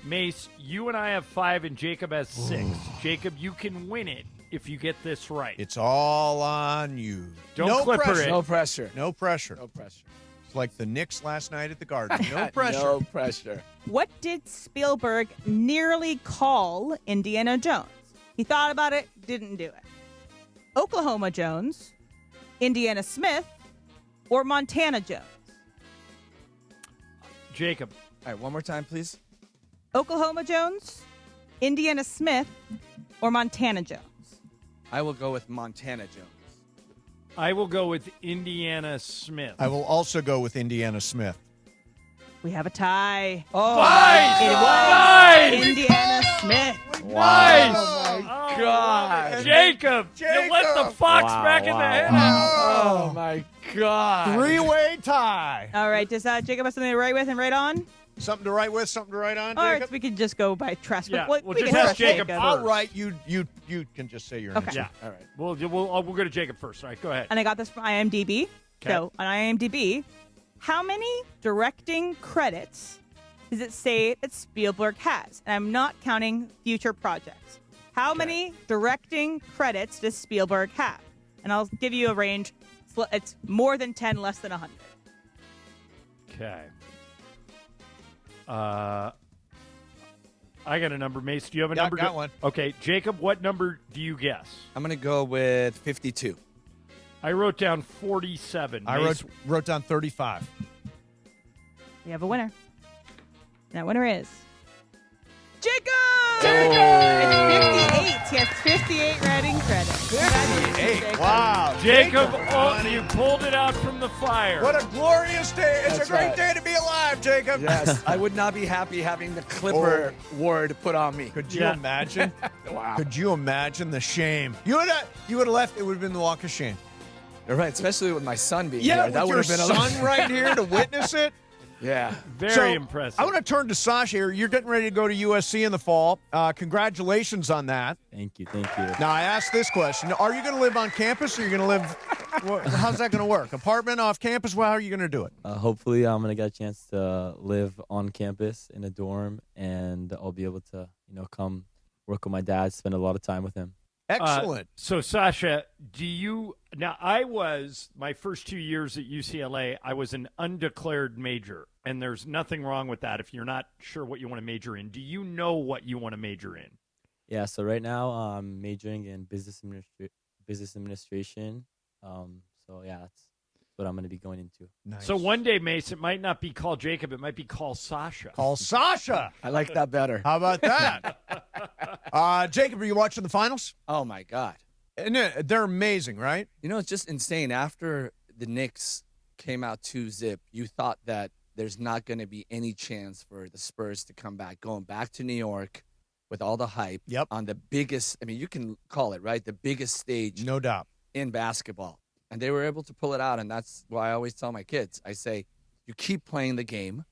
Speaker 4: Mace, you and I have 5, and Jacob has 6. Jacob, you can win it if you get this right.
Speaker 3: It's all on you.
Speaker 4: Don't clipper
Speaker 3: pressure.
Speaker 4: it.
Speaker 2: No pressure.
Speaker 3: No pressure.
Speaker 2: No pressure.
Speaker 3: It's like the Knicks last night at the Garden. No pressure.
Speaker 2: No pressure.
Speaker 5: What did Spielberg nearly call Indiana Jones? He thought about it, didn't do it. Oklahoma Jones, Indiana Smith, or Montana Jones?
Speaker 4: Jacob.
Speaker 2: All right, one more time, please.
Speaker 5: Oklahoma Jones, Indiana Smith, or Montana Jones?
Speaker 2: I will go with Montana Jones.
Speaker 4: I will go with Indiana Smith.
Speaker 3: I will also go with Indiana Smith.
Speaker 5: We have a tie.
Speaker 2: Oh,
Speaker 4: Nice!
Speaker 5: It was
Speaker 4: Nice!
Speaker 5: Indiana Smith.
Speaker 4: Nice!
Speaker 2: Oh, my God.
Speaker 4: Jacob! You let the fox back in the hen.
Speaker 2: Oh, my God.
Speaker 3: 3-way tie.
Speaker 5: All right, does Jacob have something to write with and write on?
Speaker 3: Something to write with, something to write on,
Speaker 5: All right,
Speaker 3: Jacob?
Speaker 5: so we could just go by trust.
Speaker 4: Yeah,
Speaker 5: we
Speaker 4: we'll
Speaker 5: can
Speaker 4: just ask
Speaker 5: trust
Speaker 4: Jacob first.
Speaker 3: I'll write. You can just say your
Speaker 5: Okay.
Speaker 3: answer.
Speaker 4: Yeah.
Speaker 2: All right.
Speaker 4: We'll go to Jacob first. All right, go ahead.
Speaker 5: And I got this from IMDb.
Speaker 4: Okay.
Speaker 5: So on IMDb, how many directing credits does it say that Spielberg has? And I'm not counting future projects. How many directing credits does Spielberg have? And I'll give you a range. It's more than 10, less than 100.
Speaker 4: Okay. I got a number. Mace, do you have a number?
Speaker 3: Got one.
Speaker 4: Okay, Jacob, what number do you guess?
Speaker 2: I'm going to go with 52.
Speaker 4: I wrote down 47.
Speaker 3: I
Speaker 4: Mace,
Speaker 3: wrote down 35.
Speaker 5: We have a winner. That winner is Jacob! It's 58. He has 58 writing credits.
Speaker 3: 58. Wow.
Speaker 4: Jacob, you pulled it out from the fire.
Speaker 3: What a glorious day. It's
Speaker 2: That's
Speaker 3: a great
Speaker 2: right.
Speaker 3: day to be alive, Jacob.
Speaker 2: Yes, I would not be happy having the Clipper word put on me.
Speaker 3: Could you imagine?
Speaker 2: Wow.
Speaker 3: Could you imagine the shame? You would have left. It would have been the walk of shame.
Speaker 2: You're right, especially with my son being
Speaker 3: Yeah,
Speaker 2: here. That
Speaker 3: with
Speaker 2: would
Speaker 3: your
Speaker 2: have been
Speaker 3: son right here to witness it.
Speaker 2: Yeah.
Speaker 4: Very impressive.
Speaker 3: I want to turn to Sasha here. You're getting ready to go to USC in the fall. Congratulations on that.
Speaker 7: Thank you.
Speaker 3: Now, I asked this question. Are you going to live on campus or are you going to live – how's that going to work? Apartment off campus? Well, how are you going to do it?
Speaker 7: Hopefully, I'm gonna get a chance to live on campus in a dorm, and I'll be able to, come work with my dad, spend a lot of time with him.
Speaker 3: Excellent.
Speaker 4: So, Sasha, I was, my first 2 years at UCLA, I was an undeclared major, and there's nothing wrong with that if you're not sure what you want to major in. Do you know what you want to major in?
Speaker 7: Yeah, so right now I'm majoring in business administration. So yeah, that's what I'm going to be going into.
Speaker 3: Nice.
Speaker 4: So one day, Mace, it might not be called Jacob, it might be called Sasha.
Speaker 3: Call Sasha.
Speaker 2: I like that better.
Speaker 3: How about that? Jacob, are you watching the finals?
Speaker 2: Oh, my God.
Speaker 3: And they're amazing, right?
Speaker 2: It's just insane. After the Knicks came out 2-0, you thought that there's not going to be any chance for the Spurs to come back, going back to New York with all the hype on the biggest, you can call it, right? The biggest stage.
Speaker 3: No doubt.
Speaker 2: In basketball. And they were able to pull it out, and that's why I always tell my kids. I say, you keep playing the game,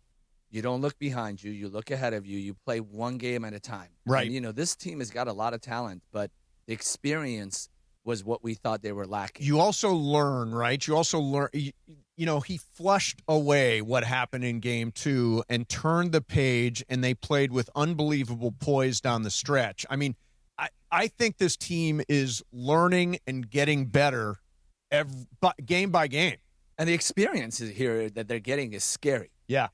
Speaker 2: You don't look behind you. You look ahead of you. You play one game at a time.
Speaker 3: Right.
Speaker 2: And, this team has got a lot of talent, but the experience was what we thought they were lacking.
Speaker 3: You also learn, right? You also learn, he flushed away what happened in game 2 and turned the page, and they played with unbelievable poise down the stretch. I mean, I think this team is learning and getting better game by game.
Speaker 2: And the experience here that they're getting is scary.
Speaker 3: Yeah.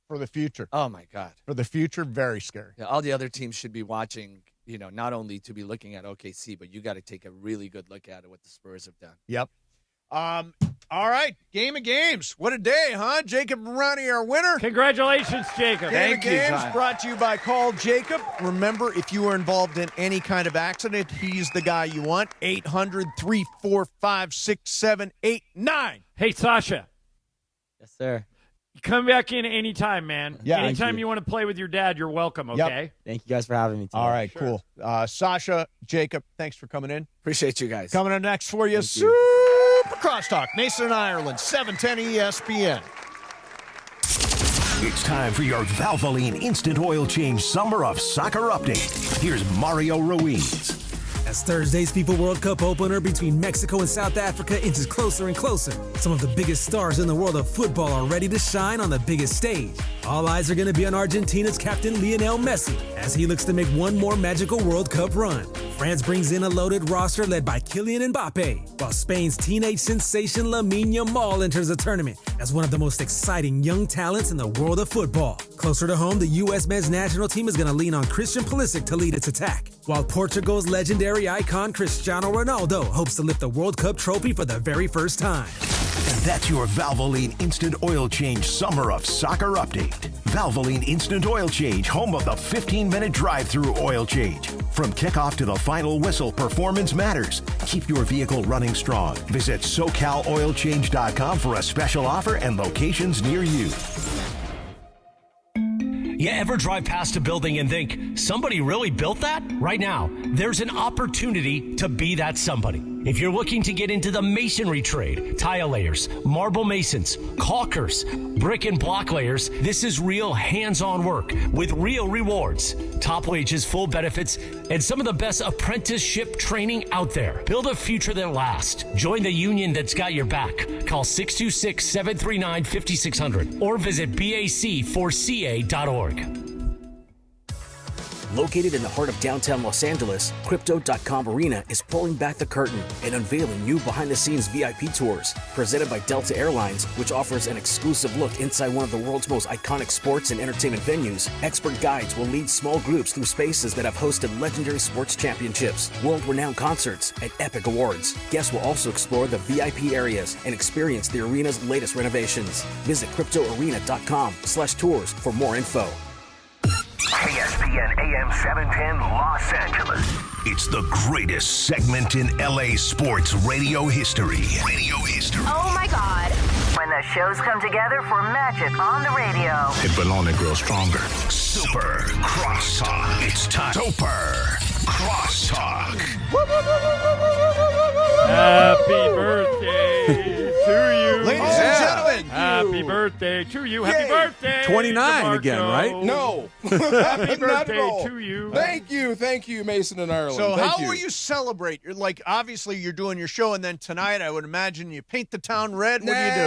Speaker 3: For the future.
Speaker 2: Oh, my God.
Speaker 3: For the future, very scary.
Speaker 2: Yeah, all the other teams should be watching, not only to be looking at OKC, but you got to take a really good look at what the Spurs have done.
Speaker 3: Yep. All right, game of games. What a day, huh? Jacob Marani, our winner.
Speaker 4: Congratulations, Jacob.
Speaker 3: Game of games
Speaker 2: Ty.
Speaker 3: brought to you by Call Jacob. Remember, if you were involved in any kind of accident, he's the guy you want. 800-345-6789.
Speaker 4: Hey, Sasha.
Speaker 7: Yes, sir.
Speaker 4: Come back in anytime, man.
Speaker 3: Yeah,
Speaker 4: anytime you want to play with your dad, you're welcome, okay?
Speaker 7: Yep. Thank you guys for having me today.
Speaker 3: All right, cool. Sasha, Jacob, thanks for coming in.
Speaker 2: Appreciate you guys.
Speaker 3: Coming up next for you, Super Crosstalk, Mason and Ireland, 710 ESPN.
Speaker 14: It's time for your Valvoline Instant Oil Change Summer of Soccer Update. Here's Mario Ruiz.
Speaker 19: As Thursday's FIFA World Cup opener between Mexico and South Africa inches closer and closer, some of the biggest stars in the world of football are ready to shine on the biggest stage. All eyes are going to be on Argentina's captain Lionel Messi as he looks to make one more magical World Cup run. France brings in a loaded roster led by Kylian Mbappe, while Spain's teenage sensation Lamine Yamal enters the tournament as one of the most exciting young talents in the world of football. Closer to home, the U.S. men's national team is going to lean on Christian Pulisic to lead its attack, while Portugal's legendary icon Cristiano Ronaldo hopes to lift the World Cup trophy for the very first time.
Speaker 14: And that's your Valvoline Instant Oil Change Summer of Soccer Update. Valvoline Instant Oil Change, home of the 15-minute drive-through oil change. From kickoff to the final whistle, performance matters. Keep your vehicle running strong. Visit SoCalOilChange.com for a special offer and locations near you. You ever drive past a building and think, somebody really built that? Right now, there's an opportunity to be that somebody. If you're looking to get into the masonry trade, tile layers, marble masons, caulkers, brick and block layers, this is real hands-on work with real rewards, top wages, full benefits, and some of the best apprenticeship training out there. Build a future that lasts. Join the union that's got your back. Call 626-739-5600 or visit BAC4CA.org.
Speaker 6: Located in the heart of downtown Los Angeles, Crypto.com Arena is pulling back the curtain and unveiling new behind-the-scenes VIP tours presented by Delta Airlines, which offers an exclusive look inside one of the world's most iconic sports and entertainment venues. Expert guides will lead small groups through spaces that have hosted legendary sports championships, world-renowned concerts, and epic awards. Guests will also explore the VIP areas and experience the arena's latest renovations. Visit CryptoArena.com/tours for more info.
Speaker 14: ESPN AM 710 Los Angeles. It's the greatest segment in LA sports radio history.
Speaker 9: Oh my God. When the shows come together for magic on the radio.
Speaker 14: It will only grow stronger. Super Crosstalk. It's time. Super Crosstalk.
Speaker 4: Happy birthday to you.
Speaker 3: Ladies and gentlemen.
Speaker 4: Happy birthday to you. Happy birthday.
Speaker 12: 29 again, right?
Speaker 17: No.
Speaker 4: Happy
Speaker 17: Not at
Speaker 4: birthday
Speaker 17: all.
Speaker 4: to you.
Speaker 17: Thank you, Mason and Ireland.
Speaker 3: So
Speaker 17: Thank
Speaker 3: how will you celebrate? You're like, obviously you're doing your show, and then tonight I would imagine you paint the town red. What do you do?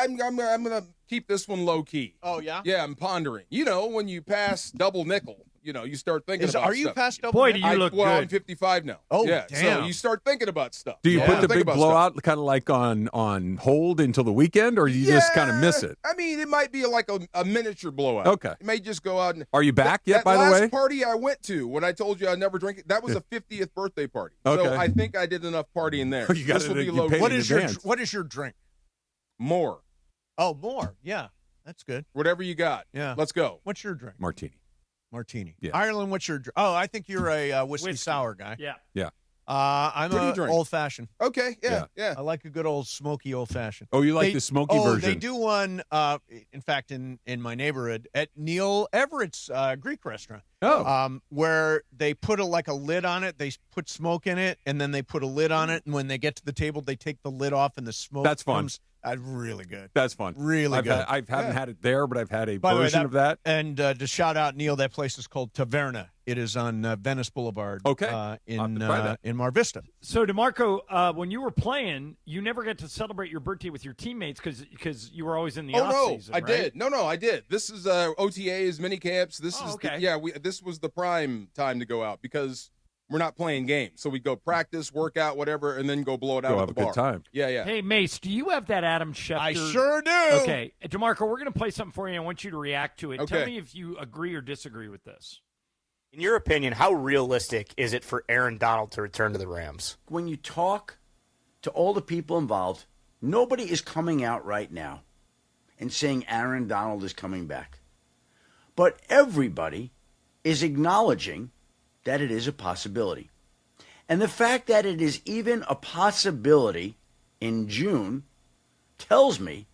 Speaker 17: I'm going to keep this one low key.
Speaker 3: Oh, yeah?
Speaker 17: Yeah, I'm pondering. When you pass double nickel, you start thinking about
Speaker 3: Are you
Speaker 17: stuff.
Speaker 3: past double
Speaker 4: Boy,
Speaker 3: nickel?
Speaker 4: do you look
Speaker 17: Well,
Speaker 4: good.
Speaker 17: I'm 55 now.
Speaker 3: Oh,
Speaker 17: yeah,
Speaker 3: damn.
Speaker 17: So you start thinking about stuff.
Speaker 12: Do you put the
Speaker 17: Think
Speaker 12: big
Speaker 17: about
Speaker 12: blowout kind of like on hold until the weekend, or you just kind of miss it?
Speaker 17: I mean, it might be like a miniature blowout.
Speaker 12: Okay.
Speaker 17: It may just go out and.
Speaker 12: Are you back yet,
Speaker 17: that
Speaker 12: by the
Speaker 17: last
Speaker 12: way?
Speaker 17: party I went to, when I told you I never drink it, that was a 50th birthday party.
Speaker 12: Okay.
Speaker 17: So I think I did enough partying there.
Speaker 12: You got
Speaker 17: This will
Speaker 12: it,
Speaker 17: be
Speaker 12: you
Speaker 17: low.
Speaker 12: paid
Speaker 3: What
Speaker 12: in
Speaker 3: is your
Speaker 12: advance.
Speaker 3: drink?
Speaker 17: More.
Speaker 3: Oh, more. Yeah, that's good.
Speaker 17: Whatever you got.
Speaker 3: Yeah.
Speaker 17: Let's go.
Speaker 3: What's your drink?
Speaker 12: Martini.
Speaker 3: Yeah. Ireland, what's your drink? Oh, I think you're a whiskey sour guy.
Speaker 4: Yeah.
Speaker 12: Yeah.
Speaker 3: I'm
Speaker 17: What do you
Speaker 3: a
Speaker 17: drink?
Speaker 3: old-fashioned.
Speaker 17: Okay. Yeah.
Speaker 3: I like a good old smoky old-fashioned.
Speaker 12: Oh, you like the smoky version?
Speaker 3: They do one, in fact, in my neighborhood at Neil Everett's Greek restaurant.
Speaker 12: Oh.
Speaker 3: Where they put a lid on it. They put smoke in it, and then they put a lid on it. And when they get to the table, they take the lid off, and the smoke
Speaker 12: That's fun.
Speaker 3: comes Really good.
Speaker 12: That's fun.
Speaker 3: Really good.
Speaker 12: I haven't had it there, but I've had a version of that.
Speaker 3: And to shout out, Neil, that place is called Taverna. It is on Venice Boulevard in Mar Vista.
Speaker 4: So, DeMarco, when you were playing, you never got to celebrate your birthday with your teammates because you were always in the off-season,
Speaker 17: I did. No, I did. This is OTAs, mini camps. This is this was the prime time to go out because we're not playing games. So we go practice, workout, whatever, and then go blow it out at the bar.
Speaker 12: Have a good time.
Speaker 17: Yeah.
Speaker 4: Hey, Mace, do you have that Adam Schefter?
Speaker 3: I sure do.
Speaker 4: Okay. DeMarco, we're going to play something for you. I want you to react to it.
Speaker 17: Okay.
Speaker 4: Tell me if you agree or disagree with this.
Speaker 8: In your opinion, how realistic is it for Aaron Donald to return to the Rams?
Speaker 18: When you talk to all the people involved, nobody is coming out right now and saying Aaron Donald is coming back. But everybody is acknowledging that it is a possibility. And the fact that it is even a possibility in June tells me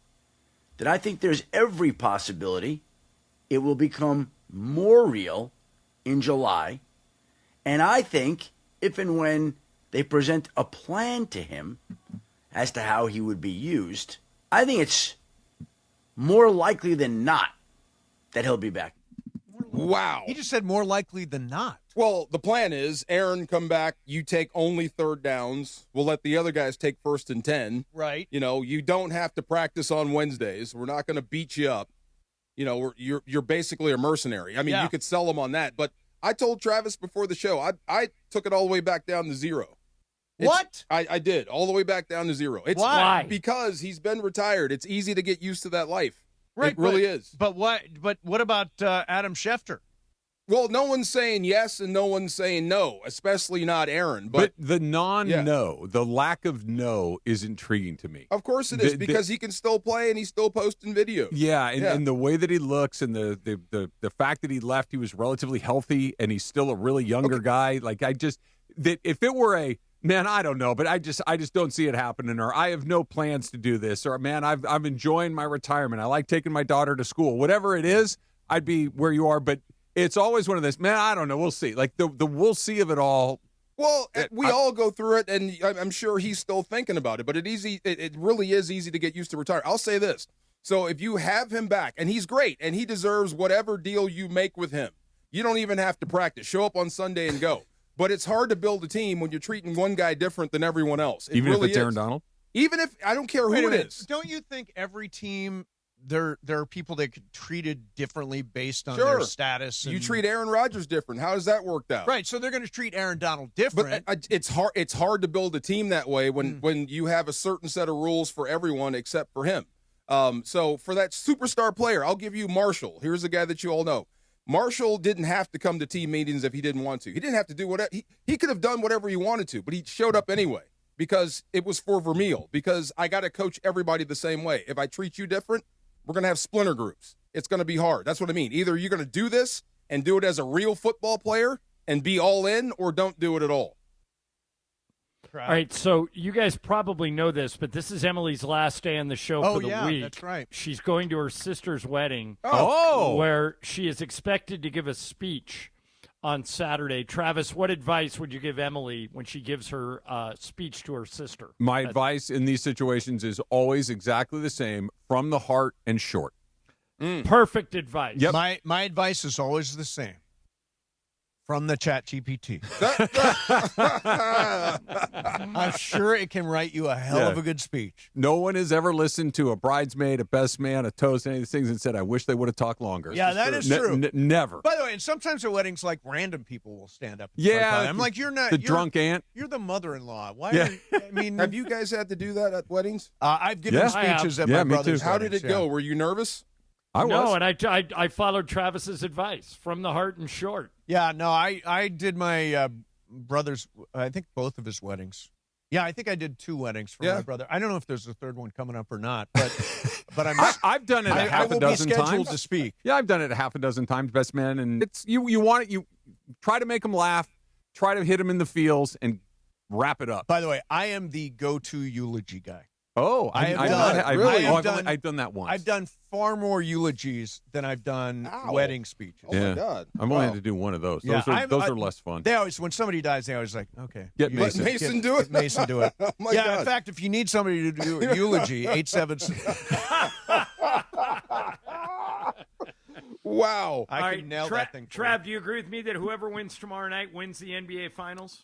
Speaker 18: that I think there's every possibility it will become more real in July. And I think if and when they present a plan to him as to how he would be used, I think it's more likely than not that he'll be back.
Speaker 17: Wow.
Speaker 3: He just said more likely than not.
Speaker 17: Well, the plan is Aaron come back, you take only third downs. We'll let the other guys take 1st and 10.
Speaker 3: Right.
Speaker 17: You know, you don't have to practice on Wednesdays. We're not going to beat you up. You know, you're basically a mercenary. I mean, you could sell them on that. But I told Travis before the show, I took it all the way back down to 0.
Speaker 3: What?
Speaker 17: I did, all the way back down to 0.
Speaker 4: Why?
Speaker 17: Because he's been retired. It's easy to get used to that life.
Speaker 3: Right,
Speaker 17: it really is.
Speaker 3: But what about Adam Schefter?
Speaker 17: Well, no one's saying yes and no one's saying no, especially not Aaron.
Speaker 12: But the no, the lack of no is intriguing to me.
Speaker 17: Of course it is, because he can still play and he's still posting videos.
Speaker 12: Yeah, and the way that he looks and the fact that he left, he was relatively healthy and he's still a really younger guy. Like if it were man, I don't know, but I just don't see it happening, or I have no plans to do this, or man, I'm enjoying my retirement. I like taking my daughter to school. Whatever it is, I'd be where you are, but it's always one of this, man, I don't know, we'll see. Like the we'll see of it all.
Speaker 17: Well, we all go through it, and I'm sure he's still thinking about it, but it really is easy to get used to retire. I'll say this. So if you have him back, and he's great, and he deserves whatever deal you make with him, you don't even have to practice. Show up on Sunday and go. But it's hard to build a team when you're treating one guy different than everyone else.
Speaker 12: Even if it's Aaron Donald?
Speaker 17: Even if, I don't care who it is.
Speaker 3: Don't you think every team, there are people that get treated differently based on their status?
Speaker 17: You treat Aaron Rodgers different. How does that work out?
Speaker 3: Right, so they're going to treat Aaron Donald different.
Speaker 17: But it's hard to build a team that way when you have a certain set of rules for everyone except for him. So for that superstar player, I'll give you Marshall. Here's a guy that you all know. Marshall didn't have to come to team meetings if he didn't want to. He didn't have to do whatever. He could have done whatever he wanted to, but he showed up anyway because it was for Vermeil, because I got to coach everybody the same way. If I treat you different, we're going to have splinter groups. It's going to be hard. That's what I mean. Either you're going to do this and do it as a real football player and be all in, or don't do it at all.
Speaker 4: All right, so you guys probably know this, but this is Emily's last day on the show for the week.
Speaker 3: That's right.
Speaker 4: She's going to her sister's wedding, where she is expected to give a speech on Saturday. Travis, what advice would you give Emily when she gives her speech to her sister?
Speaker 12: My advice in these situations is always exactly the same, from the heart and short.
Speaker 4: Perfect advice.
Speaker 3: Yep. My advice is always the same. From the Chat GPT. I'm sure it can write you a hell of a good speech.
Speaker 12: No one has ever listened to a bridesmaid, a best man, a toast, any of these things and said, I wish they would have talked longer.
Speaker 3: Yeah, that is true.
Speaker 12: Never.
Speaker 3: By the way, and sometimes at weddings, like, random people will stand up. I'm like, you're not.
Speaker 12: The drunk aunt.
Speaker 3: You're the mother-in-law. Why?
Speaker 12: Yeah.
Speaker 3: I mean,
Speaker 17: have you guys had to do that at weddings?
Speaker 3: I've given speeches at my brother's
Speaker 17: How did
Speaker 3: weddings,
Speaker 17: it go? Were you nervous?
Speaker 4: No, and I followed Travis's advice, from the heart and short.
Speaker 3: Yeah, no, I did my brother's, I think both of his weddings. Yeah, I think I did 2 weddings for my brother. I don't know if there's a third one coming up or not, but
Speaker 12: I've done it a half a dozen times.
Speaker 3: I will be scheduled to speak.
Speaker 12: Yeah, I've done it a half a dozen times, best man, and it's you want it. You try to make them laugh, try to hit them in the feels, and wrap it up.
Speaker 3: By the way, I am the go-to eulogy guy. Oh,
Speaker 12: I've done that once.
Speaker 3: I've done far more eulogies than I've done wedding speeches.
Speaker 17: Oh, my God.
Speaker 12: I'm only had to do one of those. Those are less fun.
Speaker 3: They always, when somebody dies, they always like, okay.
Speaker 12: Get Mason.
Speaker 17: Let Mason do it?
Speaker 3: Mason do it.
Speaker 17: Oh, my
Speaker 3: yeah,
Speaker 17: God.
Speaker 3: in fact, if you need somebody to do a eulogy, 877.
Speaker 17: Wow.
Speaker 3: I can nail that thing.
Speaker 4: Trav, do you agree with me that whoever wins tomorrow night wins the NBA Finals?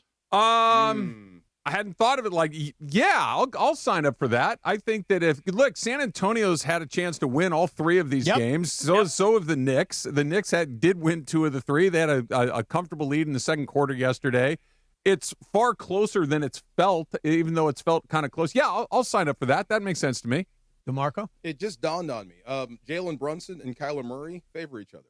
Speaker 12: I hadn't thought of it like, yeah, I'll sign up for that. I think that look, San Antonio's had a chance to win all 3 of these games. So have the Knicks. The Knicks did win 2 of the 3. They had a comfortable lead in the second quarter yesterday. It's far closer than it's felt, even though it's felt kind of close. Yeah, I'll sign up for that. That makes sense to me.
Speaker 3: DeMarco?
Speaker 17: It just dawned on me. Jalen Brunson and Kyler Murray favor each other.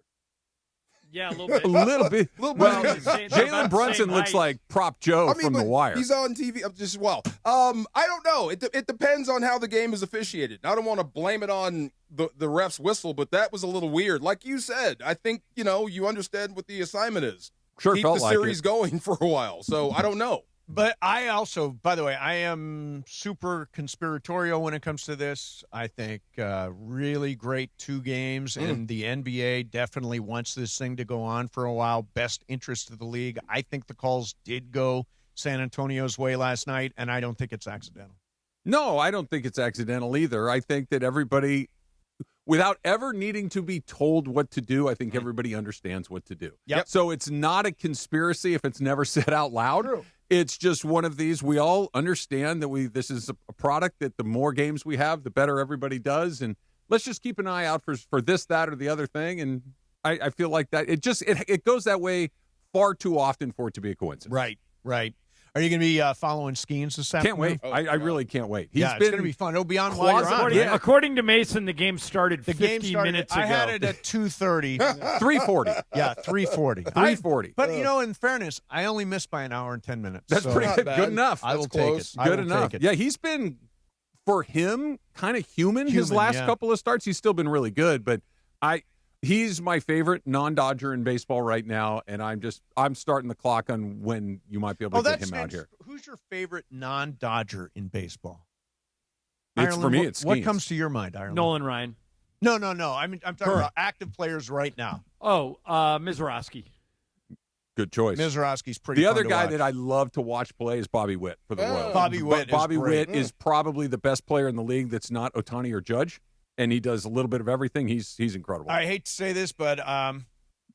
Speaker 4: Yeah, a little bit.
Speaker 12: A little bit.
Speaker 17: Well,
Speaker 12: Jalen Brunson looks like Prop Joe from The Wire.
Speaker 17: He's on TV. I don't know. It depends on how the game is officiated. I don't want to blame it on the ref's whistle, but that was a little weird. Like you said, I think, you understand what the assignment is.
Speaker 12: Sure,
Speaker 17: keep
Speaker 12: felt
Speaker 17: the
Speaker 12: like
Speaker 17: series
Speaker 12: it.
Speaker 17: going for a while. So I don't know.
Speaker 3: But I also, by the way, I am super conspiratorial when it comes to this. I think really great 2 games, and the NBA definitely wants this thing to go on for a while. Best interest of the league. I think the calls did go San Antonio's way last night, and I don't think it's accidental.
Speaker 12: No, I don't think it's accidental either. I think that everybody, without ever needing to be told what to do, I think everybody understands what to do.
Speaker 3: Yep.
Speaker 12: So it's not a conspiracy if it's never said out loud.
Speaker 3: True.
Speaker 12: It's just one of these. We all understand that this is a product that the more games we have, the better everybody does. And let's just keep an eye out for this, that, or the other thing. And I feel like that it goes that way far too often for it to be a coincidence.
Speaker 3: Right. Are you going to be following Skenes this afternoon?
Speaker 12: Can't wait. I really can't wait.
Speaker 3: It's going to be fun. It'll be on while you're on.
Speaker 4: Yeah. According to Mason, the game started 50 minutes ago.
Speaker 3: I had it at 2:30.
Speaker 12: 3:40.
Speaker 3: Yeah, 3:40.
Speaker 12: 3:40.
Speaker 3: But, in fairness, I only missed by an hour and 10 minutes.
Speaker 12: That's pretty good. Good enough.
Speaker 3: I will take it.
Speaker 12: Good enough. Yeah, he's been, for him, kind of human his last couple of starts. He's still been really good, but he's my favorite non-Dodger in baseball right now, and I'm starting the clock on when you might be able to get him out here.
Speaker 3: Who's your favorite non-Dodger in baseball?
Speaker 12: For me, it's Skenes.
Speaker 3: What comes to your mind, Ireland?
Speaker 4: Nolan Ryan.
Speaker 3: No. I'm talking about active players right now.
Speaker 4: Oh, Mizorowski.
Speaker 12: Good choice.
Speaker 3: Mizorowski's pretty
Speaker 12: The
Speaker 3: fun
Speaker 12: other
Speaker 3: to
Speaker 12: guy
Speaker 3: watch.
Speaker 12: that I love to watch play is Bobby Witt for the Royals.
Speaker 3: Bobby Witt
Speaker 12: is probably the best player in the league that's not Ohtani or Judge. And he does a little bit of everything. He's incredible.
Speaker 3: I hate to say this, but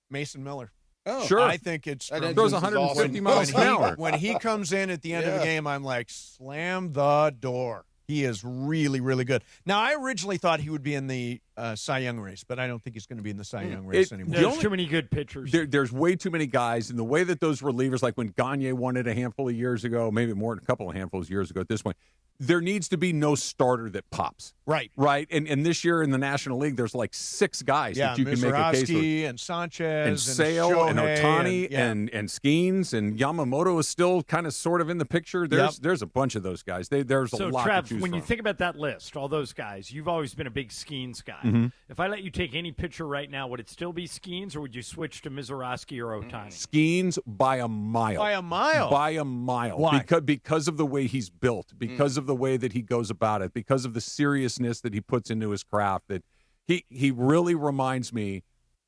Speaker 3: Mason Miller.
Speaker 17: Oh,
Speaker 12: sure.
Speaker 3: I think it's
Speaker 12: throws 150 miles an hour.
Speaker 3: When he comes in at the end of the game, I'm like, slam the door. He is really, really good. Now, I originally thought he would be in the Cy Young race, but I don't think he's going to be in the Cy Young race anymore.
Speaker 4: There's too many good pitchers.
Speaker 12: There's way too many guys, and the way that those relievers, like when Gagne won it a handful of years ago, maybe more than a couple of handfuls of years ago at this point, there needs to be no starter that pops.
Speaker 3: Right.
Speaker 12: And this year in the National League, there's like 6 guys that you can make a case for.
Speaker 3: And Sanchez
Speaker 12: And Sale and
Speaker 3: Shohei
Speaker 12: Ohtani and Skenes and Yamamoto is still kind of sort of in the picture. There's a bunch of those guys. There's a lot
Speaker 4: Trav,
Speaker 12: to choose
Speaker 4: when
Speaker 12: from.
Speaker 4: you think about that list, all those guys, you've always been a big Skenes guy.
Speaker 12: Mm-hmm.
Speaker 4: If I let you take any pitcher right now, would it still be Skenes, or would you switch to Mizorowski or Ohtani?
Speaker 12: Skenes by a mile.
Speaker 3: By a mile?
Speaker 12: By a mile.
Speaker 3: Why?
Speaker 12: Because of the way he's built, because of the way that he goes about it, because of the seriousness that he puts into his craft, that he really reminds me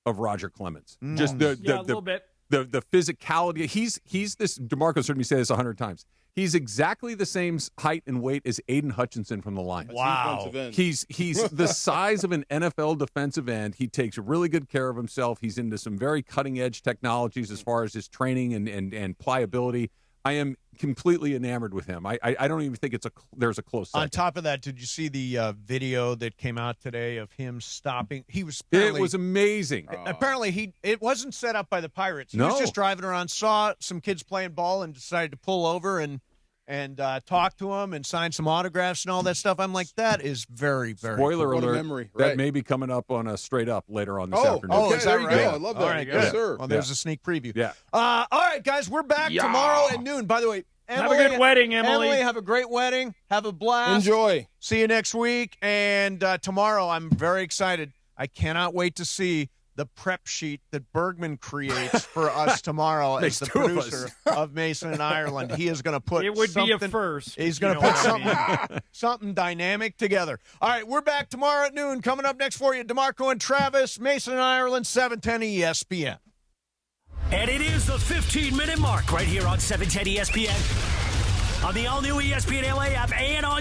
Speaker 12: of Roger Clemens. Just
Speaker 4: a little bit.
Speaker 12: The physicality. He's this. DeMarco's heard me say this 100 times. He's exactly the same height and weight as Aiden Hutchinson from the Lions.
Speaker 3: Wow.
Speaker 12: He's the size of an NFL defensive end. He takes really good care of himself. He's into some very cutting edge technologies as far as his training and pliability. I am completely enamored with him. I don't even think there's a close second.
Speaker 3: On top of that, did you see the video that came out today of him stopping?
Speaker 12: It was amazing.
Speaker 3: Apparently, it wasn't set up by the Pirates. He
Speaker 12: No.
Speaker 3: was just driving around, saw some kids playing ball, and decided to pull over and talk to them and sign some autographs and all that stuff. I'm like, that is very, very
Speaker 12: Spoiler
Speaker 3: cool.
Speaker 12: alert,
Speaker 17: memory.
Speaker 12: that
Speaker 17: Right.
Speaker 12: may be coming up on a Straight Up later on this afternoon.
Speaker 3: Oh, is that
Speaker 17: there you
Speaker 3: right?
Speaker 17: go. I love that.
Speaker 3: All right,
Speaker 17: Yes,
Speaker 3: good.
Speaker 17: sir.
Speaker 3: Well, there's a sneak preview.
Speaker 12: Yeah.
Speaker 3: All right, guys, we're back tomorrow at noon. By the way, Emily,
Speaker 4: Have a good wedding, Emily.
Speaker 3: Have a great wedding. Have a blast.
Speaker 17: Enjoy.
Speaker 3: See you next week. And tomorrow, I'm very excited. I cannot wait to see the prep sheet that Bergman creates for us tomorrow as the producer of Mason in Ireland. He is going to put
Speaker 4: it would be a first.
Speaker 3: He's going to put something dynamic together. All right, we're back tomorrow at noon. Coming up next for you, DeMarco and Travis, Mason in Ireland, 710 ESPN.
Speaker 14: And it is the 15-minute mark right here on 710 ESPN, on the all-new ESPN LA app, and on